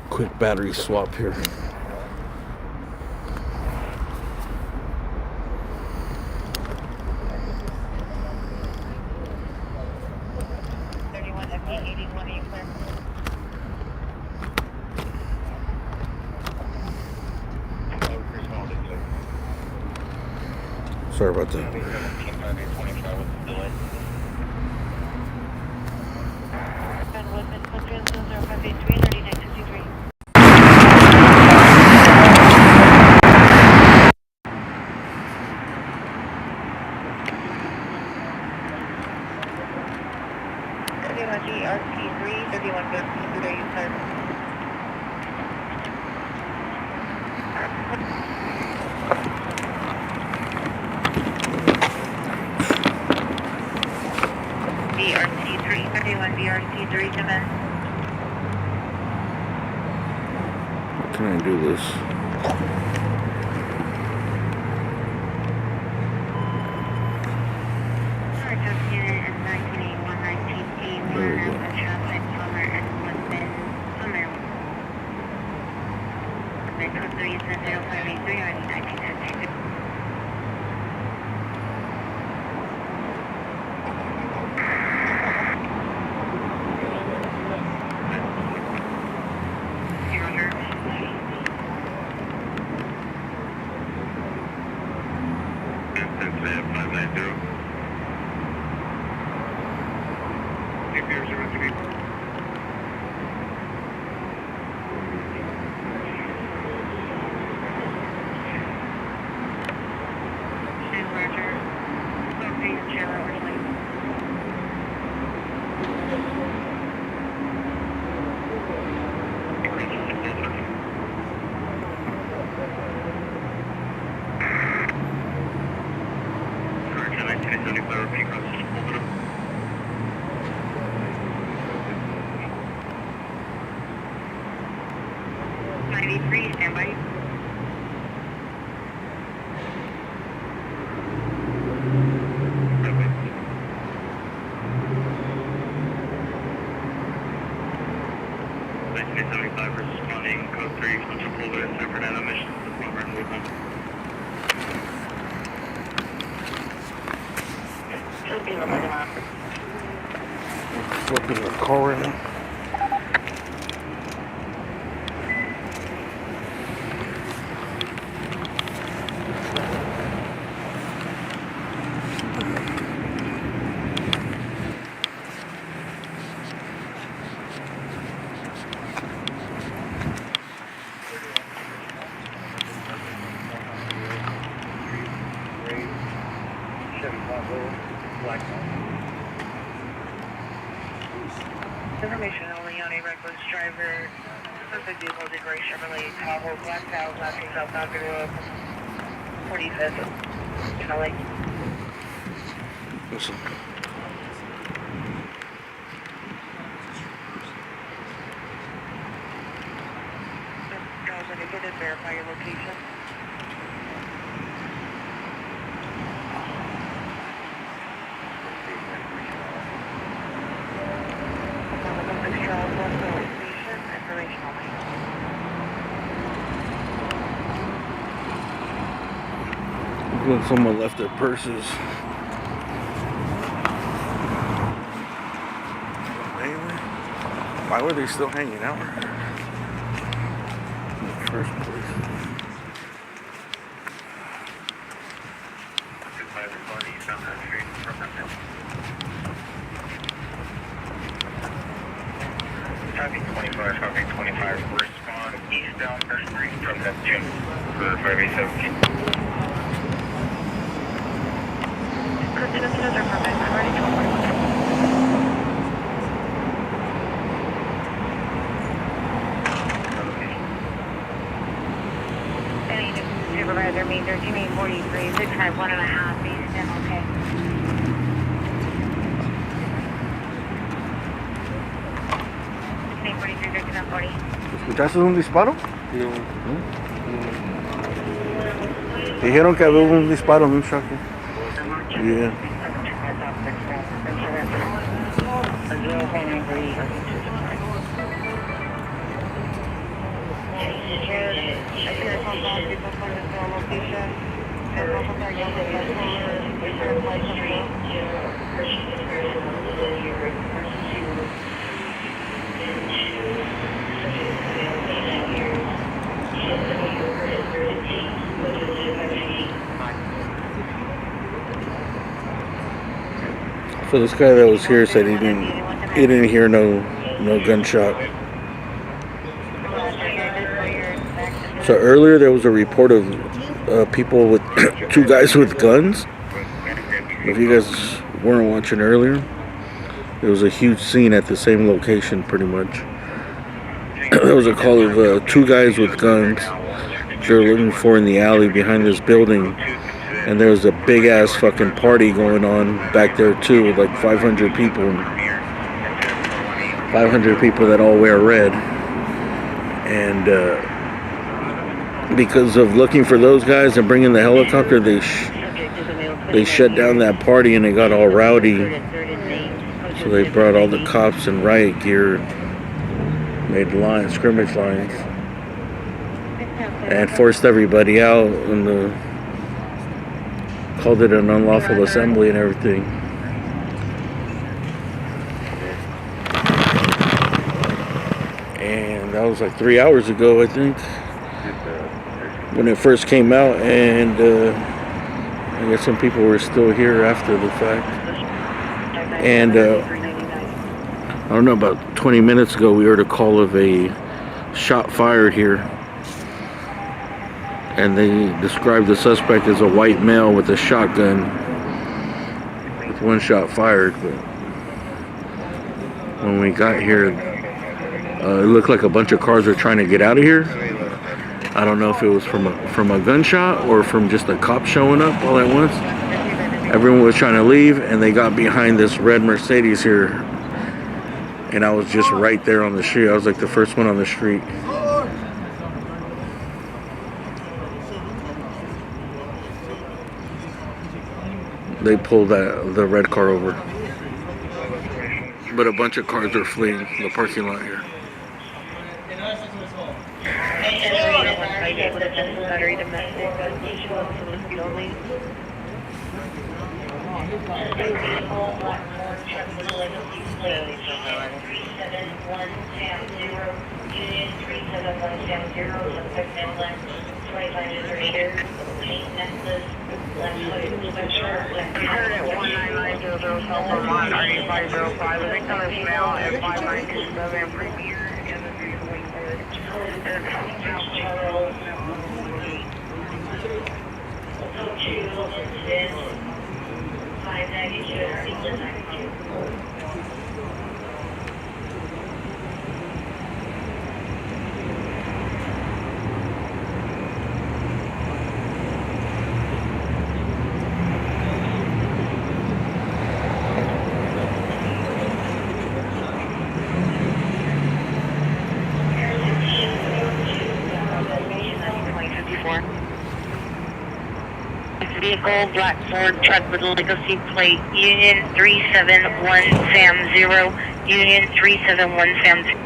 quick battery swap here. Sorry about that. Can I do this? 30583 on 1910. Stand by. Responding code 3 from Chipotle, San Fernando mission to the program movement. Flipping the car right now. Information only on a reckless driver. Perfect vehicle gray Chevrolet Tahoe, black out, laughing southbound Road, 45th, LA. Listen. Drive indicated, verify your location. When someone left their purses. Why were they still hanging out in the first place? Traffic 25, traffic 25, respond eastbound First Street from Neptune for 5817. Supervisor, mean 1343, 651.5, east, okay. ¿Escuchaste un disparo? No. Dijeron que había un disparo en un choque. Yeah. So this guy that was here said he didn't hear no gunshot. So earlier there was a report of people with two guys with guns. If you guys weren't watching earlier, there was a huge scene at the same location pretty much. There was a call of two guys with guns they were looking for in the alley behind this building. And there was a big ass fucking party going on back there too with like 500 people. 500 people that all wear red. And because of looking for those guys and bringing the helicopter, they shut down that party and it got all rowdy. So they brought all the cops and riot gear, made lines, scrimmage lines. and forced everybody out and called it an unlawful assembly and everything. And that was like 3 hours ago, I think, when it first came out, and I guess some people were still here after the fact. And I don't know, about 20 minutes ago we heard a call of a shot fired here, and they described the suspect as a white male with a shotgun with one shot fired. But when we got here, it looked like a bunch of cars were trying to get out of here. I don't know if it was from a gunshot or from just a cop showing up all at once. Everyone was trying to leave, and they got behind this red Mercedes here, and I was just right there on the street. I was like the first one on the street. They pulled the red car over, but a bunch of cars are fleeing the parking lot here. Vehicle, black Ford truck with legacy plate, Union 371 Sam 0, Union 371 Sam 0.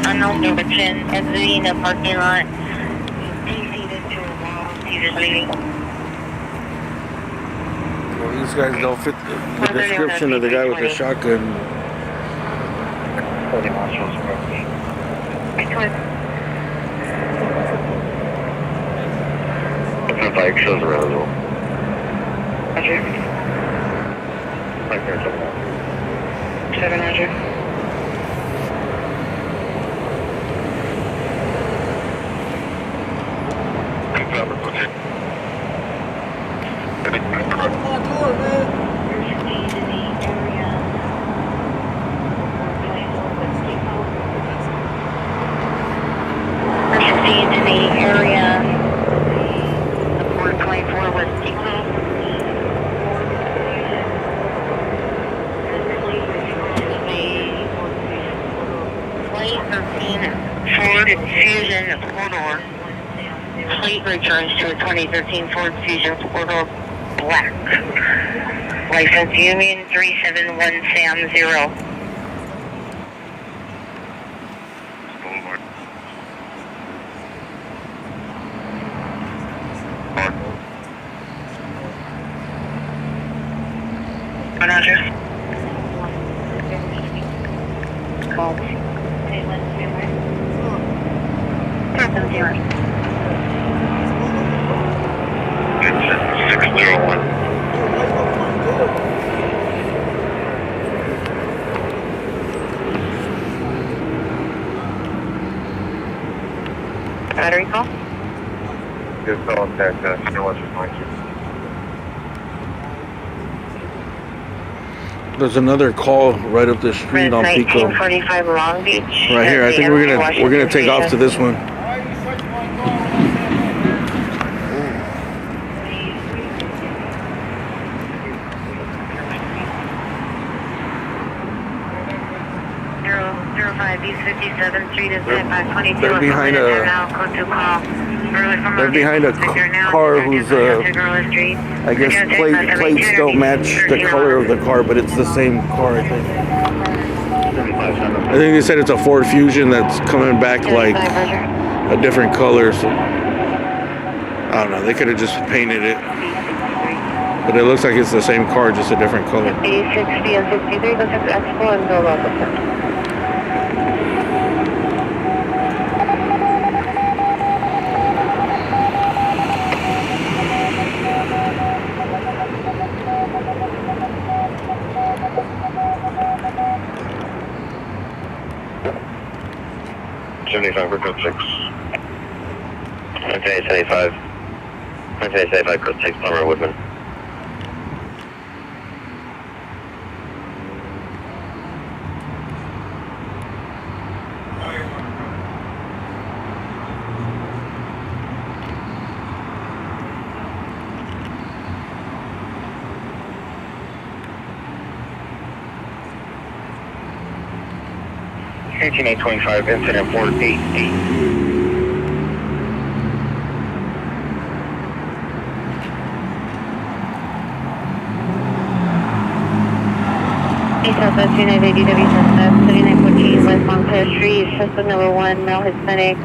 Unknown direction, exiting the parking lot. DC to a wall. He's just leaving. Well, these guys don't fit the description of the guy with the shotgun. The bike shows around. Roger. Right there, 7 Roger. Ford Fusion 4-door. Plate returns to a 2013 Ford Fusion 4-door black. License Union 371 Sam 0. Roger. Called. 601. Battery call? Good contact, Senior Western 92. There's another call right up the street on Pico. 1945 Long Beach. Right here. I think we're gonna take off to this one. 5 East 57th Street is 522. They're behind a car whose I guess plates don't match the color of the car, but it's the same car, I think. I think they said it's a Ford Fusion that's coming back like a different color. So I don't know. They could have just painted it, but it looks like it's the same car, just a different color. 60 and 63, go to Expo and go up. 75 for code 6. Okay, 75. Okay, 75, code 6, Plumber Woodman. Eighteen 825, incident 488. Southwest United DW suspect, 3914 West Montclair Street, suspect number 1, male Hispanic,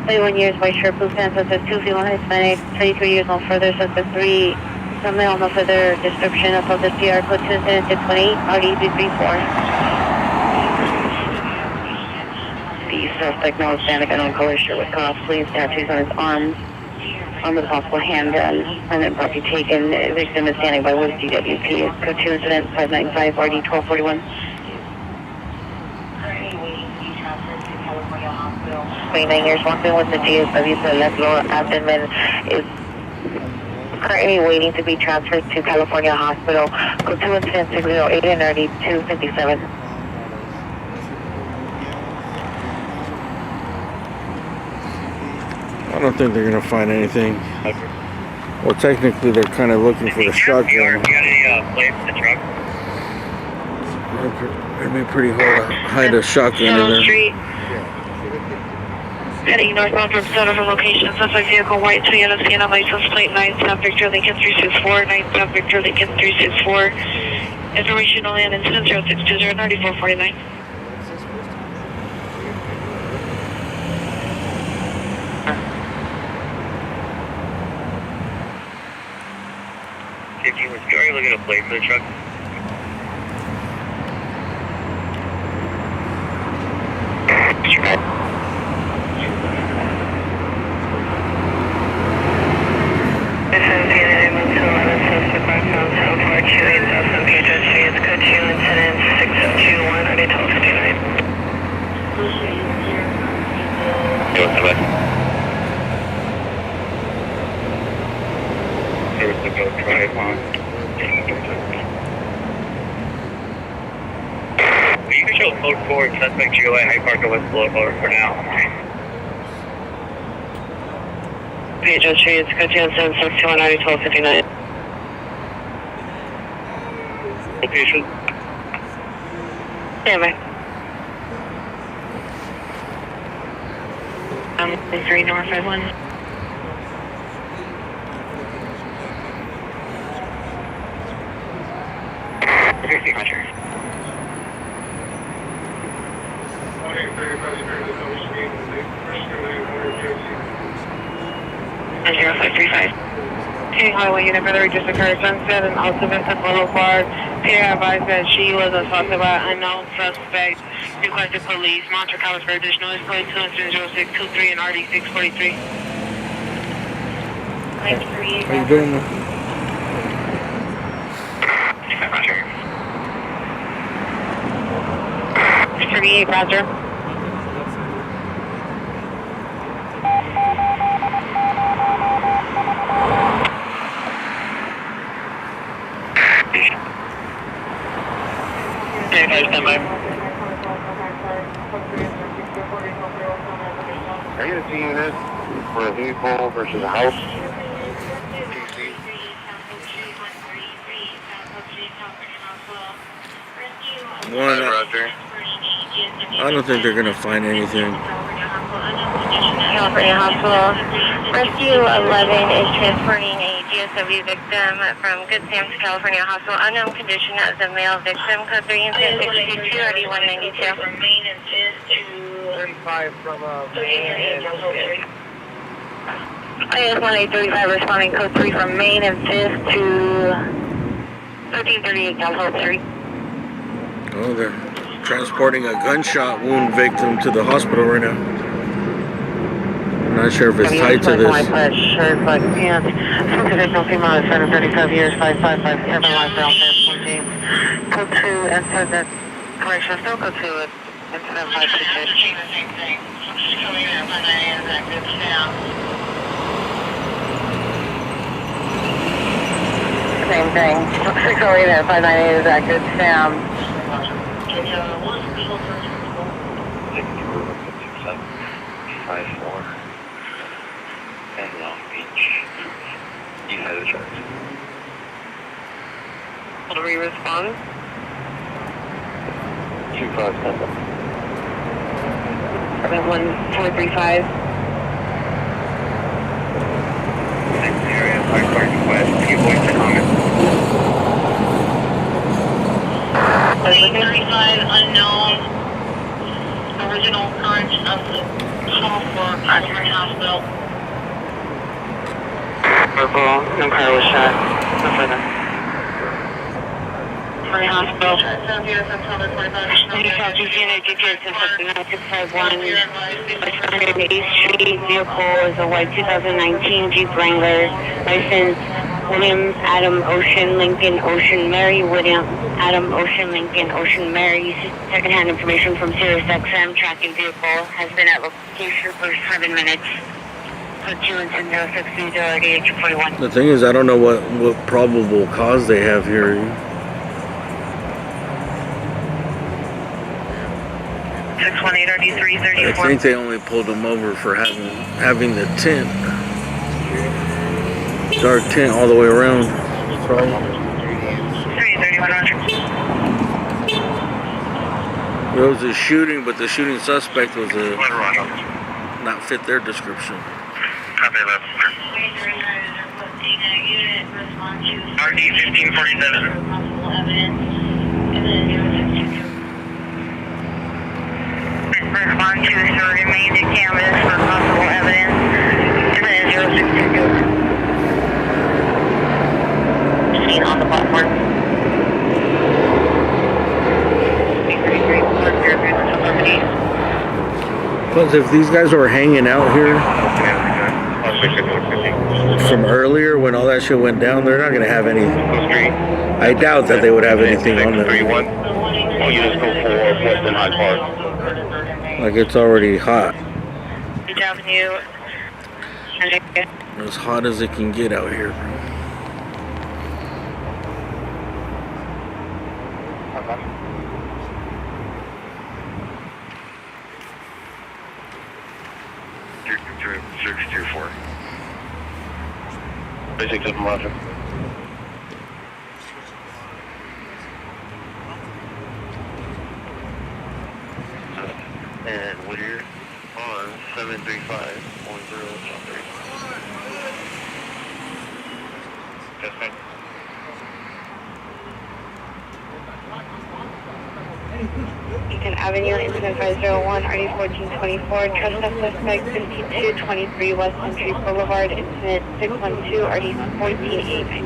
31 years, white shirt, blue pants, suspect 2, female Hispanic, 33 years, no further, suspect 3, some male, no further description of the PR code 20618, RD334. The suspect, male Hispanic, unknown color shirt with cuffs, sleeves, tattoos on his arms, armed with a possible handgun, and then property taken. Victim is standing by with DWP. Code 2 incident 595 RD 1241. 29 years, walking with the GSW to the left lower abdomen, is currently waiting to be transferred to California Hospital. Code 2 incident 608 and RD 257. I don't think they're gonna find anything. Well, technically, they're kind of looking for the shotgun. You got any plates for the truck? It'd be pretty hard to hide a shotgun in there. Street. Heading northbound from Soda from location. Suspect vehicle white Toyota Sienna license plate 9 South Victor Lincoln 364. 9 South Victor Lincoln 364. Information only on incident 0620 9449. Are you looking at a plate for the truck? This is Unit 11 suspect background so far 28,000 Pedro Street. It's code 2 incident 6021 RD 1259. What's the best? There's the go drive on. You can show code 4 suspect GOA High Park and West Boulevard for now. Pedro Street, it's code 2 incident 621 RD 1259. Location? Stand by. 3 North 51. Roger. And 0535. King Highway unit further just occurred Sunset and also Vincent Boulevard. Pierre advised that she was assaulted by an unknown suspect. Requested police. Monitor covers for additional escalate 20623 and RD 643. How you doing, man? Roger. 38, Roger. Stand by. Are you a unit for a vehicle versus a house? One Roger. I don't think they're gonna find anything. California Hospital. Rescue 11 is transporting a GSW victim from Good Sam to California Hospital. Unknown condition of the male victim. Code 3 and 662 RD 192. From Maine and 35 from Maine and IS 1835 responding code 3 from Maine and 5th to 1338 California 3. Oh, they're transporting a gunshot wound victim to the hospital right now. I'm not sure if it's tied to this. Shirt, black pants. Some additional female is 35 years, 555, 7 life down there, 14. Code 2, enter the correction, still code 2, incident 566. Same thing. Just coming in, 598 is active, down. Same thing. 608 at 598 is active, Sam. What is legal for 54 and Long Beach. You know the charge. How do we respond? 257. 1435. Next area, Park West. Few points to comment. 35 unknown. Original current of the call for California Hospital. Purple, no car was shot. No further. California Hospital. Street vehicle is a white 2019 Jeep Wrangler. License William Adam Ocean Lincoln Ocean Mary William Adam Ocean Lincoln Ocean Mary. Secondhand information from SiriusXM. Tracking vehicle has been at location for 7 minutes. Code 2 and 060 RDH41. The thing is, I don't know what probable cause they have here. 618 RD334. I think they only pulled him over for having the tint, dark tint all the way around. 331 Roger. There was a shooting, but the shooting suspect was not fit their description. Copy that. RD 1547. Respond to so remain at canvas for possible evidence. And then 062. Seen on the platform. Plus, if these guys were hanging out here from earlier when all that shit went down, they're not gonna have any. I doubt that they would have anything on them. Oh, you just go for Western High Park. Like it's already hot. Beach Avenue. As hot as it can get out here. Basic 7 Roger. And Whittier on 735.0. Yes, ma'am. Beacon Avenue, incident 501, RD 1424, trespass suspect 5223 West Country Boulevard, incident 612, RD 1489.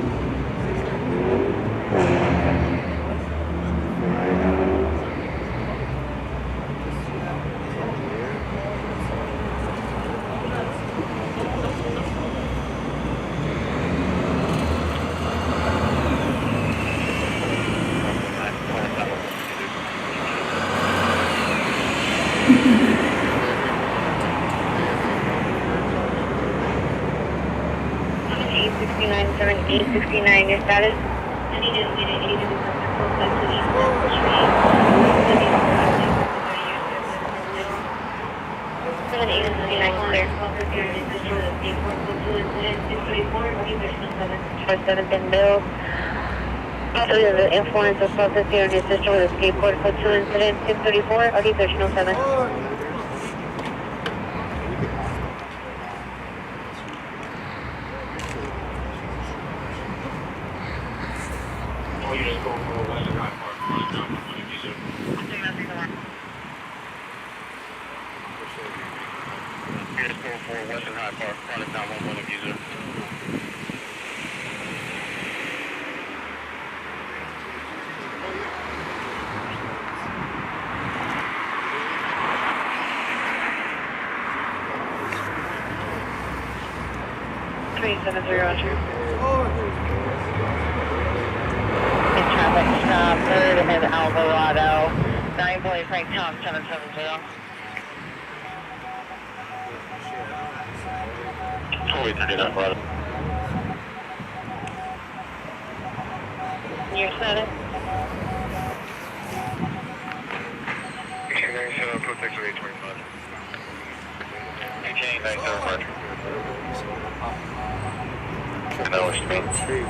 Your status? I need to get an agent close to the street. 789 clear. 7th and Bill. So you have the influence of 1250 on your sister with a skateboard code 2 incident 634, RD 1307. Oh, you just go for Western High Park, down 1 user. You just go for Western High Park, product down 1 user. Traffic stop, 3rd and Alvarado. 9 Boy Frank Tom 770. Totally 39 Alvarado. You're set. Okay, 97, protect 825. Okay, 97, Roger. And that was Street.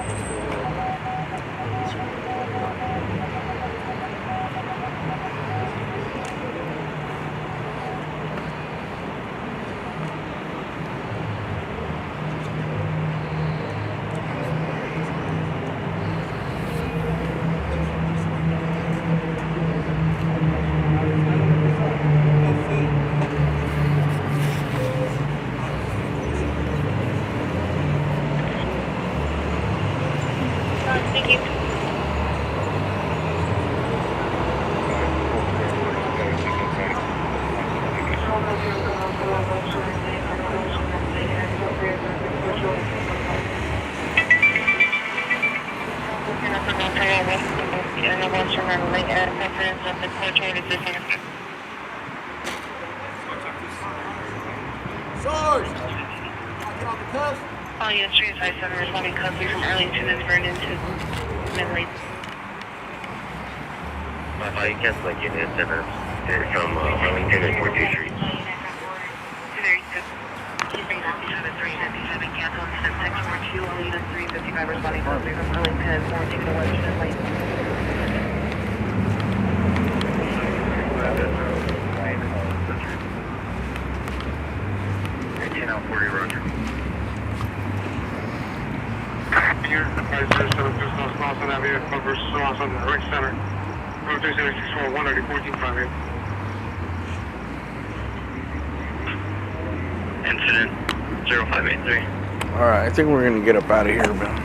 Thank you. Sarge! All units 357 responding custody from Arlington and Vernon to Midley. I guess like units that are from Arlington and 14th Street. Cancel 642, all units 355 responding custody from Arlington and 14th to West Midley. Roger. Here, 507 South Boston Avenue, Club versus Austin, right center. Road 37641, 11458. Incident 0583. Alright, I think we're gonna get up out of here, man.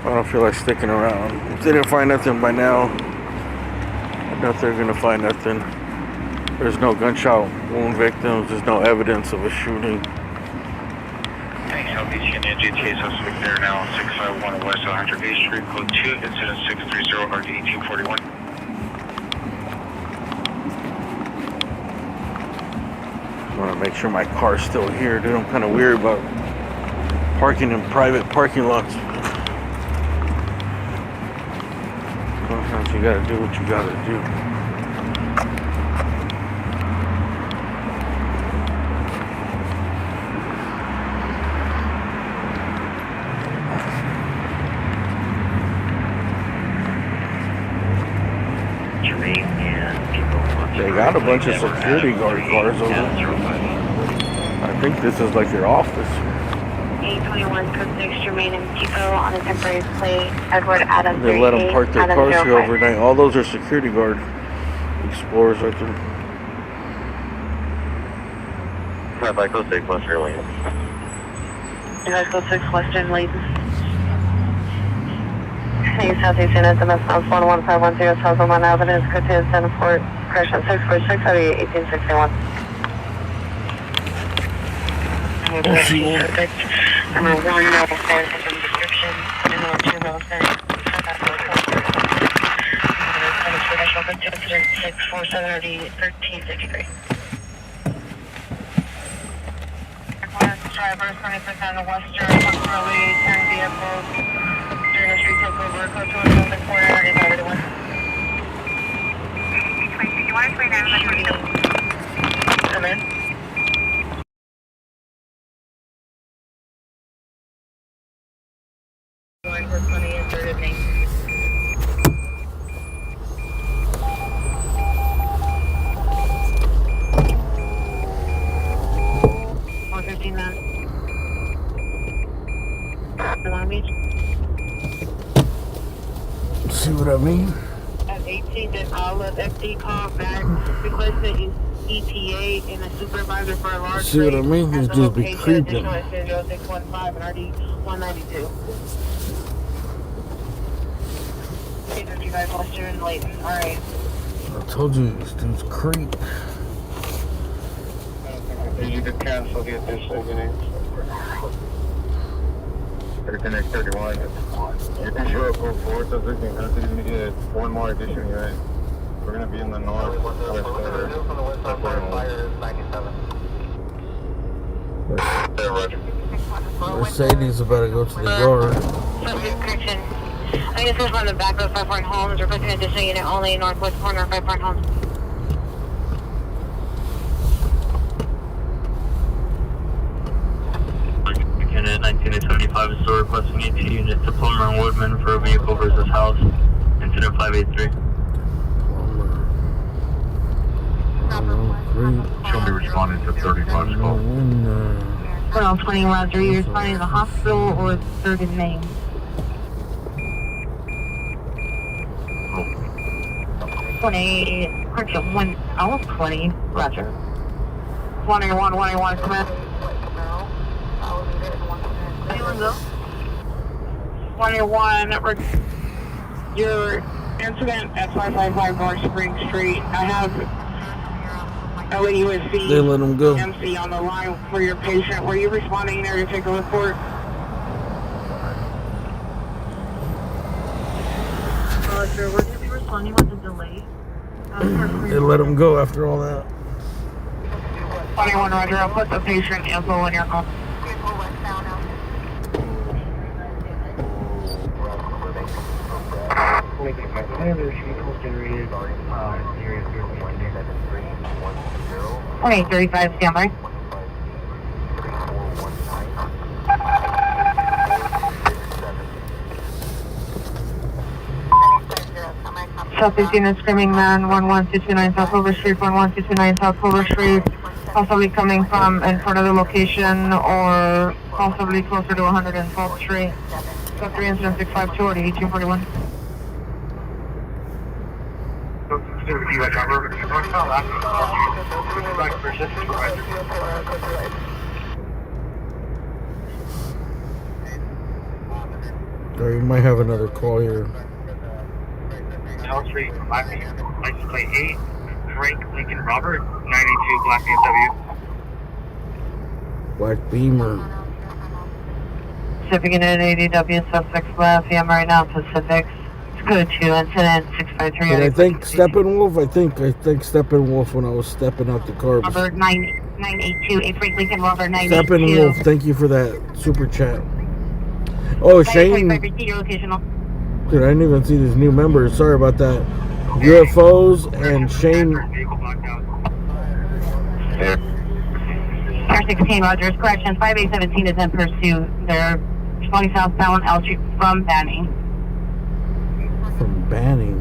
I don't feel like sticking around. If they didn't find nothing by now, I doubt they're gonna find nothing. There's no gunshot wound victims, there's no evidence of a shooting. Southeast Union GTA suspect there now, 651 West 108th Street, code 2, incident 630, RD 1841. I want to make sure my car's still here, dude. I'm kind of weird about parking in private parking lots. Sometimes you gotta do what you gotta do. They got a bunch of security guard cars over there. I think this is like your office. 821 code 6 remain in depot on a temporary plate. Edward Adams. They let them park their cars here overnight. All those are security guard explorers right there. Right by code 6 Western Lane. Let's go 6 Western Lane. Hey, Southeast Unit, the Mass 11510, Southern Avenue, Cotillas, Fort, Correction 646, out of 1861. Perfect. Number 1, level 4, system description. Number 2, level 4, incident 647, 1363. Drivers 20% western, early 10 vehicles. During the street takeover, code 2 in the corner, is over to 1. 21, 29, come in. Line for 20 and 3rd of Main. See what I mean? At 18, then I'll let FD call back, request the ETA and a supervisor for a large See what I mean? These dudes be creeping. Additional 0615 and RD 192. You guys lost you in Layton. Alright. I told you, these dudes creep. You could cancel the additional unit. Or connect 31. You can show up for 4 so we can continue to get one more additional unit. We're going to be in the northwest corner. Mercedes about to go to the yard. I guess this one the back of 5 Point Homes. Requesting additional unit only northwest corner of 5 Point Homes. Unit 1975 is still requesting 18 units to Plummer and Woodman for a vehicle versus house. Incident 583. She'll be responding to 35's call. 20 Roger, you're responding to the hospital or 3rd and Main? Correction, 20, Roger. 181, come in. Anyone go? 21, your incident at 555 North Spring Street. I have LAUSC They let him go. MC on the line for your patient. Were you responding there to take a report? Sir, would you be responding with a delay? They let him go after all that. 21 Roger, I'll put the patient info in your call. Okay, 35, stand by. Southeast unit screaming man, 11229 South Clover Street, 11229 South Clover Street, possibly coming from in front of the location or possibly closer to 112th Street. So 3 incident 652 or 8241. Or you might have another call here. L Street, license plate 8, Frank Lincoln Robert, 92 Black BMW. Black Beamer. Pacific Unit 80W, suspects left. Yeah, I'm right now, Pacifics. It's good to incident 653. And I think Steppenwolf, I think Steppenwolf when I was stepping out the car. Robert 982, 8 Frank Lincoln Robert 982. Steppenwolf, thank you for that super chat. Oh, Shane. Dude, I didn't even see these new members. Sorry about that. UFOs and Shane. 16 Rogers, correction. 5817 is in pursuit. They're 20 southbound L Street from Banning. From Banning?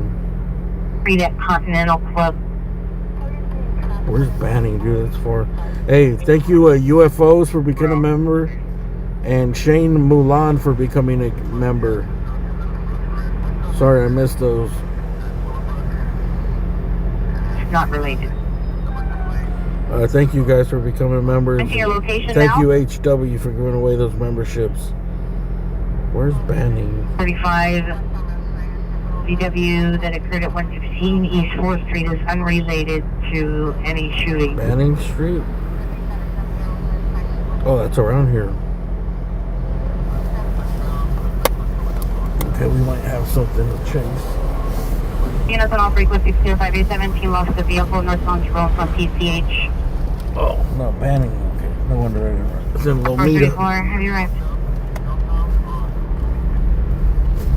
Street at Continental Club. Where's Banning, dude? That's far. Hey, thank you, UFOs, for becoming a member. And Shane Mulan for becoming a member. Sorry, I missed those. It's not related. Thank you guys for becoming members. Thank you now. You HW for giving away those memberships. Where's Banning? 35 VW that occurred at 115 East 4th Street is unrelated to any shooting. Banning Street? Oh, that's around here. Okay, we might have something to chase. Units on all frequencies, clear 5817, lost the vehicle northbound Jerome from PCH. Oh, not Banning. Okay, no wonder it's in Lomita. 434, have you right?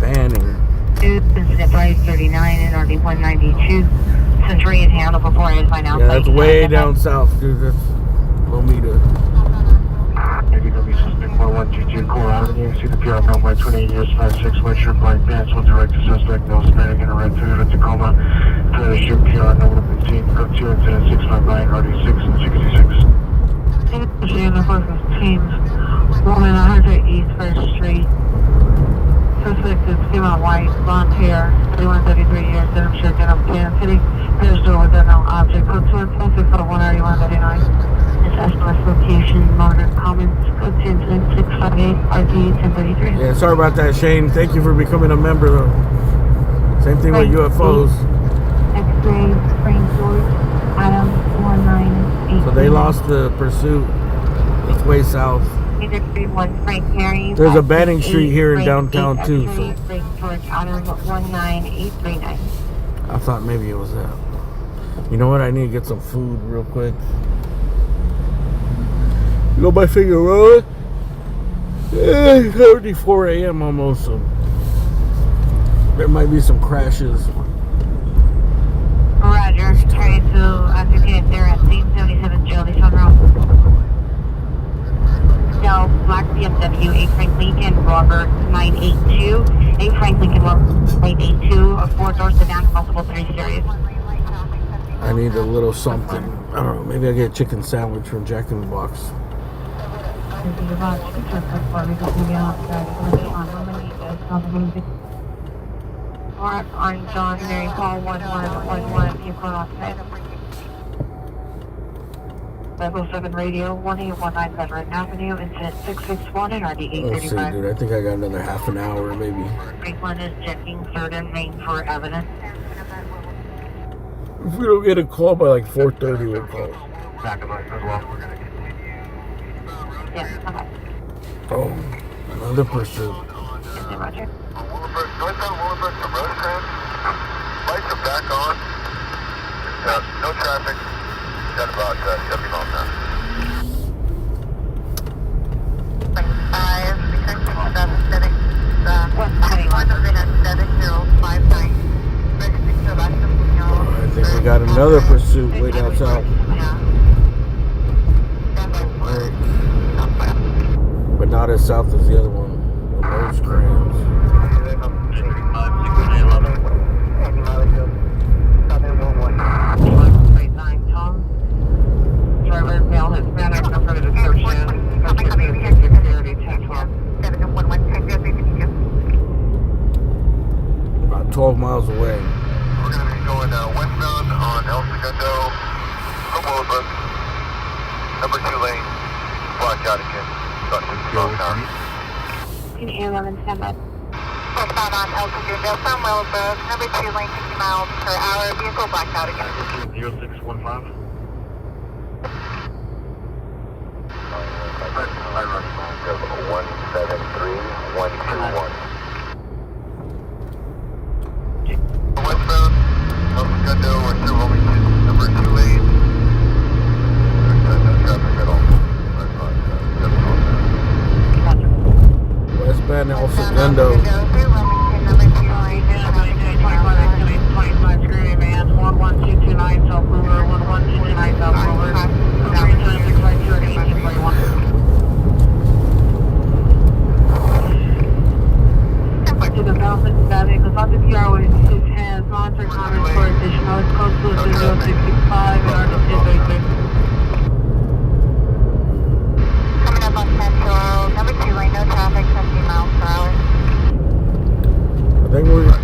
Banning. Incident 539 and RD 192. Centurion handle before I find out. Yeah, that's way down south, dude. That's Lomita. ABW suspect 1122 Core Avenue. See the PR number 28 years 56 white shirt, black pants. Will direct the suspect, no Hispanic, in a red Toyota Tacoma. Toyota shirt PR number 15. Up to incident 659 RD 6 and 66. Unit 415. Woman 100 East 1st Street. Suspect is female white, blonde hair, 3133 years, denim shirt, denim pants, sitting near door with no object. Code 216 13139. This estimate location, Northern Commons, code 21658, RT 1033. Yeah, sorry about that, Shane. Thank you for becoming a member, though. Same thing with UFOs. X-ray, Frank George, Adam 198. So they lost the pursuit. It's way south. Either 31 Frank Mary. There's a Banning Street here in downtown too. So Frank George, Adam 19839. I thought maybe it was that. You know what? I need to get some food real quick. You know my finger road? It's already 4 a.m. almost, so there might be some crashes. Roger. Try to ascertain there at scene 77 Jolly Road. Del Black BMW, A Frank Lincoln, Robert 982, A Frank Lincoln, Robert 982, a 4-door sedan, multiple 3 series. I need a little something. I don't know. Maybe I'll get a chicken sandwich from Jack in the Box. Alright, I'm John, Mary Paul 1111, you call outside. Level 7 radio, 1819 Veteran Avenue, incident 661 and RD Let's see, 835. dude. I think I got another half an hour, maybe. Franklin is checking 3rd and Main for evidence. If we don't get a call by like 4:30, we'll call. Back of us as well. Yes, okay. Oh, another pursuit. Yes, Roger. Northbound Willowbrook to Rosecrans. Lights are back on. No traffic. Got about 70 miles an hour. 5, return to static, What's happening? 7059. Registered to Alaska, I think we got another pursuit way down south. But not as south as the other one. Rosecrans. Driver, male, Hispanic, number of description, security, 1012. About 12 miles away. We're going to be going westbound on El Segundo, from Willowbrook, number 2 lane, blocked out again, about 60 miles an hour. 11 stand by. Westbound on El Segundo from Willowbrook, number 2 lane, 60 miles per hour, vehicle blacked out again. 0615. I run 173121. Westbound, El Segundo, we're still only number 2 lane. There's no traffic at all. Westbound El Segundo. 25 screen man, 11229 South Boulevard, 11229 South Boulevard. Now return 652 at 1841. To the Belfast Valley, because on the PR with his hands, monitoring comments for additional, it's close to 0665 and RT 233. Coming up on Central, number 2 lane, no traffic, 70 miles per hour. I think we're. I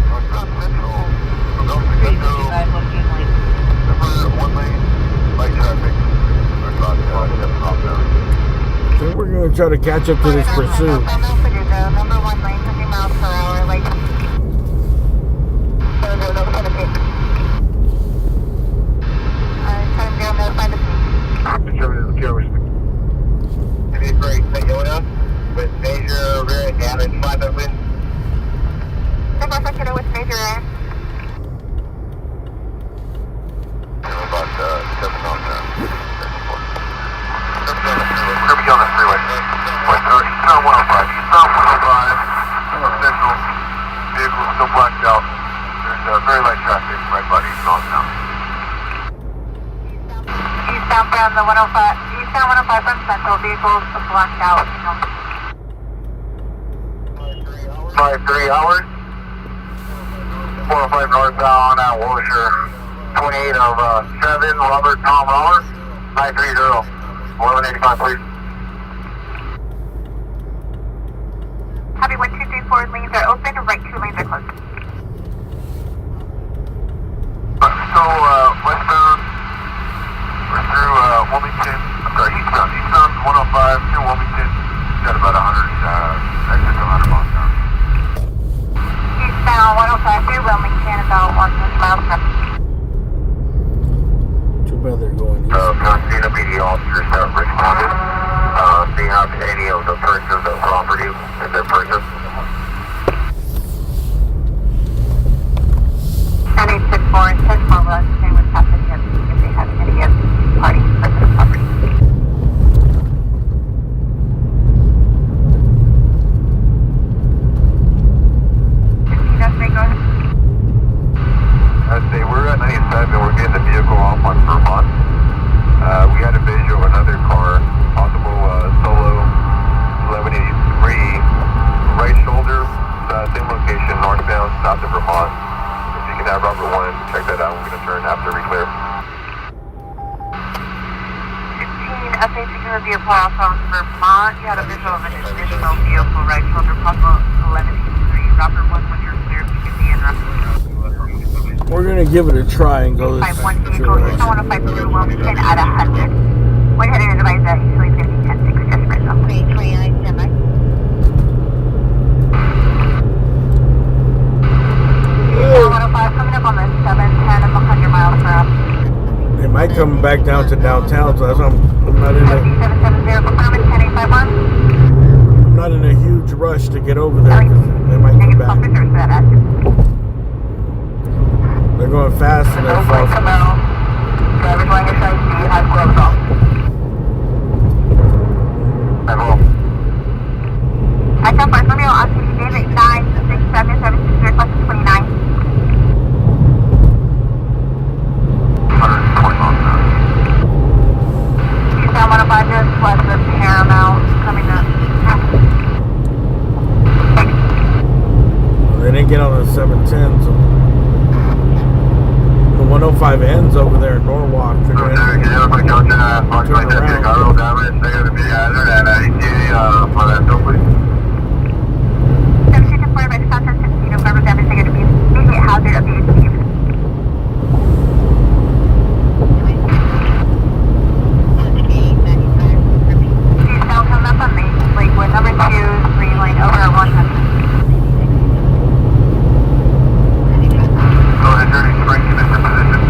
think we're gonna try to catch up to this pursuit. Number 1 lane, 50 miles per hour, like. Any break, Toyota, with major rear end damage, 5 of wind. With major air. About 7 miles an hour. Kirby on the freeway. West Eastbound 105. Eastbound 105. Central. Vehicle still blacked out. There's very light traffic right by East miles an hour. Eastbound from the 105. Eastbound 105 from Central. Vehicles blacked out. 3 hours. 405 northbound at Wilshire. 28 of 7, Robert Tom Rollins. 930. 1185, please. Copy 1234. forward lanes are open, right 2 lanes are closed. So, westbound, we're through, Wilmington, I'm sorry, eastbound 105 through Wilmington, got about 100, exit to 100 miles an hour. Eastbound 105 through Wilmington, about 100 miles per hour. Too bad they're going east. Pasadena PD officers have responded. They have any of the persons of property in their person. 9864 and 10-4 will understand what's happening if they have any of the parties present of property. They were at 97, we're getting the vehicle off on Vermont. We had a visual of another car, possible Solo 1183, right shoulder, same location, northbound, south of Vermont. If you can have Robert 1, check that out. We're going to turn after we clear. 15, update to the vehicle off on Vermont. You had a visual of an additional vehicle, right shoulder, possible 1183. Robert 1, when you're clear, you can be in rough. We're gonna give it a try and go this 5-1 vehicle, Eastbound 105 through Wilmington at 100. When heading to advise that usually it's going to be 10-6 just for itself. 29, stand by. Eastbound 105 coming up on the 710 of 100 miles per hour. They might come back down to downtown, so that's why I'm not in a 770, confirm 10851. I'm not in a huge rush to get over there because they might come back. They're going fast and they're fast. Driver's license ID, high gloves off. I come first, let me know, Oscar David 967 request 29. 120 miles an hour. Eastbound 105 just west of Paramount, coming up. Well, they didn't get on the 710, so the 105 ends over there in Norwalk. They're going to turn around. Hazard of the achieved. Eastbound coming up on Lakewood, number 2, 3 lane over 100. Go ahead, Journey Spring, commit your position.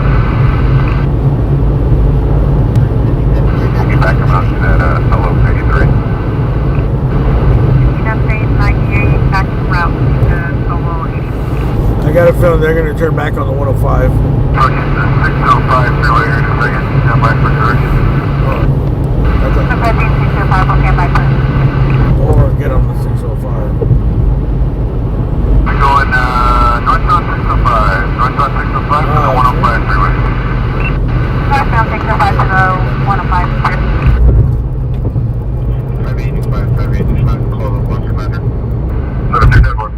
Get back around to that Solo 83. Phase 98, back to route to Solo 83. I got a feeling they're going to turn back on the 105. Approaching the 605 freeway here in a second. Stand by for direction. Approaching 605, we'll stand by for. Or get on the 605. We're going northbound 605. Northbound 605 to the 105 freeway. Northbound 605 to the 105. 585, call the 1 commander. Let him do that one.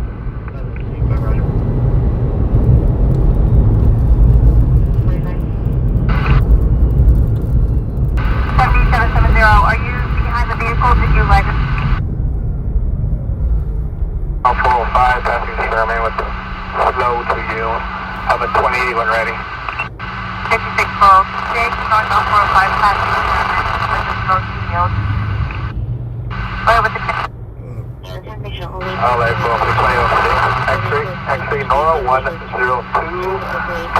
Are you behind the vehicle? Did you like it? 405, passing Sherman with the slow to you. Have a 28 when ready. 5646, northbound 405, passing Sherman with the slow to yield. With the All right, well, 606, X-ray Nora 102 to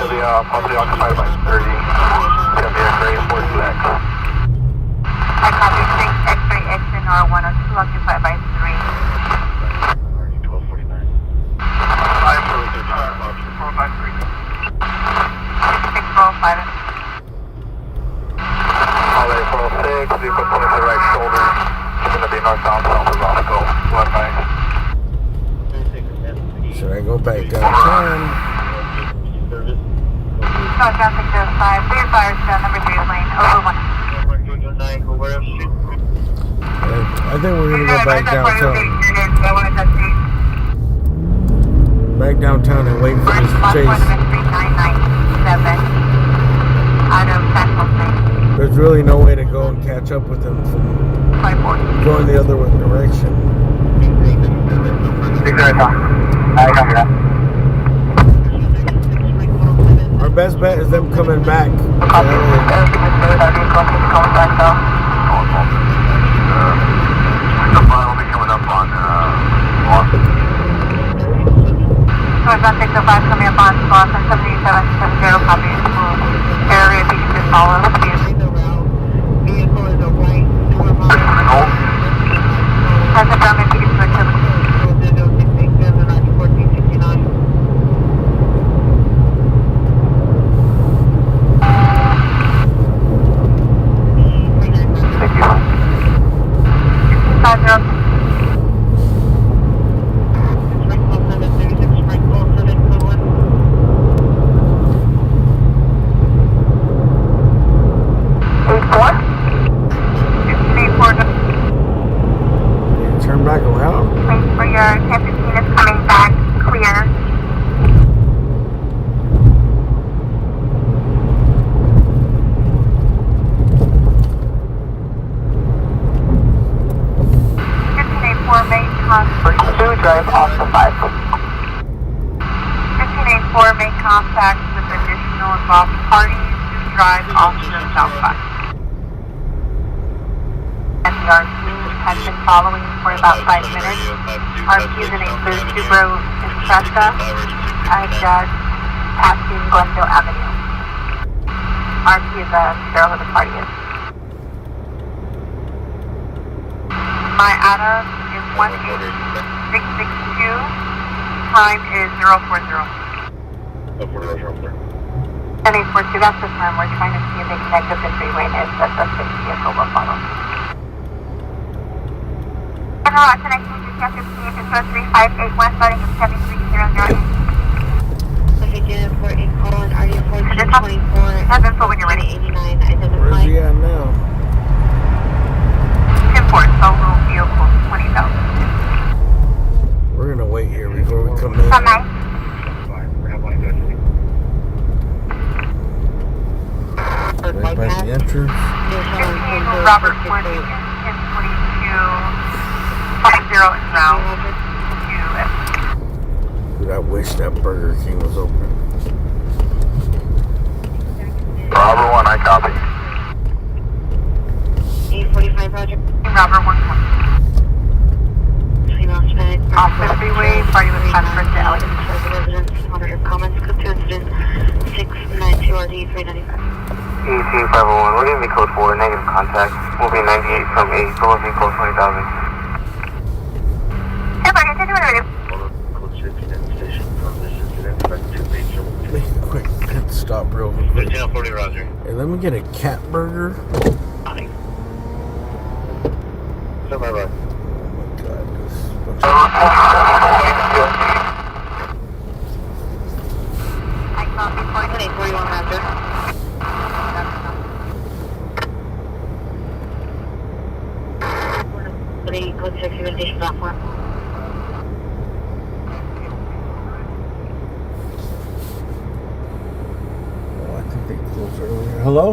the probably occupied by 30. It's going to be a gray Ford Flex. I copy 6 X-ray Exit Nora 102 occupied by 3. 1249. 453. 6405. All right, 406, vehicle pulling to the right shoulder. It's going to be northbound south of Roscoe, 1 Should I go back downtown? Northbound 605, clear fire down number 3 lane, over 1. I think we're going to go back downtown. Back downtown and wait for this chase. There's really no way to go and catch up with them from going the other direction. 606, Our best bet is them coming back. Northbound 605 coming up on Boston 7770, copy. Area if you can just follow the vehicle is a white normal. That's a brown if you can switch to 0687 on 1469. Thank you. 50. Turn back around. Wait for your 1015 is coming back clear. Drive off the 5. 1584 make contact with additional involved parties to drive off the south side. And the RP has been following for about 5 minutes. RP is in a blue Subaru Impreza and passing Glendale Avenue. RP is a girl who the party is. My Adam is 18662. Time is 040. 1042, that's the time. We're trying to see if they connect with the freeway and if the suspect vehicle will follow. General, connecting to 1015 to 3581, starting at 7300. Okay, Jennifer, for a call on RD 1424. Have info when you're ready. 89, identified. Where's he at now? 10-4, solo vehicle, 20,000. We're gonna wait here before we come in. Come on. Right by the entrance. 15 Robert Wood, 1022, 50 is now. Dude, I wish that Burger King was open. Robert 1, I copy. 845 Roger. Robert 120. Female Hispanic. Off the freeway, party was transferred to Elliott. Residents, monitor comments, code 2 incident 692 RD 395. EC 501, we're going to be code 4, negative contact. We'll be 98 from 8, total vehicle 20,000. Make a quick pit stop real quick. 1540 Roger. Hey, let me get a cat burger. So bye bye. Oh my god, this bunch of... I copy 4841 Roger. Code 6 invitation platform. Oh, I think they closed earlier. Hello?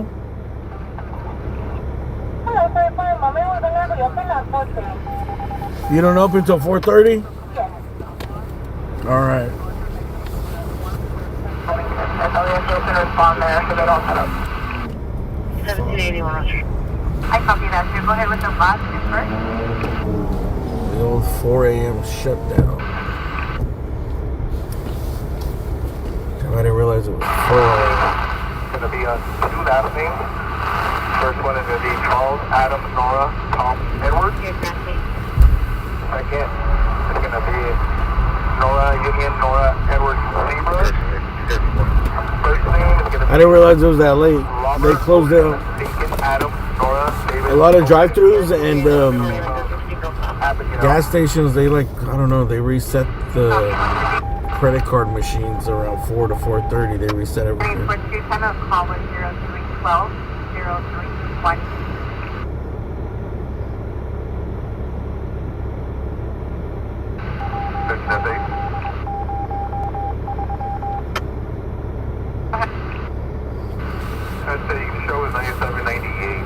You don't open till 4:30? Alright. 1781 Roger. I copy that too. Go ahead with the last first. The old 4 a.m. shutdown. Damn, I didn't realize it was 4 a.m. It's going to be two last names. First one is going to be Charles, Adam, Nora, Tom, Edward. Exactly. Second, it's going to be Nora, Union, Nora, Edward, Zebra. First name is going to be... I didn't realize it was that late. They closed down Adam, Nora, David. a lot of drive-thrus and gas stations. They I don't know, they reset the credit card machines around 4 to 4:30. They reset everything. For two time of call was 0312 031. I'd say you can show is 97, 98.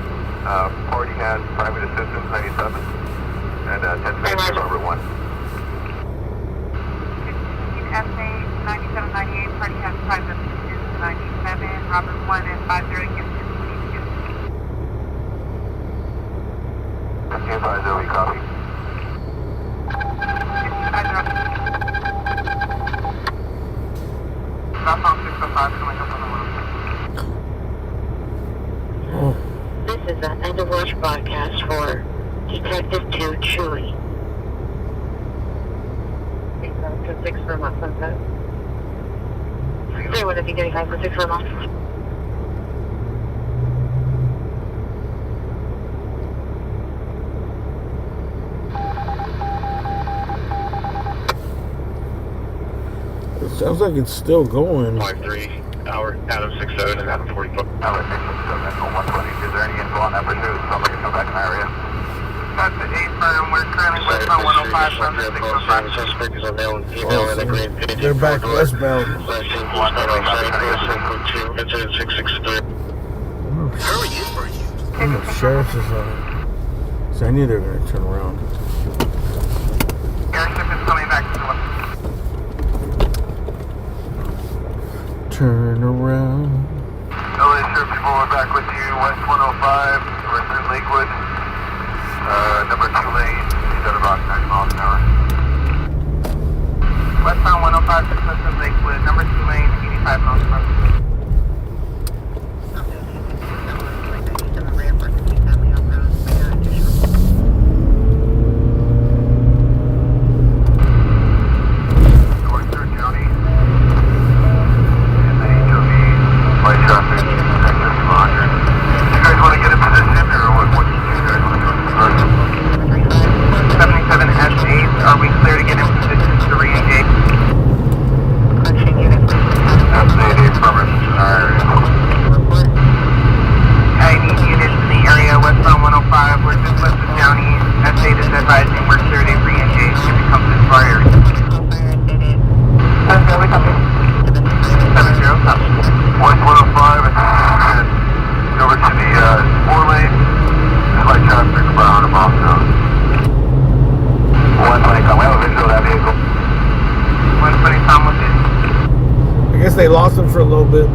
Party has private assistance 97. And 10 Robert 1. party has 5 up to 97, Robert 1 and 50 gets 222. Okay, 50, we copy. 55 up. Southbound 605 coming up on the 106. This is an end of watch broadcast for Detective 2 Chewy. 6 for Mont Sunset. 31 if you get 5 for 6 for Mont. It sounds like it's still going. 53, hour, Adam 67 and Adam 44. Hour 67, 120. Is there any info on that pursuit? Sounds like it's come back in my area. That's the 8 firm. We're currently westbound 105 from the 605. Suspect is a male and female in the green page. They're back westbound. Last seen westbound outside, incident 663. Where were you? The sheriff is on. So I knew they were gonna turn around. Airship is coming back to the left. Turn around. LA Sheriff, people are back with you. West 105, we're through Lakewood. Number 2 lane, he's at about 90 miles an hour. Westbound 105 to Clifton Lakewood. Number 2 lane, 85 miles per hour. Are we clear to get in position to re-engage? I need units in the area, westbound 105. We're just west of County. S8 is advising we're clear to re-engage if it comes into our area. 70, we copy. 70, copy. West 105 and over to the 4 lane. There's light traffic about 100 miles an hour. 120, come. We have a visual of that vehicle. 120, Tom with it. I guess they lost him for a little bit.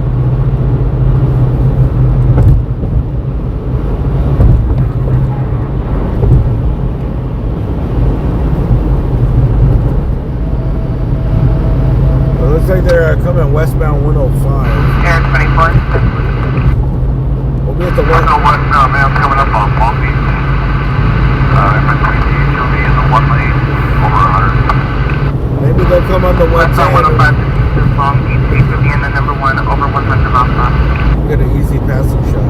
It looks like they're coming westbound 105. Air 24. We'll be at the west. Westbound, man, coming up on Palm Beach. In between the HOV and the 1 lane, over 100. Maybe they'll come on the 110. 105 to Palm Beach, HOV and the number 1 over 100 miles an hour. Get an easy passing shot.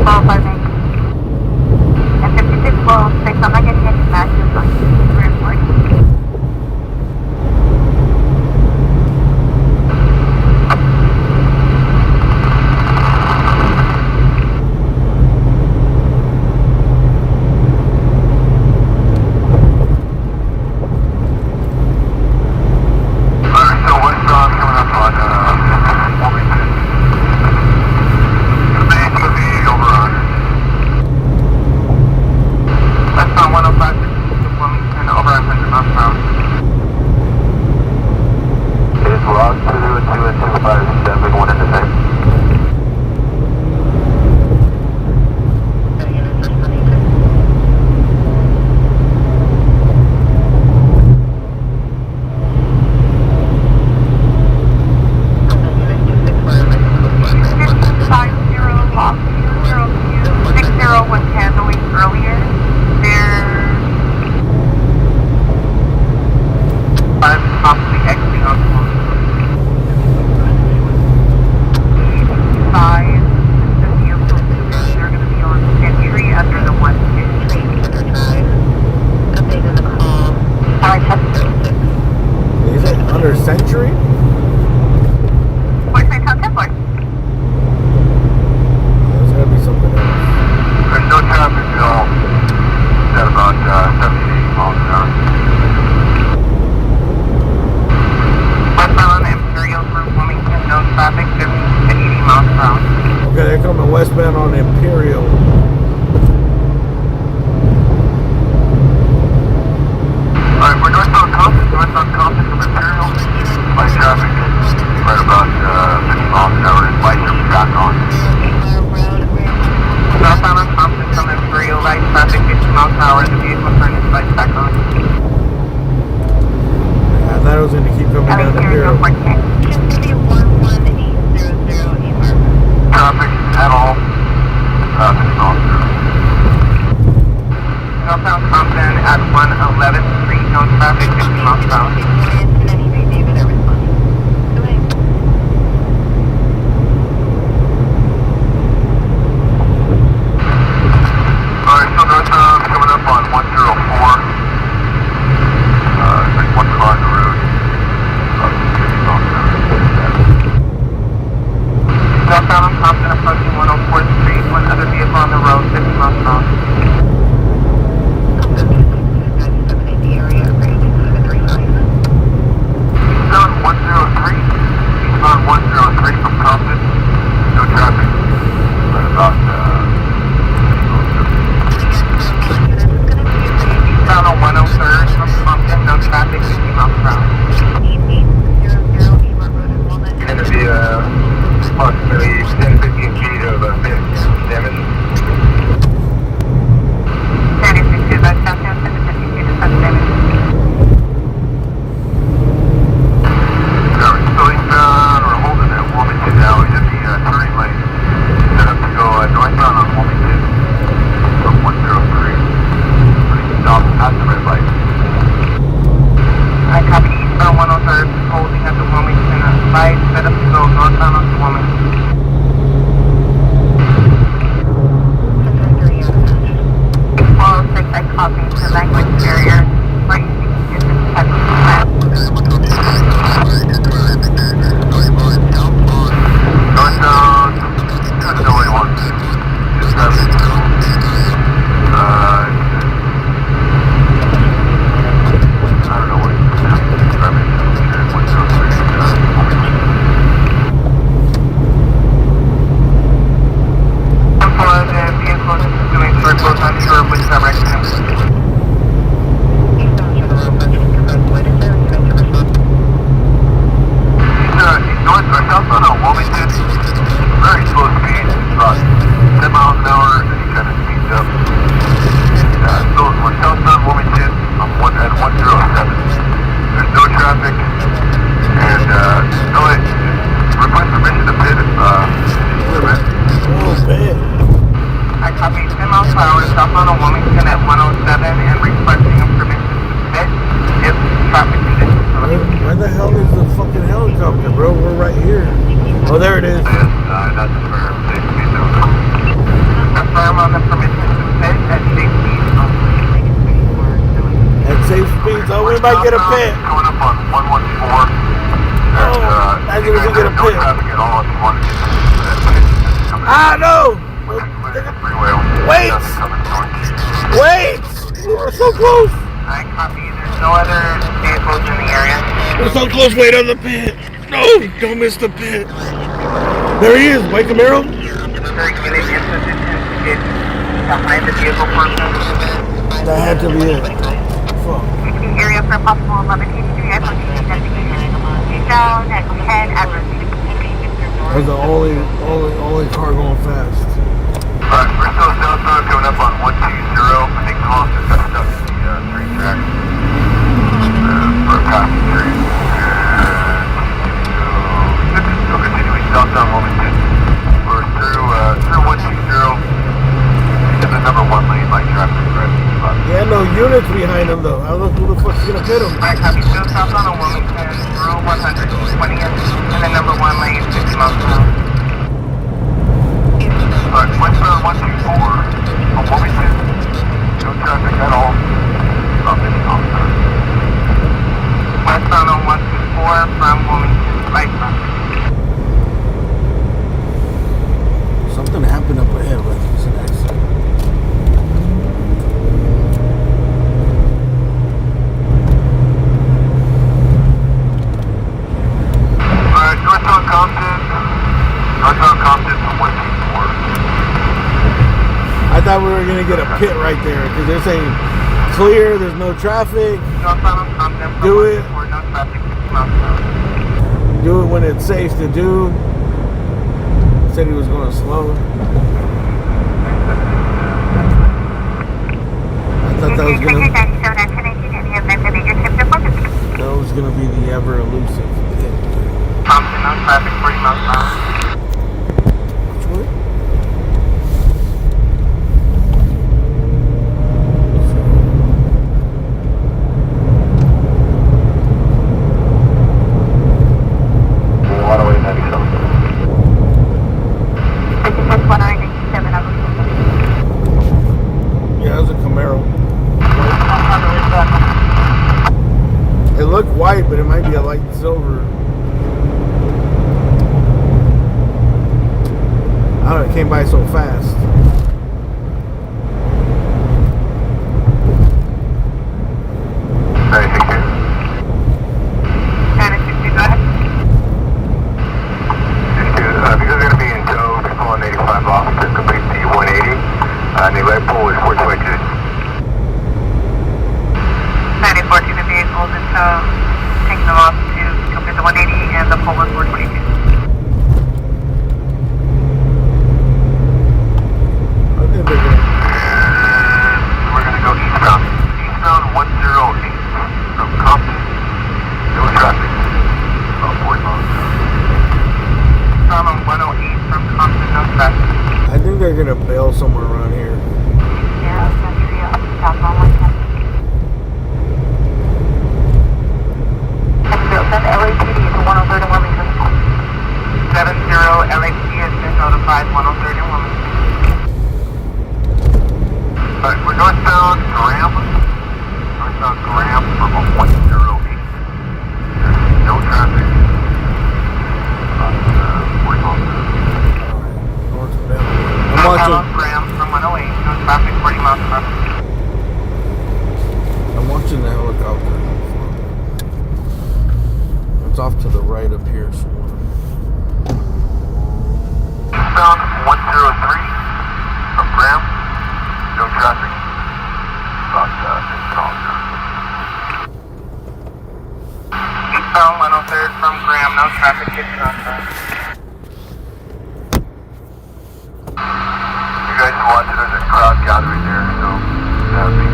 105 main. And 56 will say I'm not getting any matches on 340. Over approximately 10-15 feet of damage. 36 is about southbound, 10-15 feet of damage. We're holding at Wilmington now. We have the turning lane set up to go northbound on Wilmington from 103. Stop at the red light. I copy eastbound 103, holding at the Wilmington light, set up to go northbound on the Wilmington. 406, I copy the language barrier. Are you speaking to this type of class? Northbound, I don't know what he wants. Just traffic. I don't know what he's doing. Traffic. 103. The vehicle is doing circles, unsure which direction. He's north or southbound on Wilmington. Very slow speed, about 10 miles an hour, and then he kind of speeds up. So we're southbound Wilmington at 107. There's no traffic, and request permission to pit if I copy 10 miles per hour, southbound on Wilmington at 107 and requesting a permission to pit if traffic conditions permit. Where the hell is the fucking helicopter, bro? We're right here. Oh, there it is. that's for safe speed though. Affirm on the permission to pit at safe speed. At safe speeds, oh, we might get a pit. Going up on 114. I think we can get a pit. Traffic at all if you want to get to that. Ah, no! Wait! Wait! We're so close! I copy. There's no other vehicles in the area. We're so close, wait on the pit. No, don't miss the pit. There he is, White Camaro. Behind the vehicle person. That had to be it. Fuck. Area for possible 1183 investigation. Down at 10 address. That's the only car going fast. Alright, we're still southbound coming up on 120. I think the officer got stuck in the train track for a passing train. Still continuing southbound Wilmington. We're through 120. In the number 1 lane by traffic right. Yeah, no units behind him though. I don't know who the fuck's gonna hit him. Alright, copy. Still southbound on Wilmington through 120th and the number 1 lane 50 miles per hour. Alright, westbound 124 on Wilmington. No traffic at all. Not many officers. Westbound on 124 from Wilmington, right front. Something happened up ahead, but it's an accident. Alright, northbound Compton. Northbound Compton from 124. I thought we were gonna get a pit right there because they're saying clear, there's no traffic. Do it. Do it when it's safe to do. Said he was going slow. I thought that was gonna be the ever elusive pit. Compton on traffic 40 miles per hour. Which way? Waterway 97. Yeah, it was a Camaro. It looked white, but it might be a light silver. I don't know, it came by so fast. Alright, take care. Because they're going to be in tow, people on 85 officers complete the 180. And the red pole is 422. 9014, the vehicles in tow, taking them off to complete the 180 and the pole is 422. they're gonna bail somewhere around here. Yeah, Century, stop on 707 LAPD to 103rd and Wilmington. 70 LAPD has been notified 103rd and Wilmington. Alright, we're northbound Graham. Northbound Graham from 108. No traffic. I'm watching. Graham from 108, no traffic, 40 miles per hour. I'm watching the helicopter. It's off to the right up here somewhere. Eastbound 103 from Graham. No traffic. About Eastbound 103rd from Graham, no traffic, kitchen on time. You guys can watch it. There's a crowd gathering there, so be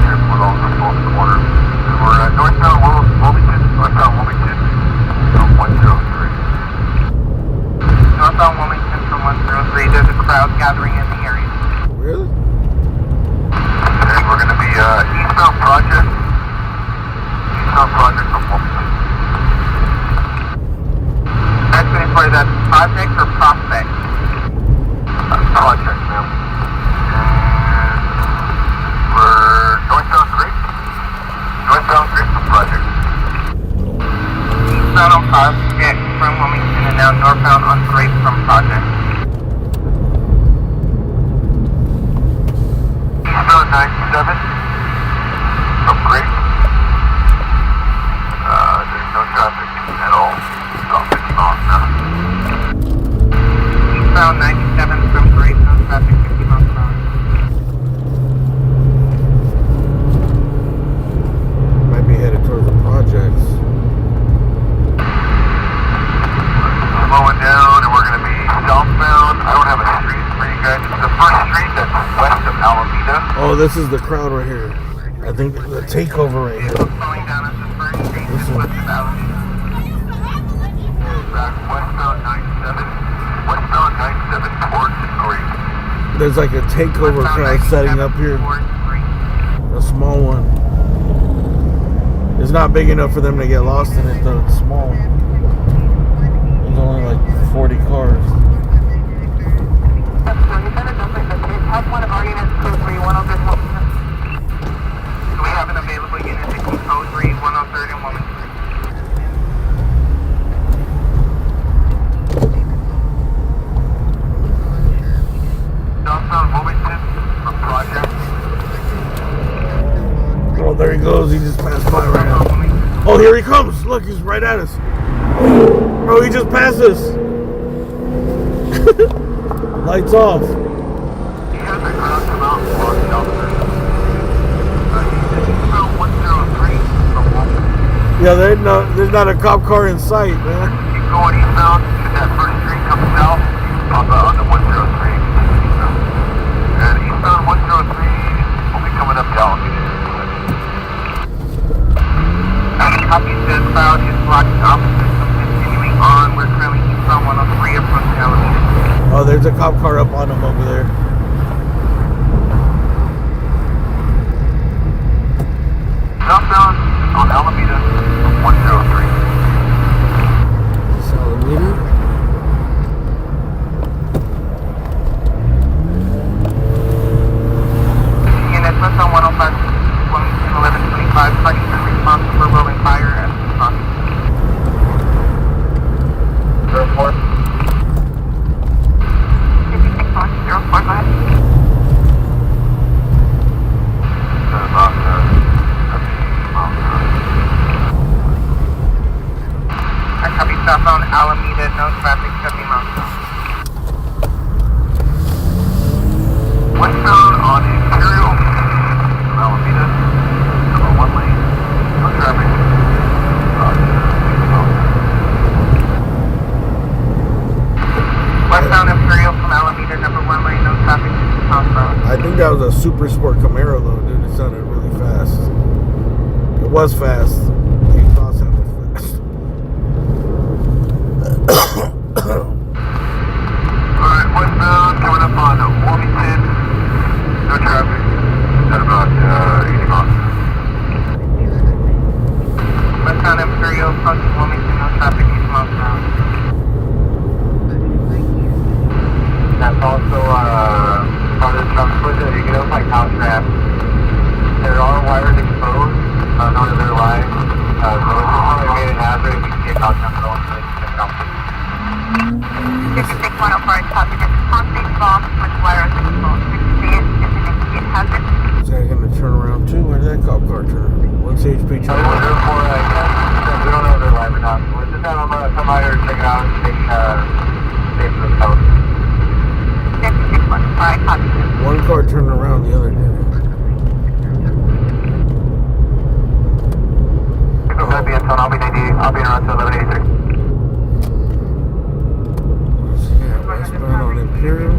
careful along the both corners. We're at northbound Wilmington, northbound Wilmington from 103. Northbound Wilmington from 103, there's a crowd gathering in the area. Really? And we're going to be eastbound Project. Eastbound Project from Wilmington. Actually, for that project or prospect? Project, ma'am. And we're northbound Grape. Northbound Grape from Project. Eastbound on Prospect from Wilmington and now northbound on Grape from Project. Eastbound 97 from Grape. There's no traffic at all. About 50 miles an hour. Eastbound 97 from Grape, no traffic, 50 miles per hour. Might be headed towards the projects. Slowing down, and we're going to be southbound. I don't have a street for you guys. It's the first street that's west of Alameda. Oh, this is the crowd right here. I think the takeover right here. Slowing down at the first street that's west of Alameda. Back westbound 97. Westbound 97 towards Grape. There's like a takeover crowd setting up here. A small one. It's not big enough for them to get lost in it though. It's small. There's only like 40 cars. Have one of our units, code 3, 103rd and Wilmington. Do we have an available unit to keep code 3, 103rd and Wilmington? Southbound Wilmington from Project. Oh, there he goes. He just passed by right now. Oh, here he comes. Look, he's right at us. Bro, he just passed us. Lights off. He has a crowd come out and block the officers. Eastbound 103 from Wilmington. Yeah, there's not a cop car in sight, man. Keep going eastbound. If that first street comes south, pop out onto 103. And eastbound 103 will be coming up to Alameda. Copy, the crowd is blocking officers from continuing on. We're currently eastbound 103 approaching Alameda. Oh, there's a cop car up on him over there. Southbound on Alameda 103. It's Alameda? Unit plus on 105, 1125, fighting for responsible for rolling fire at the spot. Airport. 56 Mark 04, go ahead. About 50 miles an hour. I copy southbound Alameda, no traffic, 70 miles per hour. Westbound on Imperial from Alameda, number 1 lane, no traffic. About 50 miles an hour. Westbound Imperial from Alameda, number 1 lane, no traffic, 50 miles per hour. I think that was a Super Sport Camaro though, dude. It sounded really fast. It was fast. The exhaust sounded fast. Alright, westbound coming up on 56-104, copy. This is constant bomb with wire signal. 68 is an immediate hazard. Is that going to turn around too? Where did that cop car turn? One CHP turn around. We don't know if they're live or not. So let's just have them come out here and check it out and stay for themselves. 56-104, copy. One car turned around, the other didn't. I'll be around to 1183. Yeah, westbound on Imperial.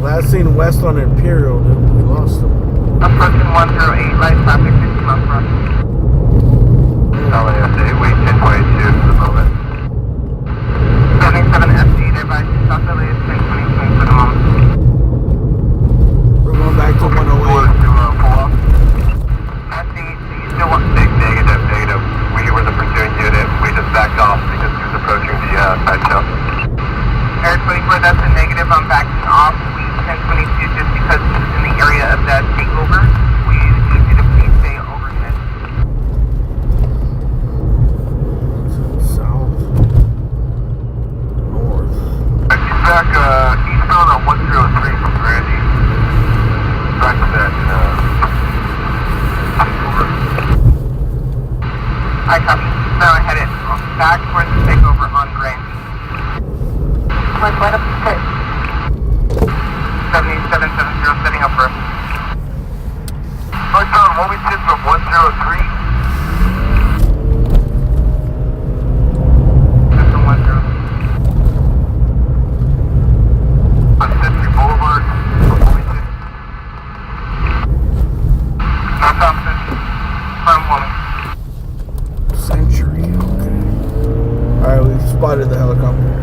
Last seen west on Imperial, dude. We lost them. Approaching 108, light traffic, 50 miles per hour. LASA, wait 1022 for the moment. 77 FD, thereby South LA is 1022 for the moment. We're going back to 108. FD, you still want negative. We were the pursuing unit. We just backed off because he was approaching the side show. Air 24, that's a negative. I'm backing off. We 1022 just because he was in the area of that takeover. We need you to please stay overhead. South. North. He's back eastbound on 103 from Grandy. Back to that takeover. I copy. Now I headed back towards the takeover on Grandy. What's right up the stairs? 7770 setting up for us. Northbound Wilmington from 103. That's the 103. On Century Boulevard from Wilmington. Northbound Century from Wilmington. Century, okay. Alright, we've spotted the helicopter.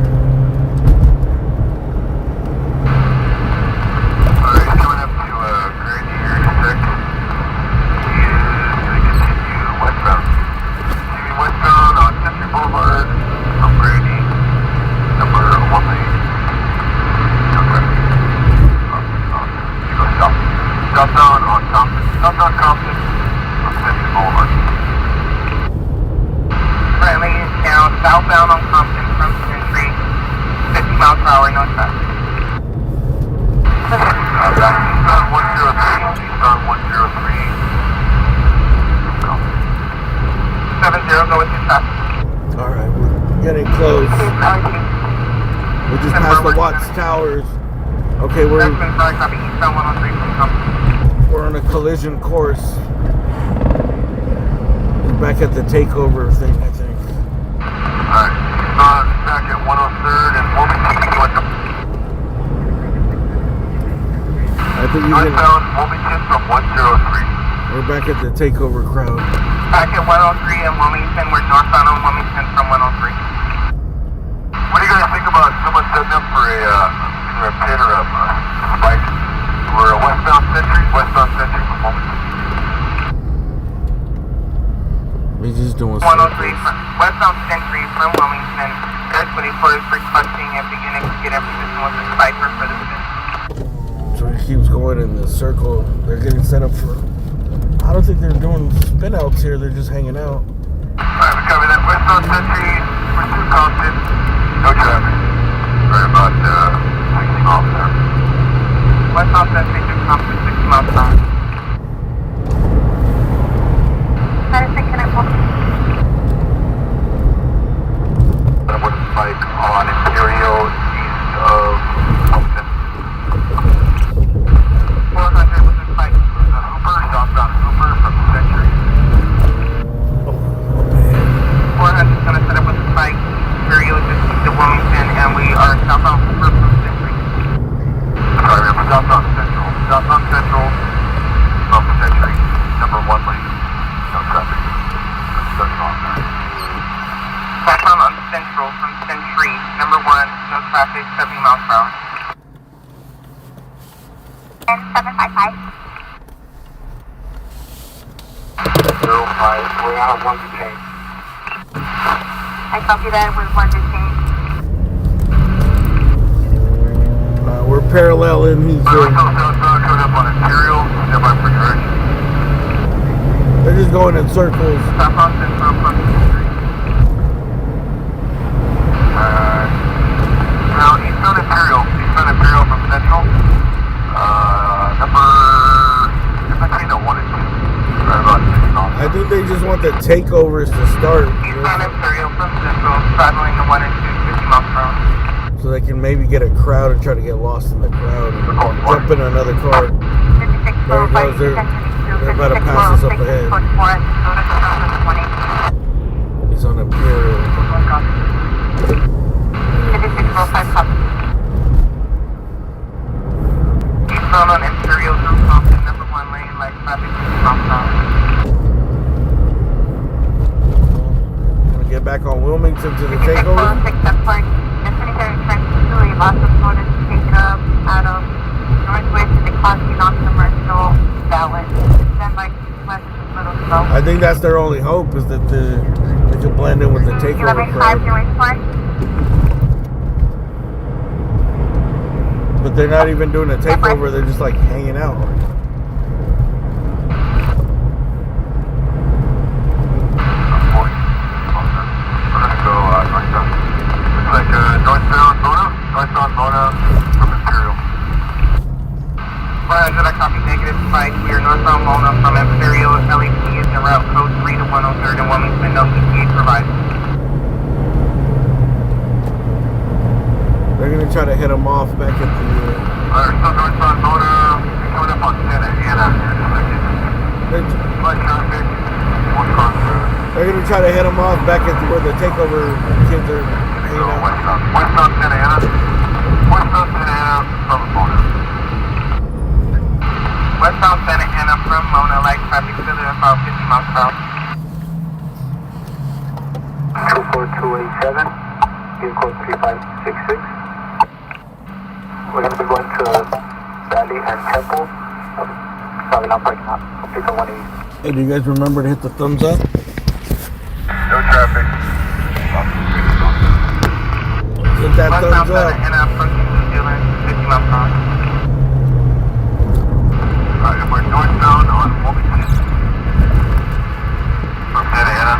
Currently down southbound on Compton from Century, 50 miles per hour, no traffic. Eastbound 103. Eastbound 103. 70, go with your traffic. Alright, we're getting close. We just passed the Watts Towers. Okay, we're on a collision course. We're back at the takeover thing, I think. Alright, back at 103rd and Wilmington. I think you Northbound Wilmington from 103. We're back at the takeover crowd. Back at 103 in Wilmington, we're northbound on Wilmington from 103. What do you guys think about someone setting up for a pit or a spike? We're a westbound Century from Wilmington. We're just doing 103 from westbound Century from Wilmington. Air 24 is requesting if the unit can get in position with the Spiker for the spin. So he keeps going in the circle. They're getting set up for. I don't think they're doing spin outs here. They're just hanging out. Alright, we cover that. Westbound Century, pursuit Compton. No traffic. Right about 60 miles per hour. Westbound Century to Compton, 60 miles per hour. With a spike on Imperial east of Compton. 400 with a spike. Hooper, southbound Hooper from Century. 400 is going to set up with a spike. Imperial just east of Wilmington, and we are southbound Hooper from Century. Sorry, remember, southbound Central. Southbound Central from Century. Number 1 lane. No traffic. That's on there. Southbound on Central from Century. Number 1, no traffic, 70 miles per hour. And 755. 05, we're out of 1 detained. I copy that with 1 detained. We're paralleling. He's We're still coming up on Imperial. going in circles. Stop on Central, Front Street. Now, Eastbound Imperial from Central. It's between the 1 and 2. Right about 6 knots. I think they just want the takeovers to start. Eastbound Imperial from Central, traveling the 1 and 2, 50 miles per hour. So they can maybe get a crowd and try to get lost in the crowd and jump in another car. There it goes. They're about to pass us up ahead. He's on Imperial. Eastbound on Imperial through Compton, number 1 lane, like traffic southbound. Gonna get back on Wilmington to the takeover. I think that's their only hope is that they can blend in with the takeover crowd. But they're not even doing a takeover, they're just like hanging out. Northbound Mona from Imperial. Roger, I copy negative spike. We are northbound Mona from Imperial. LEP is en route code 3 to 103rd and Wilmington. No ETA provided. They're gonna try to hit them off back at the. Still northbound Mona. Coming up on Santa Ana. Light traffic. One car through. They're gonna try to hit them off back at where the takeover kids are hanging out. Westbound Santa Ana. Westbound Santa Ana from Mona. Westbound Santa Ana from Mona, light traffic still at about 50 miles per hour. 24287, vehicle 3566. We're going to be going to Valley and Temple. Sorry, not breaking up. Vehicle 180. Hey, do you guys remember to hit the thumbs up? No traffic. Hit that thumbs up. And approaching New Zealand, 50 miles per hour. Alright, we're northbound on Wilmington. From Santa Ana.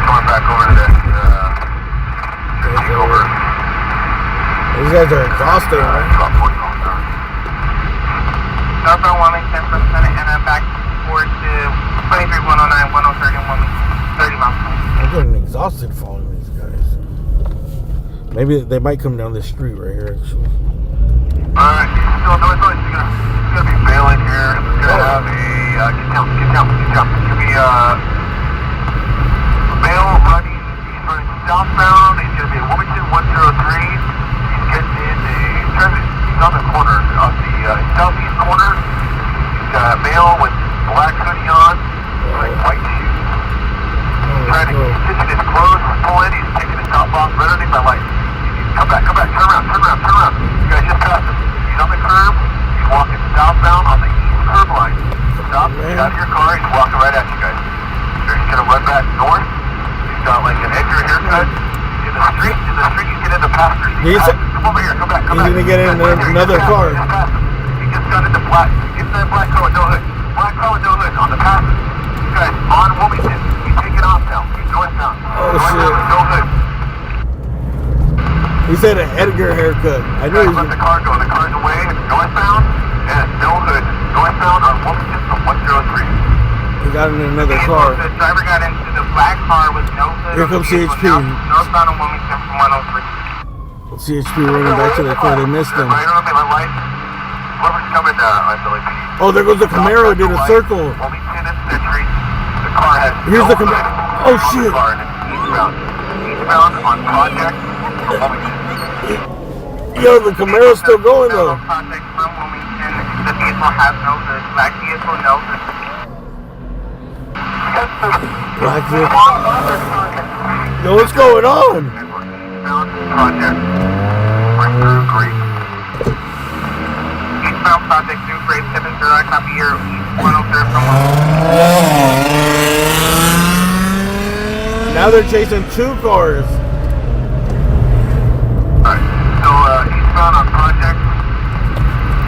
Coming back over to that, over. These guys are exhausted, right? Southbound Wilmington from Santa Ana back forward to 23-109, 103rd and Wilmington. 30 miles per hour. I'm getting exhausted following these guys. Maybe they might come down this street right here, actually. Alright, still northbound. It's gonna be failing here. It's gonna have a, get down. It's gonna be, Mail running southbound. It's gonna be Wilmington 103. He's getting in he's on the corner, on the southeast corner. He's got a male with black hoodie on, like white shoes. Trying to stitch his clothes, pull in, he's taking his top off, right underneath my light. Come back, turn around. You guys just passed him. He's on the curb, he's walking southbound on the east curb line. Stop, get out of your car, he's walking right at you guys. He's gonna run back north. He's got like an Edgar haircut. In the street, you get in the passenger seat. Come over here, come back. He's gonna get in another car. He just got into black. Get in that black car with no hood. Black car with no hood on the passenger. You guys, on Wilmington. He's taking off now. He's northbound. Oh, northbound with no hood. He said an Edgar haircut. I knew he was. Let the car go. The car's away. Northbound and no hood. Northbound on Wilmington from 103. He got in another car. The driver got into the black car with no hood. Here comes CHP. Northbound on Wilmington from 103. CHP running back to the car. They missed him. Right on my light. Whoever's coming, I believe. Oh, there goes the Camaro. Did a circle. Wilmington and Century. The car has. Here's the Camaro. Oh shit. Eastbound on Project. Yo, the Camaro's still going though. Project from Wilmington. The vehicle has no hood. Black vehicle, no hood. Black vehicle. Yo, what's going on? Project. Right through Great. Eastbound Project through Great 70. I copy your East 103 from Now they're chasing two cars. Alright, so eastbound on Project.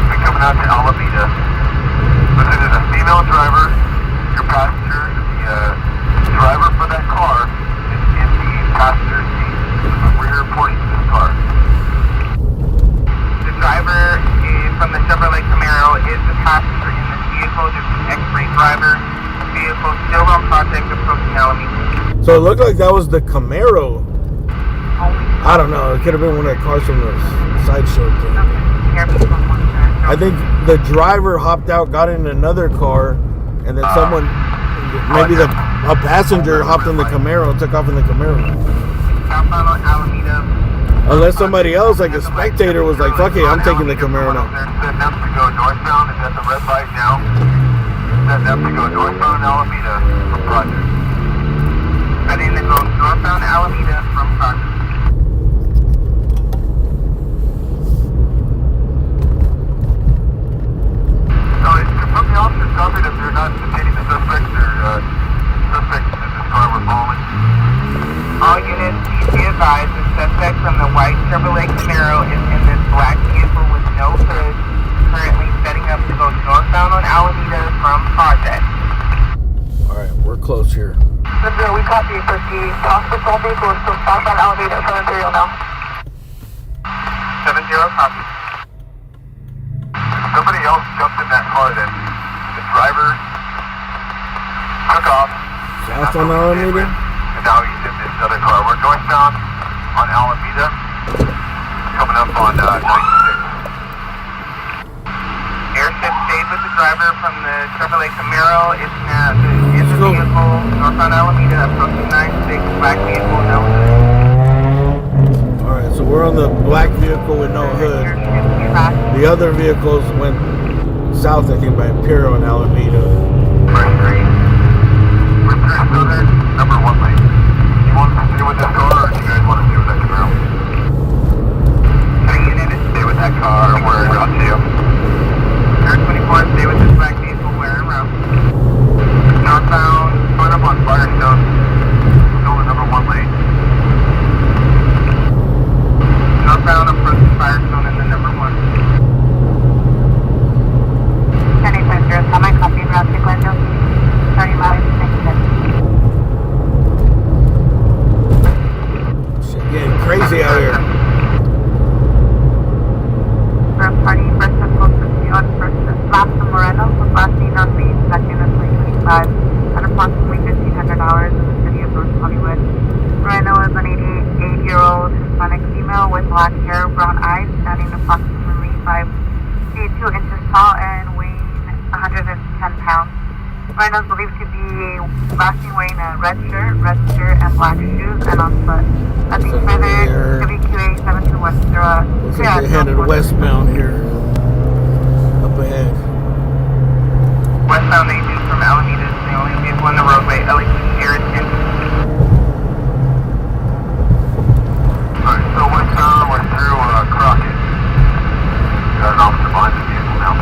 We're coming out to Alameda. Listen to the female driver, your passenger, vehicle, there's an X-ray driver. Vehicle still on project approaching Alameda. So it looked like that was the Camaro. I don't know. It could have been one of the cars from the sideshow thing. I think the driver hopped out, got in another car, and then someone, maybe a passenger hopped in the Camaro and took off in the Camaro. Southbound on Alameda. Unless somebody else, like a spectator, was like, fuck it, I'm taking the Camaro now. Setting up to go northbound. It's at the red light now. Setting up to go northbound Alameda from Project. Setting to go northbound Alameda from Project. So it's from the officer's covered if they're not detaining the suspects or suspects in this car were following. All units, please be advised, the suspect from the white Chevrolet Camaro is in this black vehicle with no hood, currently setting up to go northbound on Alameda from Project. Alright, we're close here. Zero, we copy for the hospital vehicle is still southbound Alameda, 7-0 now. 7-0, copy. Somebody else jumped in that car then. The driver took off. South on Alameda? And now he's in this other car. We're northbound on Alameda. Coming up on 96. Airship stayed with the driver from the Chevrolet Camaro. It's now in the vehicle, northbound Alameda, approaching 96, black vehicle, no hood. Alright, so we're on the black vehicle with no hood. The other vehicles went south, I think, by Imperial and Alameda. First three. We're through Southern, number 1 lane. You want to stay with that car, or do you guys want to stay with that Camaro? Can you unit Stay with that car, we're in route 2. Air 24, stay with this black vehicle, we're en route. Northbound, going up on Firestone. Still the number 1 lane. Northbound approaching Firestone in the number 1. 10-850, semi copy, route to Glendale, 30 miles, Shit getting crazy out here. Group party, first and closest to on first is Lasta Moreno, with last seen on May 2nd of 2025 at approximately $1,500 in the city of North Hollywood. Moreno is an 88-year-old Hispanic female with black hair, brown eyes, standing approximately 5 feet 2 inches tall and weighing 110 pounds. Moreno is believed to be last seen wearing a red shirt, and black shoes, and on foot. Nothing further, WQA 721. Looks like they're headed westbound here. Up ahead. Westbound 18 from Alameda is the only vehicle on the roadway. LED here is in. Alright, so westbound, we're through Crockett. Got an officer behind the vehicle now.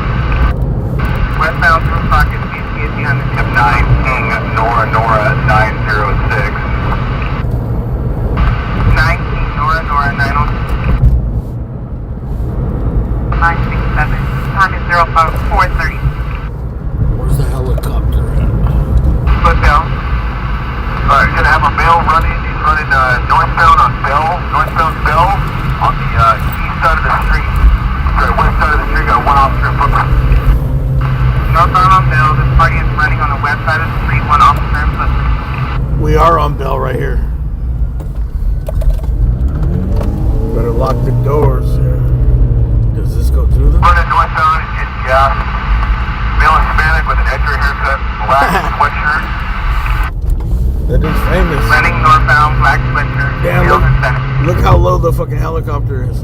Westbound through Crockett, BC is behind the tip. 9 King, Nora 906. 9 King, Nora 906. 967. Time is 0430. Where's the helicopter at? Foot down. Alright, gonna have a male running. He's running northbound on northbound Bell on the east side of the street. Sorry, west side of the street. Got one officer in footprint. Northbound on Bell, this party is running on the west side of the street, one officer in footprint. We are on Bell right here. Better lock the doors here. Does this go through them? Running northbound is gas. Male Hispanic with an extra haircut, black sweatshirt. That is famous. Running northbound, black sweatshirt. Damn, look how low the fucking helicopter is.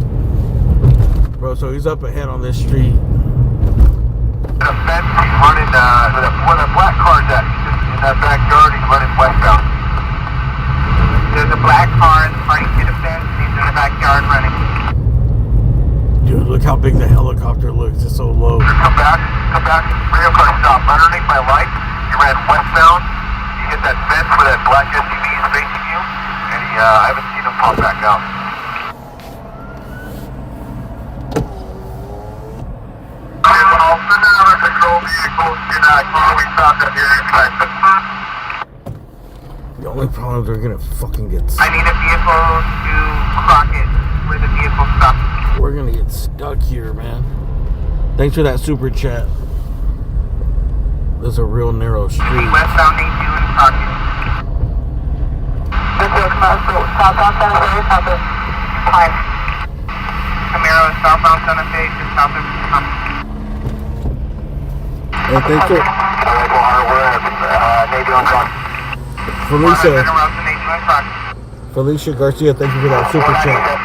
Bro, so he's up ahead on this street. A fence, he's running where the black car's at. He's just in that backyard, he's running westbound. There's a black car, the party hit a fence, he's in the backyard running. Dude, look how big the helicopter looks. It's so low. Come back. Radio car stopped underneath my light. He ran westbound. He hit that fence where that black SUV is facing you, and I haven't seen him pop back out. The only problem is they're gonna fucking get I need a vehicle to Crockett, where the vehicle stopped. We're gonna get stuck here, man. Thanks for that super chat. There's a real narrow street. Westbound 82 in Crockett. Southbound Santa Fe, south of Pine. Camaro southbound Santa Fe, just south of Hey, thank you. Felicia Garcia, thank you for that super chat.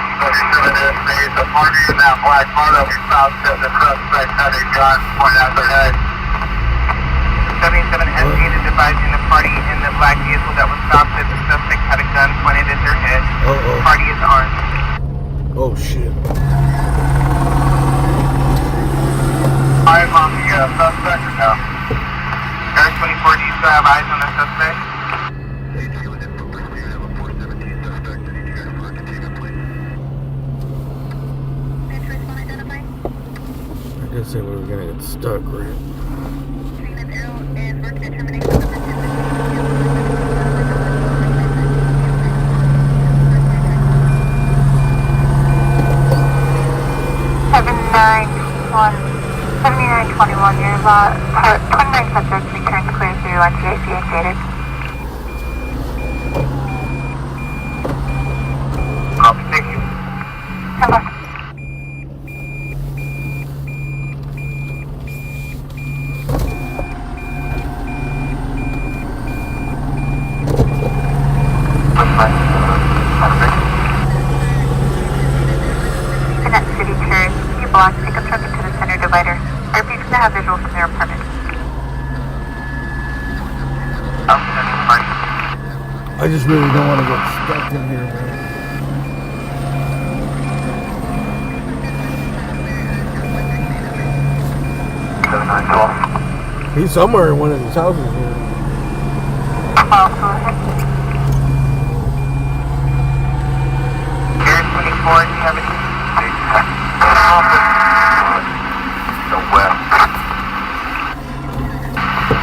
77 SC is advising the party in the black vehicle that was stopped that the suspect had a gun pointed at their head. Party is armed. Oh shit. Eyes on the suspect or no? Air 24, do you still have eyes on the suspect? I did say we were gonna get stuck, right? $79.21, you're about 29 subjects returned clear through on GAC stated. Copy, thank you. Hello. Connect City Church, you block, pick up truck into the center divider. Are you going to have visuals from their apartment? I just really don't want to get stuck in here, man. He's somewhere in one of these houses here. Air 24, do you have any? The west.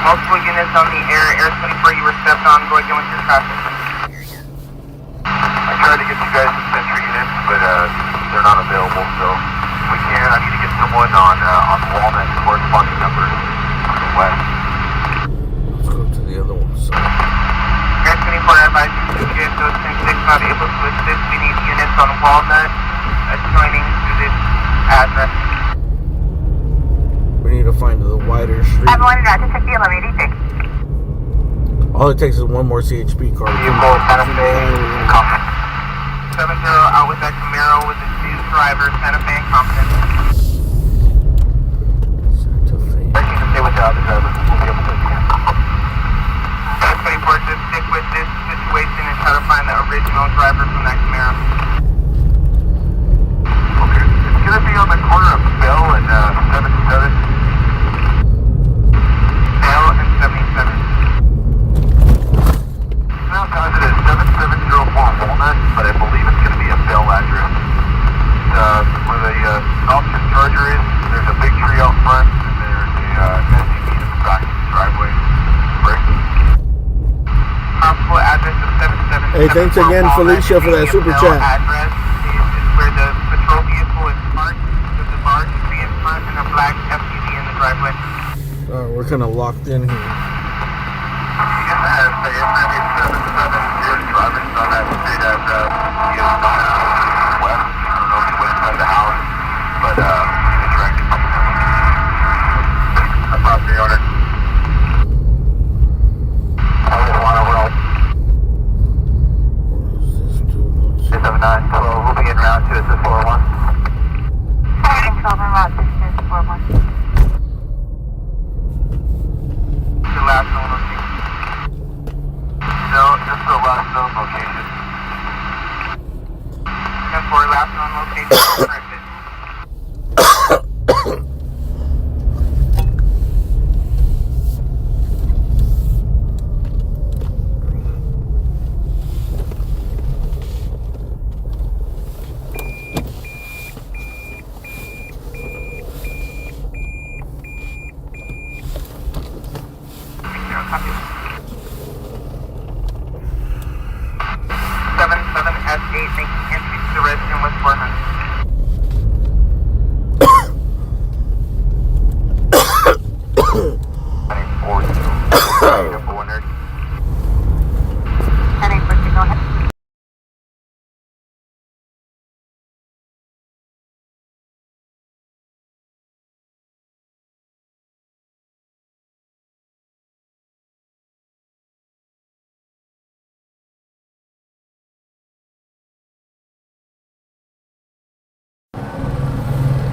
Multiple units on the air. Air 24, you were stepped on. Go again with your traffic. I tried to get you guys some Sentry units, but they're not available. So if we can, I need to get someone on Walnut corresponding numbers on the west. Let's go to the other one. So. Air 24, I advise you to get those 10-6 not able to assist. We need units on Walnut adjoining to this address. We need to find the wider street. Everyone, to check the 1186. All it takes is one more CHP car. Vehicle Santa Fe, 70 out with that Camaro with the two drivers, Santa Fe and Compton. Santa Fe. I can stay with the other drivers. We'll be able to again. 24, just stick with this situation and try to find the original driver from that Camaro. Okay, it's going to be on the corner of Bell and 77. Bell and 77. Now positive 7704 Walnut, but I believe it's going to be a Bell address. Where the Austin Charger is, there's a big tree out front, and there's a SUV in the back of the driveway. Right? Possible address of 77. Hey, thanks again, Felicia, for that super chat. Address is where the patrol vehicle is parked, with the bar to be in front, and a black SUV in the driveway. We're kind of locked in here. We'll be in route 2 at the 401. And 12 en route 6 to 401. The last known location. No, this is the last known location. And for last known location, corrected.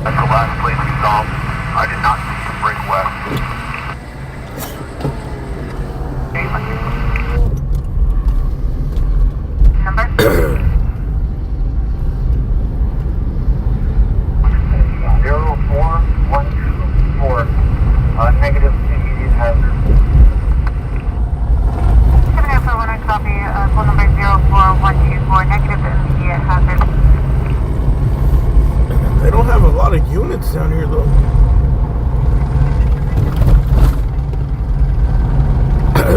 That's the last place we saw him. I did not see him break west. Number? 04124. Negative immediate hazard. 741, copy. Phone number 04124. Negative immediate hazard. They don't have a lot of units down here, though.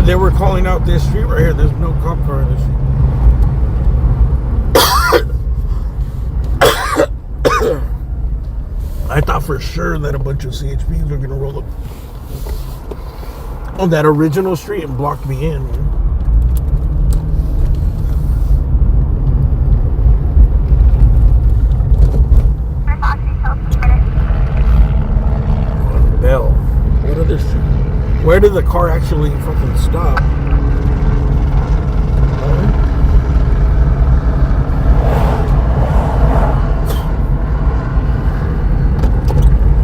They were calling out this street right here. There's no cop car in this street. I thought for sure that a bunch of CHPs were going to roll up on that original street and block me in. Bell. What other street? Where did the car actually fucking stop?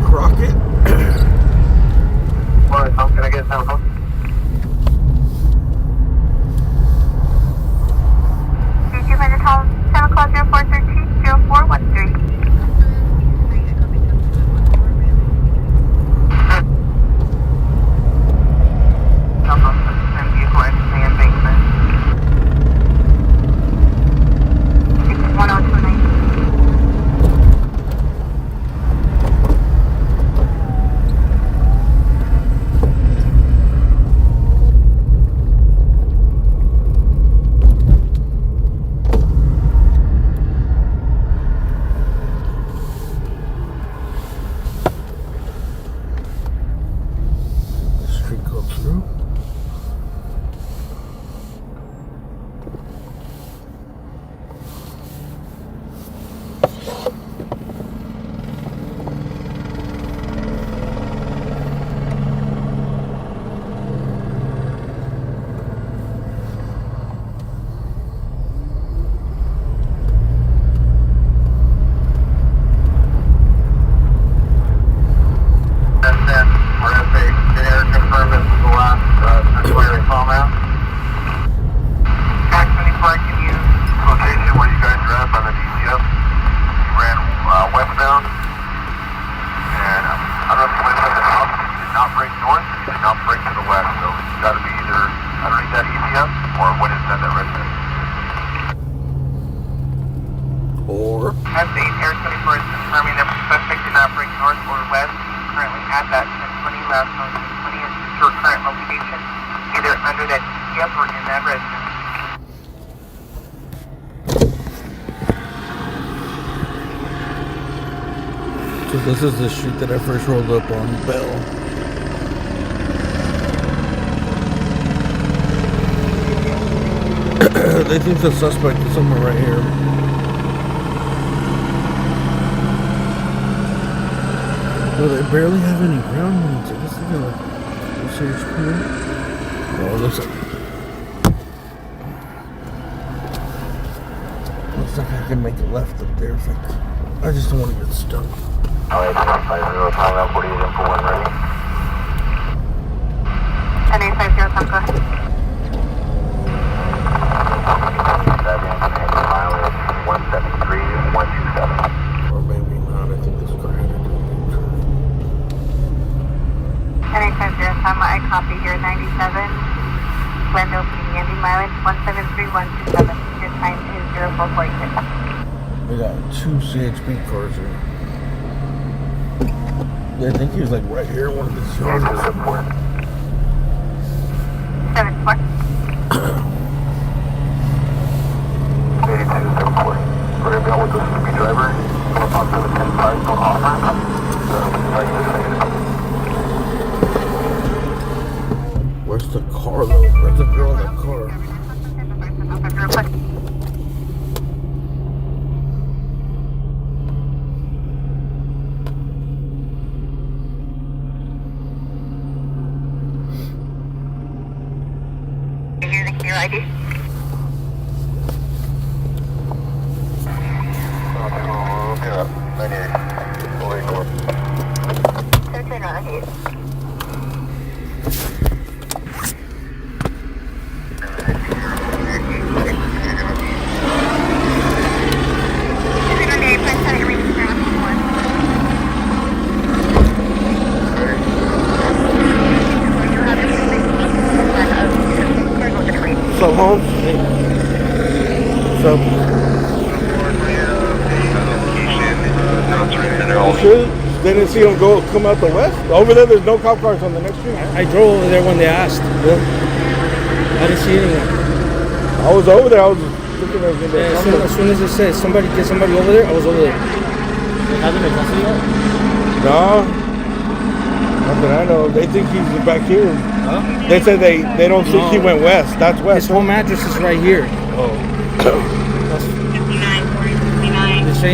Crockett? Alright, Tom, can I get down, Tom? Did you find the call? 7 o'clock 0413 0413. So this is the street that I first rolled up on, Bell. They think the suspect is somewhere right here. Well, they barely have any ground units. I guess they're like CHP. Oh, looks like I can make a left up there. If I just don't want to get stuck. Alright, 50, time out 48 and for 1 ready. 10-850, go ahead. Mileage 173-127. Or maybe not. I think this car had a Anytime, I copy here, 97. Glendo opening ending mileage 173-127. Your time is 0446. We got 2 CHP cars here. Yeah, I think he was like right here, one of the yards. 7-4. 82-740. We're going to be out with the Suzuki driver. We're about 710-5 going off ramp. Where's the car though? Where's the girl in the car? Your ID? Yeah, 98. Holmes. What's up? Sure, they didn't see him come out the west. Over there, there's no cop cars on the next street. I drove over there when they asked. Yeah. I didn't see anyone. I was over there. I was thinking there was gonna be As soon as it said get somebody over there, I was over there. No, nothing I know. They think he's back here. Huh? They said they don't think he went west. That's west. His home address is right here. Oh.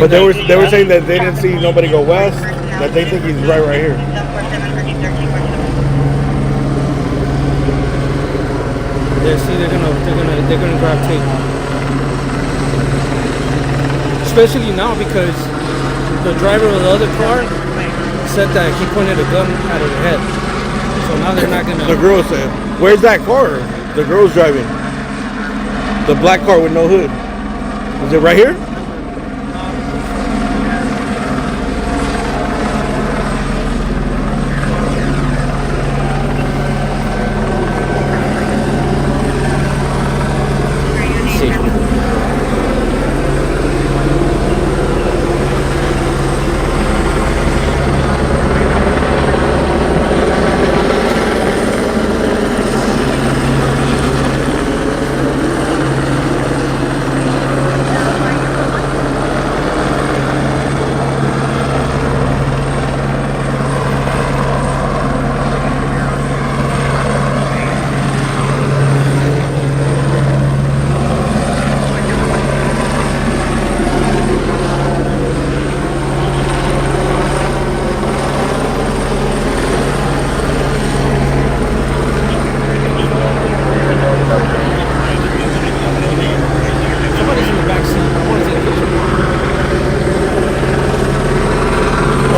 But But they were saying that they didn't see nobody go west. That they think he's right here. Yeah, see, they're gonna gravitate. Especially now because the driver of the other car said that he pointed a gun at her head. So now they're not gonna. The girl said, "Where's that car?" The girl's driving. The black car with no hood. Is it right here?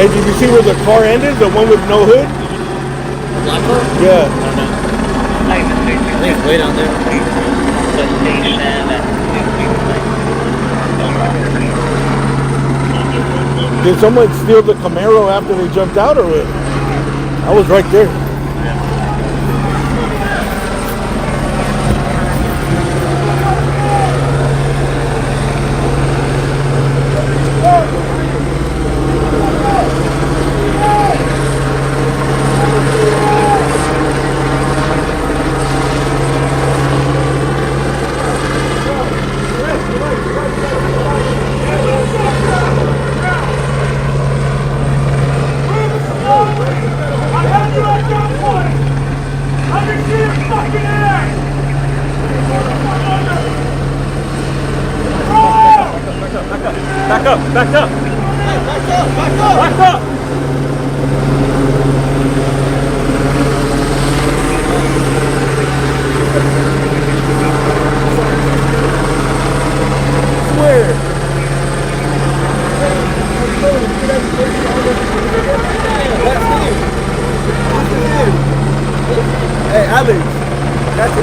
Hey, did you see where the car ended? The one with no hood? Black car? Yeah. I think it's way down there. Did someone steal the Camaro after they jumped out or what? I was right there. Back up! Back up! Back up! Where? Hey, Alex. That's the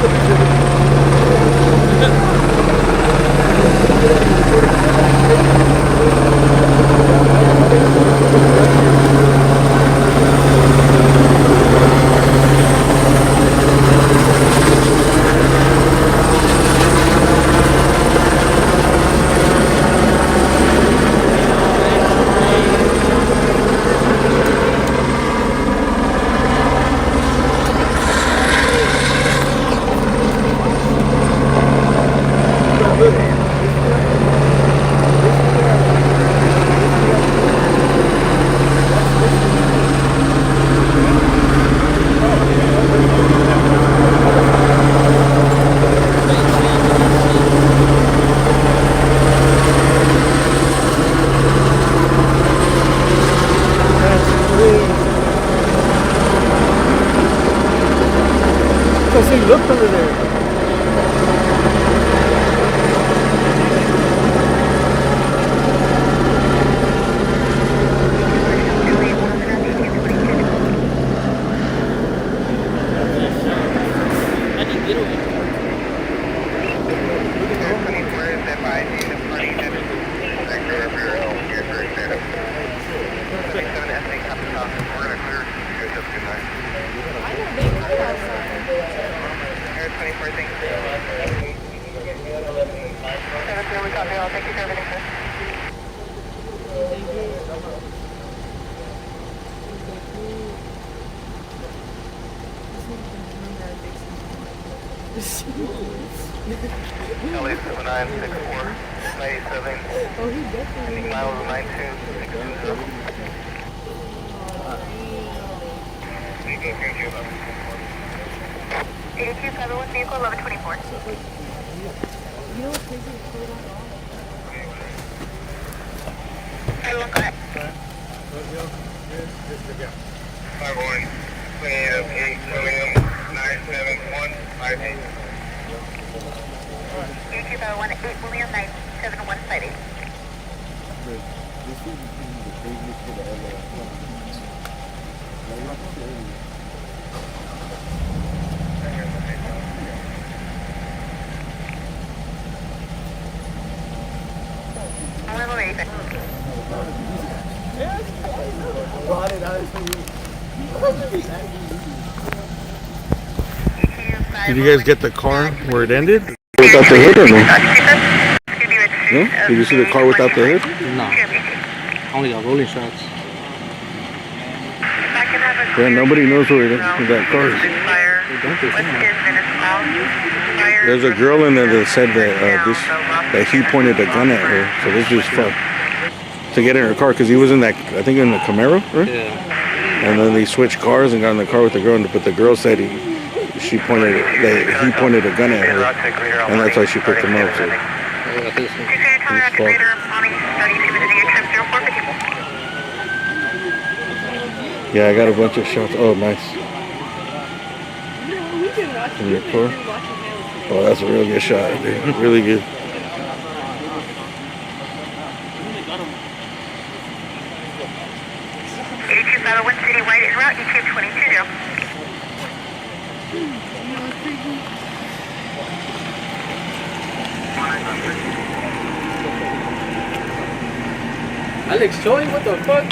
Because he looked under there. Air 24, thank you. LA 7964 97. Oh, he definitely. Miles 92620. Vehicle 1124. You know what's crazy? Everyone, go ahead. 51. 8 William 97158. Did you guys get the car where it ended? Without the hood or no? No? Did you see the car without the hood? No. Only got rolling shots. Yeah, nobody knows where that car is. There's a girl in there that said that he pointed a gun at her. So this dude's fucked. To get in her car, because he was in that, I think in the Camaro, right? Yeah. And then they switched cars and got in the car with the girl, but the girl said he pointed a gun at her, and that's why she picked him up. So. Yeah, I got a bunch of shots. Oh, nice. In your car? Oh, that's a real good shot, dude. Really good. City White is route EQ 22. Alex, Joey, what the fuck?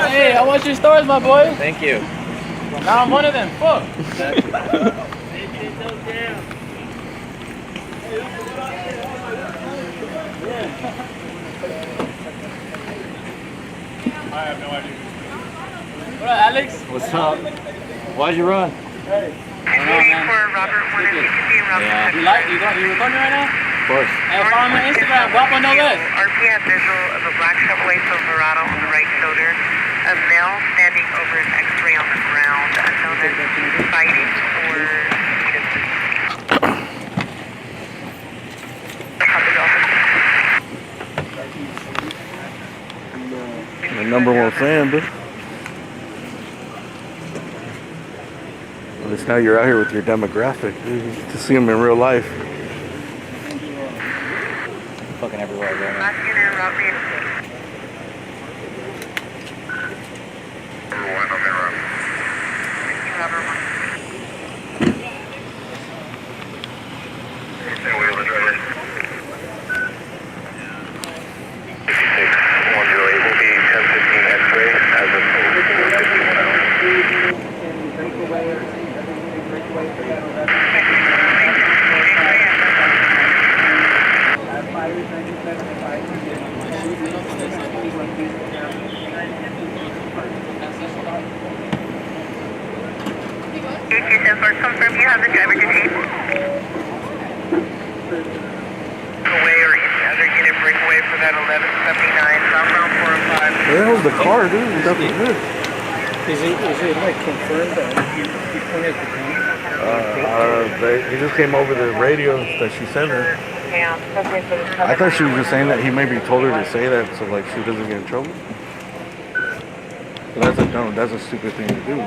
Hey, I want your stars, my boy. Thank you. Now I'm one of them. Fuck. I have no idea. What up, Alex? What's up? Why'd you run? I don't know, man. Yeah. You recording right now? Of course. Hey, follow me on Instagram. Guapo no less. RPF visual of a black Chevrolet Silverado on the right shoulder. A male standing over an X-ray on the ground, unknown as fighting or The #1 fan, but at least now you're out here with your demographic, dude. You get to see them in real life. Fucking everywhere I go, man. Confirm you have the driver detained. Away or any other unit breakaway for that 1179 southbound 405. Where the hell's the car, dude? That's good. Is it like confirmed that he pointed the gun? He just came over the radio that she sent her. I thought she was just saying that he maybe told her to say that so like she doesn't get in trouble. But that's a stupid thing to do.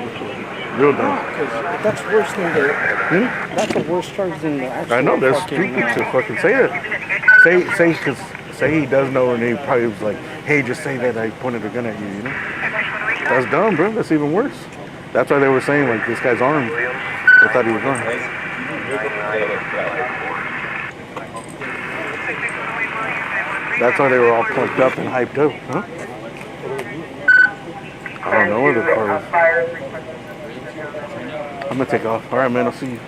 Real dumb. That's worse than that's a worse charge than the actual. I know that's stupid to fucking say that. Say he does know and he probably was like, hey, just say that I pointed a gun at you, you know? That's dumb, bro. That's even worse. That's why they were saying like this guy's armed. They thought he was armed. That's why they were all plugged up and hyped up, huh? I don't know where the car is. I'm gonna take off. All right, man. I'll see you.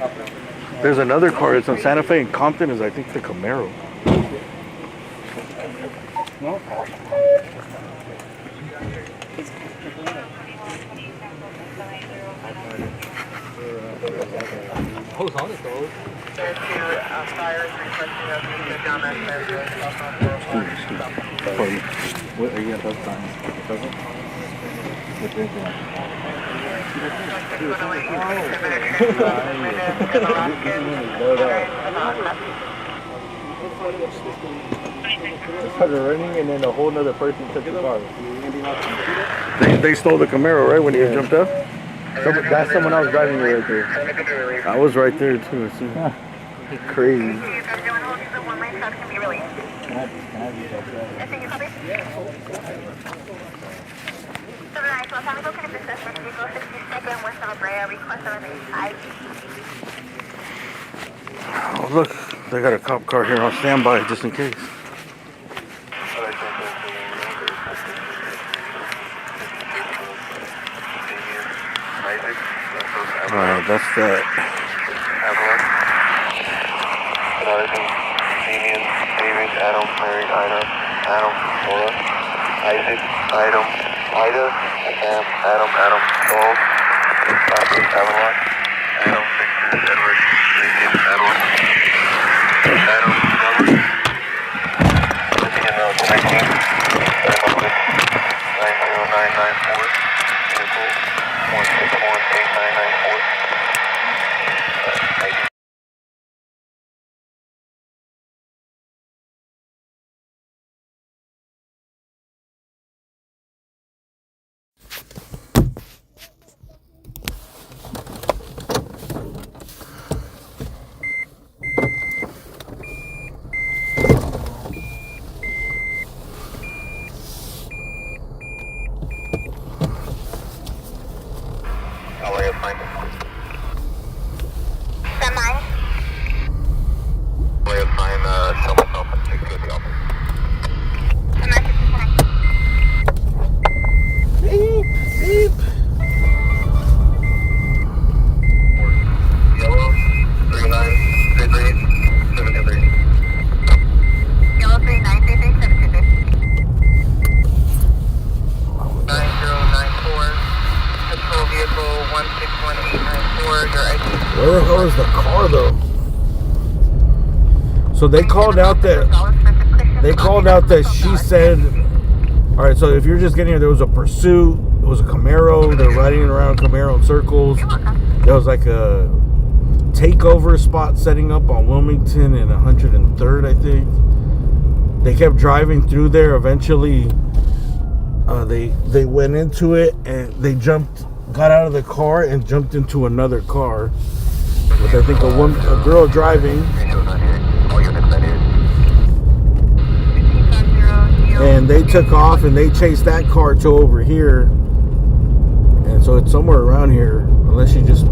There's another car. It's on Santa Fe and Compton. Is I think the Camaro. No? Who's on it though? What are you at those times? Started running and then a whole other person took the car. They stole the Camaro, right, when you jumped up? That's someone else driving you right there. I was right there, too. It's crazy. Oh, look. They got a cop car here on standby, just in case. Alright, that's that. Damien, David, Adam, Mary, Ida, Adam, Laura, Isaac, Adam, Ida, Sam, Adam, Saul, Patrick, Avalon, Adam, Victor, Edward, Damien, Edward, Adam, Robert, looking at 19, 90994, vehicle 1618994. Where the hell is the car, though? So they called out that she said, all right, so if you're just getting here, there was a pursuit, it was a Camaro, they're riding around Camaro in circles. There was like a takeover spot setting up on Wilmington and 103rd, I think. They kept driving through there. Eventually, they went into it and they got out of the car and jumped into another car with, I think, a girl driving. And they took off and they chased that car to over here. And so it's somewhere around here, unless she just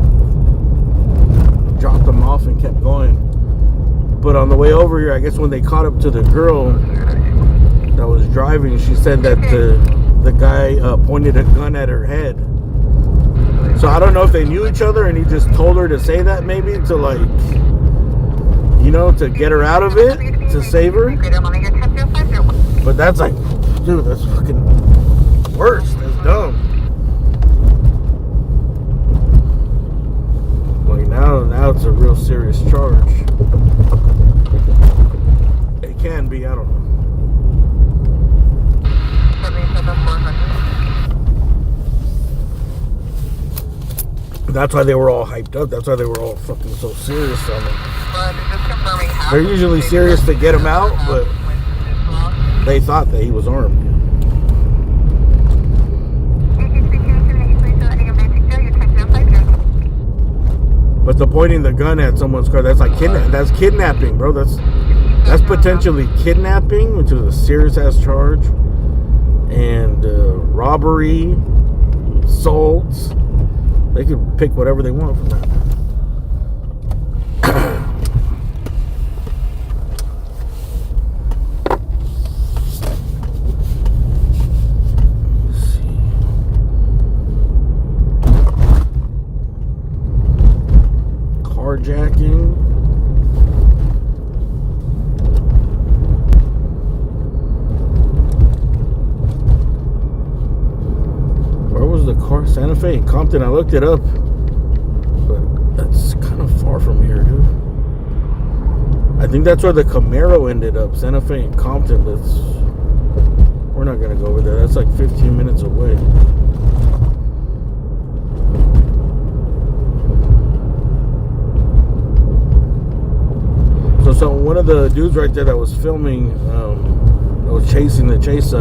dropped them off and kept going. But on the way over here, I guess when they caught up to the girl that was driving, she said that the guy pointed a gun at her head. So I don't know if they knew each other and he just told her to say that, maybe to, like, you know, to get her out of it, to save her. But that's like, dude, that's fucking worse. That's dumb. Like now it's a real serious charge. It can be, I don't know. That's why they were all hyped up. That's why they were all fucking so serious on it. They're usually serious to get him out, but they thought that he was armed. But the pointing the gun at someone's car, that's like that's kidnapping, bro. That's potentially kidnapping, which is a serious ass charge, and robbery, assault. They could pick whatever they want from that. Let's see. Carjacking. Santa Fe and Compton. I looked it up, but that's kind of far from here, dude. I think that's where the Camaro ended up. Santa Fe and Compton. We're not gonna go over there. That's like 15 minutes away. So one of the dudes right there that was filming, that was chasing the chase,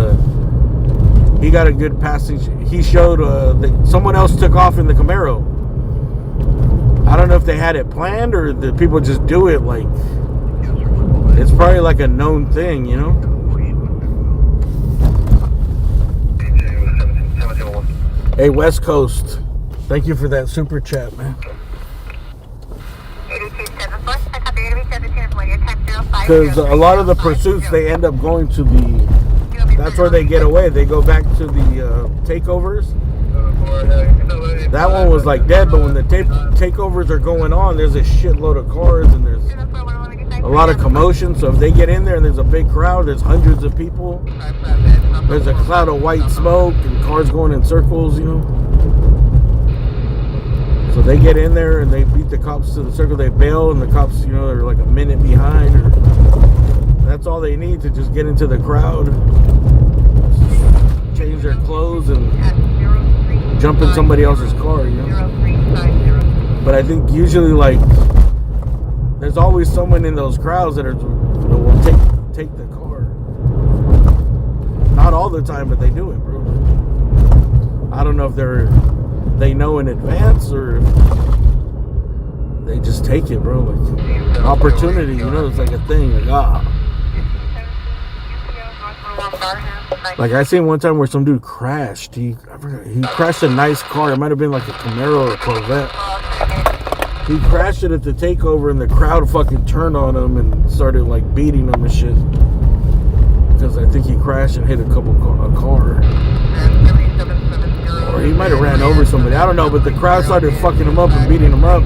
he got a good passage. He showed someone else took off in the Camaro. I don't know if they had it planned or the people just do it. Like, it's probably like a known thing, you know? Hey, West Coast, thank you for that super chat, man. Because a lot of the pursuits, they end up going to that's where they get away. They go back to the takeovers. That one was like dead, but when the takeovers are going on, there's a shitload of cars and there's a lot of commotion. So if they get in there and there's a big crowd, there's hundreds of people. There's a cloud of white smoke and cars going in circles, you know. So they get in there and they beat the cops to the circle. They bail and the cops, you know, they're like a minute behind. That's all they need to just get into the crowd, change their clothes, and jump in somebody else's car, you know. But I think usually, like, there's always someone in those crowds that will take the car. Not all the time, but they do it, bro. I don't know if they know in advance or if they just take it, bro. Like, opportunity, you know, it's like a thing. Like I seen one time where some dude crashed. He crashed a nice car. It might have been like a Camaro or a Corvette. He crashed it at the takeover, and the crowd fucking turned on him and started like beating him and shit. Because I think he crashed and hit a car. Or he might have ran over somebody. I don't know, but the crowd started fucking him up and beating him up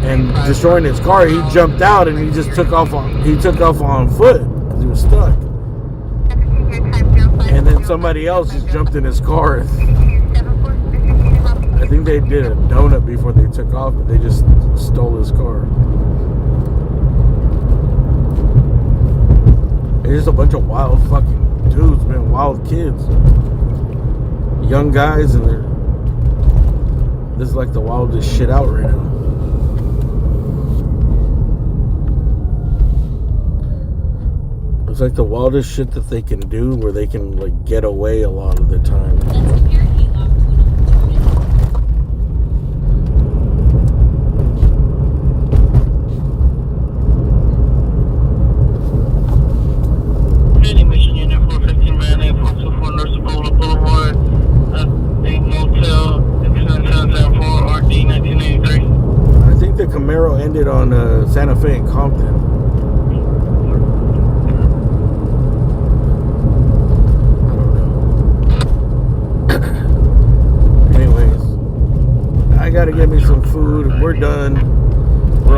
and destroying his car. He jumped out and he just took off on foot because he was stuck. And then somebody else just jumped in his car. I think they did a donut before they took off, but they just stole his car. It's just a bunch of wild fucking dudes, man. Wild kids. Young guys, and this is like the wildest shit out right now. It's like the wildest shit that they can do, where they can like get away a lot of the time. I think the Camaro ended on Santa Fe and Compton. I gotta get me some food. We're done. We're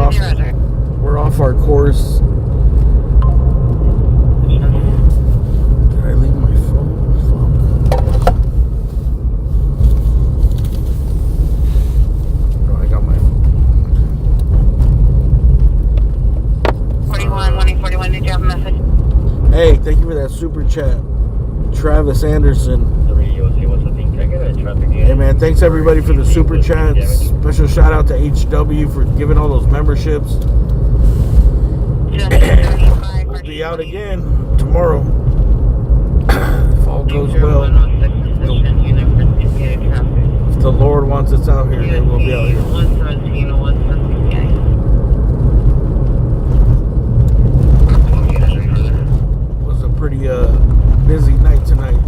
off our course. Did I leave my phone? Fuck. Oh, I got my phone. 41, did you have a message? Hey, thank you for that super chat, Travis Anderson. Hey man, thanks everybody for the super chats. Special shout out to HW for giving all those memberships. We'll be out again tomorrow if all goes well. If the Lord wants us out here, then we'll be out here. It was a pretty busy night tonight.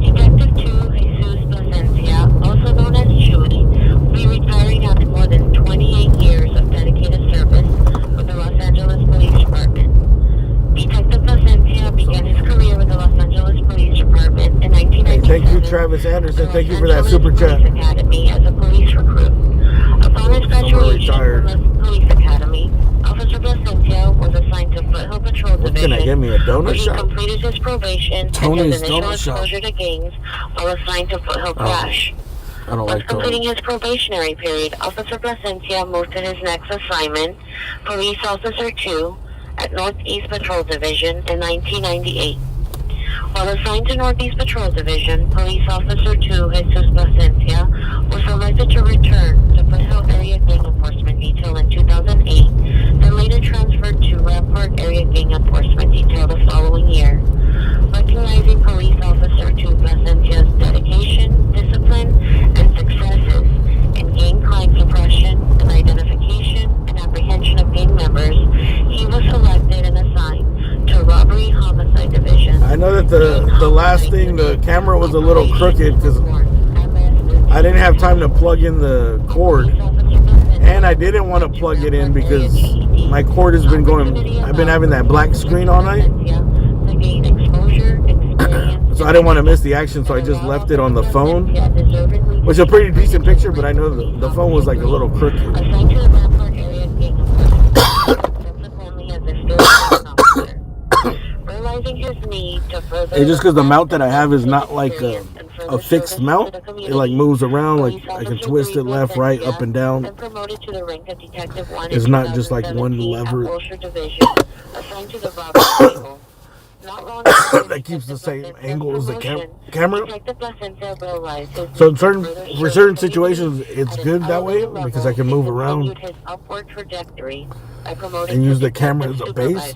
Detective 2 Jesus Placencia, also known as Chewy, will be retiring thank you for that super chat. Academy as a police recruit. Upon his graduation from the police academy, Officer Placencia was assigned to Foothill Patrol What Division, can I get me, a donut where he shop? completed his probation Tony's and his initial donut shop. exposure to gangs while assigned to Foothill Crash. I don't Once like completing Tony. his probationary period, Officer Placencia moved to his next assignment, Police Officer 2, at Northeast Patrol Division in 1998. While assigned to Northeast Patrol Division, Police Officer 2, Jesus Placencia, was selected to return to Foothill Area Gang Enforcement Detail in 2008, then later transferred to Rampart Area Gang Enforcement Detail the following year. Recognizing Police Officer 2 Placencia's dedication, discipline, and successes in gang crime suppression and identification and apprehension of gang members, he was selected and assigned to Robbery Homicide Division. I know that the last thing, the camera was a little crooked because I didn't have time to plug in the cord, and I didn't want to plug it in because my cord has been going, I've been having that black screen all night, so I didn't want to miss the action, so I just left it on the phone, which is a pretty decent picture, but I know the phone was like a little crooked. It's just because the mount that I have is not like a fixed mount. It like moves around, like I can twist it left, right, up and down. It's not just like one lever that keeps the same angle as the camera. So for certain situations, it's good that way because I can move around and use the camera as a base.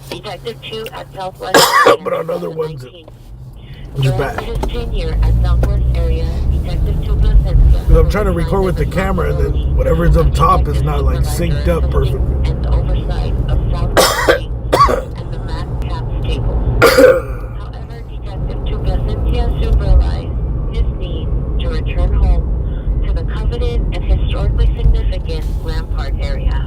Detective 2 at Southwest but on other ones, it's bad. his tenure at Southwest area, Detective 2 Placencia. I'm trying to record with the camera, and then whatever's up top is not like synced up perfectly. And the oversight of Southwest Street and the Mac Caps table. However, Detective 2 Placencia soon realized his need to return home to the coveted and historically significant Rampart area.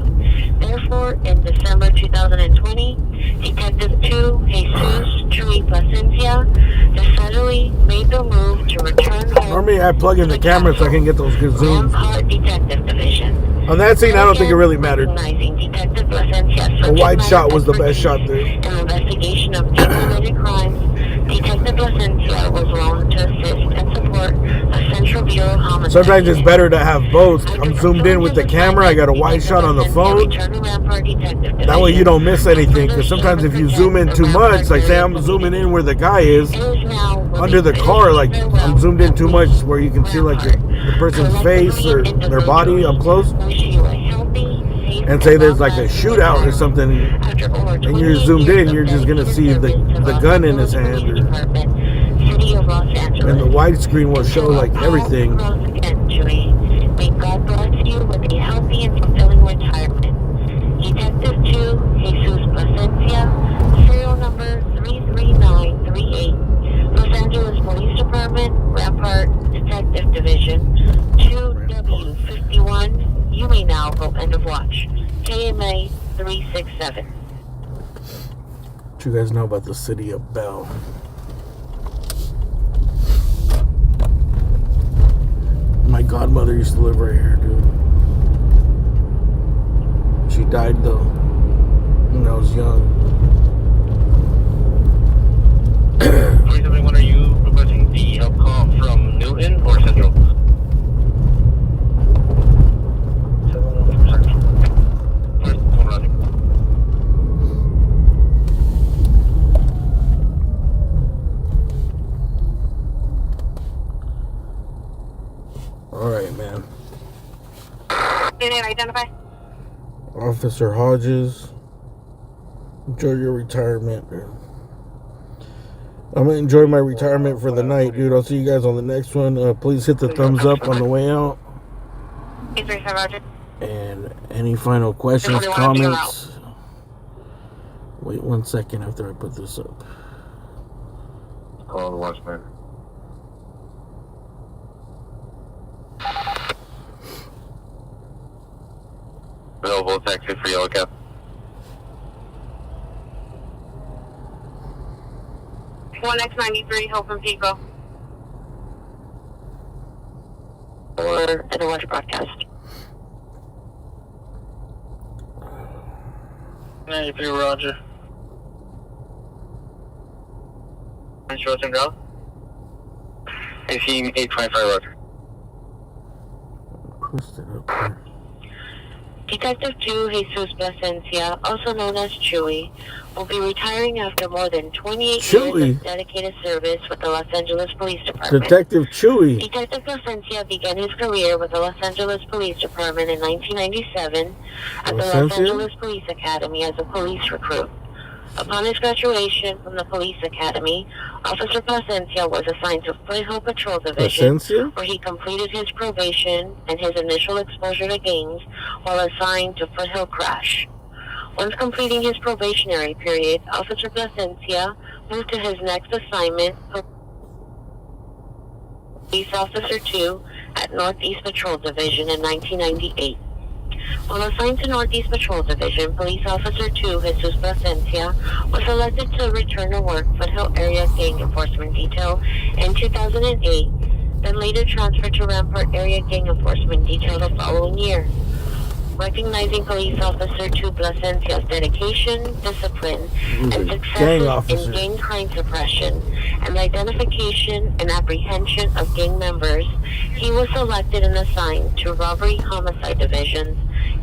Therefore, in December 2020, Detective 2 Jesus Chuy Placencia decidedly made the move to return home. Normally, I plug in the camera so I can get those good zooms. Rampart Detective Division. On that scene, I don't think it really mattered. Detective Placencia's A wide shot was the best shot there. an investigation of gang-related crimes. Detective Placencia was loaned to assist and support the Central Bureau of Homicide. Sometimes it's better to have both. I'm zoomed in with the camera. I got a wide shot on the phone. That way you don't miss anything. Because sometimes if you zoom in too much, like say I'm zooming in where the guy is, under the car, like I'm zoomed in too much where you can see like the person's face or their body up close. And say there's like a shootout or something, and you're zoomed in, you're just going to see the gun in his hand. And the widescreen will show like everything. May God bless you with a healthy and fulfilling retirement. Detective 2, Jesus Placencia, serial number 33938, Los Angeles Police Department, Rampart Detective Division, 2W51. You may now go end of watch. KMA 367. What you guys know about the city of Bell? My godmother used to live right here, dude. She died though when I was young. 371, are you requesting the help call from Newton or Central? All right, man. Identify. Officer Hodges, enjoy your retirement, dude. I'm gonna enjoy my retirement for the night, dude. I'll see you guys on the next one. Please hit the thumbs up on the way out. And any final questions, comments? Wait 1 second after I put this up. Call the watchman. Available taxi for yellow cab. X93, Hope from Pico. for the watch broadcast. 93, Roger. Control and go. 18-825, Roger. Pushed it up there. Detective 2 Jesus Placencia, also known as Chewy, will be retiring after more than 28 years of dedicated service with the Los Angeles Police Department. Detective Chewy. Detective Placencia began his career with the Los Angeles Police Department in 1997 at the Los Angeles Police Academy as a police recruit. Upon his graduation from the police academy, Officer Placencia was assigned to Foothill Patrol Division, where he completed his probation and his initial exposure to gangs while assigned to Foothill Crash. Once completing his probationary period, Officer Placencia moved to his next assignment, Police Officer 2 at Northeast Patrol Division in 1998. While assigned to Northeast Patrol Division, Police Officer 2 Jesus Placencia was elected to return to work Foothill Area Gang Enforcement Detail in 2008, then later transferred to Rampart Area Gang Enforcement Detail the following year. Recognizing Police Officer 2 Placencia's dedication, discipline, and success in gang crime suppression and identification and apprehension of gang members, he was selected and assigned to Robbery Homicide Division's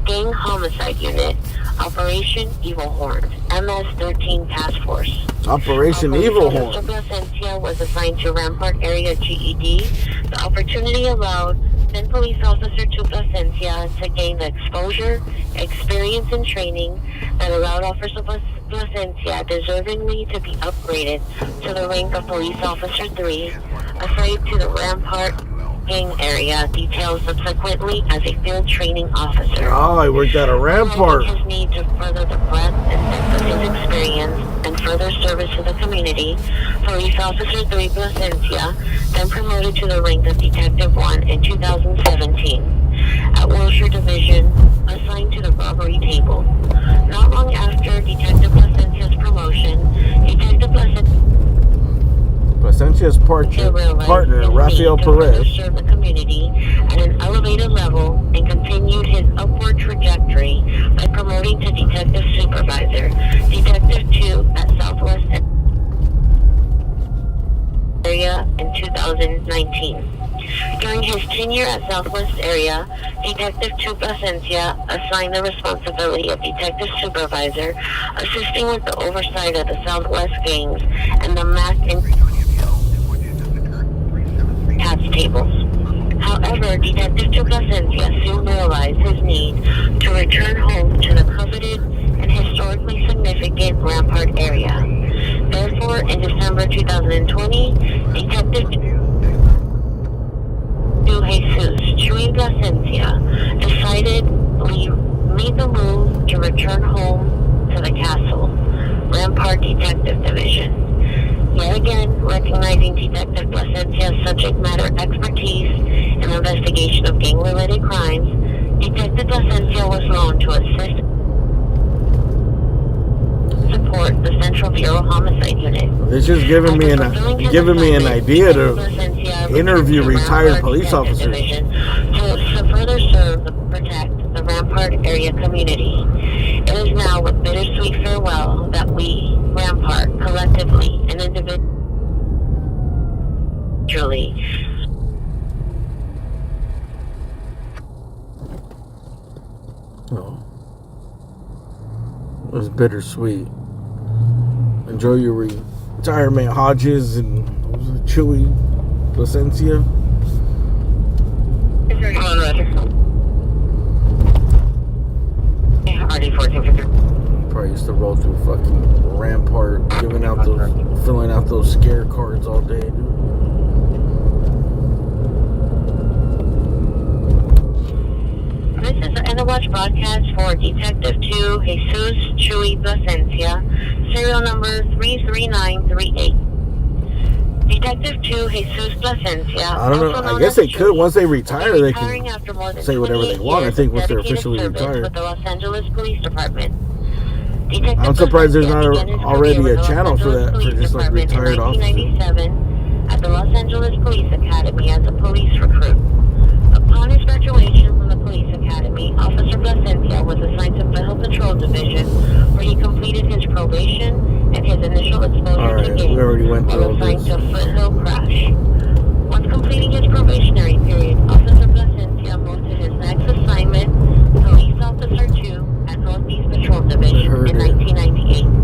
Gang Homicide Unit, Operation Evil Horn, MS-13 Task Force. Operation Evil Horn. Officer Placencia was assigned to Rampart Area GED. The opportunity allowed then Police Officer 2 Placencia to gain the exposure, experience, and training that allowed Officer Placencia deservingly to be upgraded to the rank of Police Officer 3, assigned to the Rampart Gang Area Detail subsequently as a field training officer. Oh, I worked at a Rampart. His need to further the breadth and depth of his experience and further service to the community, Police Officer 3 Placencia then promoted to the rank of Detective 1 in 2017. At Wilshire Division, assigned to the robbery table. Not long after Detective Placencia's promotion, Detective Placencia's partner, Rafael Perez, served the community at an elevated level and continued his upward trajectory by promoting to Detective Supervisor, Detective 2 at Southwest Area in 2019. During his tenure at Southwest Area, Detective 2 Placencia assigned the responsibility of Detective Supervisor, assisting with the oversight of the Southwest gangs and the MAC and CATS tables. However, Detective 2 Placencia soon realized his need to return home to the coveted and historically significant Rampart area. Therefore, in December 2020, Detective 2 Jesus Chewy Placencia decidedly made the move to return home to the castle, Rampart Detective Division. Yet again, recognizing Detective Placencia's subject matter expertise in the investigation of gang-related crimes, Detective Placencia was known to assist support the Central Bureau Homicide Unit. This is giving me an idea to interview retired police officers. To further serve and protect the Rampart area community. It is now with bittersweet farewell that we, Rampart, collectively and individually it was bittersweet. Enjoy your retirement, Hodges and Chewy Placencia. Probably used to roll through fucking Rampart, filling out those scare cards all day, dude. This is the End of Watch broadcast for Detective 2 Jesus Chewy Placencia, serial number 33938. Detective 2 Jesus Placencia. I don't know. I guess they could. Once they retire, they can say whatever they want. I think once they're officially retired. With the Los Angeles Police Department. I'm surprised there's not already a channel for that, for just like retired officers. At the Los Angeles Police Academy as a police recruit. Upon Upon his graduation from the police academy, Officer Placencia was assigned to Federal Patrol Division, where he completed his probation and his initial exposure to gangs. We already went through all assigned this. to Foothill Crash. Once completing his probationary period, Officer Placencia moved to his next assignment, Police Officer 2 at Northeast Patrol Division in 1998.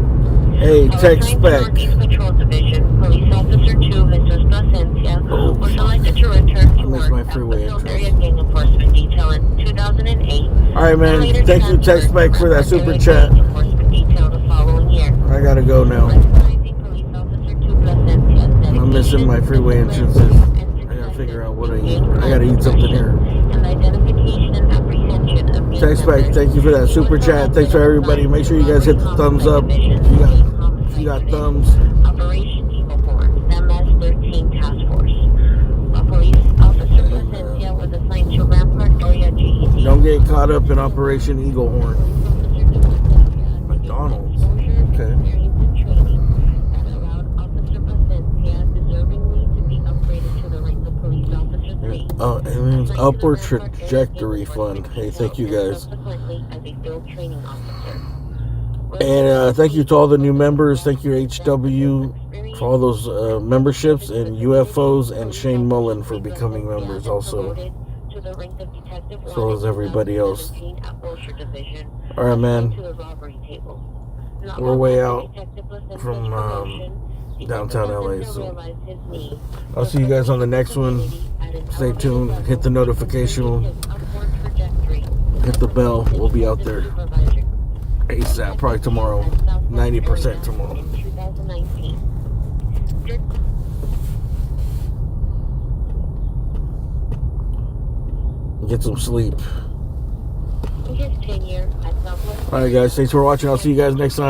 Hey, tech spec. Northeast Patrol Division, Police Officer 2, Jesus Placencia, was selected to return to work at Foothill Area Gang Enforcement Detail in 2008. Alright, man. Thank you, tech spec, for that super chat. Detail the following year. I gotta go now. I'm missing my freeway entrances. I gotta figure out what I eat. I gotta eat something here. Tech spec, thank you for that super chat. Thanks for everybody. Make sure you guys hit the thumbs up. If you got thumbs. Operation Eagle Horn, MS-13 Task Force. Police Officer Placencia was assigned to Rampart Area GED. Don't get caught up in Operation Eagle Horn. McDonald's. Okay. Aliens Upward Trajectory Fund. Hey, thank you guys. And thank you to all the new members. Thank you, HW, for all those memberships, and UFOs, and Shane Mullen for becoming members also. As well as everybody else. Alright, man. We're way out from downtown LA, so I'll see you guys on the next one. Stay tuned, hit the notification, hit the bell. We'll be out there ASAP, probably tomorrow, 90% tomorrow. Get some sleep. Alright guys, thanks for watching. I'll see you guys next time.